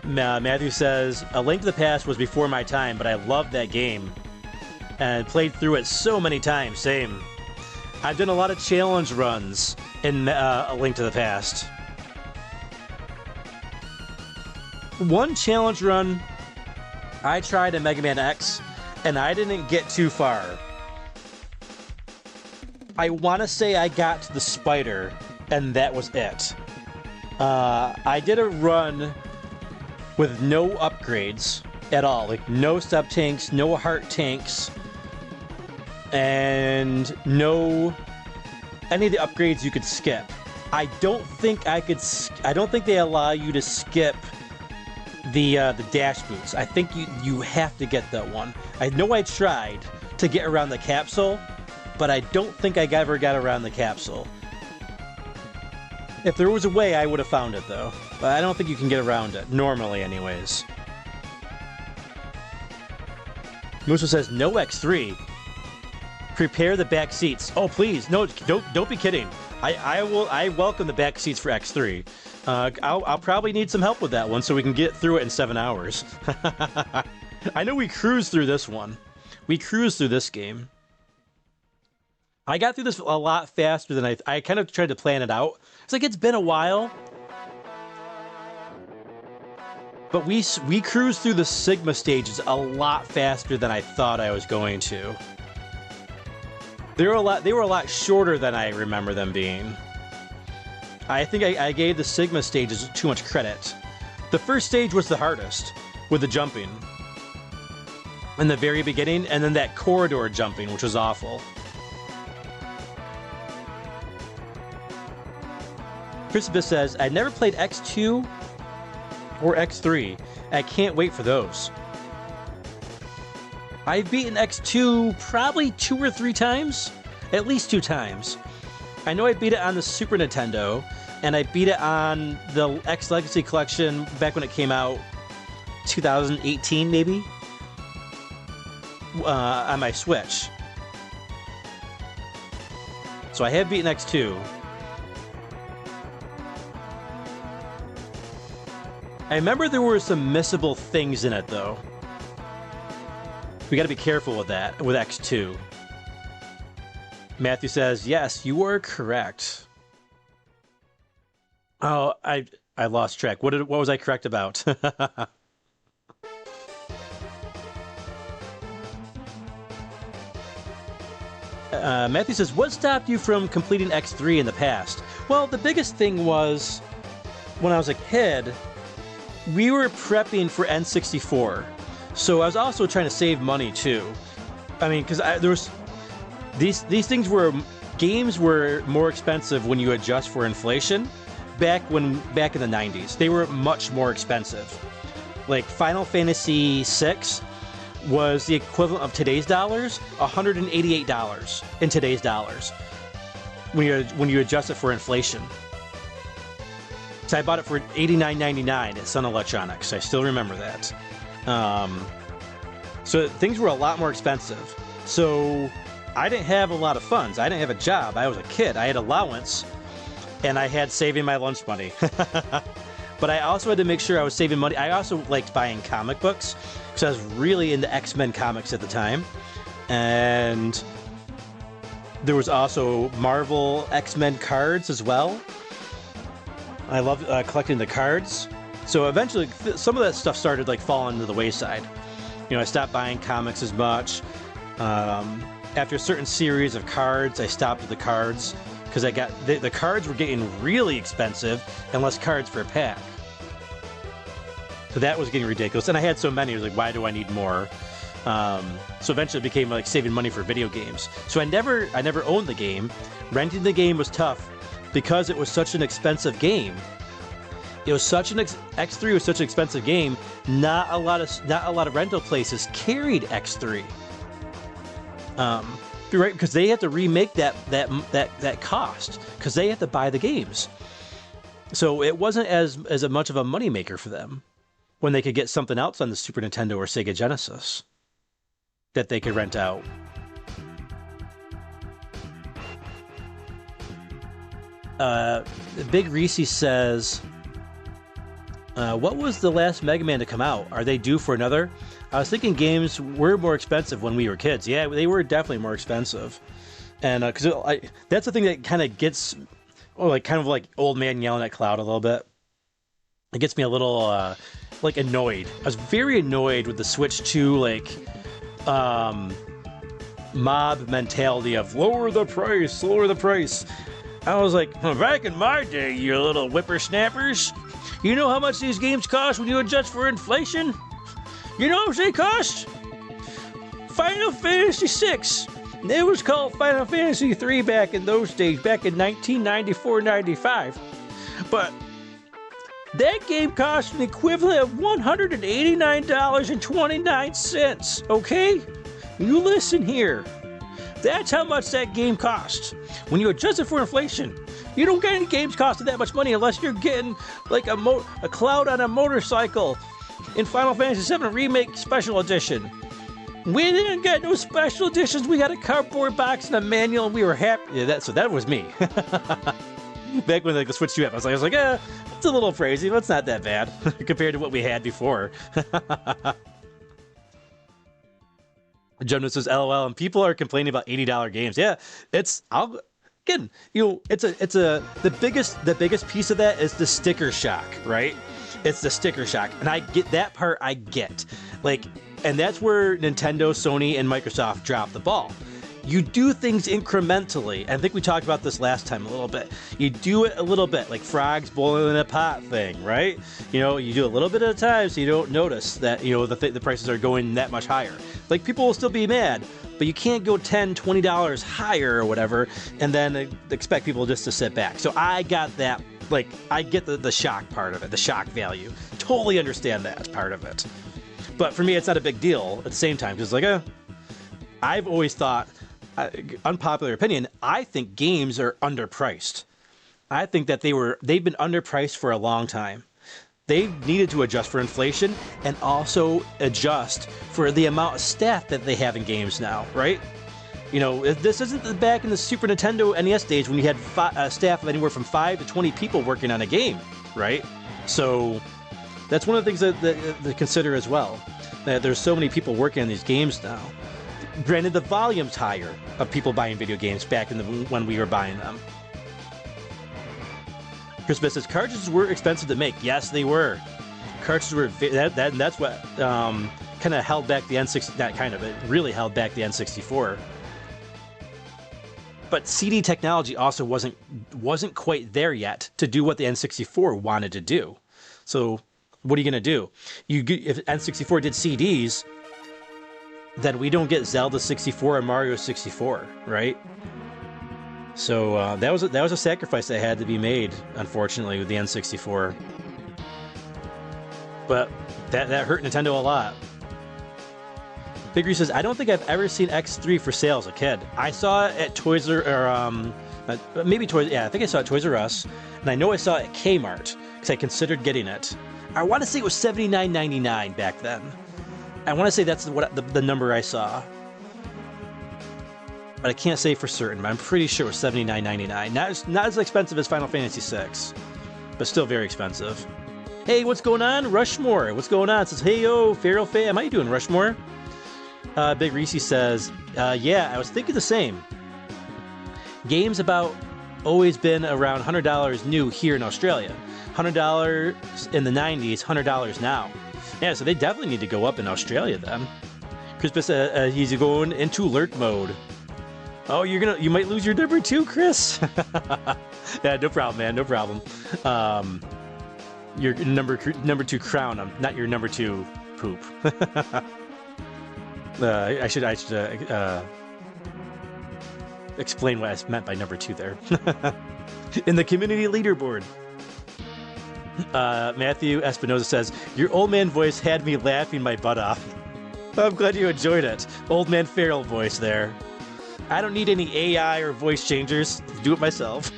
Matthew says, A Link to the Past was before my time, but I loved that game. And played through it so many times, same. I've done a lot of challenge runs in A Link to the Past. One challenge run I tried in Mega Man X, and I didn't get too far. I want to say I got to the spider, and that was it. I did a run with no upgrades at all. Like, no sub-tanks, no heart tanks, and no any of the upgrades you could skip. I don't think they allow you to skip the dash boots. I think you have to get that one. I know I tried to get around the capsule, but I don't think I ever got around the capsule. If there was a way, I would have found it, though. But I don't think you can get around it, normally anyways. Musa says, no X3. Prepare the back seats. Oh, please, no, don't be kidding. I welcome the back seats for X3. I'll probably need some help with that one so we can get through it in 7 hours. I know we cruised through this one. We cruised through this game. I got through this a lot faster than I kind of tried to plan it out. It's like, it's been a while. But we cruised through the Sigma stages a lot faster than I thought I was going to. They were a lot shorter than I remember them being. I think I gave the Sigma stages too much credit. The first stage was the hardest, with the jumping. In the very beginning, and then that corridor jumping, which was awful. Christopher says, I never played X2 or X3. I can't wait for those. I've beaten X2 probably 2 or 3 times. At least 2 times. I know I beat it on the Super Nintendo, and I beat it on the X Legacy Collection back when it came out, 2018 maybe, on my Switch. So I have beaten X2. I remember there were some missable things in it, though. We got to be careful with that, with X2. Matthew says, yes, you are correct. Oh, I lost track. What was I correct about? Matthew says, what stopped you from completing X3 in the past? Well, the biggest thing was, when I was a kid, we were prepping for N64. So I was also trying to save money, too. I mean, because there was... These things were... Games were more expensive when you adjust for inflation. Back in the 90s. They were much more expensive. Like, Final Fantasy VI was the equivalent of today's dollars, $188 in today's dollars, when you adjust it for inflation. So I bought it for $89.99 at Sun Electronics. I still remember that. So things were a lot more expensive. So I didn't have a lot of funds. I didn't have a job. I was a kid. I had allowance, and I had saving my lunch money. But I also had to make sure I was saving money. I also liked buying comic books, because I was really into X-Men comics at the time. And there was also Marvel X-Men cards as well. I loved collecting the cards. So eventually, some of that stuff started like falling to the wayside. You know, I stopped buying comics as much. After a certain series of cards, I stopped with the cards because I got the cards were getting really expensive and less cards per pack. So that was getting ridiculous, and I had so many. I was like, why do I need more? So eventually, it became like saving money for video games. So I never owned the game. Renting the game was tough because it was such an expensive game. It was such an X3 was such an expensive game. Not a lot of rental places carried X3. Right, because they had to remake that cost because they had to buy the games. So it wasn't as much of a moneymaker for them when they could get something else on the Super Nintendo or Sega Genesis that they could rent out. Big Reese says, what was the last Mega Man to come out? Are they due for another? I was thinking games were more expensive when we were kids. Yeah, they were definitely more expensive. And because that's the thing that kind of gets, kind of like old man yelling at Cloud a little bit. It gets me a little annoyed. I was very annoyed with the Switch 2 mob mentality of lower the price. I was like, back in my day, you little whippersnappers, you know how much these games cost when you adjust for inflation? You know how much they cost? Final Fantasy VI. It was called Final Fantasy III back in those days, back in 1994-95. But that game cost an equivalent of $189.29, okay? You listen here. That's how much that game costs. When you adjust it for inflation, you don't get any games costing that much money unless you're getting like a Cloud on a motorcycle in Final Fantasy VII Remake Special Edition. We didn't get no special editions. We got a cardboard box and a manual, and we were happy. Yeah, so that was me. Back when the Switch 2 happened, I was like, it's a little crazy, but it's not that bad compared to what we had before. Jonas says, LOL, and people are complaining about $80 games. Yeah, the biggest piece of that is the sticker shock, right? It's the sticker shock, and I get that part. And that's where Nintendo, Sony, and Microsoft dropped the ball. You do things incrementally. I think we talked about this last time a little bit. You do it a little bit, like frogs boiling in a pot thing, right? You do a little bit at a time so you don't notice that, the prices are going that much higher. Like, people will still be mad, but you can't go $10, $20 higher or whatever and then expect people just to sit back. So I got that. I get the shock part of it, the shock value. Totally understand that part of it. But for me, it's not a big deal at the same time, because I've always thought, unpopular opinion, I think games are underpriced. I think that they've been underpriced for a long time. They needed to adjust for inflation and also adjust for the amount of staff that they have in games now, right? This isn't back in the Super Nintendo NES days when you had staff of anywhere from 5 to 20 people working on a game, right? So That's one of the things that to consider as well. That there's so many people working on these games now. Granted, the volume's higher of people buying video games back in when we were buying them. Chris Smith says cartridges were expensive to make. Yes, they were. Cartridges were that's what kind of held back the N64. Not kind of, it really held back the N64. But CD technology also wasn't quite there yet to do what the N64 wanted to do. So what are you gonna do? If N64 did CDs, then we don't get Zelda 64 and Mario 64, right? So that was a sacrifice that had to be made, unfortunately, with the N64. But that hurt Nintendo a lot. Big Reese says, I don't think I've ever seen X3 for sale as a kid. I saw it at Toys maybe Toys. Yeah, I think I saw it at Toys R Us, and I know I saw it at Kmart because I considered getting it. I want to say it was $79.99 back then. I want to say that's the number I saw, but I can't say for certain. But I'm pretty sure it was $79.99. Not as expensive as Final Fantasy VI, but still very expensive. Hey, what's going on, Rushmore? What's going on? It says, hey yo, Feral Fam, how you doing, Rushmore? Big Reese says, yeah, I was thinking the same. Games about always been around $100 new here in Australia. $100 in the 90s, $100 now. Yeah, so they definitely need to go up in Australia then. Chris, he's going into lurk mode. Oh, you might lose your number 2, Chris. Yeah, no problem, man, no problem. Your number 2 crown, not your number 2 poop. I should explain what I meant by number 2 there. In the community leaderboard. Matthew Espinoza says, your old man voice had me laughing my butt off. I'm glad you enjoyed it. Old man Feral voice there. I don't need any AI or voice changers. Do it myself.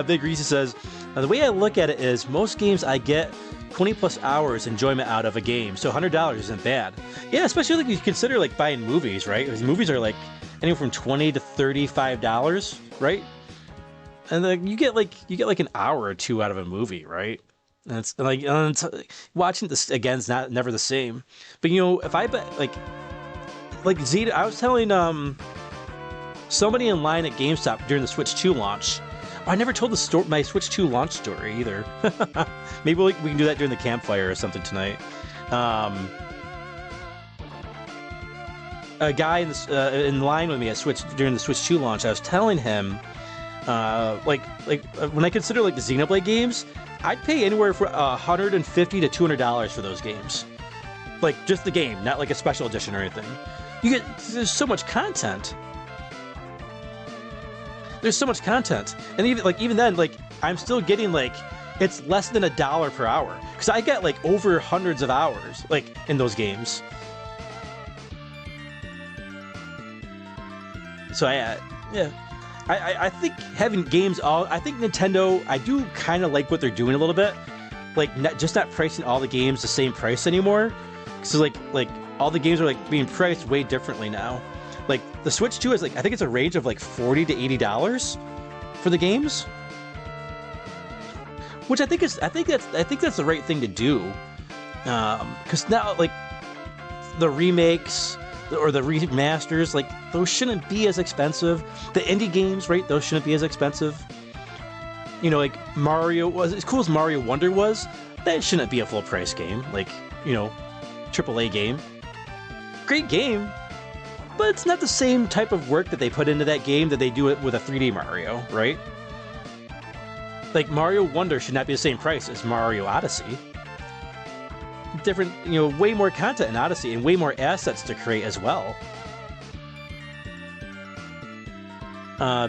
Big Reese says, the way I look at it is most games I get 20 plus hours enjoyment out of a game, so $100 isn't bad. Yeah, especially like you consider like buying movies, right? Because movies are like anywhere from $20 to $35, right? And you get like an hour or 2 out of a movie, right? And it's like watching this again is never the same. But you know, if I bet like Zeta, I was telling somebody in line at GameStop during the Switch 2 launch. Oh, I never told my Switch 2 launch story either. Maybe we can do that during the campfire or something tonight. A guy in line with me at Switch during the Switch 2 launch, I was telling him, when I consider like the Xenoblade games, I'd pay anywhere from $150 to $200 for those games. Like just the game, not like a special edition or anything. There's so much content. There's so much content, and even then, like I'm still getting like it's less than $1 per hour because I get like over hundreds of hours like in those games. So I think having games I think Nintendo, I do kind of like what they're doing a little bit, like not pricing all the games the same price anymore. So like all the games are like being priced way differently now. Like the Switch 2 is like I think it's a range of like $40 to $80 for the games, which I think that's the right thing to do, because now like the remakes or the remasters, like those shouldn't be as expensive. The indie games, right? Those shouldn't be as expensive. You know, like Mario was as cool as Mario Wonder was. That shouldn't be a full price game. Like, you know, AAA game, great game. But it's not the same type of work that they put into that game that they do it with a 3D Mario, right? Like Mario Wonder should not be the same price as Mario Odyssey. Different, you know, way more content in Odyssey and way more assets to create as well.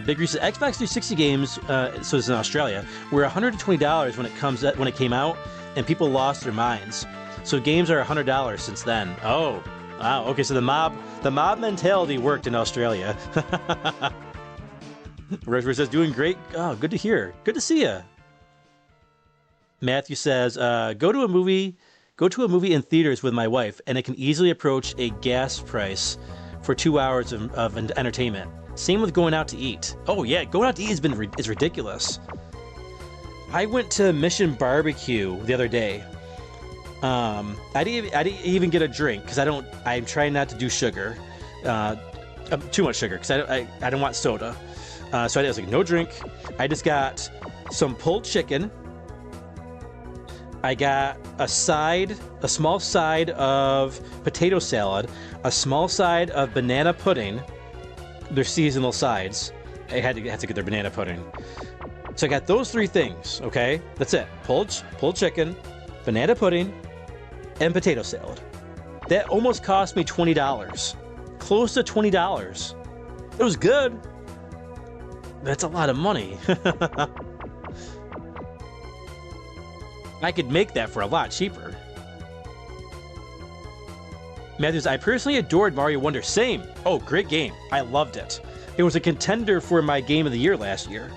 Big Reese, Xbox 360 games, so it's in Australia, were $120 when it came out, and people lost their minds. So games are $100 since then. Oh, wow. Okay, so the mob mentality worked in Australia. Rosemary says, doing great. Oh, good to hear. Good to see you. Matthew says, go to a movie in theaters with my wife, and it can easily approach a gas price for 2 hours of entertainment. Same with going out to eat. Oh yeah, going out to eat is ridiculous. I went to Mission Barbecue the other day. I didn't even get a drink because I'm trying not to do sugar, too much sugar because I don't want soda. So I was like, no drink. I just got some pulled chicken. I got a small side of potato salad, a small side of banana pudding. They're seasonal sides. I had to get their banana pudding. So I got those 3 things, okay? That's it. Pulled chicken, banana pudding, and potato salad. That almost cost me $20. Close to $20. It was good. That's a lot of money. I could make that for a lot cheaper. Matthews, I personally adored Mario Wonder. Same. Oh, great game. I loved it. It was a contender for my game of the year last year.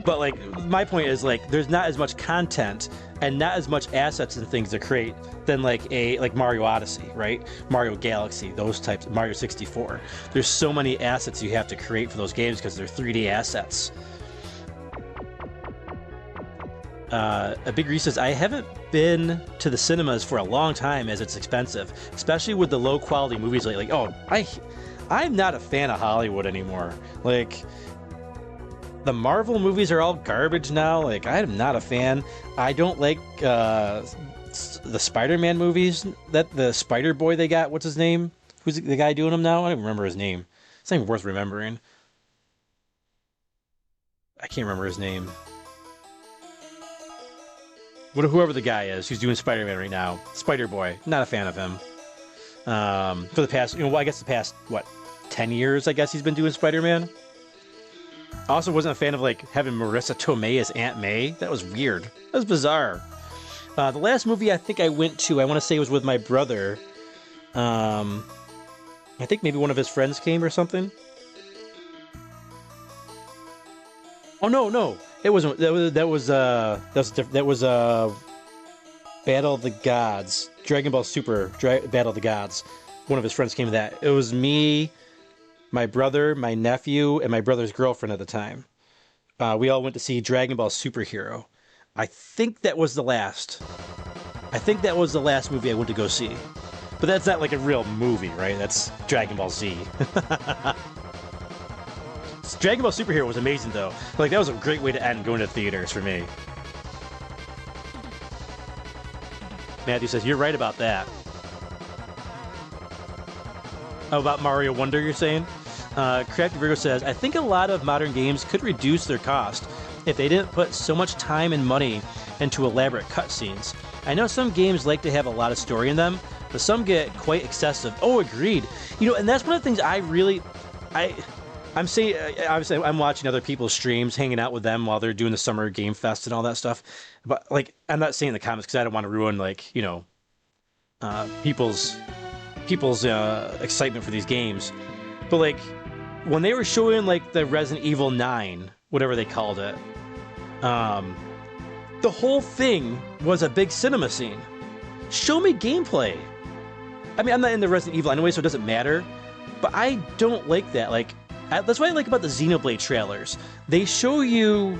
But like, my point is like, there's not as much content and not as much assets and things to create than like Mario Odyssey, right? Mario Galaxy, those types, Mario 64. There's so many assets you have to create for those games because they're 3D assets. A Big Reese says, I haven't been to the cinemas for a long time as it's expensive, especially with the low quality movies lately. Oh, I'm not a fan of Hollywood anymore. Like, the Marvel movies are all garbage now. Like, I am not a fan. I don't like the Spider-Man movies. That the Spider Boy they got. What's his name? Who's the guy doing them now? I don't remember his name. It's not even worth remembering. I can't remember his name. Whoever the guy is who's doing Spider-Man right now. Spider Boy. Not a fan of him. For the past, I guess the past, 10 years, I guess he's been doing Spider-Man. I also wasn't a fan of like having Marissa Tomei as Aunt May. That was weird. That was bizarre. The last movie I think I went to, I want to say was with my brother. I think maybe one of his friends came or something. Oh no, it wasn't. That was Battle of the Gods, Dragon Ball Super, Battle of the Gods. One of his friends came to that. It was me, my brother, my nephew, and my brother's girlfriend at the time. We all went to see Dragon Ball Superhero. I think that was the last. Movie I went to go see. But that's not like a real movie, right? That's Dragon Ball Z. Dragon Ball Superhero was amazing, though. Like, that was a great way to end going to theaters for me. Matthew says, you're right about that. Oh, about Mario Wonder, you're saying? Crafty Virgo says, I think a lot of modern games could reduce their cost if they didn't put so much time and money into elaborate cutscenes. I know some games like to have a lot of story in them, but some get quite excessive. Oh, agreed. And that's one of the things I'm saying, obviously, I'm watching other people's streams, hanging out with them while they're doing the Summer Game Fest and all that stuff. But, like, I'm not saying the comments because I don't want to ruin, like, people's excitement for these games. But, like, when they were showing, like, the Resident Evil 9, whatever they called it, the whole thing was a big cinema scene. Show me gameplay. I mean, I'm not into Resident Evil anyway, so it doesn't matter. But I don't like that. Like, that's what I like about the Xenoblade trailers. They show you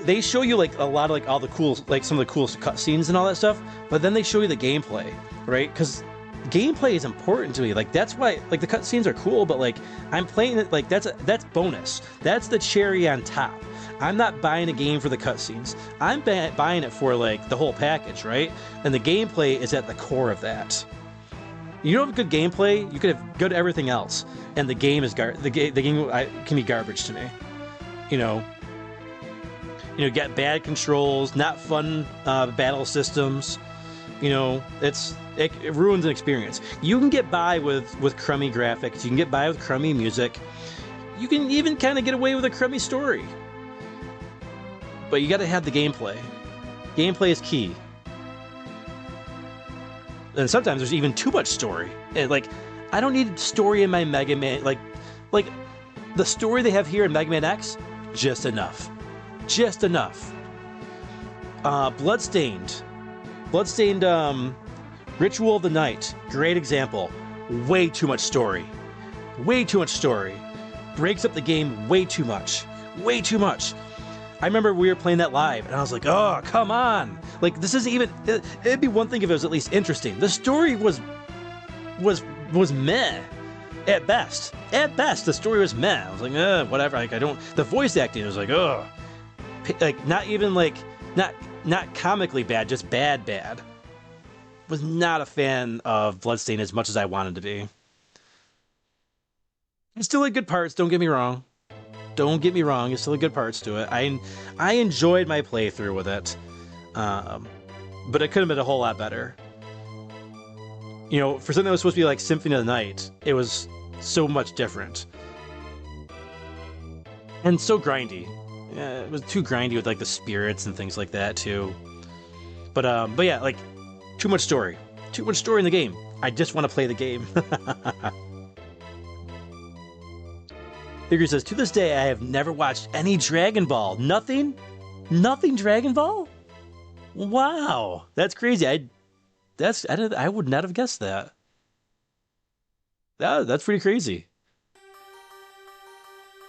like a lot of like all the cool, like some of the coolest cutscenes and all that stuff, but then they show you the gameplay, right? Because gameplay is important to me. Like, that's why, like, the cutscenes are cool, but like I'm playing it, like that's bonus. That's the cherry on top. I'm not buying a game for the cutscenes. I'm buying it for like the whole package, right? And the gameplay is at the core of that. You don't have good gameplay, you could have good everything else, and the game is the game can be garbage to me. Get bad controls, not fun battle systems. It ruins an experience. You can get by with crummy graphics. You can get by with crummy music. You can even kind of get away with a crummy story. But you got to have the gameplay. Gameplay is key. And sometimes there's even too much story. Like, I don't need story in my Mega Man. Like the story they have here in Mega Man X, just enough. Just enough. Bloodstained, Ritual of the Night, great example. Way too much story. Way too much story. Breaks up the game way too much. Way too much. I remember we were playing that live, and I was like, oh, come on. Like, this isn't even... It'd be one thing if it was at least interesting. The story was meh. At best. At best, the story was meh. I was like, whatever. Like, I don't... The voice acting was like, ugh. Like, not even, like... Not comically bad, just bad. Was not a fan of Bloodstained as much as I wanted to be. It still had good parts, don't get me wrong. Don't get me wrong, there's still good parts to it. I enjoyed my playthrough with it. But it could have been a whole lot better. You know, for something that was supposed to be like Symphony of the Night, it was so much different. And so grindy. Yeah, it was too grindy with like the spirits and things like that too. But yeah, like too much story. Too much story in the game. I just want to play the game. Figure says, to this day, I have never watched any Dragon Ball. Nothing? Nothing Dragon Ball? Wow, that's crazy. I would not have guessed that. That's pretty crazy.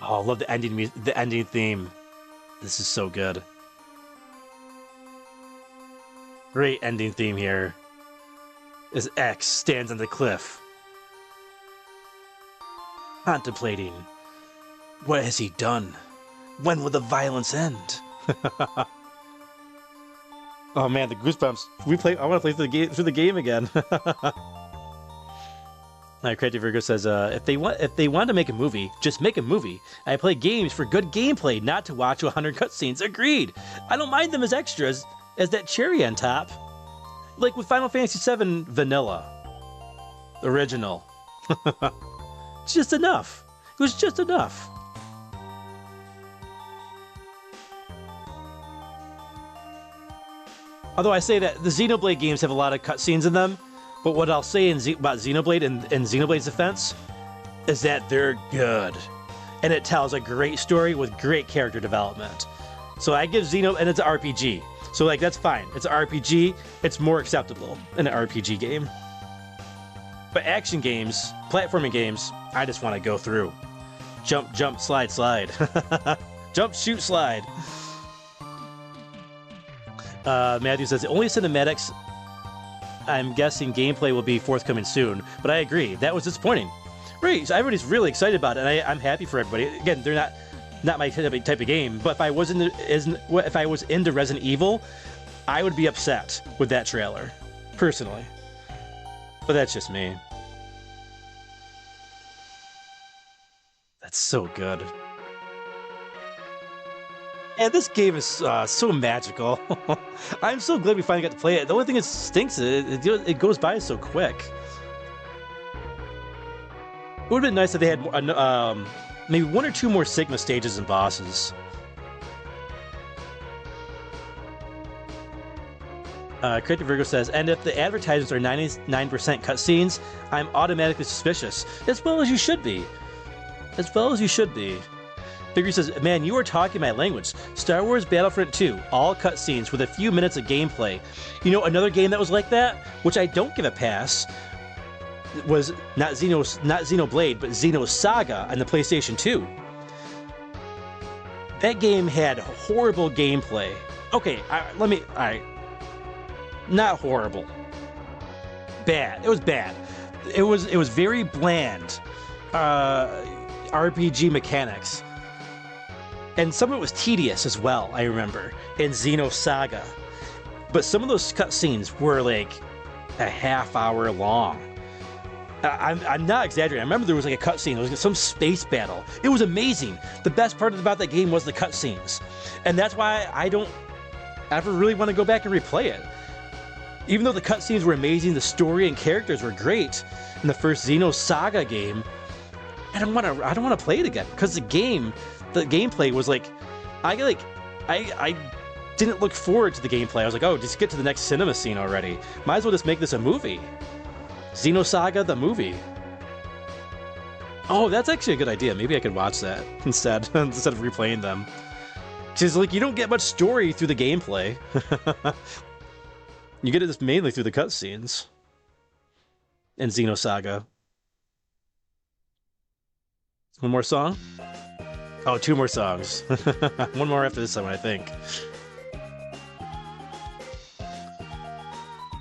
Oh, I love the ending theme. This is so good. Great ending theme here. As X stands on the cliff, contemplating. What has he done? When will the violence end? Oh man, the goosebumps. I want to play through the game again. Creative Virgo says, if they want to make a movie, just make a movie. I play games for good gameplay, not to watch 100 cutscenes. Agreed. I don't mind them as extras, as that cherry on top. Like with Final Fantasy VII Vanilla. Original. Just enough. It was just enough. Although I say that the Xenoblade games have a lot of cutscenes in them, but what I'll say about Xenoblade and Xenoblade's defense is that they're good. And it tells a great story with great character development. So I give and it's an RPG. So like, that's fine. It's an RPG, it's more acceptable in an RPG game. But action games, platforming games, I just want to go through. Jump, jump, slide, slide. Jump, shoot, slide. Matthew says, the only cinematics, I'm guessing gameplay will be forthcoming soon, but I agree, that was disappointing. Right, so everybody's really excited about it, and I'm happy for everybody. Again, they're not my type of game, but if I was into Resident Evil, I would be upset with that trailer, personally. But that's just me. That's so good. And this game is so magical. I'm so glad we finally got to play it. The only thing that stinks is it goes by so quick. It would have been nice if they had maybe 1 or 2 more Sigma stages and bosses. Creative Virgo says, and if the advertisements are 99% cutscenes, I'm automatically suspicious. As well as you should be. As well as you should be. Figure says, man, you are talking my language. Star Wars Battlefront 2, all cutscenes with a few minutes of gameplay. You know, another game that was like that, which I don't give a pass, was not Xenoblade, but Xenosaga on the PlayStation 2. That game had horrible gameplay. Okay, alright. Not horrible. Bad. It was bad. It was very bland RPG mechanics. And some of it was tedious as well, I remember, in Xenosaga. But some of those cutscenes were like a half hour long. I'm not exaggerating. I remember there was like a cutscene. There was some space battle. It was amazing. The best part about that game was the cutscenes. And that's why I don't ever really want to go back and replay it. Even though the cutscenes were amazing, the story and characters were great in the first Xenosaga game, I don't want to play it again because the gameplay was like, I didn't look forward to the gameplay. I was like, oh, just get to the next cinema scene already. Might as well just make this a movie. Xenosaga the movie. Oh, that's actually a good idea. Maybe I could watch that instead of replaying them. Because like, you don't get much story through the gameplay. You get it mainly through the cutscenes in Xenosaga. One more song? Oh, 2 more songs. One more after this one, I think.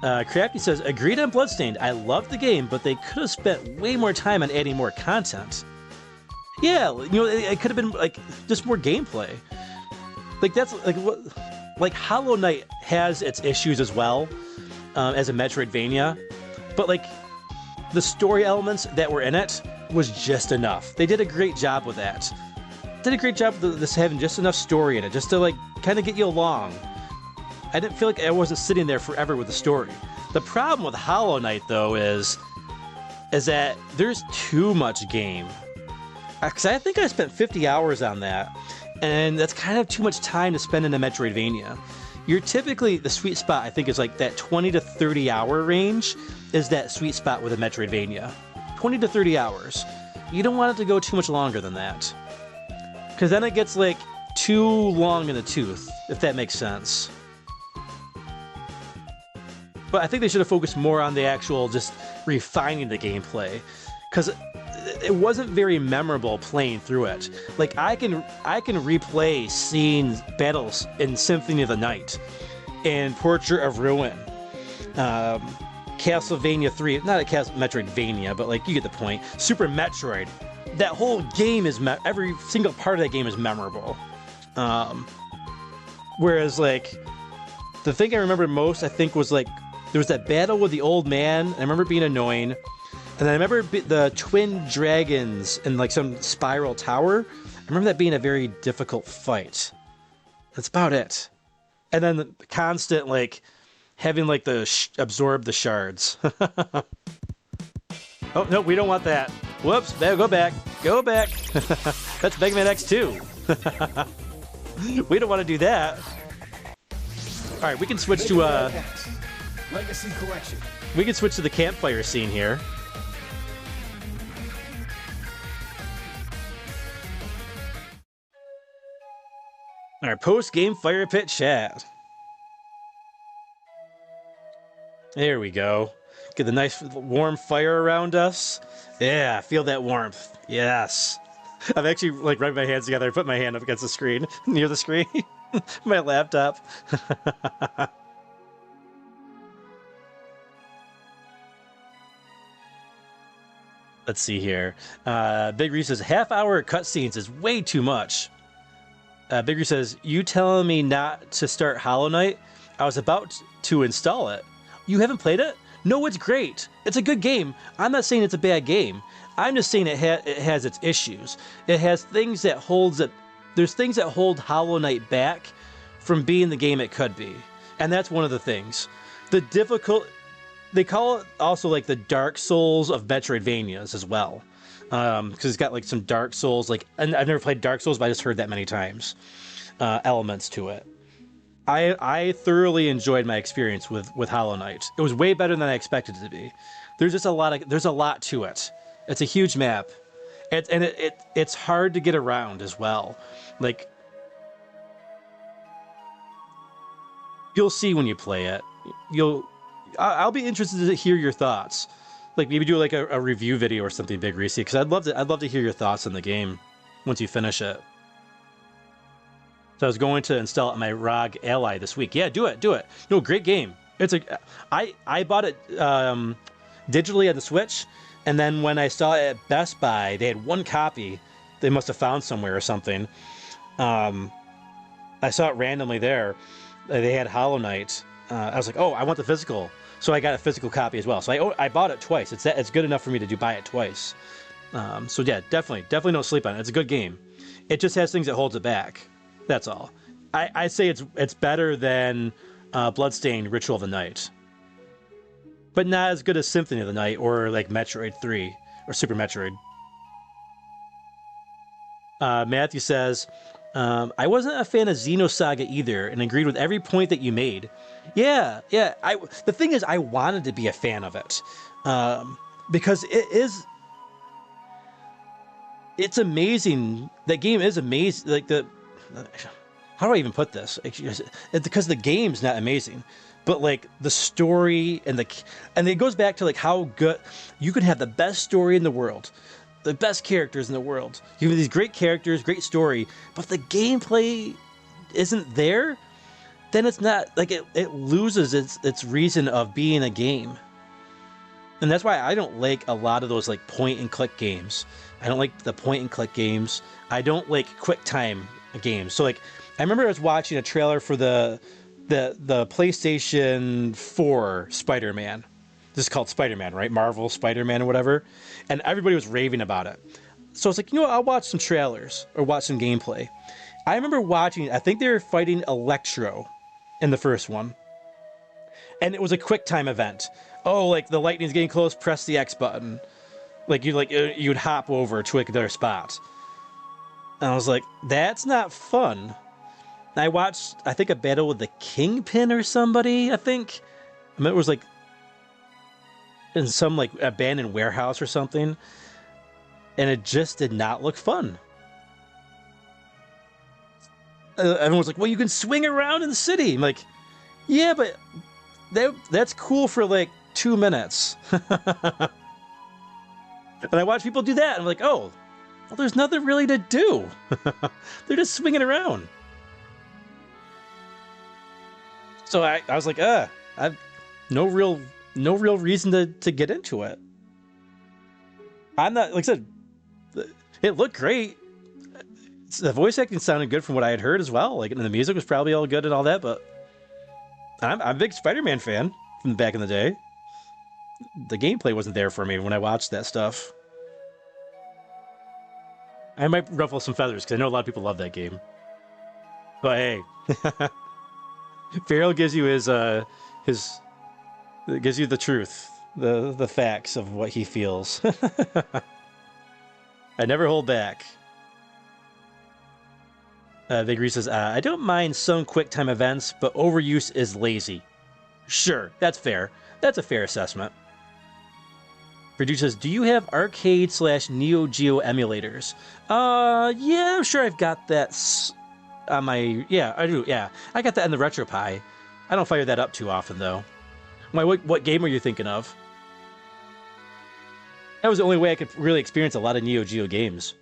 Crafty says, agreed on Bloodstained. I love the game, but they could have spent way more time on adding more content. Yeah, you know, it could have been like just more gameplay. Like that's like what, like Hollow Knight has its issues as well, as a Metroidvania, but like the story elements that were in it was just enough. They did a great job with that. Did a great job with this having just enough story in it, just to like kind of get you along. I didn't feel like I wasn't sitting there forever with the story. The problem with Hollow Knight though is that there's too much game. Because I think I spent 50 hours on that, and that's kind of too much time to spend in a Metroidvania. You're typically, the sweet spot I think is like that 20 to 30 hour range is that sweet spot with a Metroidvania. 20 to 30 hours. You don't want it to go too much longer than that. Because then it gets like too long in the tooth, if that makes sense. But I think they should have focused more on the actual just refining the gameplay. Because it wasn't very memorable playing through it. Like I can replay scenes, battles in Symphony of the Night, and Portrait of Ruin, Castlevania 3, not a Metroidvania, but like you get the point. Super Metroid. That whole game is every single part of that game is memorable. Whereas like the thing I remember most, I think, was like there was that battle with the old man. I remember being annoying. And then I remember the twin dragons in like some spiral tower. I remember that being a very difficult fight. That's about it. And then the constant like having like the absorb the shards. Oh no, we don't want that. Whoops! Go back. Go back. That's Mega Man X2. We don't want to do that. All right, we can switch to Legacy Collection. We can switch to the campfire scene here. Our post-game fire pit chat. There we go. Get the nice warm fire around us. Yeah, feel that warmth. Yes. I've actually like rubbed my hands together and put my hand up against the screen, near the screen, my laptop. Let's see here. Big Reese says, half-hour cutscenes is way too much. Big Reese says, you telling me not to start Hollow Knight? I was about to install it. You haven't played it? No, it's great. It's a good game. I'm not saying it's a bad game. I'm just saying it has its issues. It has things that holds it. There's things that hold Hollow Knight back from being the game it could be. And that's one of the things. They call it also like the Dark Souls of Metroidvanias as well. Because it's got like some Dark Souls, like, and I've never played Dark Souls, but I just heard that many times, elements to it. I thoroughly enjoyed my experience with Hollow Knight. It was way better than I expected it to be. There's just there's a lot to it. It's a huge map. It's hard to get around as well. Like, you'll see when you play it. I'll be interested to hear your thoughts. Like maybe do like a review video or something, Big Reese, because I'd love to hear your thoughts on the game once you finish it. So I was going to install it on my ROG Ally this week. Yeah, do it. No, great game. I bought it digitally on the Switch, and then when I saw it at Best Buy, they had one copy. They must have found somewhere or something. I saw it randomly there. They had Hollow Knight. I was like, oh, I want the physical. So I got a physical copy as well. So I bought it twice. It's good enough for me to buy it twice. So yeah, definitely don't sleep on it. It's a good game. It just has things that holds it back. That's all. I say it's better than Bloodstained Ritual of the Night, but not as good as Symphony of the Night or like Metroid 3 or Super Metroid. Matthew says, I wasn't a fan of Xenosaga either, and agreed with every point that you made. Yeah. The thing is, I wanted to be a fan of it because it's amazing. That game is amazing. Like how do I even put this? It's because the game's not amazing, but like the story and it goes back to like how good you can have the best story in the world, the best characters in the world. You have these great characters, great story, but the gameplay isn't there, then it's not, like, it loses its reason of being a game. And that's why I don't like a lot of those, like, point-and-click games. I don't like the point-and-click games. I don't like quick-time games. So, like, I remember I was watching a trailer for the PlayStation 4 Spider-Man. This is called Spider-Man, right? Marvel Spider-Man or whatever. And everybody was raving about it. So I was like, you know what? I'll watch some trailers or watch some gameplay. I remember watching, I think they were fighting Electro in the first one. And it was a quick time event. Oh, like the lightning's getting close, press the X button. You'd hop over to another spot. And I was like, that's not fun. And I watched, I think, a battle with the Kingpin or somebody, I think. I mean, it was like in some like abandoned warehouse or something. And it just did not look fun. Everyone's like, well, you can swing around in the city. I'm like, yeah, but that's cool for like 2 minutes. And I watch people do that. And I'm like, oh, well, there's nothing really to do. They're just swinging around. So I was like, I've no real reason to get into it. I'm not, like I said, it looked great. The voice acting sounded good from what I had heard as well. Like, and the music was probably all good and all that, but I'm a big Spider-Man fan from back in the day. The gameplay wasn't there for me when I watched that stuff. I might ruffle some feathers because I know a lot of people love that game. But hey, Feral gives you gives you the truth, the facts of what he feels. I never hold back. Vigri says, I don't mind some QuickTime events, but overuse is lazy. Sure, that's fair. That's a fair assessment. Verdu says, do you have arcade/Neo Geo emulators? Yeah, I'm sure I've got that on my... Yeah, I do, yeah. I got that in the RetroPie. I don't fire that up too often, though. What game are you thinking of? That was the only way I could really experience a lot of Neo Geo games.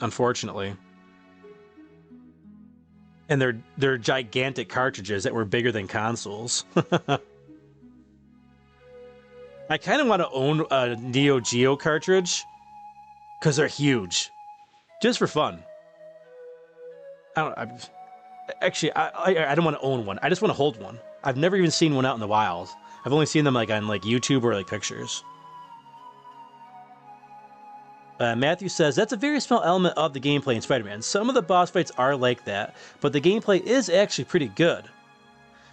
Unfortunately. And they're gigantic cartridges that were bigger than consoles. I kind of want to own a Neo Geo cartridge because they're huge, just for fun. I don't want to own one. I just want to hold one. I've never even seen one out in the wild. I've only seen them like on like YouTube or like pictures. Matthew says, that's a very small element of the gameplay in Spider-Man. Some of the boss fights are like that, but the gameplay is actually pretty good.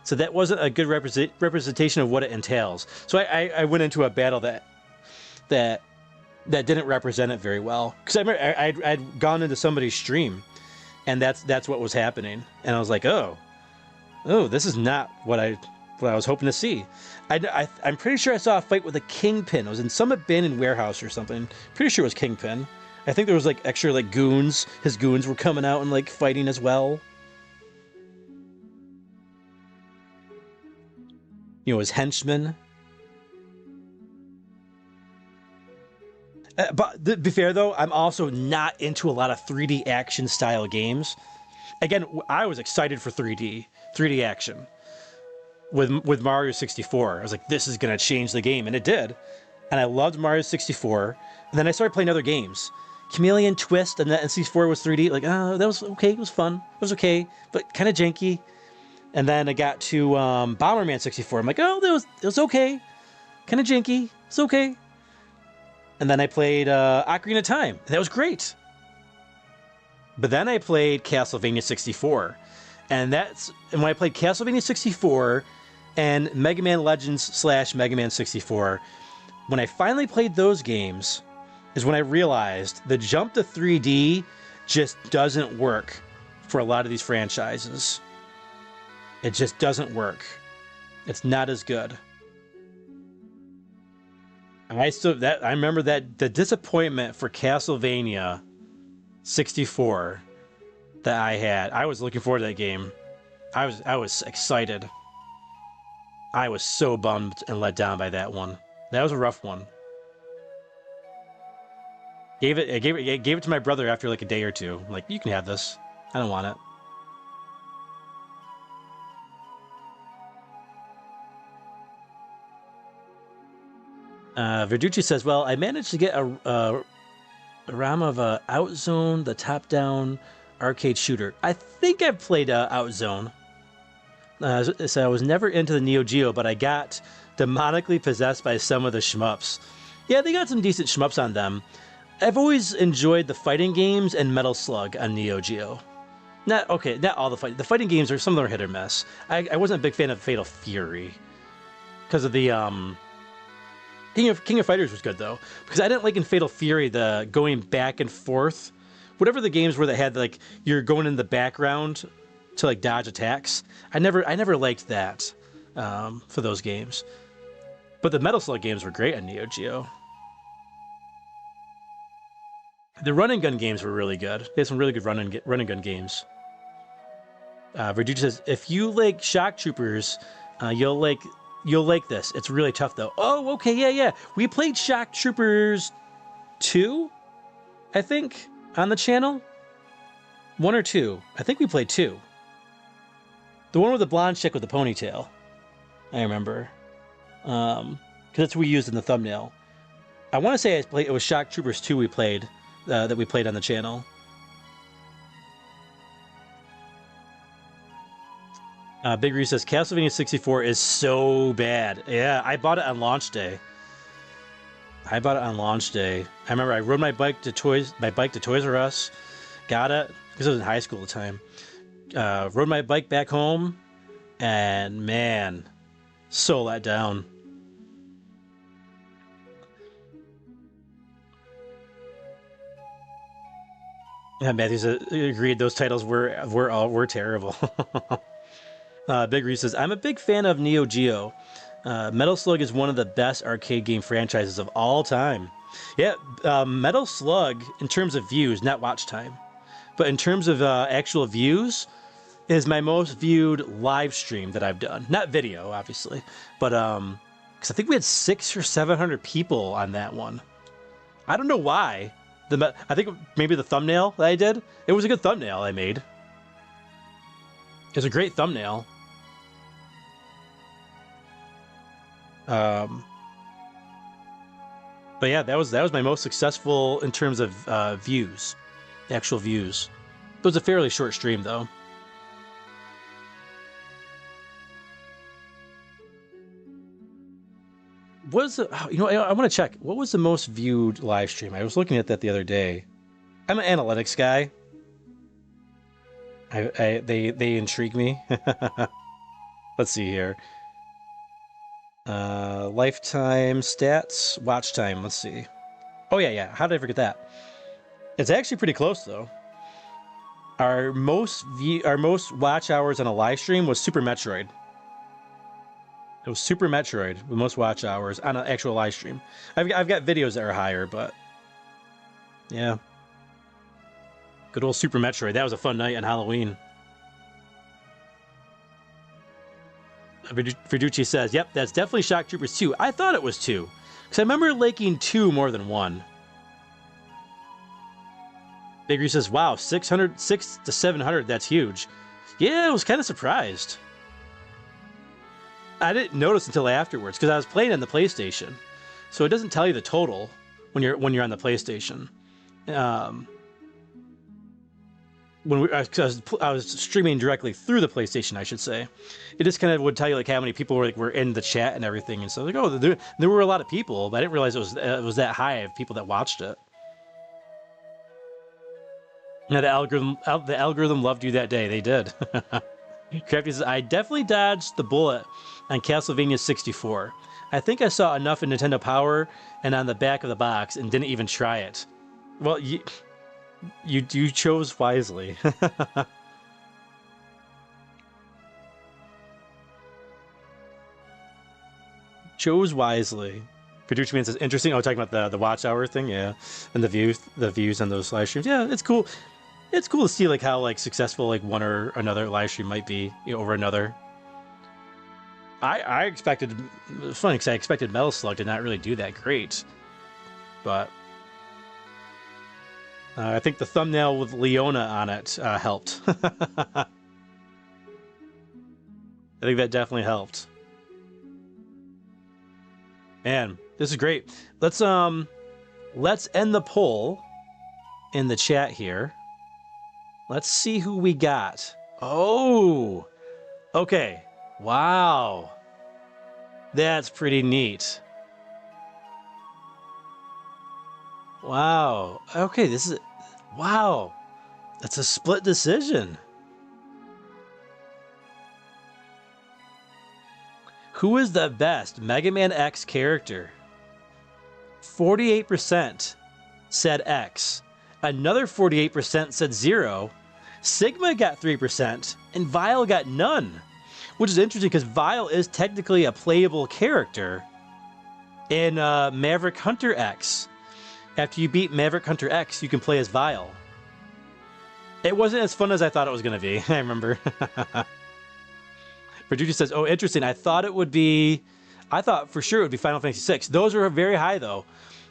So that wasn't a good representation of what it entails. So I went into a battle that didn't represent it very well. Because I remember I'd gone into somebody's stream, and that's what was happening. And I was like, oh, this is not what I was hoping to see. I'm pretty sure I saw a fight with a Kingpin. It was in some abandoned warehouse or something. Pretty sure it was Kingpin. I think there was like extra like goons. His goons were coming out and like fighting as well. You know, his henchmen. But to be fair though, I'm also not into a lot of 3D action style games. Again, I was excited for 3D action. With Mario 64. I was like, this is going to change the game. And it did. And I loved Mario 64. And then I started playing other games. Chameleon Twist and that N64 was 3D. Like, oh, that was okay. It was fun. It was okay. But kind of janky. And then I got to Bomberman 64. I'm like, oh, it was okay. Kind of janky. It's okay. And then I played Ocarina of Time. And that was great. But then I played Castlevania 64. And when I played Castlevania 64 and Mega Man Legends / Mega Man 64, when I finally played those games is when I realized the jump to 3D just doesn't work for a lot of these franchises. It just doesn't work. It's not as good. I remember that the disappointment for Castlevania 64 that I had. I was looking forward to that game. I was excited. I was so bummed and let down by that one. That was a rough one. Gave it to my brother after like a day or two. I'm like, you can have this. I don't want it. Verducci says, well, I managed to get a RAM of Outzone, the top-down arcade shooter. I think I've played Outzone. So I was never into the Neo Geo, but I got demonically possessed by some of the shmups. Yeah, they got some decent shmups on them. I've always enjoyed the fighting games and Metal Slug on Neo Geo. Not all the fighting. The fighting games some of them are hit or miss. I wasn't a big fan of Fatal Fury because of the King of Fighters was good though, because I didn't like in Fatal Fury the going back and forth. Whatever the games were that had like you're going in the background to like dodge attacks. I never liked that for those games. But the Metal Slug games were great on Neo Geo. The run and gun games were really good. They had some really good run and gun games. Verducci says, if you like Shock Troopers, you'll like this. It's really tough though. Oh, okay, yeah. We played Shock Troopers 2, I think, on the channel. 1 or 2. I think we played 2. The one with the blonde chick with the ponytail. I remember. Because that's what we used in the thumbnail. I want to say it was Shock Troopers 2 we played, that we played on the channel. Big Reese says, Castlevania 64 is so bad. Yeah, I bought it on launch day. I remember I rode my bike to Toys R Us, got it, because I was in high school at the time. Rode my bike back home, and man, so let down. Yeah, Matthew agreed. Those titles were terrible. Big Reese says, I'm a big fan of Neo Geo. Metal Slug is one of the best arcade game franchises of all time. Yeah, Metal Slug, in terms of views, not watch time, but in terms of actual views, is my most viewed live stream that I've done. Not video, obviously, but because I think we had 600 or 700 people on that one. I don't know why. I think maybe the thumbnail that I did. It was a good thumbnail I made. It was a great thumbnail. But yeah, that was my most successful in terms of views, actual views. It was a fairly short stream though. I want to check. What was the most viewed live stream? I was looking at that the other day. I'm an analytics guy. They intrigue me. Let's see here. Lifetime stats, watch time. Let's see. Oh yeah. How did I forget that? It's actually pretty close though. Our most watch hours on a live stream was Super Metroid. It was Super Metroid with most watch hours on an actual live stream. I've got videos that are higher, but yeah. Good old Super Metroid. That was a fun night on Halloween. Verducci says, yep, that's definitely Shock Troopers 2. I thought it was 2, because I remember liking 2 more than 1. Big Reese says, wow, 6 to 700, that's huge. Yeah, I was kind of surprised. I didn't notice until afterwards, because I was playing on the PlayStation. So it doesn't tell you the total when you're on the PlayStation. I was streaming directly through the PlayStation, I should say. It just kind of would tell you like how many people were in the chat and everything, and so like, oh, there were a lot of people, but I didn't realize it was that high of people that watched it. Yeah, the algorithm loved you that day. They did. Crafty says, I definitely dodged the bullet on Castlevania 64. I think I saw enough in Nintendo Power and on the back of the box and didn't even try it. Well, you chose wisely. Chose wisely. Producer Man says, interesting. Oh, talking about the watch hour thing, yeah, and the views on those live streams. Yeah, it's cool. It's cool to see like how like successful like one or another live stream might be, over another. I expected, it's funny because I expected Metal Slug to not really do that great, but I think the thumbnail with Leona on it helped. I think that definitely helped. Man, this is great. Let's end the poll in the chat here. Let's see who we got. Oh, okay. Wow. That's pretty neat. Wow. Okay, this is... Wow. That's a split decision. Who is the best Mega Man X character? 48% said X. Another 48% said 0. Sigma got 3%, and Vile got none. Which is interesting because Vile is technically a playable character in Maverick Hunter X. After you beat Maverick Hunter X, you can play as Vile. It wasn't as fun as I thought it was going to be, I remember. Verducci says, oh, interesting. I thought for sure it would be Final Fantasy VI. Those are very high, though.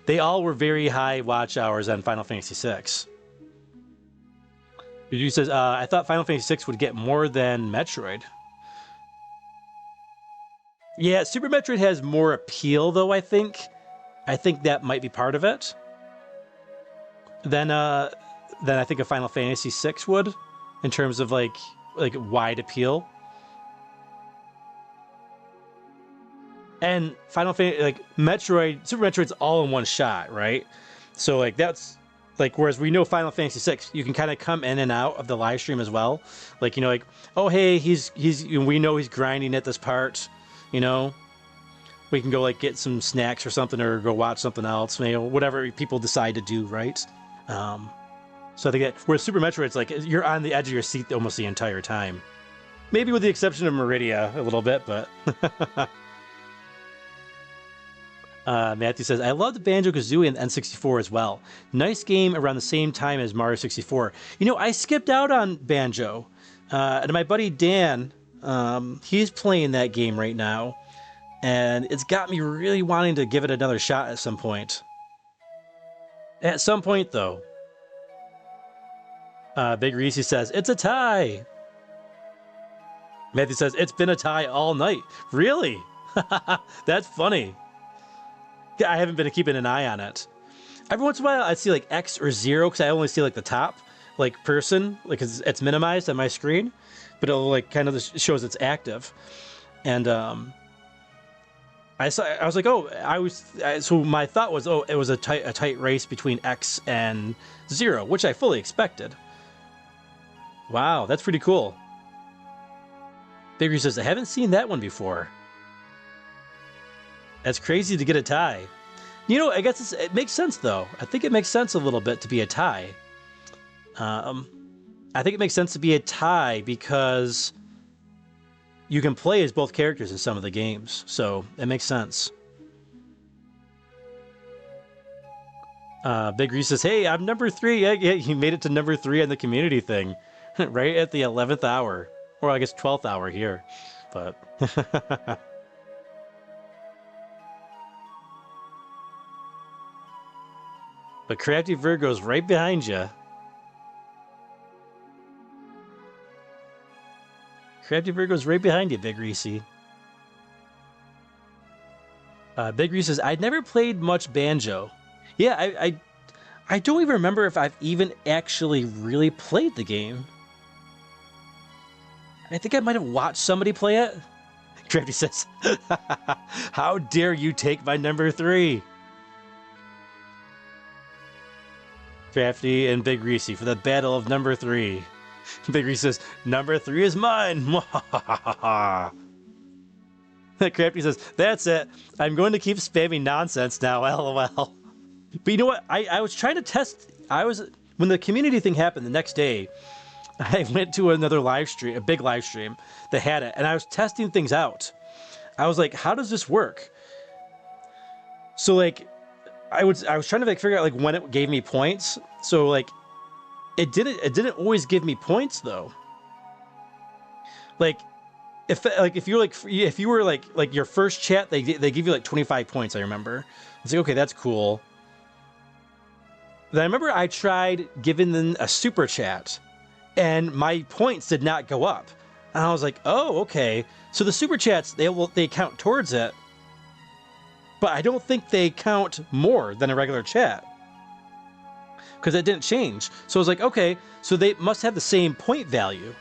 They all were very high watch hours on Final Fantasy VI. Verduci says, I thought Final Fantasy VI would get more than Metroid. Yeah, Super Metroid has more appeal, though, I think. I think that might be part of it. Than I think a Final Fantasy VI would, in terms of like wide appeal. And Final Fantasy, like Metroid, Super Metroid's all in one shot, right? So like that's like, whereas we know Final Fantasy VI, you can kind of come in and out of the live stream as well. Like, you know, like, oh hey, we know he's grinding at this part, you know. We can go like get some snacks or something, or go watch something else, you know, whatever people decide to do, right? So I think that whereas Super Metroid's like you're on the edge of your seat almost the entire time. Maybe with the exception of Meridia a little bit, but Matthew says, I loved Banjo-Kazooie and N64 as well. Nice game around the same time as Mario 64. You know, I skipped out on Banjo. And my buddy Dan, he's playing that game right now. And it's got me really wanting to give it another shot at some point. At some point, though. Big Reese says, it's a tie. Matthew says, it's been a tie all night. Really? That's funny. I haven't been keeping an eye on it. Every once in a while, I see like X or 0 because I only see like the top like person, like it's minimized on my screen, but it'll like kind of shows it's active. And I was like, oh, so my thought was, oh, it was a tight race between X and 0, which I fully expected. Wow, that's pretty cool. Bakery says, I haven't seen that one before. That's crazy to get a tie. You know, I guess it makes sense, though. I think it makes sense a little bit to be a tie. I think it makes sense to be a tie because you can play as both characters in some of the games. So it makes sense. Big Reese says, hey, I'm number 3. Yeah, he made it to number 3 on the community thing. Right at the 11th hour. Or I guess 12th hour here. But... But Crafty Virgo's right behind you. Crafty Virgo's right behind you, Big Reese. Big Reese says, I'd never played much Banjo. Yeah, I don't even remember if I've even actually really played the game. I think I might have watched somebody play it. Crafty says, how dare you take my number 3? Crafty and Big Reese for the battle of number 3. Big Reese says, number 3 is mine. Crafty says, that's it. I'm going to keep spamming nonsense now, lol. But you know what? I was trying to test. When the community thing happened the next day, I went to another live stream, a big live stream that had it, and I was testing things out. I was like, how does this work? So like, I was trying to like figure out like when it gave me points. So like, it didn't always give me points though. Like, if you were like your first chat, they give you like 25 points. I remember. It's like, okay, that's cool. Then I remember I tried giving them a super chat, and my points did not go up. And I was like, oh, okay. So the super chats, they count towards it, but I don't think they count more than a regular chat, because it didn't change. So I was like, okay, so they must have the same point value.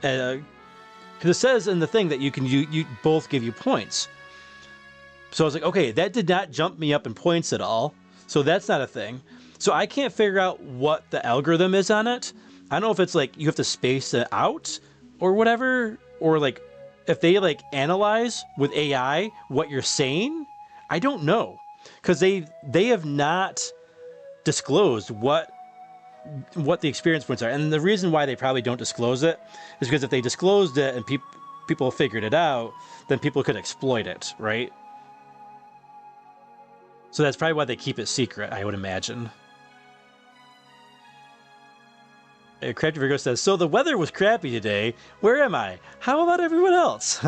Because it says in the thing that you both give you points. So I was like, okay, that did not jump me up in points at all. So that's not a thing. So I can't figure out what the algorithm is on it. I don't know if it's like you have to space it out or whatever, or like if they like analyze with AI what you're saying. I don't know, because they have not disclosed what the experience points are. And the reason why they probably don't disclose it is because if they disclosed it and people figured it out, then people could exploit it, right? So that's probably why they keep it secret, I would imagine. Crafty Virgo says, so the weather was crappy today. Where am I? How about everyone else?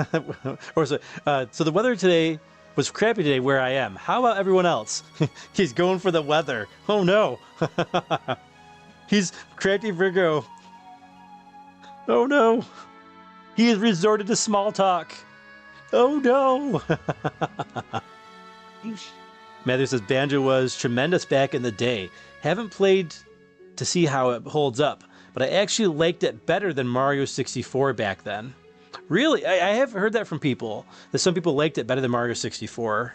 Or so the weather today was crappy today where I am. How about everyone else? He's going for the weather. Oh no. He's Crafty Virgo. Oh no. He has resorted to small talk. Oh no. Matthew says, Banjo was tremendous back in the day. Haven't played to see how it holds up, but I actually liked it better than Mario 64 back then. Really? I have heard that from people, that some people liked it better than Mario 64.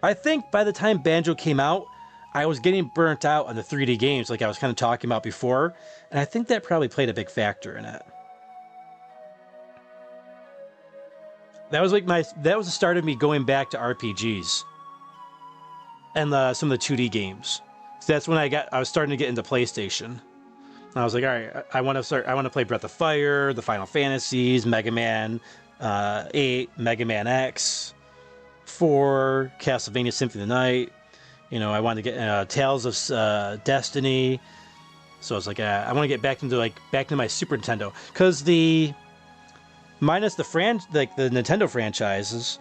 I think by the time Banjo came out, I was getting burnt out on the 3D games like I was kind of talking about before, and I think that probably played a big factor in it. That was like that was the start of me going back to RPGs and some of the 2D games. So that's when I was starting to get into PlayStation. And I was like, all right, I want to play Breath of Fire, the Final Fantasies, Mega Man 8, Mega Man X, 4, Castlevania Symphony of the Night. You know, I wanted to get Tales of Destiny. So I was like, I want to get back into my Super Nintendo, because minus the Nintendo franchises,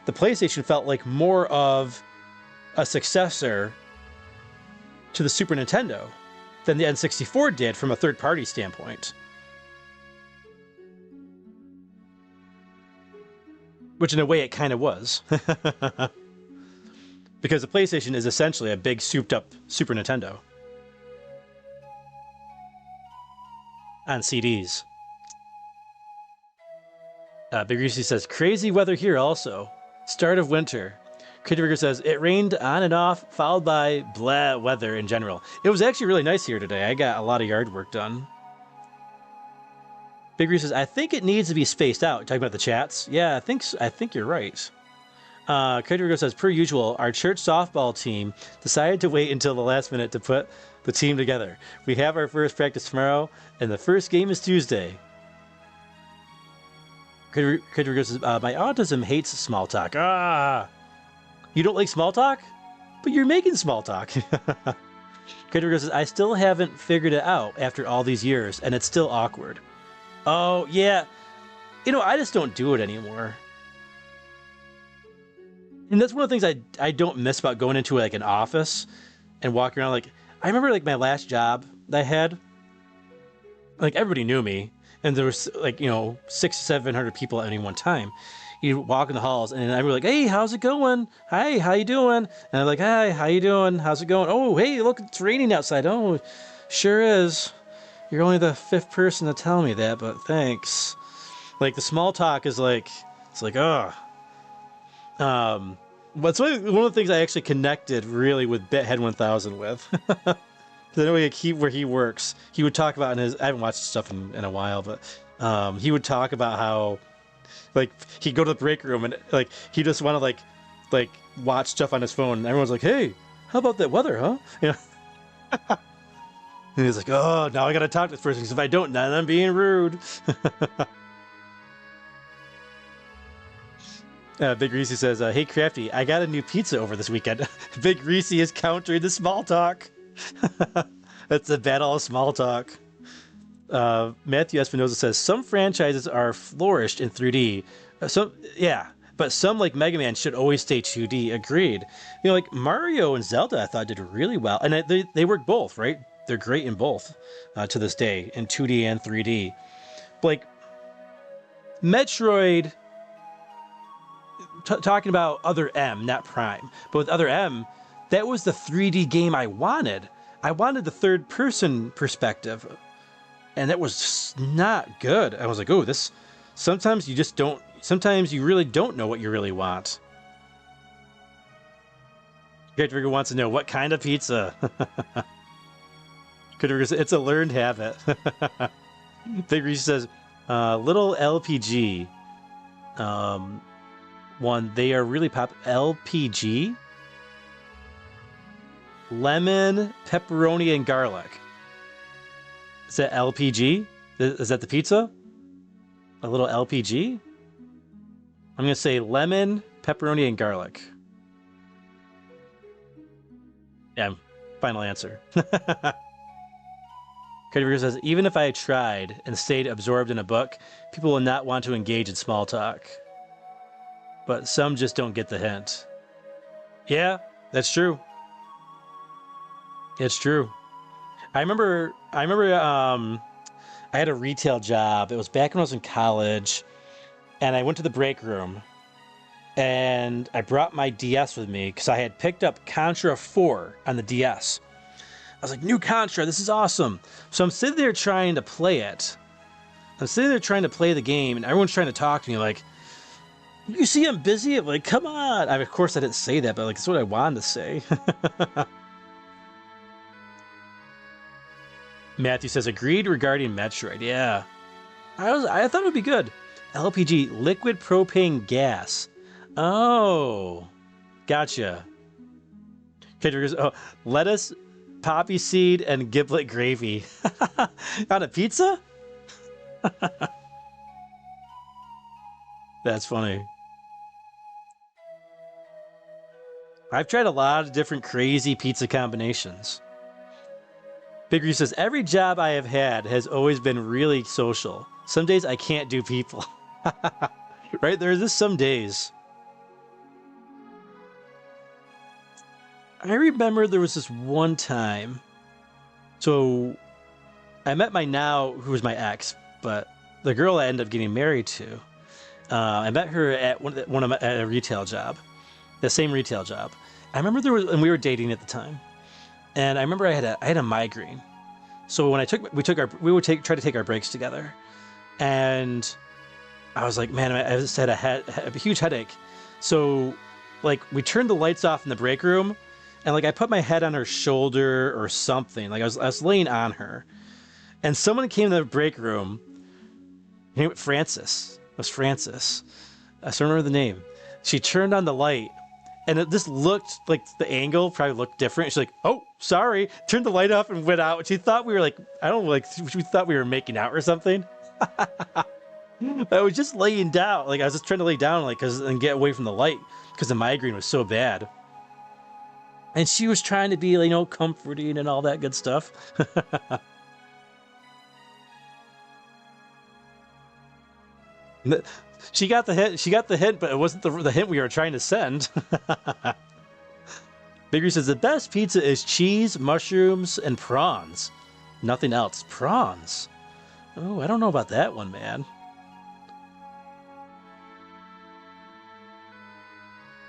the PlayStation felt like more of a successor to the Super Nintendo than the N64 did from a third-party standpoint. Which in a way it kind of was. Because the PlayStation is essentially a big souped-up Super Nintendo. On CDs. Big Reese says, crazy weather here also. Start of winter. Creative Rigger says, it rained on and off, followed by blah weather in general. It was actually really nice here today. I got a lot of yard work done. Big Reese says, I think it needs to be spaced out. Talking about the chats? Yeah, I think you're right. Creative Rigger says, per usual, our church softball team decided to wait until the last minute to put the team together. We have our first practice tomorrow, and the first game is Tuesday. Creative Rigger says, my autism hates small talk. You don't like small talk? But you're making small talk. Creative says, I still haven't figured it out after all these years, and it's still awkward. Oh, yeah. You know, I just don't do it anymore. And that's one of the things I don't miss about going into like an office and walking around. Like, I remember like my last job that I had, like everybody knew me, and there was like, 600 to 700 people at any one time. You walk in the halls, and I'd be like, hey, how's it going? Hi, how you doing? And I'm like, hi, how you doing? How's it going? Oh, hey, look, it's raining outside. Oh, sure is. You're only the fifth person to tell me that, but thanks. Like, the small talk is like, it's like, ugh. But it's one of the things I actually connected really with BitHead 1000 with. Because I know where he works, he would talk about I haven't watched stuff in a while, but he would talk about how, like, he'd go to the break room and like he just want to like watch stuff on his phone, and everyone's like, hey, how about that weather, huh? You know. And he's like, oh, now I gotta talk to this person, because if I don't, then I'm being rude. Big Reese says, hey, Crafty, I got a new pizza over this weekend. Big Reese is countering the small talk. That's the battle of small talk. Matthew Espinoza says, some franchises are flourished in 3D. Yeah, But some, like Mega Man, should always stay 2D. Agreed. You know, like Mario and Zelda, I thought did really well, and they work both, right? They're great in both to this day, in 2D and 3D. Like Metroid, talking about Other M, not Prime, but with Other M, that was the 3D game I wanted. I wanted the third-person perspective, and that was not good. I was like, oh, this. Sometimes you just don't. Sometimes you really don't know what you really want. Character wants to know what kind of pizza. It's a learned habit. Big Reese says, little LPG. One, they are really pop. LPG? Lemon, pepperoni, and garlic. Is that LPG? Is that the pizza? A little LPG? I'm going to say lemon, pepperoni, and garlic. Yeah, final answer. Carter says, even if I tried and stayed absorbed in a book, people will not want to engage in small talk. But some just don't get the hint. Yeah, that's true. It's true. I remember I had a retail job. It was back when I was in college, and I went to the break room, and I brought my DS with me because I had picked up Contra 4 on the DS. I was like, new Contra, this is awesome. So I'm sitting there trying to play it. I'm sitting there trying to play the game, and everyone's trying to talk to me like, you see I'm busy? I'm like, come on. Of course I didn't say that, but like, that's what I wanted to say. Matthew says, agreed regarding Metroid. Yeah. I thought it would be good. LPG, liquid propane gas. Oh. Gotcha. Oh, lettuce, poppy seed, and giblet gravy. On a pizza? That's funny. I've tried a lot of different crazy pizza combinations. Big Reese says, every job I have had has always been really social. Some days I can't do people. Right? There's just some days. I remember there was this one time. So I met my now, who was my ex, but the girl I ended up getting married to, I met her at at a retail job, the same retail job. I remember and we were dating at the time. And I remember I had a migraine, so when we would try to take our breaks together, and I was like, man, I just had a huge headache, so like we turned the lights off in the break room, and like I put my head on her shoulder or something, like I was laying on her, and someone came to the break room. Her name was Francis. It was Francis. I still remember the name. She turned on the light. And it just looked like the angle probably looked different. She's like, oh, sorry. Turned the light off and went out. She thought we were like, she thought we were making out or something. I was just laying down. Like, I was just trying to lay down, like, and get away from the light because the migraine was so bad. And she was trying to be, you know, comforting and all that good stuff. She got the hint. She got the hint, but it wasn't the hint we were trying to send. Bigger says the best pizza is cheese, mushrooms, and prawns. Nothing else. Prawns. Oh, I don't know about that one, man.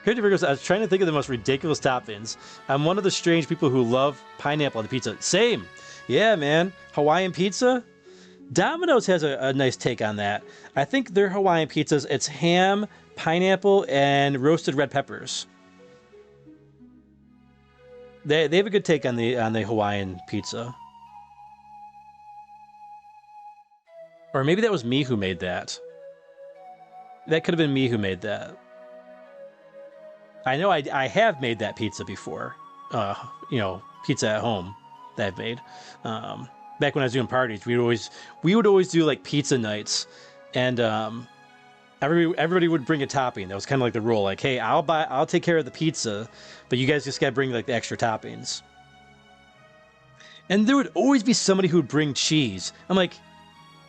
Crazy Virgo says, I was trying to think of the most ridiculous toppings. I'm one of the strange people who love pineapple on the pizza. Same. Yeah, man. Hawaiian pizza? Domino's has a nice take on that. I think their Hawaiian pizzas, it's ham, pineapple, and roasted red peppers. They have a good take on the Hawaiian pizza. Or maybe that was me who made that. That could have been me who made that. I know I have made that pizza before. You know, pizza at home that I've made. Back when I was doing parties, we would always do like pizza nights, and everybody would bring a topping. That was kind of like the rule. Like, hey, I'll take care of the pizza, but you guys just gotta bring like the extra toppings. And there would always be somebody who would bring cheese. I'm like,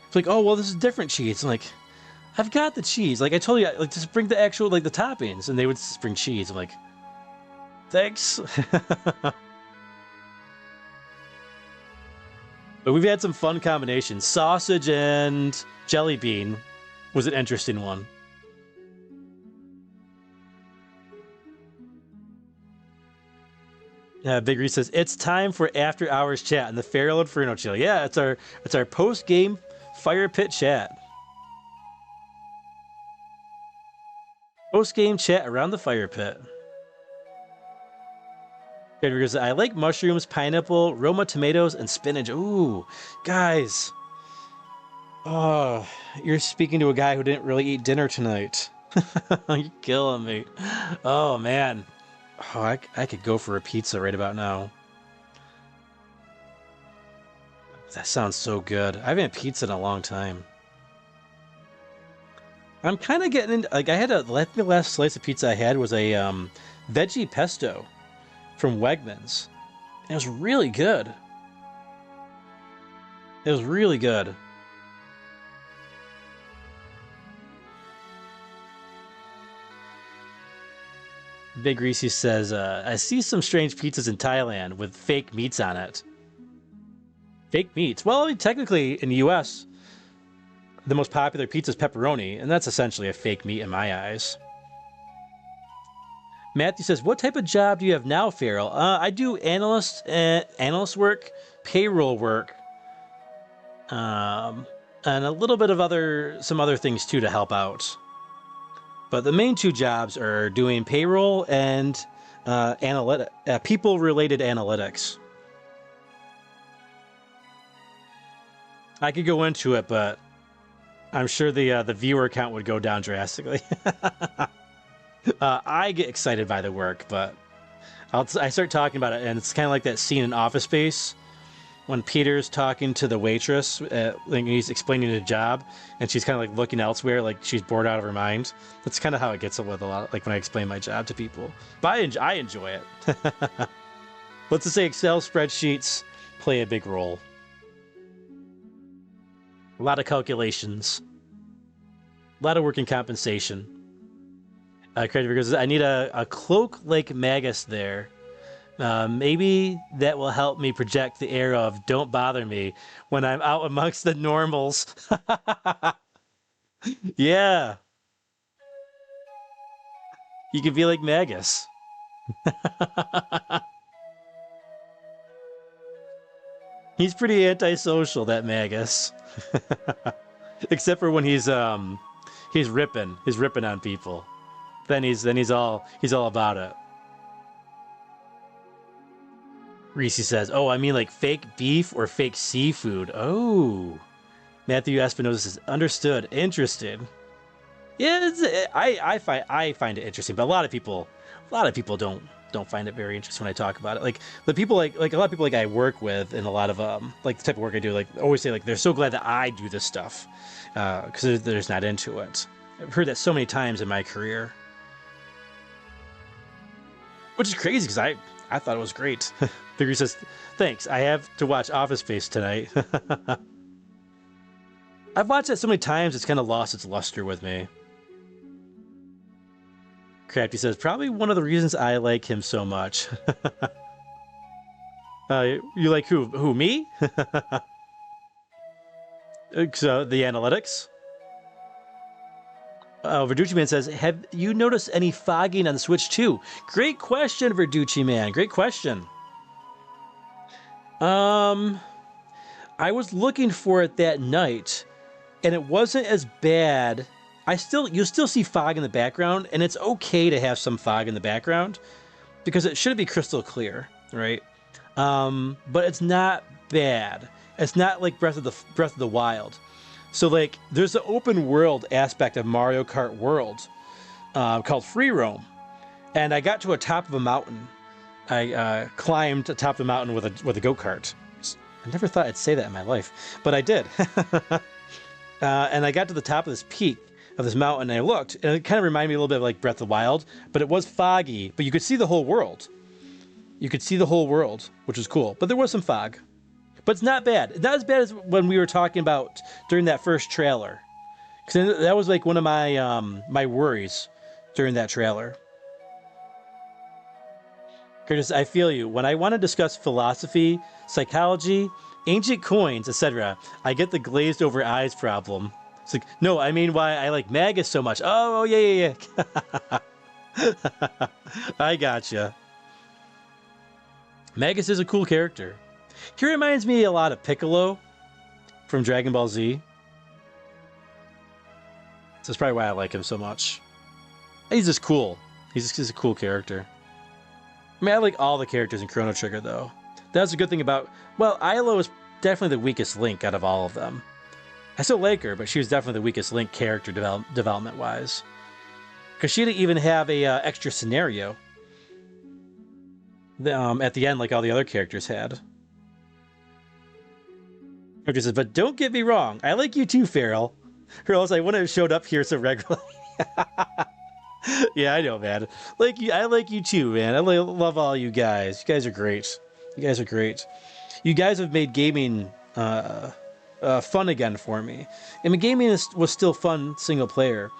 it's like, oh well, this is different cheese. I'm like, I've got the cheese. Like I told you, like just bring the actual like the toppings, and they would just bring cheese. I'm like, thanks. But we've had some fun combinations. Sausage and jelly bean was an interesting one. Big Reese says it's time for after hours chat in the FeralInferno chill. Yeah, it's our post game fire pit chat. Post game chat around the fire pit. I like mushrooms, pineapple, Roma tomatoes, and spinach. Ooh, guys. Oh, you're speaking to a guy who didn't really eat dinner tonight. You're killing me. Oh, man. Oh, I could go for a pizza right about now. That sounds so good. I haven't had pizza in a long time. I'm kind of getting into... Like, I think the last slice of pizza I had was a veggie pesto from Wegmans. It was really good. It was really good. Big Reese says, I see some strange pizzas in Thailand with fake meats on it. Fake meats? Well, I mean, technically, in the U.S., the most popular pizza is pepperoni, and that's essentially a fake meat in my eyes. Matthew says, what type of job do you have now, Feral? I do analyst work, payroll work, and a little bit of some other things too to help out. But the main two jobs are doing payroll and people-related analytics. I could go into it, but I'm sure the viewer count would go down drastically. I get excited by the work, but I start talking about it, and it's kind of like that scene in Office Space when Peter's talking to the waitress, like he's explaining the job, and she's kind of like looking elsewhere, like she's bored out of her mind. That's kind of how it gets with a lot, like when I explain my job to people. But I enjoy it. Let's just say Excel spreadsheets play a big role. A lot of calculations. A lot of working compensation. Because I need a cloak like Magus there. Maybe that will help me project the air of don't bother me when I'm out amongst the normals. Yeah. You can be like Magus. He's pretty antisocial, that Magus. Except for when he's ripping. He's ripping on people. Then he's all about it. Reese says, "Oh, I mean like fake beef or fake seafood." Oh, Matthew Espinosa says, "Understood. Interested." Yeah, I find it interesting, but a lot of people don't find it very interesting when I talk about it. Like the people like a lot of people like I work with, and a lot of like the type of work I do, like always say like they're so glad that I do this stuff because they're just not into it. I've heard that so many times in my career. Which is crazy because I thought it was great. Figure says, thanks, I have to watch Office Space tonight. I've watched that so many times it's kind of lost its luster with me. Crafty says, probably one of the reasons I like him so much. You like who? Who, me? So, the analytics? Verducci Man says, have you noticed any fogging on the Switch 2? Great question, Verducci Man. Great question. I was looking for it that night, and it wasn't as bad. You still see fog in the background, and it's okay to have some fog in the background because it should be crystal clear, right? But it's not bad. It's not like Breath of the Wild. So like there's an open world aspect of Mario Kart World called Free Roam. And I got to a top of a mountain. I climbed atop the mountain with a go-kart. I never thought I'd say that in my life, but I did. And I got to the top of this peak of this mountain, and I looked, and it kind of reminded me a little bit of like Breath of the Wild, but it was foggy, but you could see the whole world. You could see the whole world, which was cool, but there was some fog. But it's not bad. Not as bad as when we were talking about during that first trailer. Because that was like one of my my worries during that trailer. Curtis, I feel you. When I want to discuss philosophy, psychology, ancient coins, etc., I get the glazed over eyes problem. It's like, no, I mean why I like Magus so much. Oh yeah. I gotcha. Magus is a cool character. He reminds me a lot of Piccolo from Dragon Ball Z. So that's probably why I like him so much. He's just cool. He's just a cool character. I mean, I like all the characters in Chrono Trigger, though. That's a good thing about... Well, Ilo is definitely the weakest Link out of all of them. I still like her, but she was definitely the weakest Link character development-wise. Because she didn't even have a extra scenario at the end like all the other characters had. Character says, but don't get me wrong, I like you too, Feral. Or else I wouldn't have showed up here so regularly. Yeah, I know, man. I like you too, man. I love all you guys. You guys are great. You guys are great. You guys have made gaming fun again for me. I mean, gaming was still fun single player,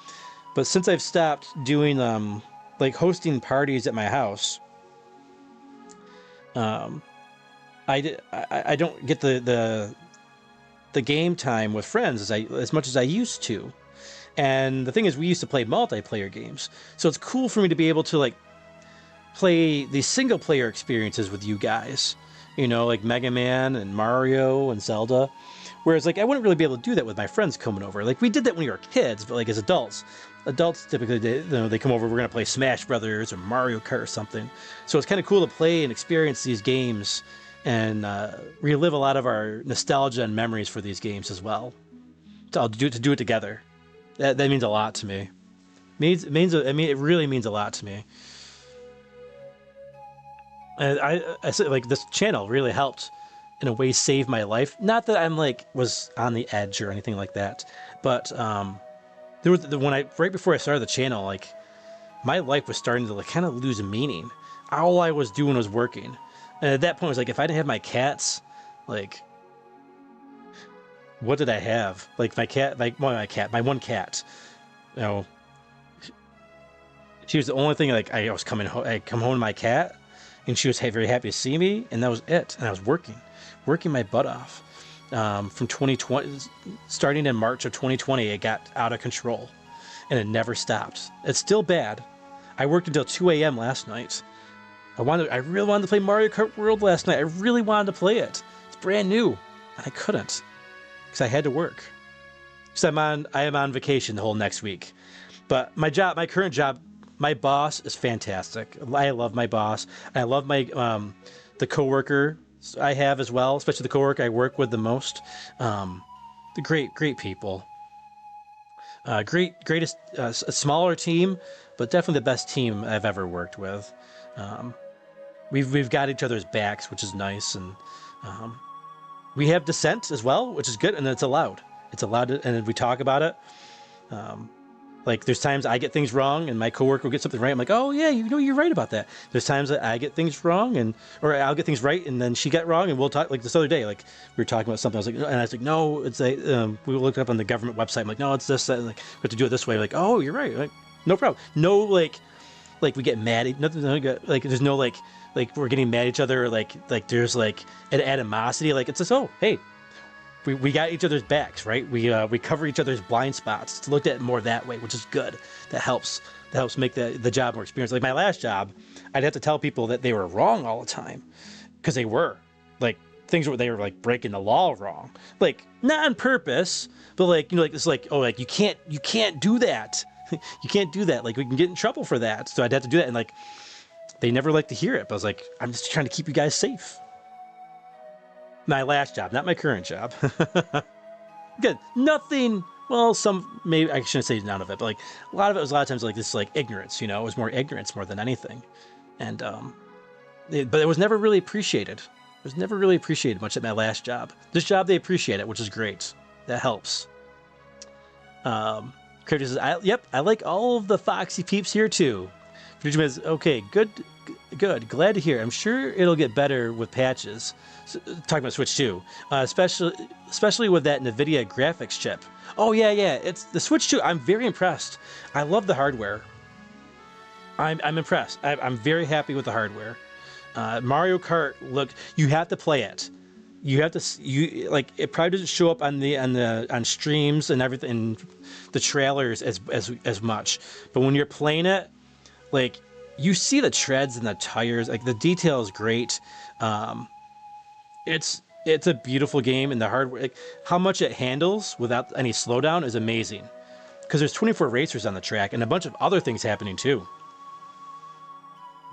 but since I've stopped doing like hosting parties at my house, I don't get the game time with friends as much as I used to. And the thing is, we used to play multiplayer games, so it's cool for me to be able to like play these single player experiences with you guys, you know, like Mega Man and Mario and Zelda. Whereas like I wouldn't really be able to do that with my friends coming over. Like we did that when we were kids, but like as adults typically they come over, we're gonna play Smash Brothers or Mario Kart or something. So it's kind of cool to play and experience these games and relive a lot of our nostalgia and memories for these games as well. To do it together. That means a lot to me. It really means a lot to me. And I said, like, this channel really helped in a way save my life. Not that I'm like was on the edge or anything like that, but there was right before I started the channel, like my life was starting to like kind of lose meaning. All I was doing was working, and at that point, it was like if I didn't have my cats, like. What did I have? Like my one cat, you know, she was the only thing. Like I was coming home, I come home to my cat, and she was very happy to see me, and that was it. And I was working my butt off. From 2020, starting in March of 2020, it got out of control, and it never stopped. It's still bad. I worked until 2 a.m. last night. I really wanted to play Mario Kart World last night. I really wanted to play it. It's brand new, and I couldn't. Because I had to work. Because I am on vacation the whole next week. But my current job, my boss is fantastic. I love my boss. I love my the coworker I have as well, especially the coworker I work with the most. The great people. Greatest a smaller team, but definitely the best team I've ever worked with. We've got each other's backs, which is nice, and we have dissent as well, which is good, and it's allowed. It's allowed, and we talk about it. Like, there's times I get things wrong, and my coworker will get something right. I'm like, oh, yeah, you know, you're right about that. There's times that I get things wrong, or I'll get things right, and then she got wrong, and we'll talk. Like, this other day, like, we were talking about something. I was like, no, it's a, we looked up on the government website. I'm like, no, it's this, that, and like, we have to do it this way. Like, oh, you're right. Like, no problem. No, like we get mad. Nothing, like, there's no, like we're getting mad at each other, or like there's like an animosity. Like, it's just, oh, hey, we got each other's backs, right? We cover each other's blind spots. It's looked at more that way, which is good. That helps make the job more experienced. Like my last job, I'd have to tell people that they were wrong all the time, because they were like they were like breaking the law wrong, like not on purpose, but like, you know, like it's like, oh, like you can't do that. You can't do that. Like, we can get in trouble for that. So I'd have to do that, and like they never like to hear it. But I was like, I'm just trying to keep you guys safe. My last job, not my current job. Good. Nothing. Well, maybe I shouldn't say none of it, but like a lot of times like this, like ignorance. You know, it was more ignorance more than anything, and but it was never really appreciated. It was never really appreciated much at my last job. This job they appreciate it, which is great. That helps. Curtis says, yep, I like all of the Foxy peeps here too. Producer says, okay, good. Glad to hear. I'm sure it'll get better with patches. Talking about Switch 2, especially with that NVIDIA graphics chip. Oh yeah, it's the Switch 2. I'm very impressed. I love the hardware. I'm impressed. I'm very happy with the hardware. Mario Kart, look, you have to play it. You have to like it probably doesn't show up on streams and everything, the trailers as much. But when you're playing it, like you see the treads and the tires, like the detail is great. It's a beautiful game, and the hardware, like how much it handles without any slowdown is amazing. Because there's 24 racers on the track and a bunch of other things happening too.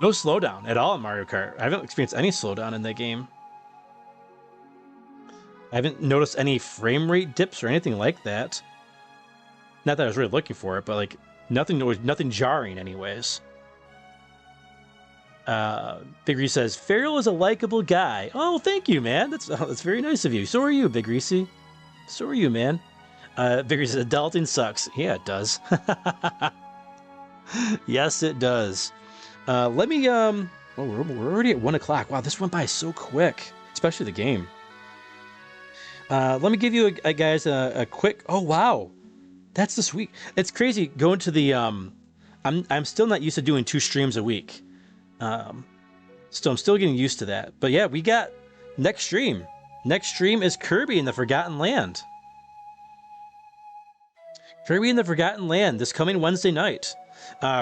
No slowdown at all in Mario Kart. I haven't experienced any slowdown in that game. I haven't noticed any frame rate dips or anything like that. Not that I was really looking for it, but like nothing jarring anyways. Big Reese says, Feral is a likable guy. Oh, thank you, man. That's very nice of you. So are you, Big Reese. So are you, man. Big Reese says, adulting sucks. Yeah, it does. Yes, it does. Let me, oh, we're already at 1 o'clock. Wow, this went by so quick, especially the game. Let me give you guys a quick, oh, wow. That's this week. It's crazy going to the, I'm still not used to doing 2 streams a week. I'm still getting used to that. But yeah, we got next stream. Next stream is Kirby in the Forgotten Land. Kirby in the Forgotten Land this coming Wednesday night.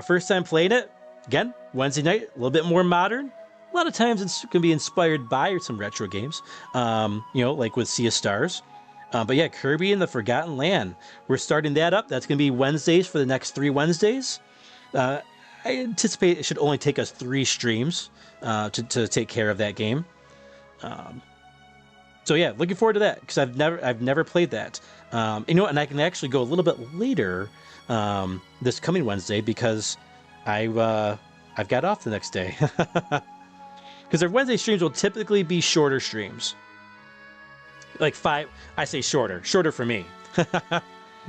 First time playing it. Again, Wednesday night, a little bit more modern. A lot of times it's going to be inspired by some retro games, you know, like with Sea of Stars. But yeah, Kirby in the Forgotten Land. We're starting that up. That's going to be Wednesdays for the next 3 Wednesdays. I anticipate it should only take us 3 streams to take care of that game. So yeah, looking forward to that because I've never played that. You know, and I can actually go a little bit later this coming Wednesday because I've got off the next day. Because our Wednesday streams will typically be shorter streams. Like 5, I say shorter for me.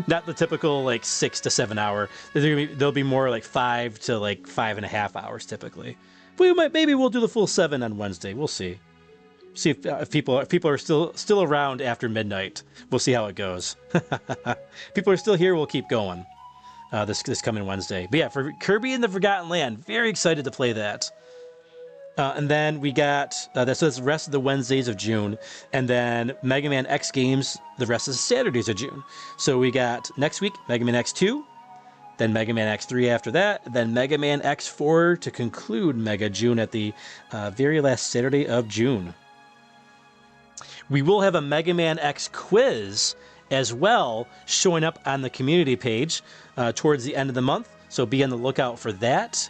Not the typical like 6 to 7 hour. They'll be more like 5 to like 5.5 hours typically. Maybe we'll do the full 7 on Wednesday. We'll see. See if people are still around after midnight. We'll see how it goes. People are still here. We'll keep going. This coming Wednesday. But yeah, for Kirby in the Forgotten Land, very excited to play that. And then we got, that's the rest of the Wednesdays of June. And then Mega Man X games, the rest of the Saturdays of June. So we got next week, Mega Man X2, then Mega Man X3 after that, then Mega Man X4 to conclude Mega June at the very last Saturday of June. We will have a Mega Man X quiz as well showing up on the community page towards the end of the month. So be on the lookout for that.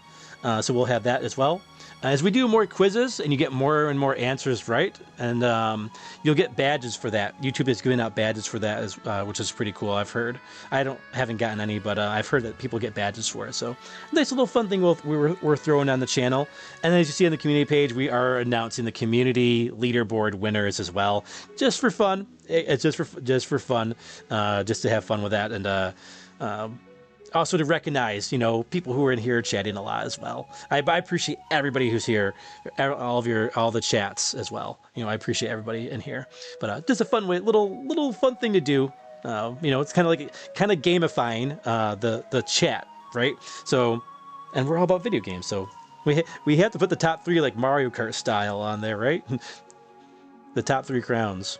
So we'll have that as well. As we do more quizzes and you get more and more answers right, and you'll get badges for that. YouTube is giving out badges for that, which is pretty cool, I've heard. I haven't gotten any, but I've heard that people get badges for it. So nice little fun thing we're throwing on the channel. And as you see on the community page, we are announcing the community leaderboard winners as well, just for fun. It's just for fun, just to have fun with that, and also to recognize, you know, people who are in here chatting a lot as well. I appreciate everybody who's here, all the chats as well. You know, I appreciate everybody in here. But just a fun way, little fun thing to do. You know, it's kind of gamifying the chat, right? So, and we're all about video games, so we have to put the top 3 like Mario Kart style on there, right? The top 3 crowns.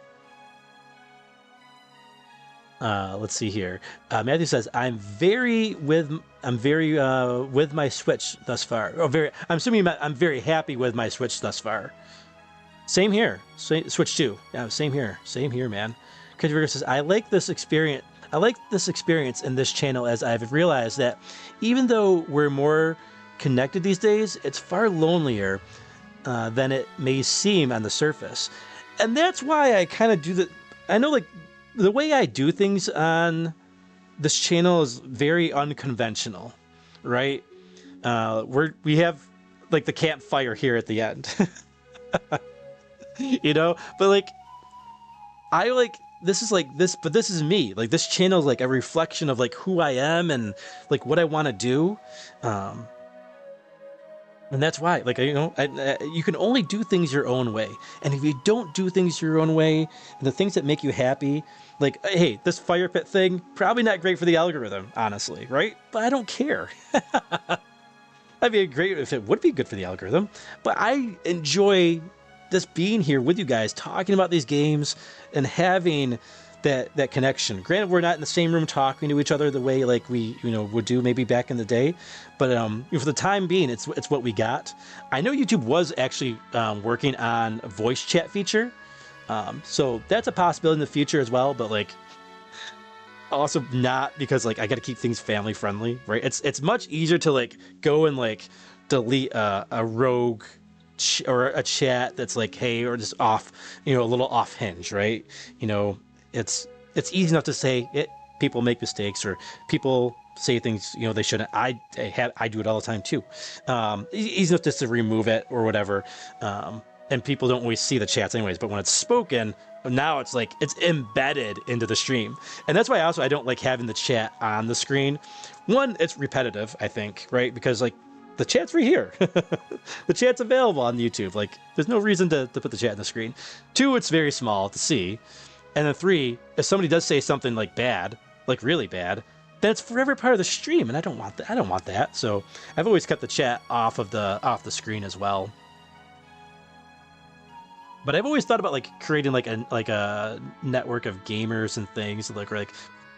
Let's see here. Matthew says, I'm very with my Switch thus far. I'm assuming I'm very happy with my Switch thus far. Same here. Switch 2. Yeah, same here, man. Crazy Rigger says, I like this experience in this channel, as I've realized that even though we're more connected these days, it's far lonelier than it may seem on the surface. And that's why I kind of do the, I know, like, the way I do things on this channel is very unconventional, right? We have like the campfire here at the end, you know. But like, this is me. Like, this channel is like a reflection of like who I am and like what I want to do. And that's why, like, you know, you can only do things your own way. And if you don't do things your own way, and the things that make you happy, like, hey, this fire pit thing, probably not great for the algorithm, honestly, right? But I don't care. That'd be great if it would be good for the algorithm. But I enjoy just being here with you guys, talking about these games and having that connection. Granted, we're not in the same room talking to each other the way like we would do maybe back in the day, but for the time being, it's what we got. I know YouTube was actually working on a voice chat feature, so that's a possibility in the future as well. But like, also not, because like I got to keep things family friendly, right? It's much easier to like go and like delete a rogue or a chat that's like, hey, or just off, a little off hinge, right? It's easy enough to say it. People make mistakes, or people say things they shouldn't. I do it all the time too. Easy enough just to remove it or whatever. And people don't always see the chats anyways. But when it's spoken, now it's like it's embedded into the stream, and that's why I don't like having the chat on the screen. One, it's repetitive, I think, right? Because like the chat's right here. The chat's available on YouTube. Like there's no reason to put the chat on the screen. Two, it's very small to see. And then three, if somebody does say something like bad, like really bad, then it's forever part of the stream, and I don't want that. I don't want that. So I've always kept the chat off the screen as well. But I've always thought about like creating like a network of gamers and things like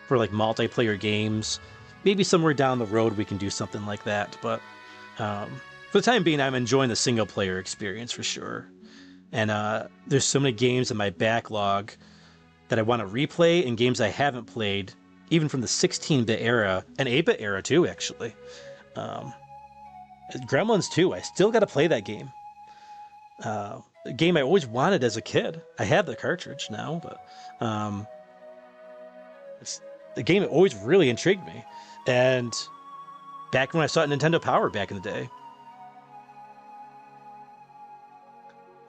for like multiplayer games. Maybe somewhere down the road we can do something like that. But for the time being, I'm enjoying the single player experience for sure. And there's so many games in my backlog that I want to replay, and games I haven't played, even from the 16-bit era and 8-bit era too, actually. Gremlins 2, I still got to play that game. A game I always wanted as a kid. I have the cartridge now, but it's the game that always really intrigued me. And back when I saw Nintendo Power back in the day.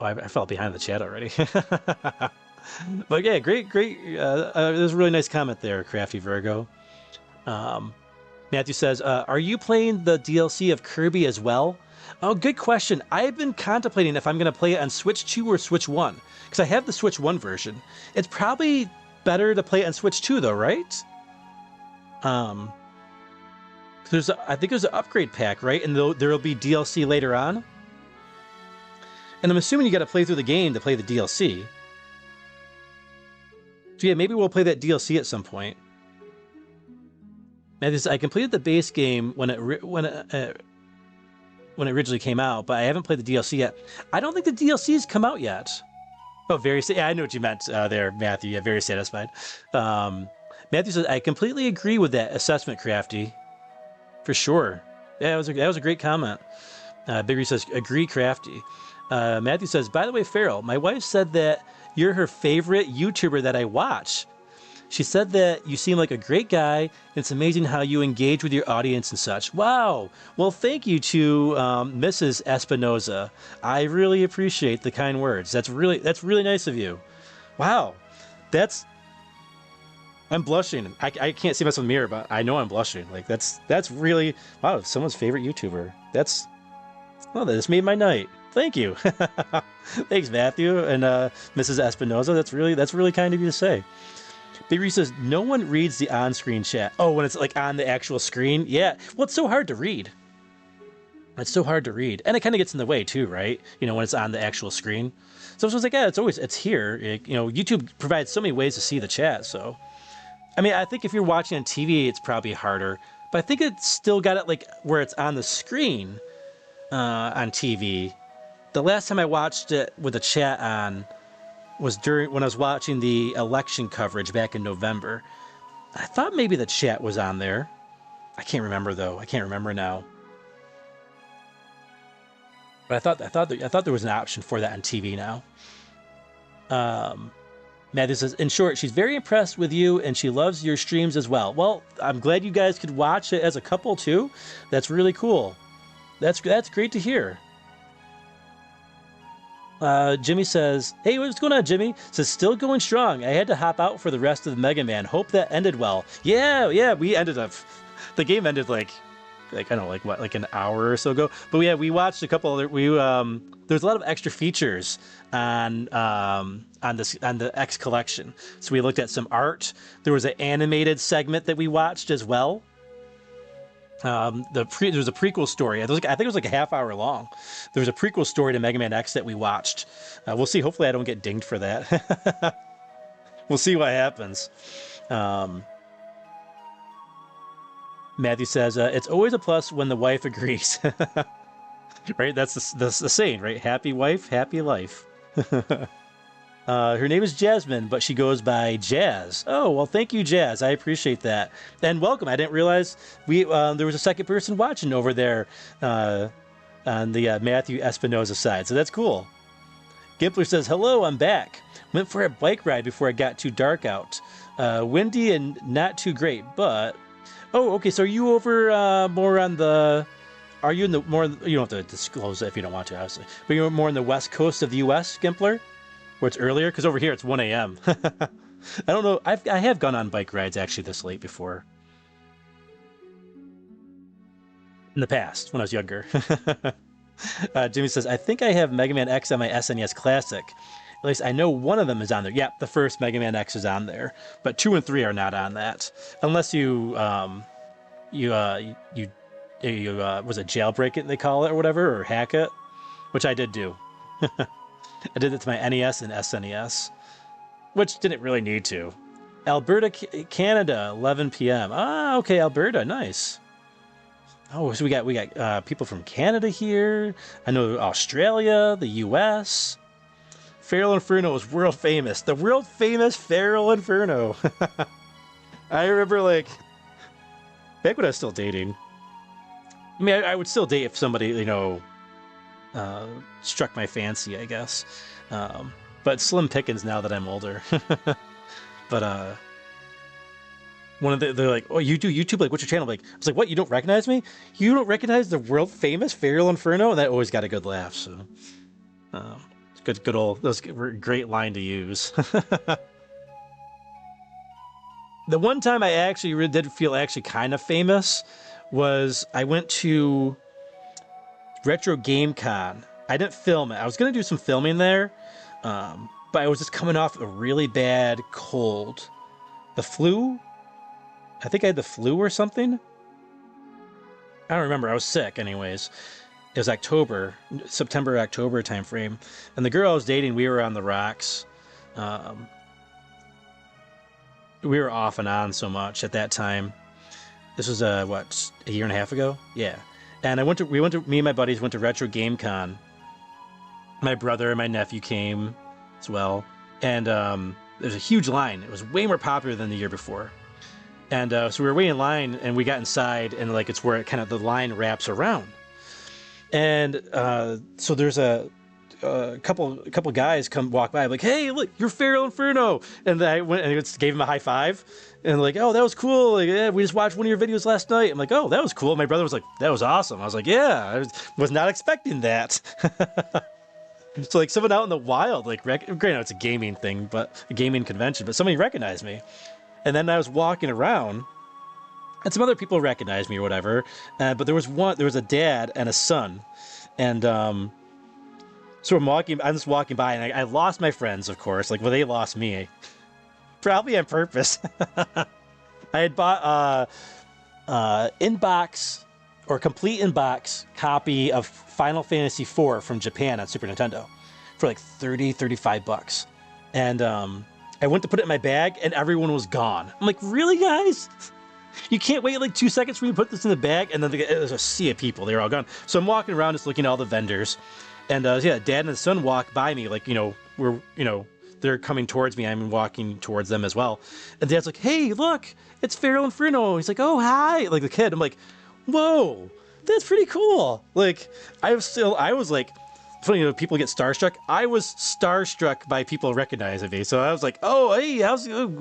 Oh, I fell behind the chat already. But yeah, great. There's a really nice comment there, Crafty Virgo. Matthew says, are you playing the DLC of Kirby as well? Oh, good question. I've been contemplating if I'm going to play it on Switch 2 or Switch 1, because I have the Switch 1 version. It's probably better to play it on Switch 2 though, right? I think there's an upgrade pack, right? And there'll be DLC later on. And I'm assuming you got to play through the game to play the DLC. So yeah, maybe we'll play that DLC at some point. I completed the base game when it originally came out, but I haven't played the DLC yet. I don't think the DLC's come out yet. Oh, yeah, I know what you meant there, Matthew. Yeah, very satisfied. Matthew says, I completely agree with that assessment, Crafty. For sure. Yeah, that was a great comment. Big Reese says, agree, Crafty. Matthew says, by the way, Feral, my wife said that you're her favorite YouTuber that I watch. She said that you seem like a great guy, and it's amazing how you engage with your audience and such. Wow. Well, thank you to Mrs. Espinoza. I really appreciate the kind words. That's really nice of you. Wow. I'm blushing. I can't see myself in the mirror, but I know I'm blushing. Like that's really, wow, someone's favorite YouTuber. That just made my night. Thank you. Thanks, Matthew and Mrs. Espinoza. That's really kind of you to say. Big Reese says, no one reads the on-screen chat. Oh, when it's like on the actual screen? Yeah. Well, it's so hard to read. It's so hard to read. And it kind of gets in the way too, right? When it's on the actual screen. So I was like, yeah, it's here. YouTube provides so many ways to see the chat. So, I mean, I think if you're watching on TV, it's probably harder. But I think it's still got it like where it's on the screen on TV. The last time I watched it with the chat on was when I was watching the election coverage back in November. I thought maybe the chat was on there. I can't remember though. I can't remember now. But I thought there was an option for that on TV now. Matthew says, in short, she's very impressed with you and she loves your streams as well. Well, I'm glad you guys could watch it as a couple too. That's really cool. That's great to hear. Jimmy says, hey, what's going on, Jimmy? Says, still going strong. I had to hop out for the rest of the Mega Man. Hope that ended well. Yeah, we ended up... The game ended, like, I don't know, like what, like an hour or so ago. But yeah, we watched a couple other. There's a lot of extra features on the X collection. So we looked at some art. There was an animated segment that we watched as well. There was a prequel story. I think it was like a half hour long. There was a prequel story to Mega Man X that we watched. We'll see. Hopefully, I don't get dinged for that. We'll see what happens. Matthew says, it's always a plus when the wife agrees. Right? That's the saying, right? Happy wife, happy life. Her name is Jasmine, but she goes by Jazz. Oh, well, thank you, Jazz. I appreciate that. And welcome. I didn't realize there was a second person watching over there on the Matthew Espinoza side. So that's cool. Gimpler says, hello, I'm back. Went for a bike ride before it got too dark out. Windy and not too great, but... Oh, okay, so are you over more on the... Are you in the more... You don't have to disclose it if you don't want to, obviously. But you're more on the west coast of the U.S., Gimpler? Where it's earlier? Because over here it's 1 a.m. I don't know. I have gone on bike rides actually this late before. In the past, when I was younger. Jimmy says, I think I have Mega Man X on my SNES Classic. At least I know one of them is on there. Yep, the first Mega Man X is on there. But 2 and 3 are not on that. Unless you was it jailbreak it, they call it, or whatever, or hack it? Which I did do. I did it to my NES and SNES. Which didn't really need to. Alberta, Canada, 11 p.m. Ah, okay, Alberta, nice. Oh, so we got people from Canada here. I know Australia, the U.S. FeralInferno is world famous. The world famous FeralInferno. I remember, like, back when I was still dating. I mean, I would still date if somebody, you know, struck my fancy, I guess. But slim pickings now that I'm older. But one of they're like, oh, you do YouTube? Like, what's your channel? Like, I was like, what? You don't recognize me? You don't recognize the world famous FeralInferno? And that always got a good laugh. So, good old. That was a great line to use. The one time I actually did feel actually kind of famous was I went to Retro Game Con. I didn't film it. I was gonna do some filming there, but I was just coming off a really bad cold. The flu? I think I had the flu or something. I don't remember. I was sick anyways. It was September, October time frame. And the girl I was dating, we were on the rocks. We were off and on so much at that time. This was, what, a year and a half ago? Yeah. And me and my buddies went to Retro Game Con. My brother and my nephew came as well. And there's a huge line. It was way more popular than the year before. And so we were waiting in line, and we got inside, and like it's where it kind of the line wraps around. And so there's a couple guys walk by, like, hey, look, you're FeralInferno. And I went and gave him a high five, and like, oh, that was cool. Like, yeah, we just watched one of your videos last night. I'm like, oh, that was cool. My brother was like, that was awesome. I was like, yeah, I was not expecting that. So like someone out in the wild, like, granted it's a gaming thing, but a gaming convention, but somebody recognized me. And then I was walking around, and some other people recognized me or whatever. But there was a dad and a son, and so I'm just walking by, and I lost my friends, of course. Like, well, they lost me, probably on purpose. I had bought inbox or complete inbox copy of Final Fantasy IV from Japan on Super Nintendo for like $35. And I went to put it in my bag, and everyone was gone. I'm like, really, guys? You can't wait like 2 seconds for me to put this in the bag? And then there's a sea of people. They were all gone. So I'm walking around just looking at all the vendors. And yeah, Dad and the son walk by me, like, they're coming towards me. I'm walking towards them as well. And Dad's like, hey, look, it's FeralInferno. He's like, oh, hi. Like the kid. I'm like, whoa, that's pretty cool. Like, I was like, funny, people get starstruck. I was starstruck by people recognizing me. So I was like, oh, hey,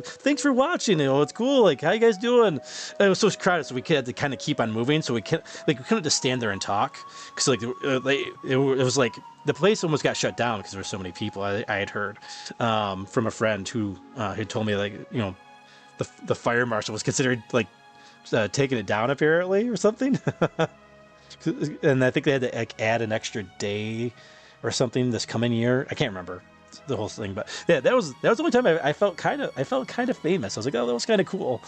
thanks for watching. It's cool. Like, how you guys doing? And it was so crowded, so we had to kind of keep on moving. So we couldn't just stand there and talk. Because it was like the place almost got shut down because there were so many people. I had heard from a friend who had told me, like, the fire marshal was considered like taken it down apparently or something. And I think they had to like, add an extra day or something this coming year. I can't remember the whole thing, but yeah, that was the only time I felt kind of famous. I was like, oh, that was kind of cool.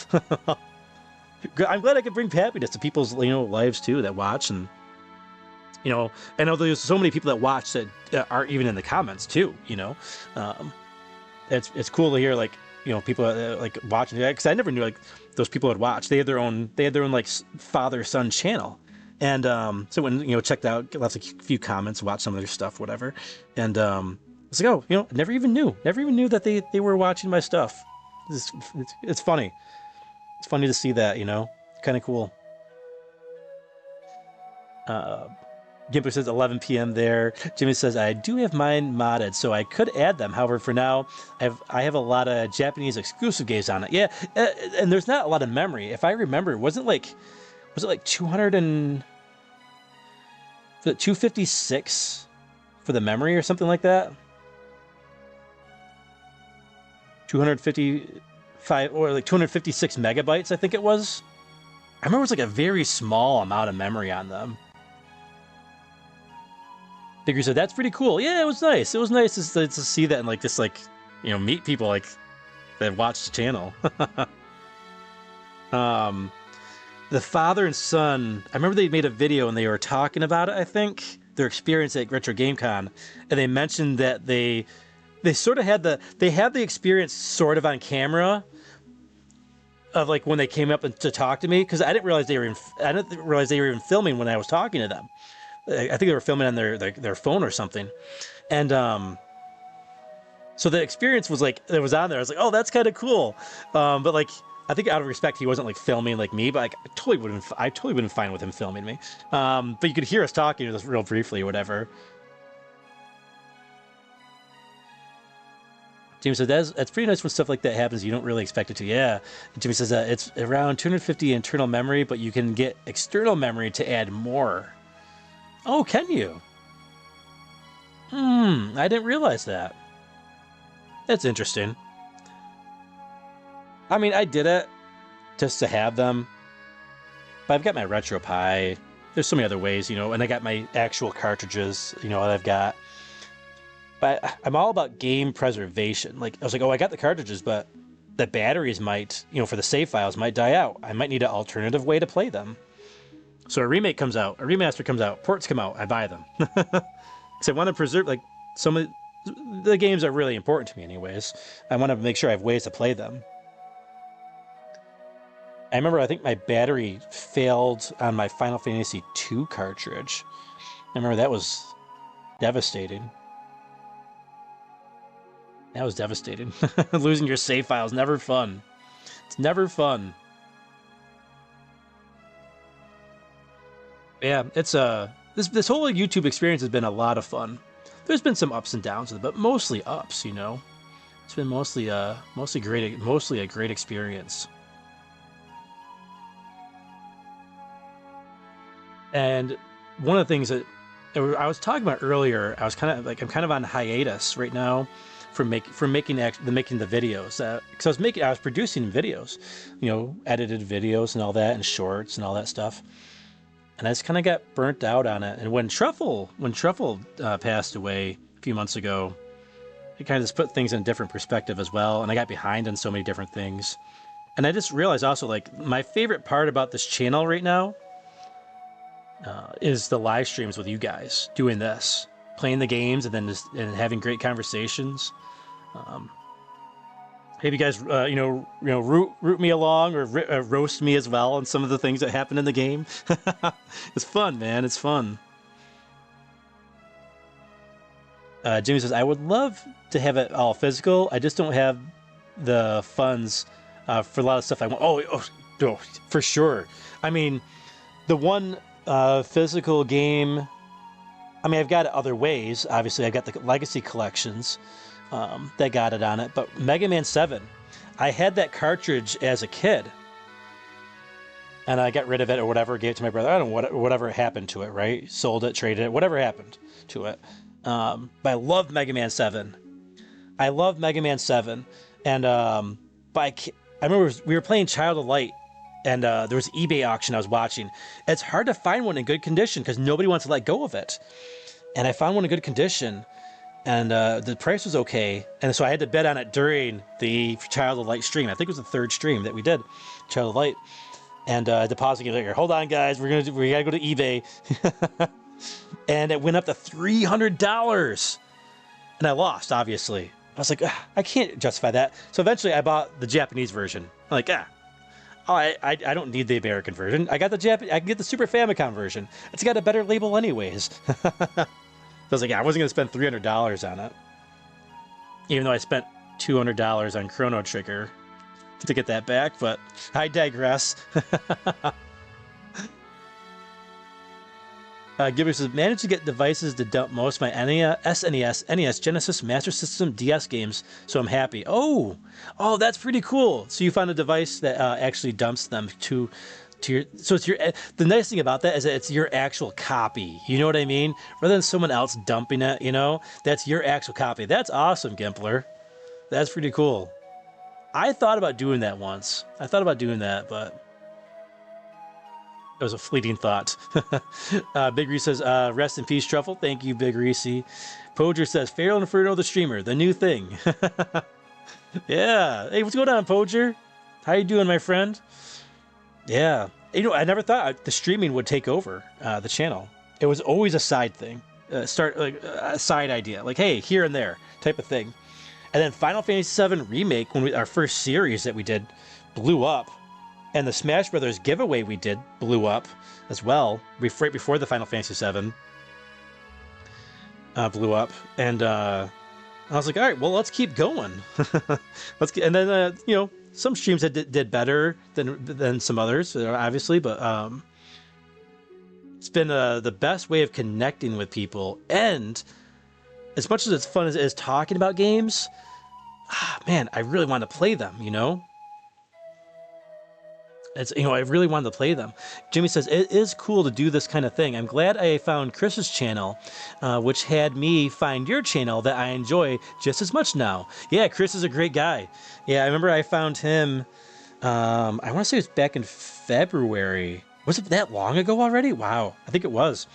I'm glad I could bring happiness to people's lives too that watch, and I know there's so many people that watch that aren't even in the comments too. It's cool to hear like people like watching that, because I never knew like those people would watch. They had their own like father-son channel. And so when checked out, left a few comments, watched some of their stuff, whatever, and I was like, oh, never even knew that they were watching my stuff. It's funny. It's funny to see that, kind of cool. Gimper says 11 p.m. there. Jimmy says I do have mine modded, so I could add them. However, for now, I have a lot of Japanese exclusive games on it. Yeah, and there's not a lot of memory. If I remember, was it like 256 for the memory or something like that? 255 or like 256 megabytes, I think it was. I remember it was like a very small amount of memory on them. Digger said that's pretty cool. Yeah, it was nice. It was nice to see that and like just like meet people like that watch the channel. The father and son, I remember they made a video and they were talking about it, I think, their experience at Retro GameCon, and they mentioned that they sort of had the experience sort of on camera of like when they came up to talk to me, because I didn't realize they were even filming when I was talking to them. I think they were filming on their phone or something, and so the experience was like it was on there. I was like, oh, that's kind of cool, but like. I think out of respect, he wasn't like filming like me, but like I totally would have been fine with him filming me. But you could hear us talking just real briefly or whatever. Jimmy said that's pretty nice when stuff like that happens. You don't really expect it to. Yeah. And Jimmy says it's around 250 internal memory, but you can get external memory to add more. Oh, can you? I didn't realize that. That's interesting. I mean, I did it just to have them, but I've got my RetroPie. There's so many other ways, and I got my actual cartridges, that I've got. But I'm all about game preservation. Like, I was like, oh, I got the cartridges, but the batteries might, for the save files might die out. I might need an alternative way to play them. So a remake comes out, a remaster comes out, ports come out, I buy them. Because I want to preserve, like, some of the games are really important to me anyways. I want to make sure I have ways to play them. I remember I think my battery failed on my Final Fantasy II cartridge. I remember that was devastating. That was devastating. Losing your save file is never fun. It's never fun. Yeah, it's this whole YouTube experience has been a lot of fun. There's been some ups and downs, but mostly ups, It's been mostly a great experience. And one of the things that I was talking about earlier, I'm kind of on hiatus right now from making the videos. Because I was producing videos, edited videos and all that, and shorts and all that stuff. And I just kind of got burnt out on it. And when Truffle passed away a few months ago, it kind of just put things in a different perspective as well. And I got behind on so many different things. And I just realized also, like, my favorite part about this channel right now is the live streams with you guys doing this, playing the games, and then and having great conversations. Maybe you guys, root me along or roast me as well on some of the things that happen in the game. It's fun, man. It's fun. Jimmy says, I would love to have it all physical. I just don't have the funds for a lot of stuff I want. Oh, for sure. I mean, the one physical game, I mean, I've got it other ways. Obviously, I've got the Legacy collections that got it on it. But Mega Man 7, I had that cartridge as a kid. And I got rid of it or whatever, gave it to my brother. I don't know, whatever happened to it, right? Sold it, traded it, whatever happened to it. But I love Mega Man 7. I love Mega Man 7. And but I remember we were playing Child of Light and there was an eBay auction I was watching. It's hard to find one in good condition because nobody wants to let go of it. And I found one in good condition, and the price was okay. And so I had to bet on it during the Child of Light stream. I think it was the third stream that we did, Child of Light. And depositing it later. Hold on, guys. We gotta go to eBay. And it went up to $300, and I lost. Obviously, I was like, I can't justify that. So eventually, I bought the Japanese version. I'm like, I don't need the American version. I got the I can get the Super Famicom version. It's got a better label, anyways. I was like, I wasn't gonna spend $300 on it, even though I spent $200 on Chrono Trigger to get that back. But I digress. Gibber says, managed to get devices to dump most of my SNES, NES, Genesis, Master System, DS games, so I'm happy. Oh, that's pretty cool. So you found a device that actually dumps them to your. So it's your. The nice thing about that is that it's your actual copy. You know what I mean? Rather than someone else dumping it, that's your actual copy. That's awesome, Gimpler. That's pretty cool. I thought about doing that once. But it was a fleeting thought. Big Reese says, rest in peace, Truffle. Thank you, Big Reese. Poger says, FeralInferno the streamer, the new thing. Yeah. Hey, what's going on, Poger? How you doing, my friend? Yeah. I never thought the streaming would take over the channel. It was always a side thing. A side idea. Like, hey, here and there type of thing. And then Final Fantasy VII Remake, our first series that we did, blew up. And the Smash Brothers giveaway we did blew up as well, right before the Final Fantasy VII blew up. And I was like, all right, well, let's keep going. And then, some streams that did better than some others, obviously, but it's been the best way of connecting with people. And as much as it's fun as it is talking about games, man, I really want to play them, I really wanted to play them. Jimmy says, it is cool to do this kind of thing. I'm glad I found Chris's channel, which had me find your channel that I enjoy just as much now. Yeah, Chris is a great guy. Yeah, I remember I found him, I want to say it was back in February. Was it that long ago already? Wow, I think it was.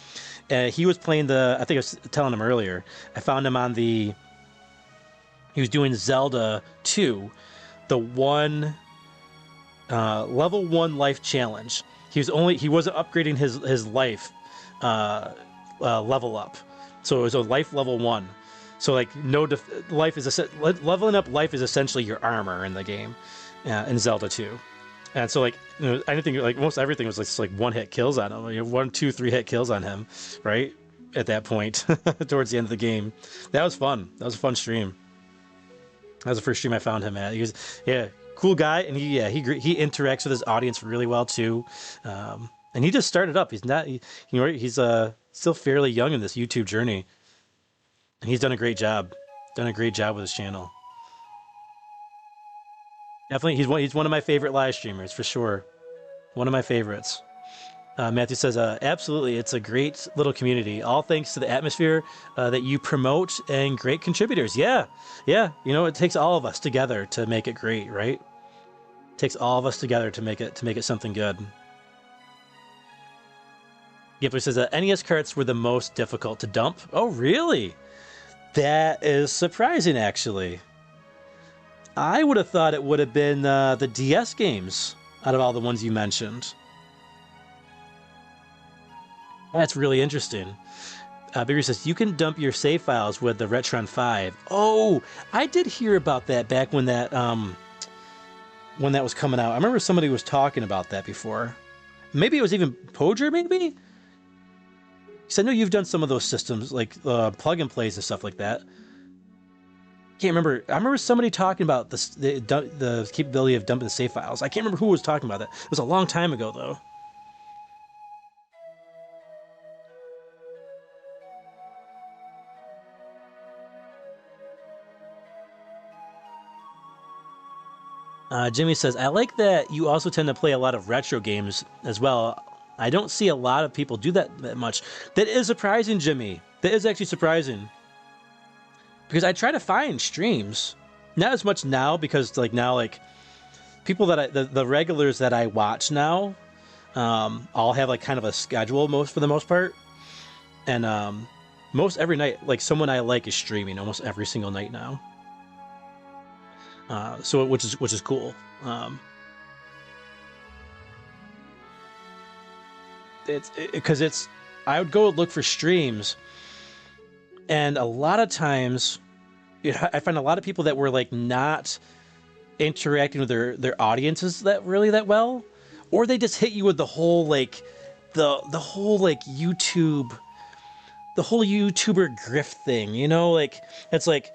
He was playing I think I was telling him earlier, I found him on he was doing Zelda 2, the level 1 life challenge. He wasn't upgrading his life level up, so it was a life level 1. So like leveling up life is essentially your armor in the game, in Zelda 2. And so anything, most everything was just one hit kills on him. 1, 2, 3 hit kills on him, right at that point towards the end of the game. That was fun. That was a fun stream. That was the first stream I found him at. He was cool guy, and he interacts with his audience really well too. And he just started up. He's not, he's still fairly young in this YouTube journey, and he's done a great job. Done a great job with his channel. Definitely, he's one of my favorite live streamers for sure. One of my favorites. Matthew says, absolutely, it's a great little community. All thanks to the atmosphere that you promote and great contributors. Yeah. It takes all of us together to make it great, right? It takes all of us together to make it something good. Gipler says, NES carts were the most difficult to dump. Oh, really? That is surprising, actually. I would have thought it would have been the DS games out of all the ones you mentioned. That's really interesting. Bigger says, you can dump your save files with the Retron 5. Oh, I did hear about that back when that was coming out. I remember somebody was talking about that before. Maybe it was even Poger, maybe? Because I know you've done some of those systems, like plug and plays and stuff like that. Can't remember. I remember somebody talking about the capability of dumping the save files. I can't remember who was talking about that. It was a long time ago, though. Jimmy says, I like that you also tend to play a lot of retro games as well. I don't see a lot of people do that much. That is surprising, Jimmy. That is actually surprising. Because I try to find streams. Not as much now, because now people that the regulars that I watch now, all have like kind of a schedule for the most part, and most every night, like someone I like is streaming almost every single night now. So which is cool. It's I would go look for streams, and a lot of times, I find a lot of people that were like not interacting with their audiences that well, or they just hit you with the whole like the whole like YouTuber grift thing, like it's like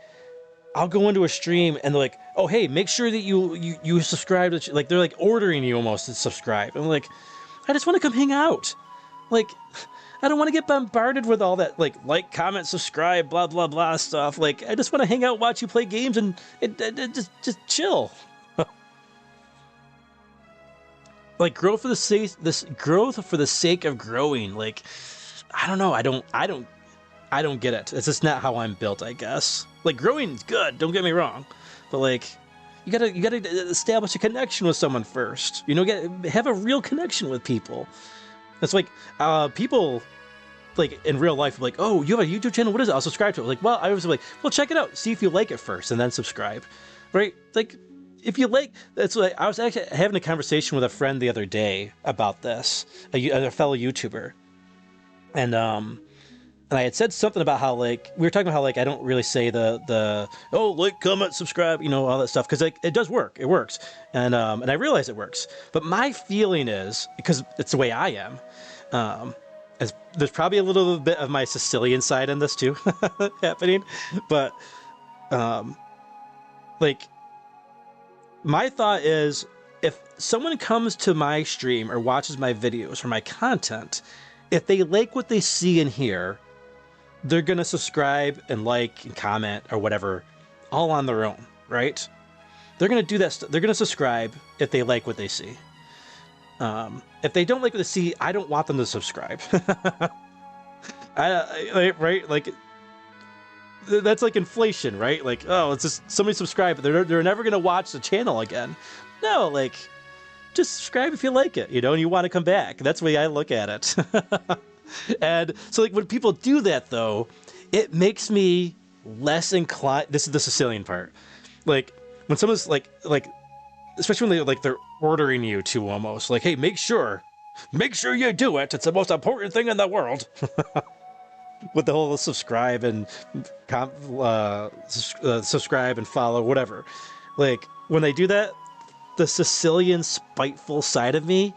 I'll go into a stream and they're like, oh hey, make sure that you subscribe to, like they're like ordering you almost to subscribe. I'm like, I just want to come hang out. Like, I don't want to get bombarded with all that like, comment, subscribe, blah blah blah stuff. Like, I just want to hang out, watch you play games, and just chill. Like, growth for the sake of growing. Like, I don't know. I don't get it. It's just not how I'm built, I guess. Like, growing is good. Don't get me wrong, but like, you gotta establish a connection with someone first. Have a real connection with people. It's like people like in real life, like, oh, you have a YouTube channel. What is it? I'll subscribe to it. Like, well, I was like, well, check it out. See if you like it first, and then subscribe. Right? Like, if you like, that's like I was actually having a conversation with a friend the other day about this, a fellow YouTuber, and I had said something about how like we were talking about how like I don't really say the oh, like, comment, subscribe, all that stuff, because like it does work, it works, and I realize it works. But my feeling is, because it's the way I am, there's probably a little bit of my Sicilian side in this too happening, but like my thought is, if someone comes to my stream or watches my videos or my content, if they like what they see and hear, they're going to subscribe and like and comment or whatever, all on their own, right? They're going to do that. They're going to subscribe if they like what they see. If they don't like what they see, I don't want them to subscribe. Right? Like, that's like inflation, right? Like, oh, it's just somebody subscribe, but they're never going to watch the channel again. No, like, just subscribe if you like it, and you want to come back. That's the way I look at it. And so, like, when people do that, though, it makes me less inclined. This is the Sicilian part. Like, when someone's like, especially when they're ordering you to almost like, hey, make sure you do it. It's the most important thing in the world. With the whole subscribe and subscribe and follow, whatever. Like, when they do that, the Sicilian spiteful side of me,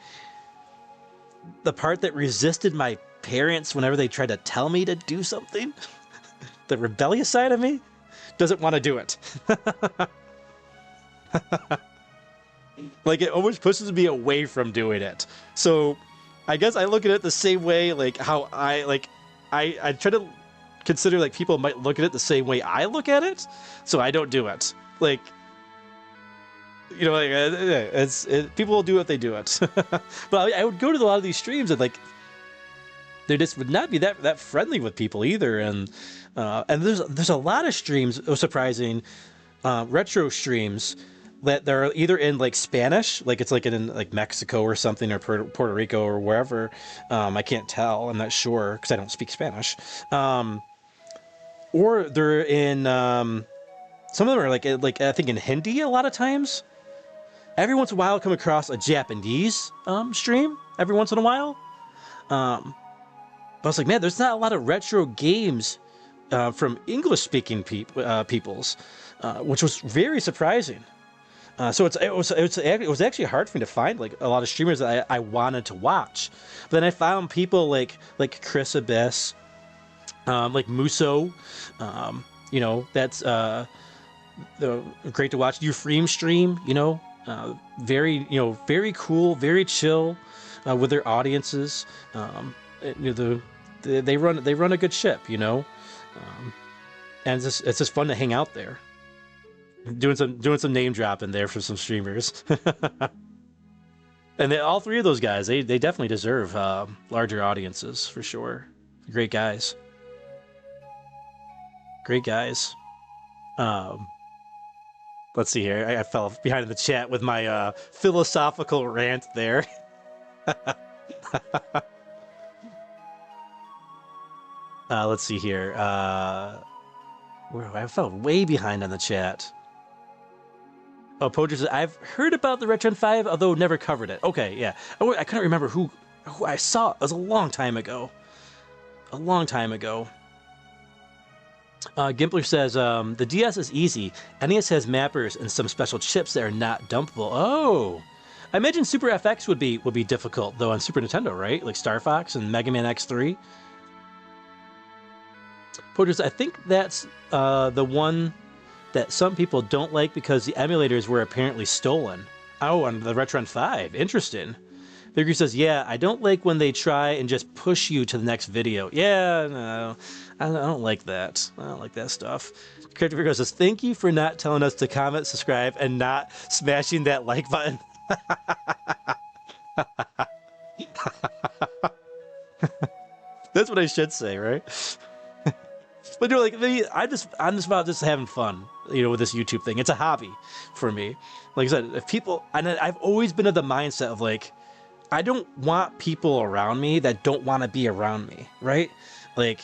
the part that resisted my parents whenever they tried to tell me to do something, the rebellious side of me doesn't want to do it. Like, it almost pushes me away from doing it. So I guess I look at it the same way, like how I try to consider like people might look at it the same way I look at it, so I don't do it. Like, people will do it, they do it. But I would go to a lot of these streams and like they just would not be that friendly with people either. And there's a lot of streams, surprising retro streams that they're either in like Spanish, like it's like in like Mexico or something, or Puerto Rico or wherever. I can't tell. I'm not sure because I don't speak Spanish. Or they're in some of them are like I think in Hindi a lot of times. Every once in a while, I'll come across a Japanese stream. Every once in a while, but I was like, man, there's not a lot of retro games from English-speaking peoples, which was very surprising. So it was actually hard for me to find like a lot of streamers that I wanted to watch. But then I found people like Chris Abyss, like Muso, that's great to watch. Euphreme stream, very cool, very chill with their audiences. They run a good ship, and it's just fun to hang out there. Doing some name dropping there for some streamers. And all three of those guys, they definitely deserve larger audiences for sure. Great guys. Let's see here. I fell behind in the chat with my philosophical rant there. Let's see here. I fell way behind on the chat. Oh, Poacher says, I've heard about the Retron 5, although never covered it. Okay, yeah. I couldn't remember who I saw. It was a long time ago. A long time ago. Gimpler says, the DS is easy. NES has mappers and some special chips that are not dumpable. Oh! I imagine Super FX would be difficult, though, on Super Nintendo, right? Like Star Fox and Mega Man X3. Poacher says, I think that's the one that some people don't like because the emulators were apparently stolen. Oh, on the Retron 5. Interesting. Vigor says, yeah, I don't like when they try and just push you to the next video. Yeah, no, I don't like that. I don't like that stuff. Character Vigor says, thank you for not telling us to comment, subscribe, and not smashing that like button. That's what I should say, right? But you know, like, I'm just about just having fun, you know, with this YouTube thing. It's a hobby for me. Like I said, if people, and I've always been of the mindset of like, I don't want people around me that don't want to be around me, right? Like,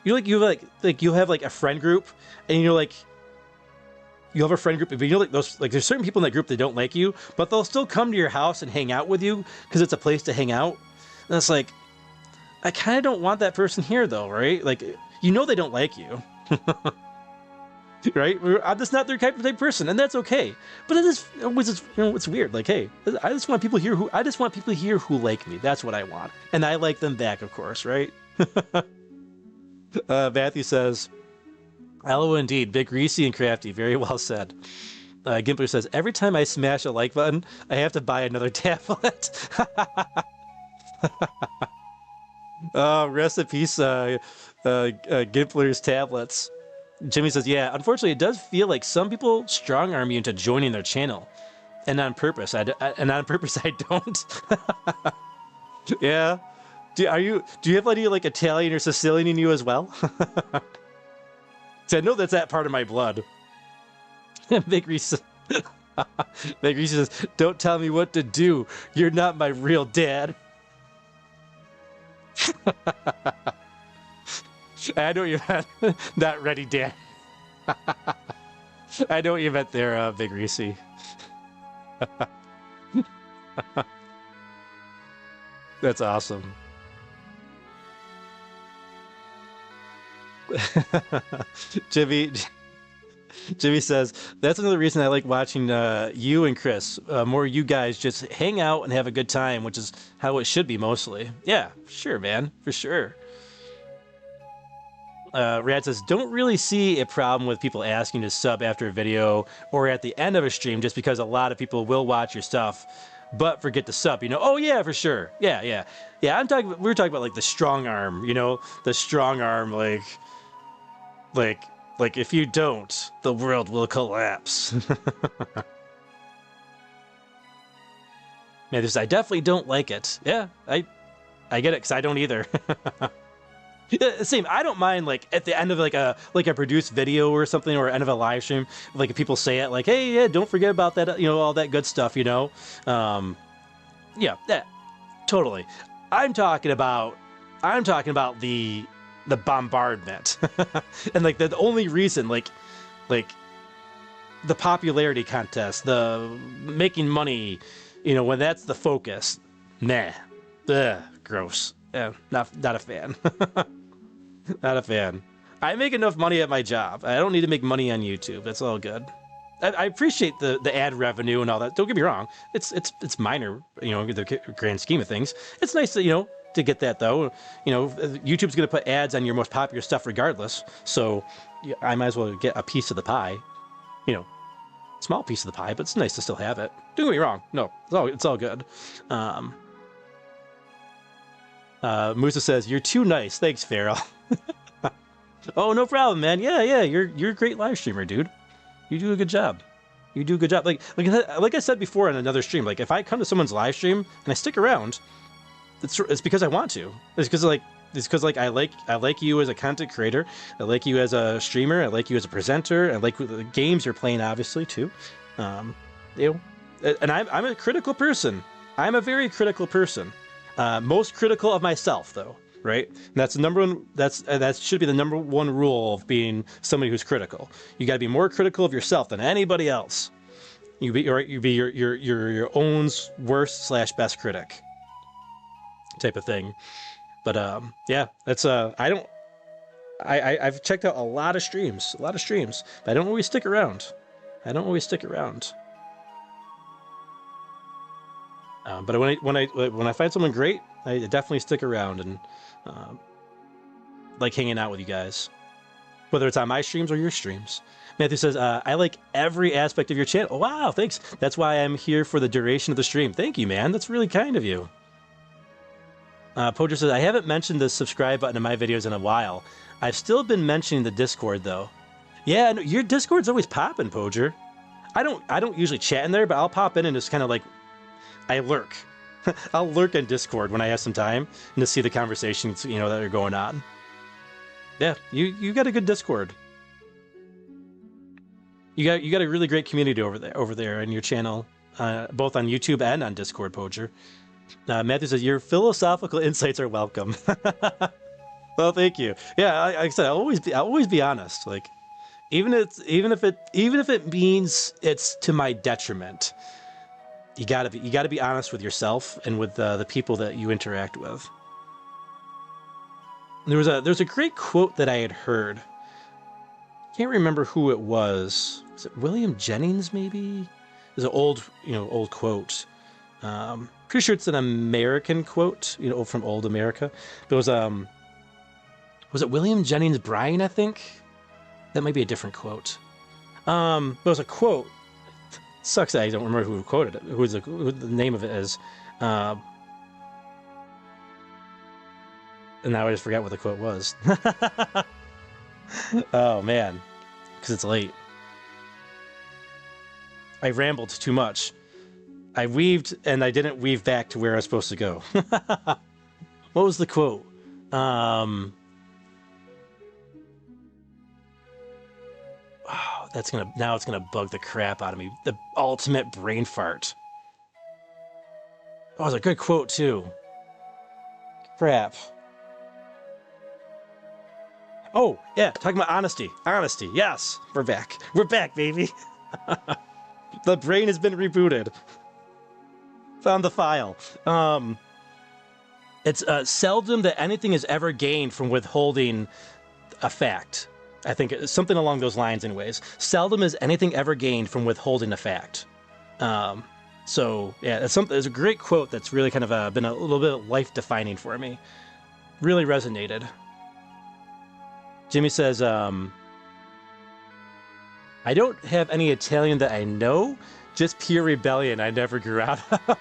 you have like a friend group, and you have a friend group, but you know, like those, like there's certain people in that group that don't like you, but they'll still come to your house and hang out with you because it's a place to hang out. And it's like, I kind of don't want that person here, though, right? Like, you know, they don't like you. Right? I'm just not their type of person, and that's okay. But it was just, you know, it's weird. Like, hey, I just want people here who like me. That's what I want, and I like them back, of course, right? Matthew says, "Hello, indeed, big, greasy, and crafty." Very well said. Gimpler says, "Every time I smash a like button, I have to buy another tablet." Rest in peace, Gimpler's tablets. Jimmy says, yeah, unfortunately, it does feel like some people strong-arm you into joining their channel. And on purpose. I don't. Yeah. Do you have any, like, Italian or Sicilian in you as well? So I know that's that part of my blood. Big Reese says, don't tell me what to do. You're not my real dad. I know you meant not ready, Dan. I know what you meant there, Big Reese. That's awesome. Jimmy says, that's another reason I like watching you and Chris. More you guys just hang out and have a good time, which is how it should be mostly. Yeah, sure, man. For sure. Rad says, don't really see a problem with people asking to sub after a video or at the end of a stream just because a lot of people will watch your stuff but forget to sub, you know? Oh, yeah, for sure. Yeah. We were talking about, like, the strong arm, you know? The strong arm, like, if you don't, the world will collapse. Man, I definitely don't like it. Yeah, I get it, because I don't either. Yeah, same. I don't mind, like, at the end of like a produced video or something, or end of a live stream, like if people say it, like, hey, yeah, don't forget about that, you know, all that good stuff, you know. Yeah, totally. I'm talking about the bombardment, and like the only reason, like the popularity contest, the making money, you know, when that's the focus, nah, ugh, gross. Yeah, not a fan. Not a fan. I make enough money at my job. I don't need to make money on YouTube. That's all good. I appreciate the ad revenue and all that. Don't get me wrong. It's minor, you know, the grand scheme of things. It's nice that, you know, to get that though. You know, YouTube's gonna put ads on your most popular stuff regardless. So I might as well get a piece of the pie. You know, small piece of the pie, but it's nice to still have it. Don't get me wrong. No, it's all good. Musa says, you're too nice. Thanks, Feral. Oh, no problem, man. Yeah. You're a great live streamer, dude. You do a good job. Like I said before on another stream, like if I come to someone's live stream and I stick around, it's because I want to. It's because like it's because like I like you as a content creator. I like you as a streamer. I like you as a presenter. I like the games you're playing, obviously too. You know, and I'm a critical person. I'm a very critical person. Most critical of myself, though. Right? And that's the number one. That should be the number one rule of being somebody who's critical. You got to be more critical of yourself than anybody else. You be your own worst / best critic, type of thing. But yeah, that's I've checked out a lot of streams, but I don't always stick around. But when I find someone great, I definitely stick around and like hanging out with you guys, whether it's on my streams or your streams. Matthew says, I like every aspect of your channel. Oh, wow, thanks. That's why I'm here for the duration of the stream. Thank you, man. That's really kind of you. Poacher says, I haven't mentioned the subscribe button in my videos in a while. I've still been mentioning the Discord, though. Yeah, no, your Discord's always popping, Poacher. I don't usually chat in there, but I'll pop in and just kind of like, I lurk. I'll lurk on Discord when I have some time and to see the conversations, that are going on. Yeah, you got a good Discord. You got a really great community over there in your channel, both on YouTube and on Discord, Poacher. Matthew says your philosophical insights are welcome. Well, thank you. Yeah, like I said, I'll always be honest. Like, even if it means it's to my detriment, you gotta be honest with yourself and with the people that you interact with. There's a great quote that I had heard. Can't remember who it was. Was it William Jennings, maybe? It's an old quote. Pretty sure it's an American quote, from old America. But it was it William Jennings Bryan, I think? That might be a different quote. But it was a quote. Sucks that I don't remember who quoted it, who the name of it is. And now I just forgot what the quote was. Oh, man. Because it's late. I rambled too much. I weaved, and I didn't weave back to where I was supposed to go. What was the quote? Oh, it's gonna bug the crap out of me. The ultimate brain fart. Oh, it was a good quote, too. Crap. Oh, yeah, talking about honesty. Honesty, yes. We're back. We're back, baby. The brain has been rebooted. Found the file. It's seldom that anything is ever gained from withholding a fact. I think it's something along those lines anyways. Seldom is anything ever gained from withholding a fact. So, yeah, it's a great quote that's really kind of been a little bit life-defining for me. Really resonated. Jimmy says, I don't have any Italian that I know, just pure rebellion I never grew out of.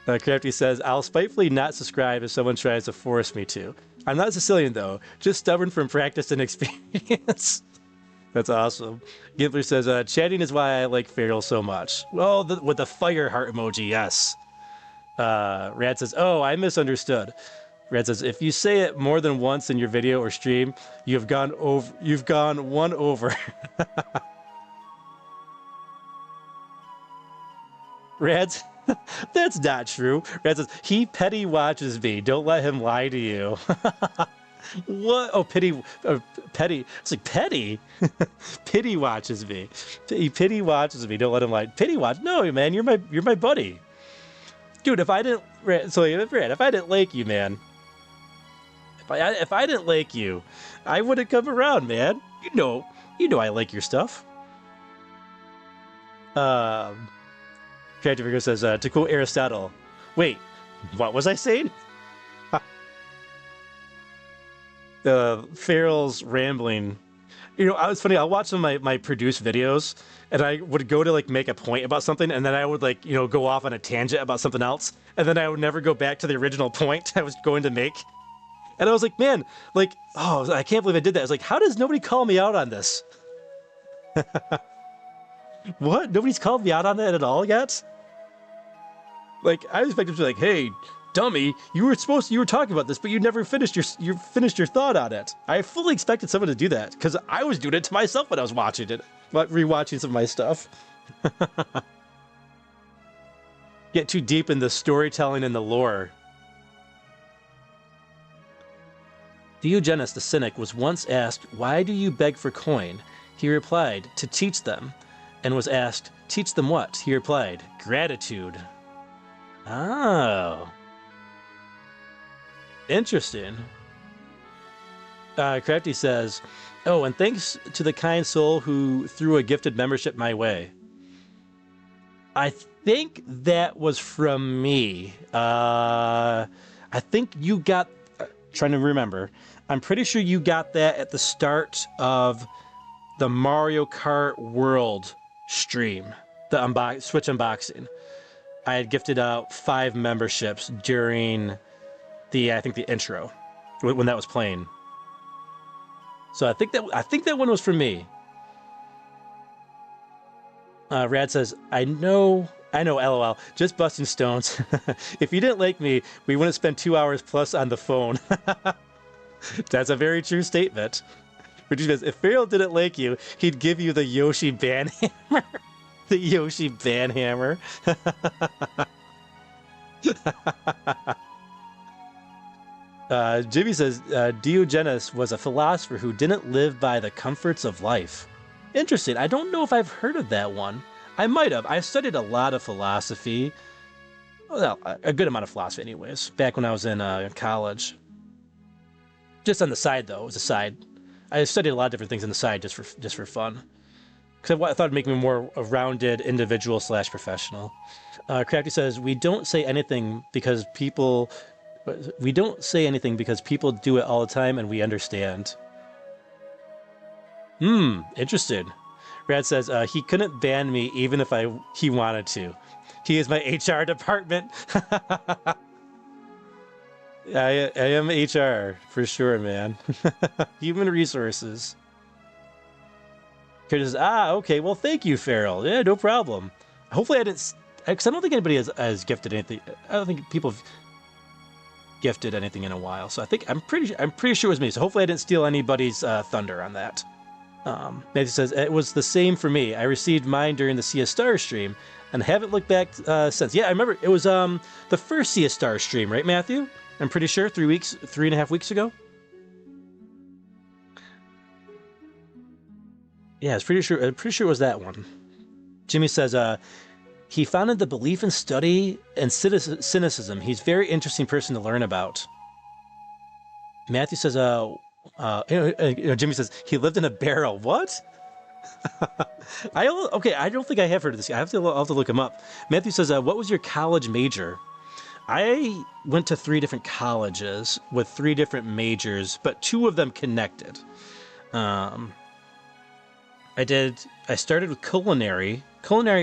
Crafty says, I'll spitefully not subscribe if someone tries to force me to. I'm not Sicilian, though, just stubborn from practice and experience. That's awesome. Gimpler says, chatting is why I like Feral so much. Well, with the fire heart emoji, yes. Rad says, oh, I misunderstood. Red says, if you say it more than once in your video or stream, you've gone one over. Rad, that's not true. Rad says, he petty watches me. Don't let him lie to you. What? Oh, petty. It's like petty. Pity watches me. He pity watches me. Don't let him lie. Pity watch? No, man, you're my buddy. Dude, if I didn't like you, man. If I didn't like you, I wouldn't come around, man. You know I like your stuff. Tractor Virgo says, to quote Aristotle, wait, what was I saying? Feral's rambling. It's funny, I'll watch some of my produced videos, and I would go to, like, make a point about something, and then I would, like, go off on a tangent about something else, and then I would never go back to the original point I was going to make. And I was like, man, like, oh, I can't believe I did that. I was like, how does nobody call me out on this? What? Nobody's called me out on that at all yet? Like, I was expecting to be like, hey, dummy, you were talking about this, but you never finished your thought on it. I fully expected someone to do that, because I was doing it to myself when I was watching it, rewatching some of my stuff. Get too deep in the storytelling and the lore. Diogenes the Cynic was once asked, "Why do you beg for coin?" He replied, "To teach them," and was asked, "Teach them what?" He replied, "Gratitude." Oh. Interesting. Crafty says, "Oh, and thanks to the kind soul who threw a gifted membership my way." I think that was from me. I think you got... trying to remember. I'm pretty sure you got that at the start of the Mario Kart World stream. The Switch unboxing. I had gifted out 5 memberships during I think the intro, when that was playing. So I think that one was for me. Rad says, I know, LOL, just busting stones. If you didn't like me, we wouldn't spend 2 hours plus on the phone. That's a very true statement. Which is, if Feral didn't like you, he'd give you the Yoshi banhammer. The Yoshi banhammer. Jimmy says, Diogenes was a philosopher who didn't live by the comforts of life. Interesting. I don't know if I've heard of that one. I might have. I studied a lot of philosophy. Well, a good amount of philosophy anyways, back when I was in college. Just on the side, though. It was a side. I studied a lot of different things on the side just for fun. Because I thought it'd make me more a rounded individual / professional. Crafty says, we don't say anything because people do it all the time and we understand. Interested. Rad says, he couldn't ban me even if he wanted to. He is my HR department. I am HR, for sure, man. Human resources. Curtis says, okay, well, thank you, Feral. Yeah, no problem. Hopefully I didn't... Because I don't think anybody has gifted anything. I don't think people have gifted anything in a while. So I'm pretty sure it was me. So hopefully I didn't steal anybody's thunder on that. Matthew says, it was the same for me. I received mine during the Sea of Stars stream and haven't looked back since. Yeah, I remember it was the first Sea of Stars stream, right, Matthew? I'm pretty sure 3.5 weeks ago. Yeah, I'm pretty sure it was that one. Jimmy says, he founded the belief in study and cynicism. He's a very interesting person to learn about. Matthew says, Jimmy says, he lived in a barrel. What? I don't think I have heard of this. I'll have to look him up. Matthew says, what was your college major? I went to 3 different colleges with 3 different majors, but 2 of them connected. I started with culinary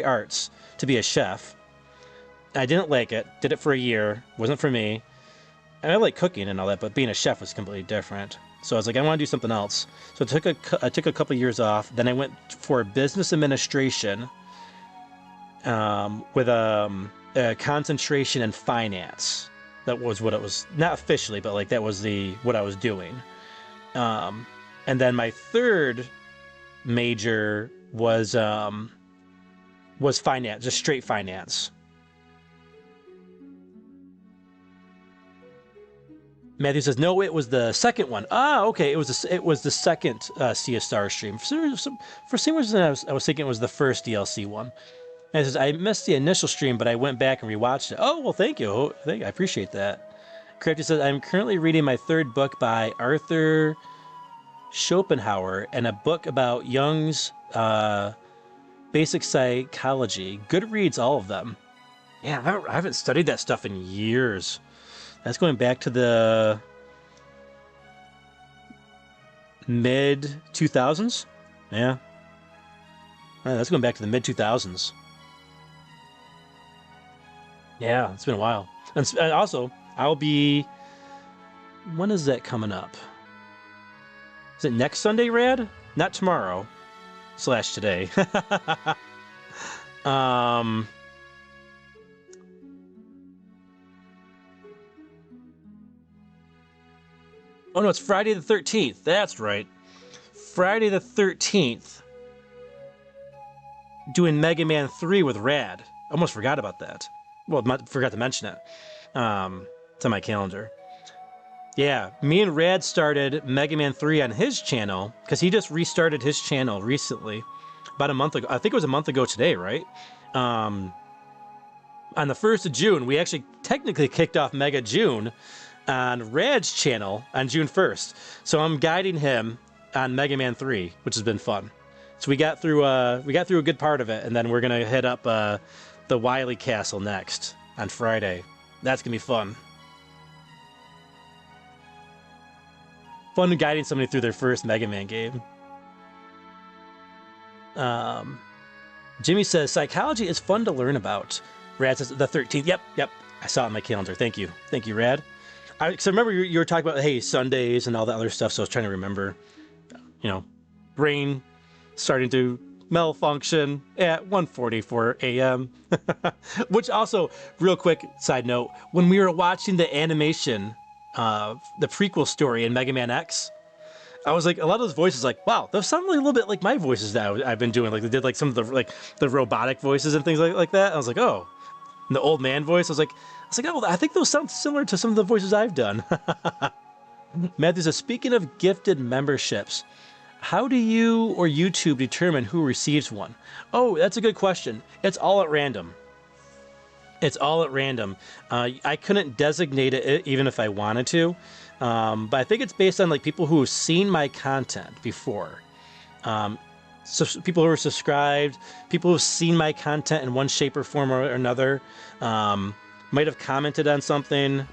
arts to be a chef. I didn't like it. Did it for a year. Wasn't for me. And I like cooking and all that, but being a chef was completely different. So I was like, I want to do something else. So I took a couple years off. Then I went for business administration with a concentration in finance. That was what it was. Not officially, but like that was what I was doing. And then my third major was finance, just straight finance. Matthew says, no, it was the second one. Okay, it was the second Sea of Stars stream. For some reason, I was thinking it was the first DLC one. And it says, I missed the initial stream, but I went back and rewatched it. Oh, well, thank you. I appreciate that. Crafty says, I'm currently reading my 3rd book by Arthur Schopenhauer and a book about Jung's basic psychology. Good reads, all of them. Yeah, I haven't studied that stuff in years. That's going back to the mid-2000s. Yeah. That's going back to the mid-2000s. Yeah, it's been a while. And also, I'll be... When is that coming up? Is it next Sunday, Rad? Not tomorrow. / today. Oh no, it's Friday the 13th. That's right. Friday the 13th. Doing Mega Man 3 with Rad. Almost forgot about that. Well, forgot to mention it. It's on my calendar. Yeah, me and Rad started Mega Man 3 on his channel, because he just restarted his channel recently. About a month ago. I think it was a month ago today, right? On the 1st of June, we actually technically kicked off Mega June on Rad's channel on June 1st. So I'm guiding him on Mega Man 3, which has been fun. So we got through a good part of it, and then we're gonna hit up the Wily Castle next on Friday. That's gonna be fun. Fun guiding somebody through their first Mega Man game. Jimmy says psychology is fun to learn about. Rad says the 13th. Yep. I saw it on my calendar. Thank you, Rad. So remember you were talking about, hey, Sundays and all that other stuff, so I was trying to remember, brain starting to malfunction at 1:44 a.m. Which also, real quick side note, when we were watching the animation of the prequel story in Mega Man X, I was like, a lot of those voices, like, wow, those sound like a little bit like my voices that I've been doing. Like they did like some of the robotic voices and things like that. I was like, oh, and the old man voice. I was like, oh, I think those sound similar to some of the voices I've done. Matthew says, speaking of gifted memberships, how do you or YouTube determine who receives one? Oh, that's a good question. It's all at random. I couldn't designate it even if I wanted to. But I think it's based on like people who have seen my content before. So people who are subscribed, people who have seen my content in one shape or form or another, might have commented on something.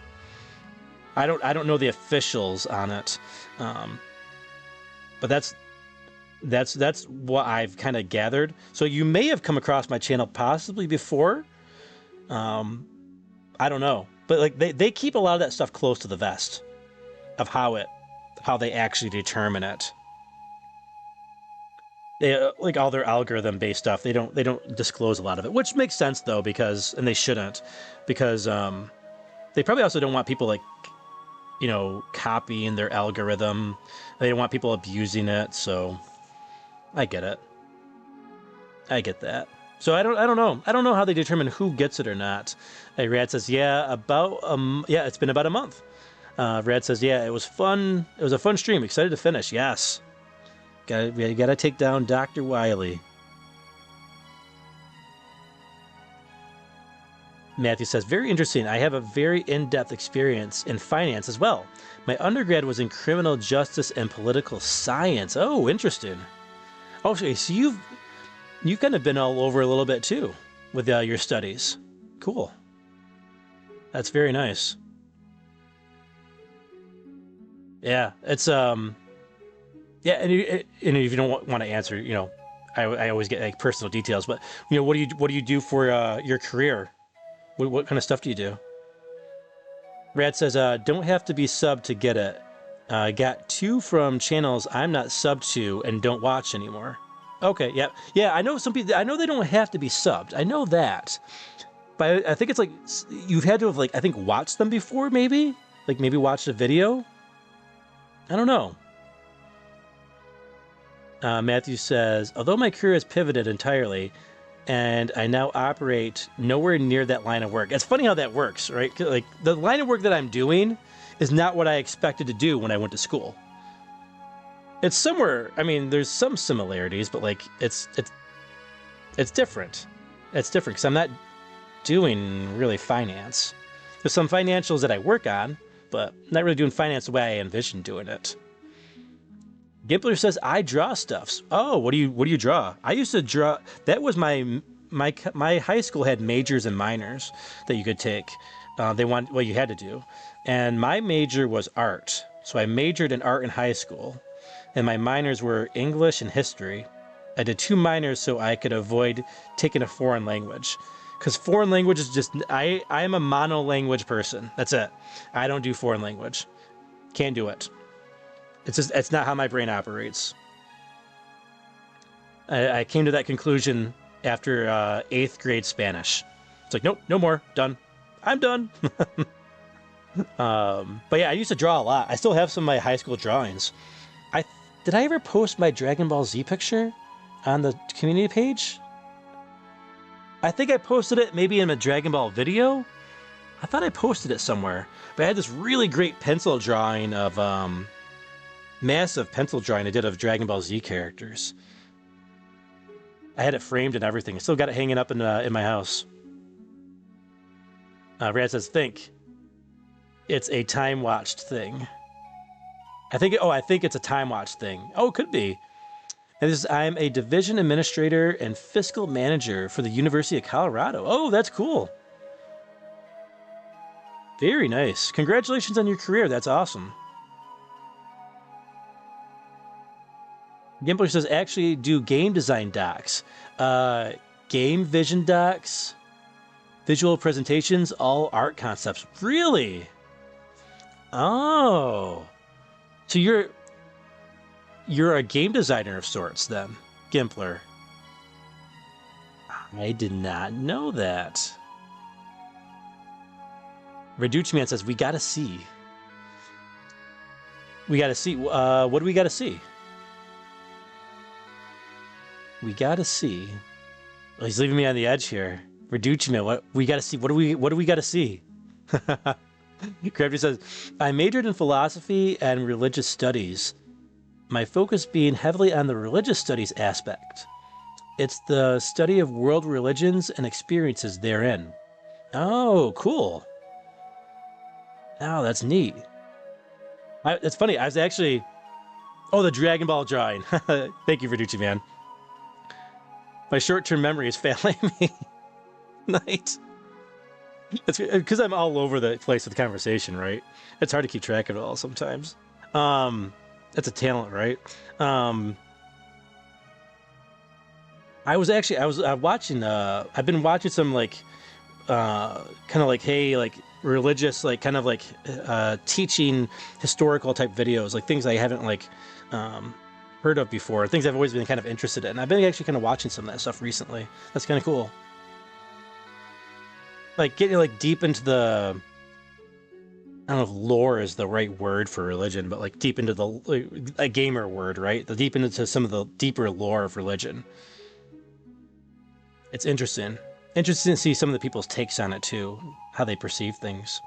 I don't know the officials on it. But that's what I've kind of gathered. So you may have come across my channel possibly before. I don't know. But like they keep a lot of that stuff close to the vest of how they actually determine it. They like all their algorithm based stuff. They don't disclose a lot of it, which makes sense though, because they shouldn't, because they probably also don't want people like copying their algorithm. They don't want people abusing it. So I get it. I get that. So I don't know. I don't know how they determine who gets it or not. Hey, Rad says, yeah, it's been about a month. Rad says, yeah, it was fun. It was a fun stream. Excited to finish. Yes. You gotta take down Dr. Wily. Matthew says, very interesting. I have a very in-depth experience in finance as well. My undergrad was in criminal justice and political science. Oh, interesting. Okay, so you've kind of been all over a little bit too with your studies. Cool. That's very nice. Yeah, it's yeah, and if you don't want to answer, I always get like personal details, but what do you do for your career? What kind of stuff do you do? Rad says, don't have to be subbed to get it. Got 2 from channels I'm not subbed to and don't watch anymore. Okay, yeah. I know some people. I know they don't have to be subbed. I know that, but I think it's like you've had to have like I think watched them before, maybe watched a video. I don't know. Matthew says, although my career has pivoted entirely, and I now operate nowhere near that line of work. It's funny how that works, right? Like the line of work that I'm doing is not what I expected to do when I went to school. It's somewhere. I mean, there's some similarities, but like it's different. It's different because I'm not doing really finance. There's some financials that I work on, but not really doing finance the way I envisioned doing it. Gimpler says, I draw stuffs. Oh, what do you draw? I used to draw. That was my high school had majors and minors that you could take. You had to do. And my major was art. So I majored in art in high school. And my minors were English and history. I did 2 minors so I could avoid taking a foreign language. Because foreign language is just, I am a mono-language person. That's it. I don't do foreign language. Can't do it. It's not how my brain operates. I came to that conclusion after 8th grade Spanish. It's like, nope, no more, done. I'm done. But yeah, I used to draw a lot. I still have some of my high school drawings. Did I ever post my Dragon Ball Z picture on the community page? I think I posted it maybe in a Dragon Ball video. I thought I posted it somewhere. But I had this really great pencil drawing of, massive pencil drawing I did of Dragon Ball Z characters. I had it framed and everything. I still got it hanging up in my house. Rad says, think. It's a time-watched thing. I think it's a time-watched thing. Oh, it could be. And I'm a division administrator and fiscal manager for the University of Colorado. Oh, that's cool. Very nice. Congratulations on your career. That's awesome. Gimpler says, actually do game design docs. Game vision docs, visual presentations, all art concepts. Really? Oh. So you're a game designer of sorts then, Gimpler. I did not know that. Reducci Man says, we gotta see. We gotta see. What do we gotta see? We gotta see. Well, he's leaving me on the edge here. Reduci Man, what we gotta see? What do we gotta see? Crafty says, I majored in philosophy and religious studies. My focus being heavily on the religious studies aspect. It's the study of world religions and experiences therein. Oh, cool. Oh, that's neat. It's funny, I was actually... Oh, the Dragon Ball drawing. Thank you, Reduci Man. My short-term memory is failing me. Nice. It's because I'm all over the place with the conversation, right? It's hard to keep track of it all sometimes. That's a talent, right? I was watching. I've been watching some kind of religious, kind of teaching historical type videos, like things I haven't heard of before, things I've always been kind of interested in. I've been actually kind of watching some of that stuff recently. That's kind of cool. Like getting deep into the, I don't know if lore is the right word for religion, but deep into the a gamer word, right? The deep into some of the deeper lore of religion. It's interesting. Interesting to see some of the people's takes on it too, how they perceive things.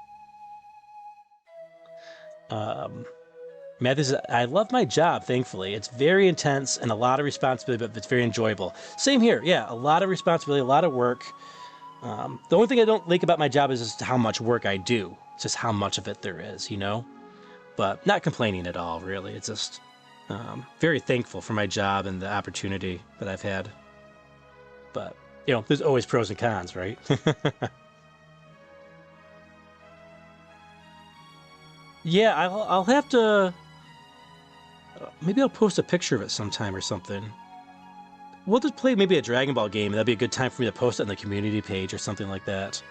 Matthew says, I love my job, thankfully. It's very intense and a lot of responsibility, but it's very enjoyable. Same here. Yeah, a lot of responsibility, a lot of work. The only thing I don't like about my job is just how much work I do. It's just how much of it there is, you know? But not complaining at all, really. It's just very thankful for my job and the opportunity that I've had. But, there's always pros and cons, right? Yeah, I'll have to... Maybe I'll post a picture of it sometime or something. We'll just play maybe a Dragon Ball game, and that'd be a good time for me to post it on the community page or something like that.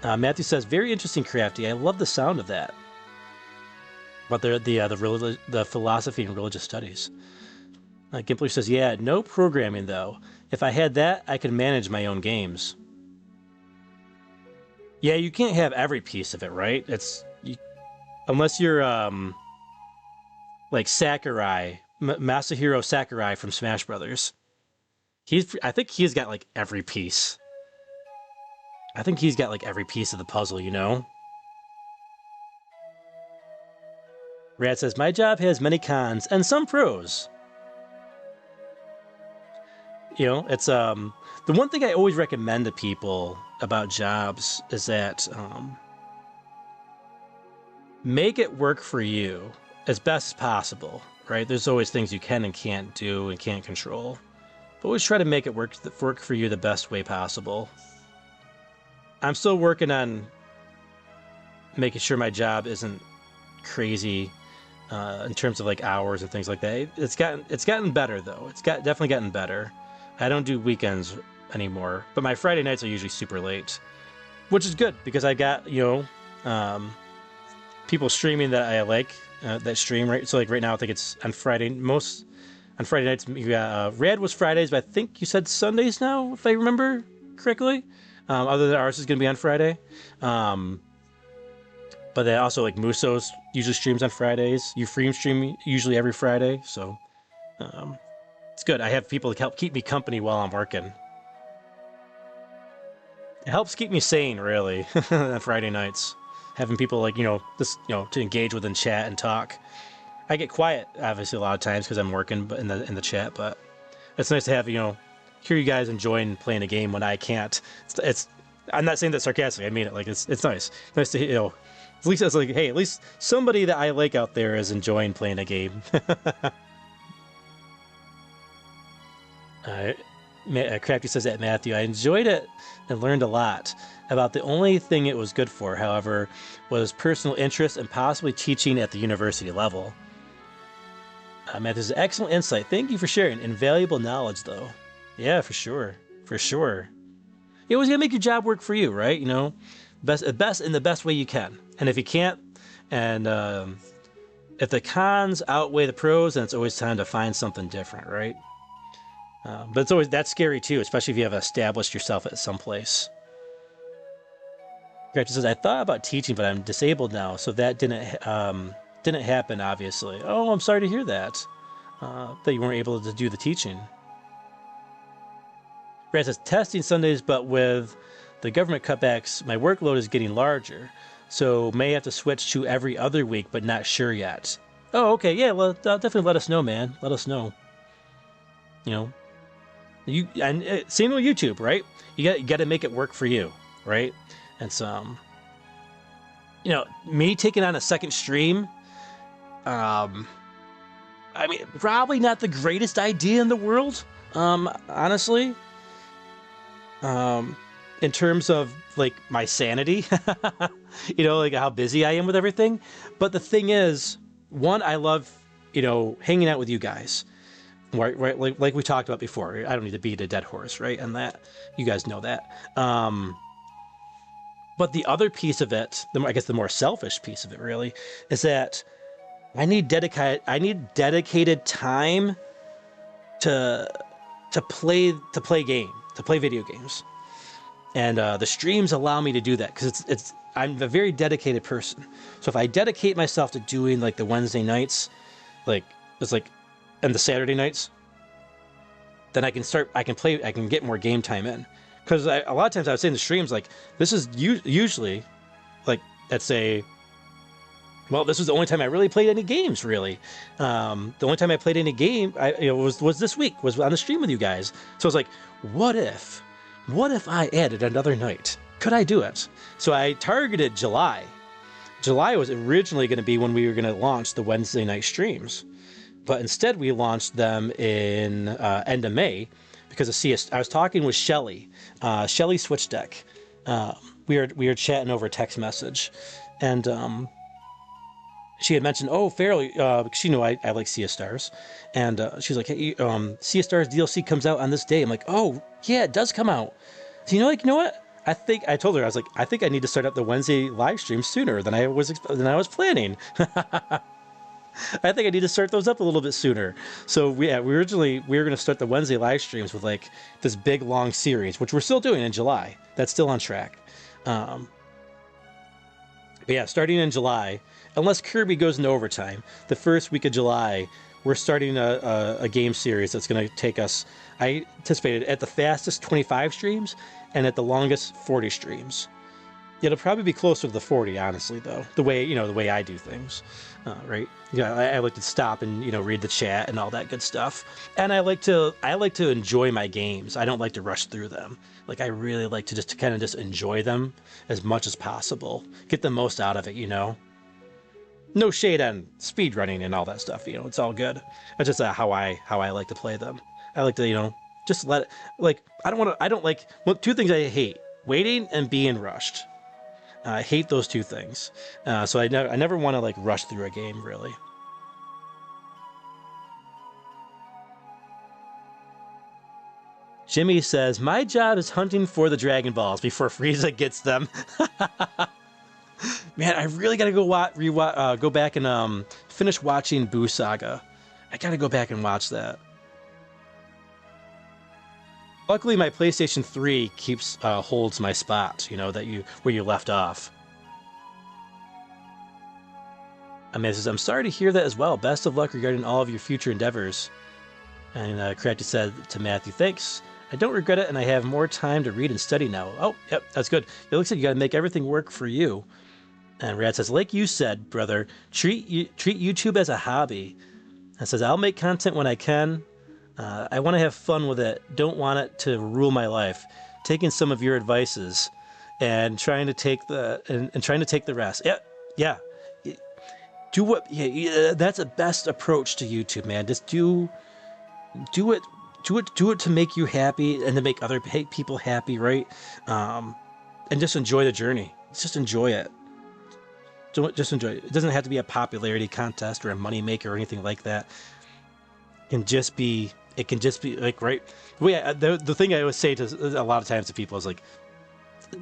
Matthew says, very interesting, Crafty. I love the sound of that. About the philosophy and religious studies. Gimpler says, yeah, no programming, though. If I had that, I could manage my own games. Yeah, you can't have every piece of it, right? Unless you're, like Sakurai, Masahiro Sakurai from Smash Brothers. I think he's got, every piece. I think he's got, every piece of the puzzle, you know? Rad says, my job has many cons and some pros. It's, the one thing I always recommend to people about jobs is that, make it work for you as best as possible, right? There's always things you can and can't do and can't control. But always try to make it work for you the best way possible. I'm still working on making sure my job isn't crazy in terms of hours and things like that. It's gotten better though. It's definitely gotten better. I don't do weekends anymore, but my Friday nights are usually super late, which is good because I got people streaming that I like that stream, right? So right now I think it's on Friday. On Friday nights, you got Rad was Fridays, but I think you said Sundays now, if I remember correctly. Other than ours is going to be on Friday. But then also like Muso's usually streams on Fridays. Euphrem stream usually every Friday, so it's good. I have people to help keep me company while I'm working. It helps keep me sane, really, on Friday nights. Having people like, just, to engage with in chat and talk. I get quiet, obviously, a lot of times because I'm working in the chat, but it's nice to have, hear you guys enjoying playing a game when I can't. I'm not saying that sarcastically, I mean it, like, it's nice. Nice to, at least it's like, hey, at least somebody that I like out there is enjoying playing a game. Crafty says that, Matthew. I enjoyed it and learned a lot. About the only thing it was good for, however, was personal interest and possibly teaching at the university level. Matthew's excellent insight. Thank you for sharing. Invaluable knowledge, though. Yeah, for sure. For sure. You always gotta make your job work for you, right? Best in the best way you can. And if you can't, and if the cons outweigh the pros, then it's always time to find something different, right? But that's scary too, especially if you have established yourself at some place. Gretchen says, I thought about teaching, but I'm disabled now, so that didn't happen, obviously. Oh, I'm sorry to hear that. That you weren't able to do the teaching. Brad says, testing Sundays, but with the government cutbacks, my workload is getting larger, so may have to switch to every other week, but not sure yet. Oh, okay, yeah, well, definitely let us know, man. Let us know. Same with YouTube, right? You got to make it work for you, right? And so, me taking on a second stream, probably not the greatest idea in the world, honestly. In terms of like my sanity, like how busy I am with everything. But the thing is, one, I love, hanging out with you guys. Right, like we talked about before. I don't need to beat a dead horse, right? And that, you guys know that. But the other piece of it, I guess the more selfish piece of it, really, is that I need dedicated time to play video games, and the streams allow me to do that because I'm a very dedicated person. So if I dedicate myself to doing like the Wednesday nights, and the Saturday nights, then I can get more game time in. Because a lot of times I would say in the streams, like, this is usually, like, let's say, well, this was the only time I really played any games, really. The only time I played any game was this week, was on the stream with you guys. So I was like, what if I added another night? Could I do it? So I targeted July. July was originally going to be when we were going to launch the Wednesday night streams. But instead we launched them in end of May because of I was talking with Shelly, Shelly Switch Deck. We were chatting over a text message, and she had mentioned, Feral, she knew I like Sea of Stars, and she's like, hey, Sea of Stars DLC comes out on this day. I'm like, oh yeah, it does come out. So you know what? I told her, I was like, I think I need to start up the Wednesday live stream sooner than I was planning. I think I need to start those up a little bit sooner. So we were going to start the Wednesday live streams with like this big long series, which we're still doing in July. That's still on track. Starting in July, unless Kirby goes into overtime, the first week of July, we're starting a game series that's going to take us, I anticipated, at the fastest 25 streams and at the longest 40 streams. It'll probably be closer to the 40, honestly, though. The way I do things, right? I like to stop and read the chat and all that good stuff. And I like to enjoy my games. I don't like to rush through them. Like, I really like to just enjoy them as much as possible. Get the most out of it, No shade on speedrunning and all that stuff. It's all good. It's just how I like to play them. I like to just let it, like, I don't like two things I hate: waiting and being rushed. I hate those two things. So I never want to like rush through a game, really. Jimmy says, my job is hunting for the Dragon Balls before Frieza gets them. Man, I really gotta go back and finish watching Buu Saga. I gotta go back and watch that. Luckily, my PlayStation 3 holds my spot, where you left off. Amanda says, I'm sorry to hear that as well. Best of luck regarding all of your future endeavors. And Karate said to Matthew, thanks. I don't regret it, and I have more time to read and study now. Oh, yep, that's good. It looks like you got to make everything work for you. And Rad says, like you said, brother, treat YouTube as a hobby. And says, I'll make content when I can. I want to have fun with it. Don't want it to rule my life. Taking some of your advices and trying to take the rest. Yeah. Do what? Yeah, that's the best approach to YouTube, man. Just do it to make you happy and to make other people happy, right? And just enjoy the journey. Just enjoy it. Just enjoy it. It doesn't have to be a popularity contest or a money maker or anything like that. It can just be like, right? The thing I always say to a lot of times to people is like,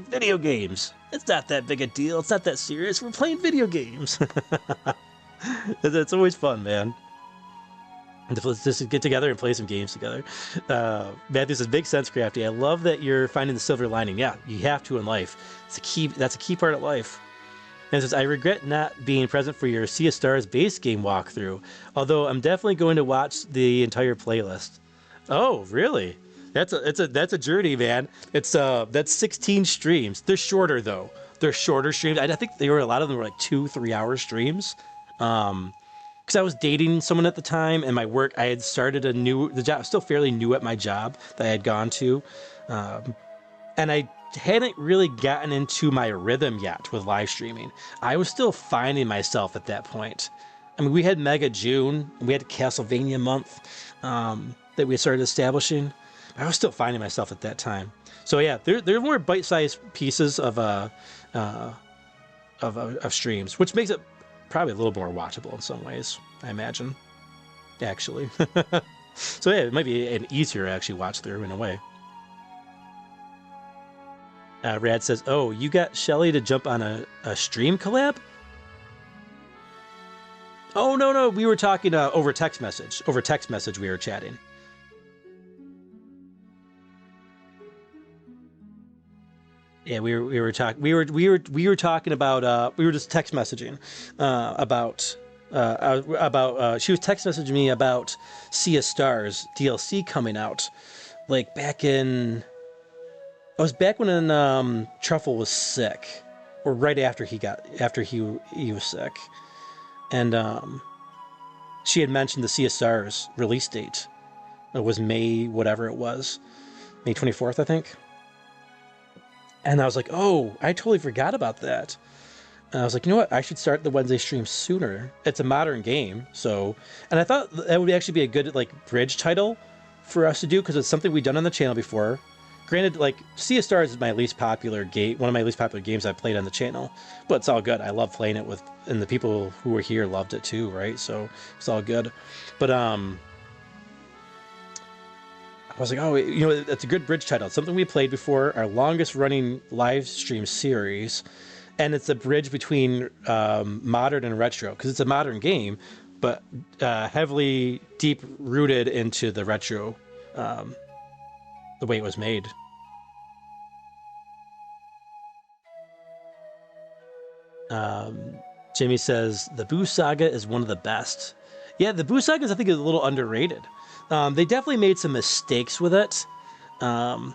video games. It's not that big a deal. It's not that serious. We're playing video games. It's always fun, man. Let's just get together and play some games together. Matthew says, "Makes sense, Crafty. I love that you're finding the silver lining. Yeah, you have to in life. That's a key part of life." And it says, "I regret not being present for your Sea of Stars base game walkthrough. Although I'm definitely going to watch the entire playlist." Oh, really? That's a journey, man. That's 16 streams. They're shorter though. They're shorter streams. I think a lot of them were like 2-3 hour streams. Because I was dating someone at the time, and my work, I had started the job, still fairly new at my job that I had gone to, and I hadn't really gotten into my rhythm yet with live streaming. I was still finding myself at that point. I mean, we had Mega June, we had Castlevania month that we had started establishing. I was still finding myself at that time. So yeah, they're more bite-sized pieces of streams, which makes it probably a little more watchable in some ways, I imagine, actually. So yeah, it might be an easier to actually watch through in a way. Rad says, "Oh, you got Shelly to jump on a stream collab?" Oh, no, we were talking over text message. Over text message we were chatting. Yeah, we were talking. We were talking about. We were just text messaging about. She was text messaging me about Sea of Stars DLC coming out, like back in. It was back when Truffle was sick, or right after he was sick, and she had mentioned the Sea of Stars release date. It was May, whatever it was, May 24th, I think. And I was like, oh, I totally forgot about that. And I was like, you know what? I should start the Wednesday stream sooner. It's a modern game, so... And I thought that would actually be a good, bridge title for us to do, because it's something we've done on the channel before. Granted, Sea of Stars is my least popular game, one of my least popular games I've played on the channel. But it's all good. I love playing it with... And the people who were here loved it too, right? So, it's all good. But, I was like, oh, that's a good bridge title. It's something we played before, our longest running live stream series. And it's a bridge between modern and retro, because it's a modern game, but heavily deep rooted into the retro, the way it was made. Jimmy says, the Boo Saga is one of the best. Yeah, the Boo Saga I think is a little underrated. They definitely made some mistakes with it. I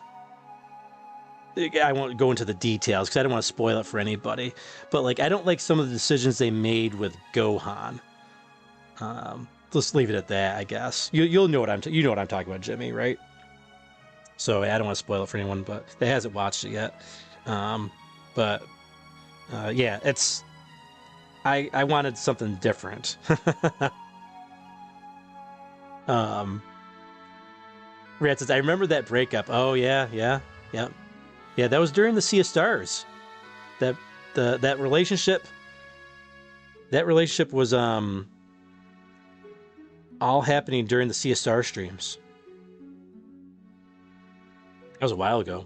won't go into the details because I don't want to spoil it for anybody. But I don't like some of the decisions they made with Gohan. Let's leave it at that, I guess. You'll know what I'm talking about, Jimmy, right? So I don't want to spoil it for anyone, but that hasn't watched it yet. Yeah, it's. I wanted something different. Rat says, I remember that breakup. Oh yeah. Yeah, that was during the Sea of Stars. That relationship was all happening during the Sea of Stars streams. That was a while ago.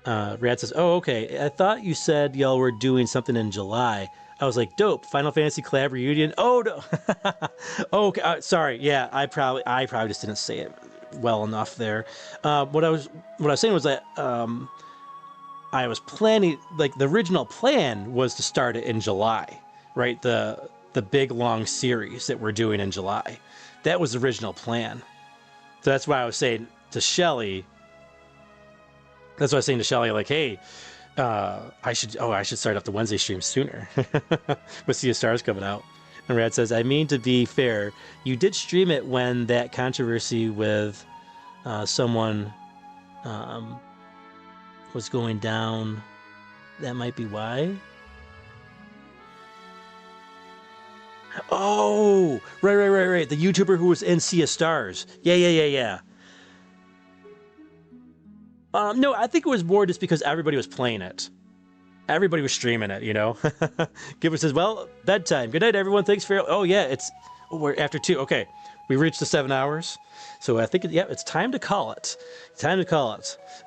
Rat says, oh, okay. I thought you said y'all were doing something in July. I was like, dope. Final Fantasy collab reunion. Oh no. Oh, okay. Sorry. Yeah, I probably just didn't say it well enough there. What I was saying was that I was planning, the original plan was to start it in July, right? The the big long series that we're doing in July. That was the original plan. So that's why I was saying to Shelly. That's why I was saying to Shelly, like, hey, I should start up the Wednesday stream sooner. With Sea of Stars coming out. And Rad says, I mean, to be fair, you did stream it when that controversy with someone was going down. That might be why. Oh, right. The YouTuber who was in Sea of Stars. Yeah. No, I think it was more just because everybody was playing it. Everybody was streaming it, you know. Gibber says, well, bedtime. Good night, everyone. Thanks for... Oh, yeah, we're after 2. Okay, we reached the 7 hours. So I think, it's time to call it.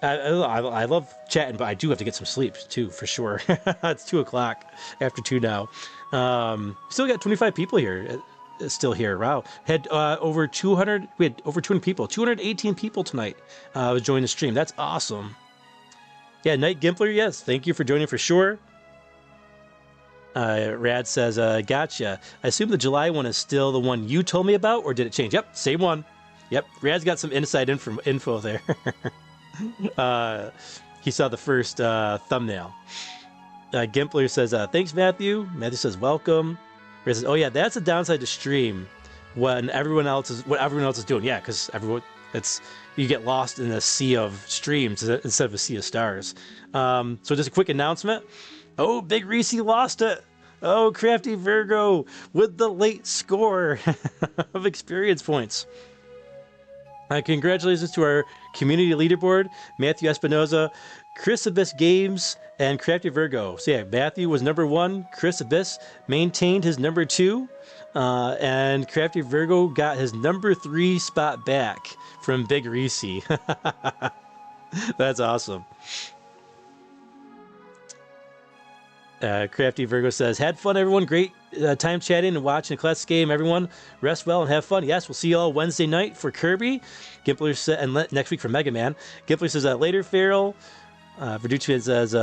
I love chatting, but I do have to get some sleep, too, for sure. It's 2 o'clock after 2 now. Still got 25 people here. Still here. Wow. Had over 200... We had over 200 people. 218 people tonight joined the stream. That's awesome. Yeah, Night Gimpler, yes. Thank you for joining for sure. Rad says, gotcha. I assume the July one is still the one you told me about, or did it change? Yep, same one. Yep, Rad's got some inside info there. He saw the first thumbnail. Gimpler says, thanks, Matthew. Matthew says, welcome. Rad says, oh yeah, that's a downside to stream when everyone else is doing. Yeah, because you get lost in a sea of streams instead of a sea of stars. So just a quick announcement. Oh, Big Reese lost it. Oh, Crafty Virgo with the late score of experience points. Congratulations to our community leaderboard, Matthew Espinoza, Chris Abyss Games, and Crafty Virgo. So yeah, Matthew was number 1. Chris Abyss maintained his number 2. And Crafty Virgo got his number 3 spot back from Big Reese. That's awesome. Crafty Virgo says, had fun, everyone. Great time chatting and watching a classic game. Everyone, rest well and have fun. Yes, we'll see you all Wednesday night for Kirby. Gimpler said, and next week for Mega Man. Gimpler says, later, Feral. Verducci says,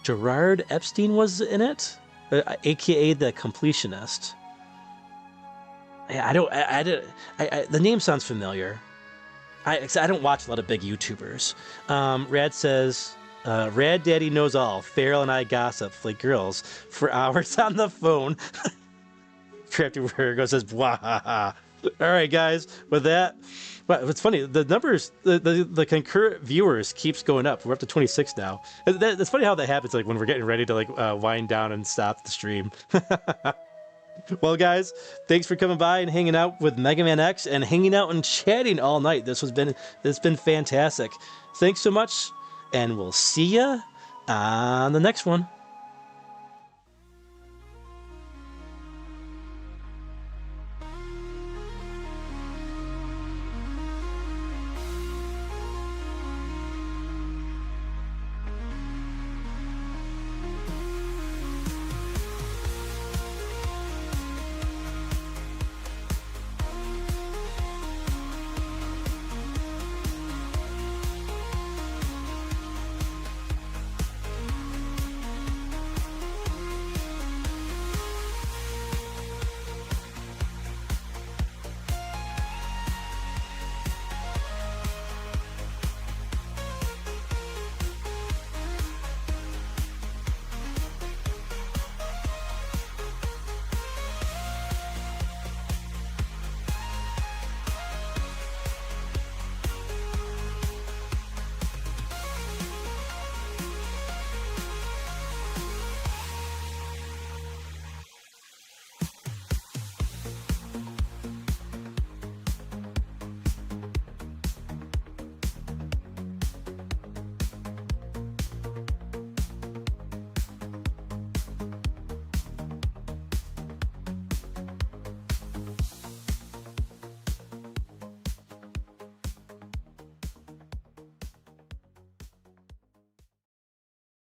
Gerard Epstein was in it, aka the Completionist. The name sounds familiar. I don't watch a lot of big YouTubers. Rad says, Rad Daddy knows all. Feral and I gossip like girls for hours on the phone. Crafty Virgo says, "Blah." All right, guys. With that, but it's funny. The numbers, the concurrent viewers keeps going up. We're up to 26 now. It's funny how that happens. Like when we're getting ready to wind down and stop the stream. Well, guys, thanks for coming by and hanging out with Mega Man X and hanging out and chatting all night. It's been fantastic. Thanks so much, and we'll see ya on the next one.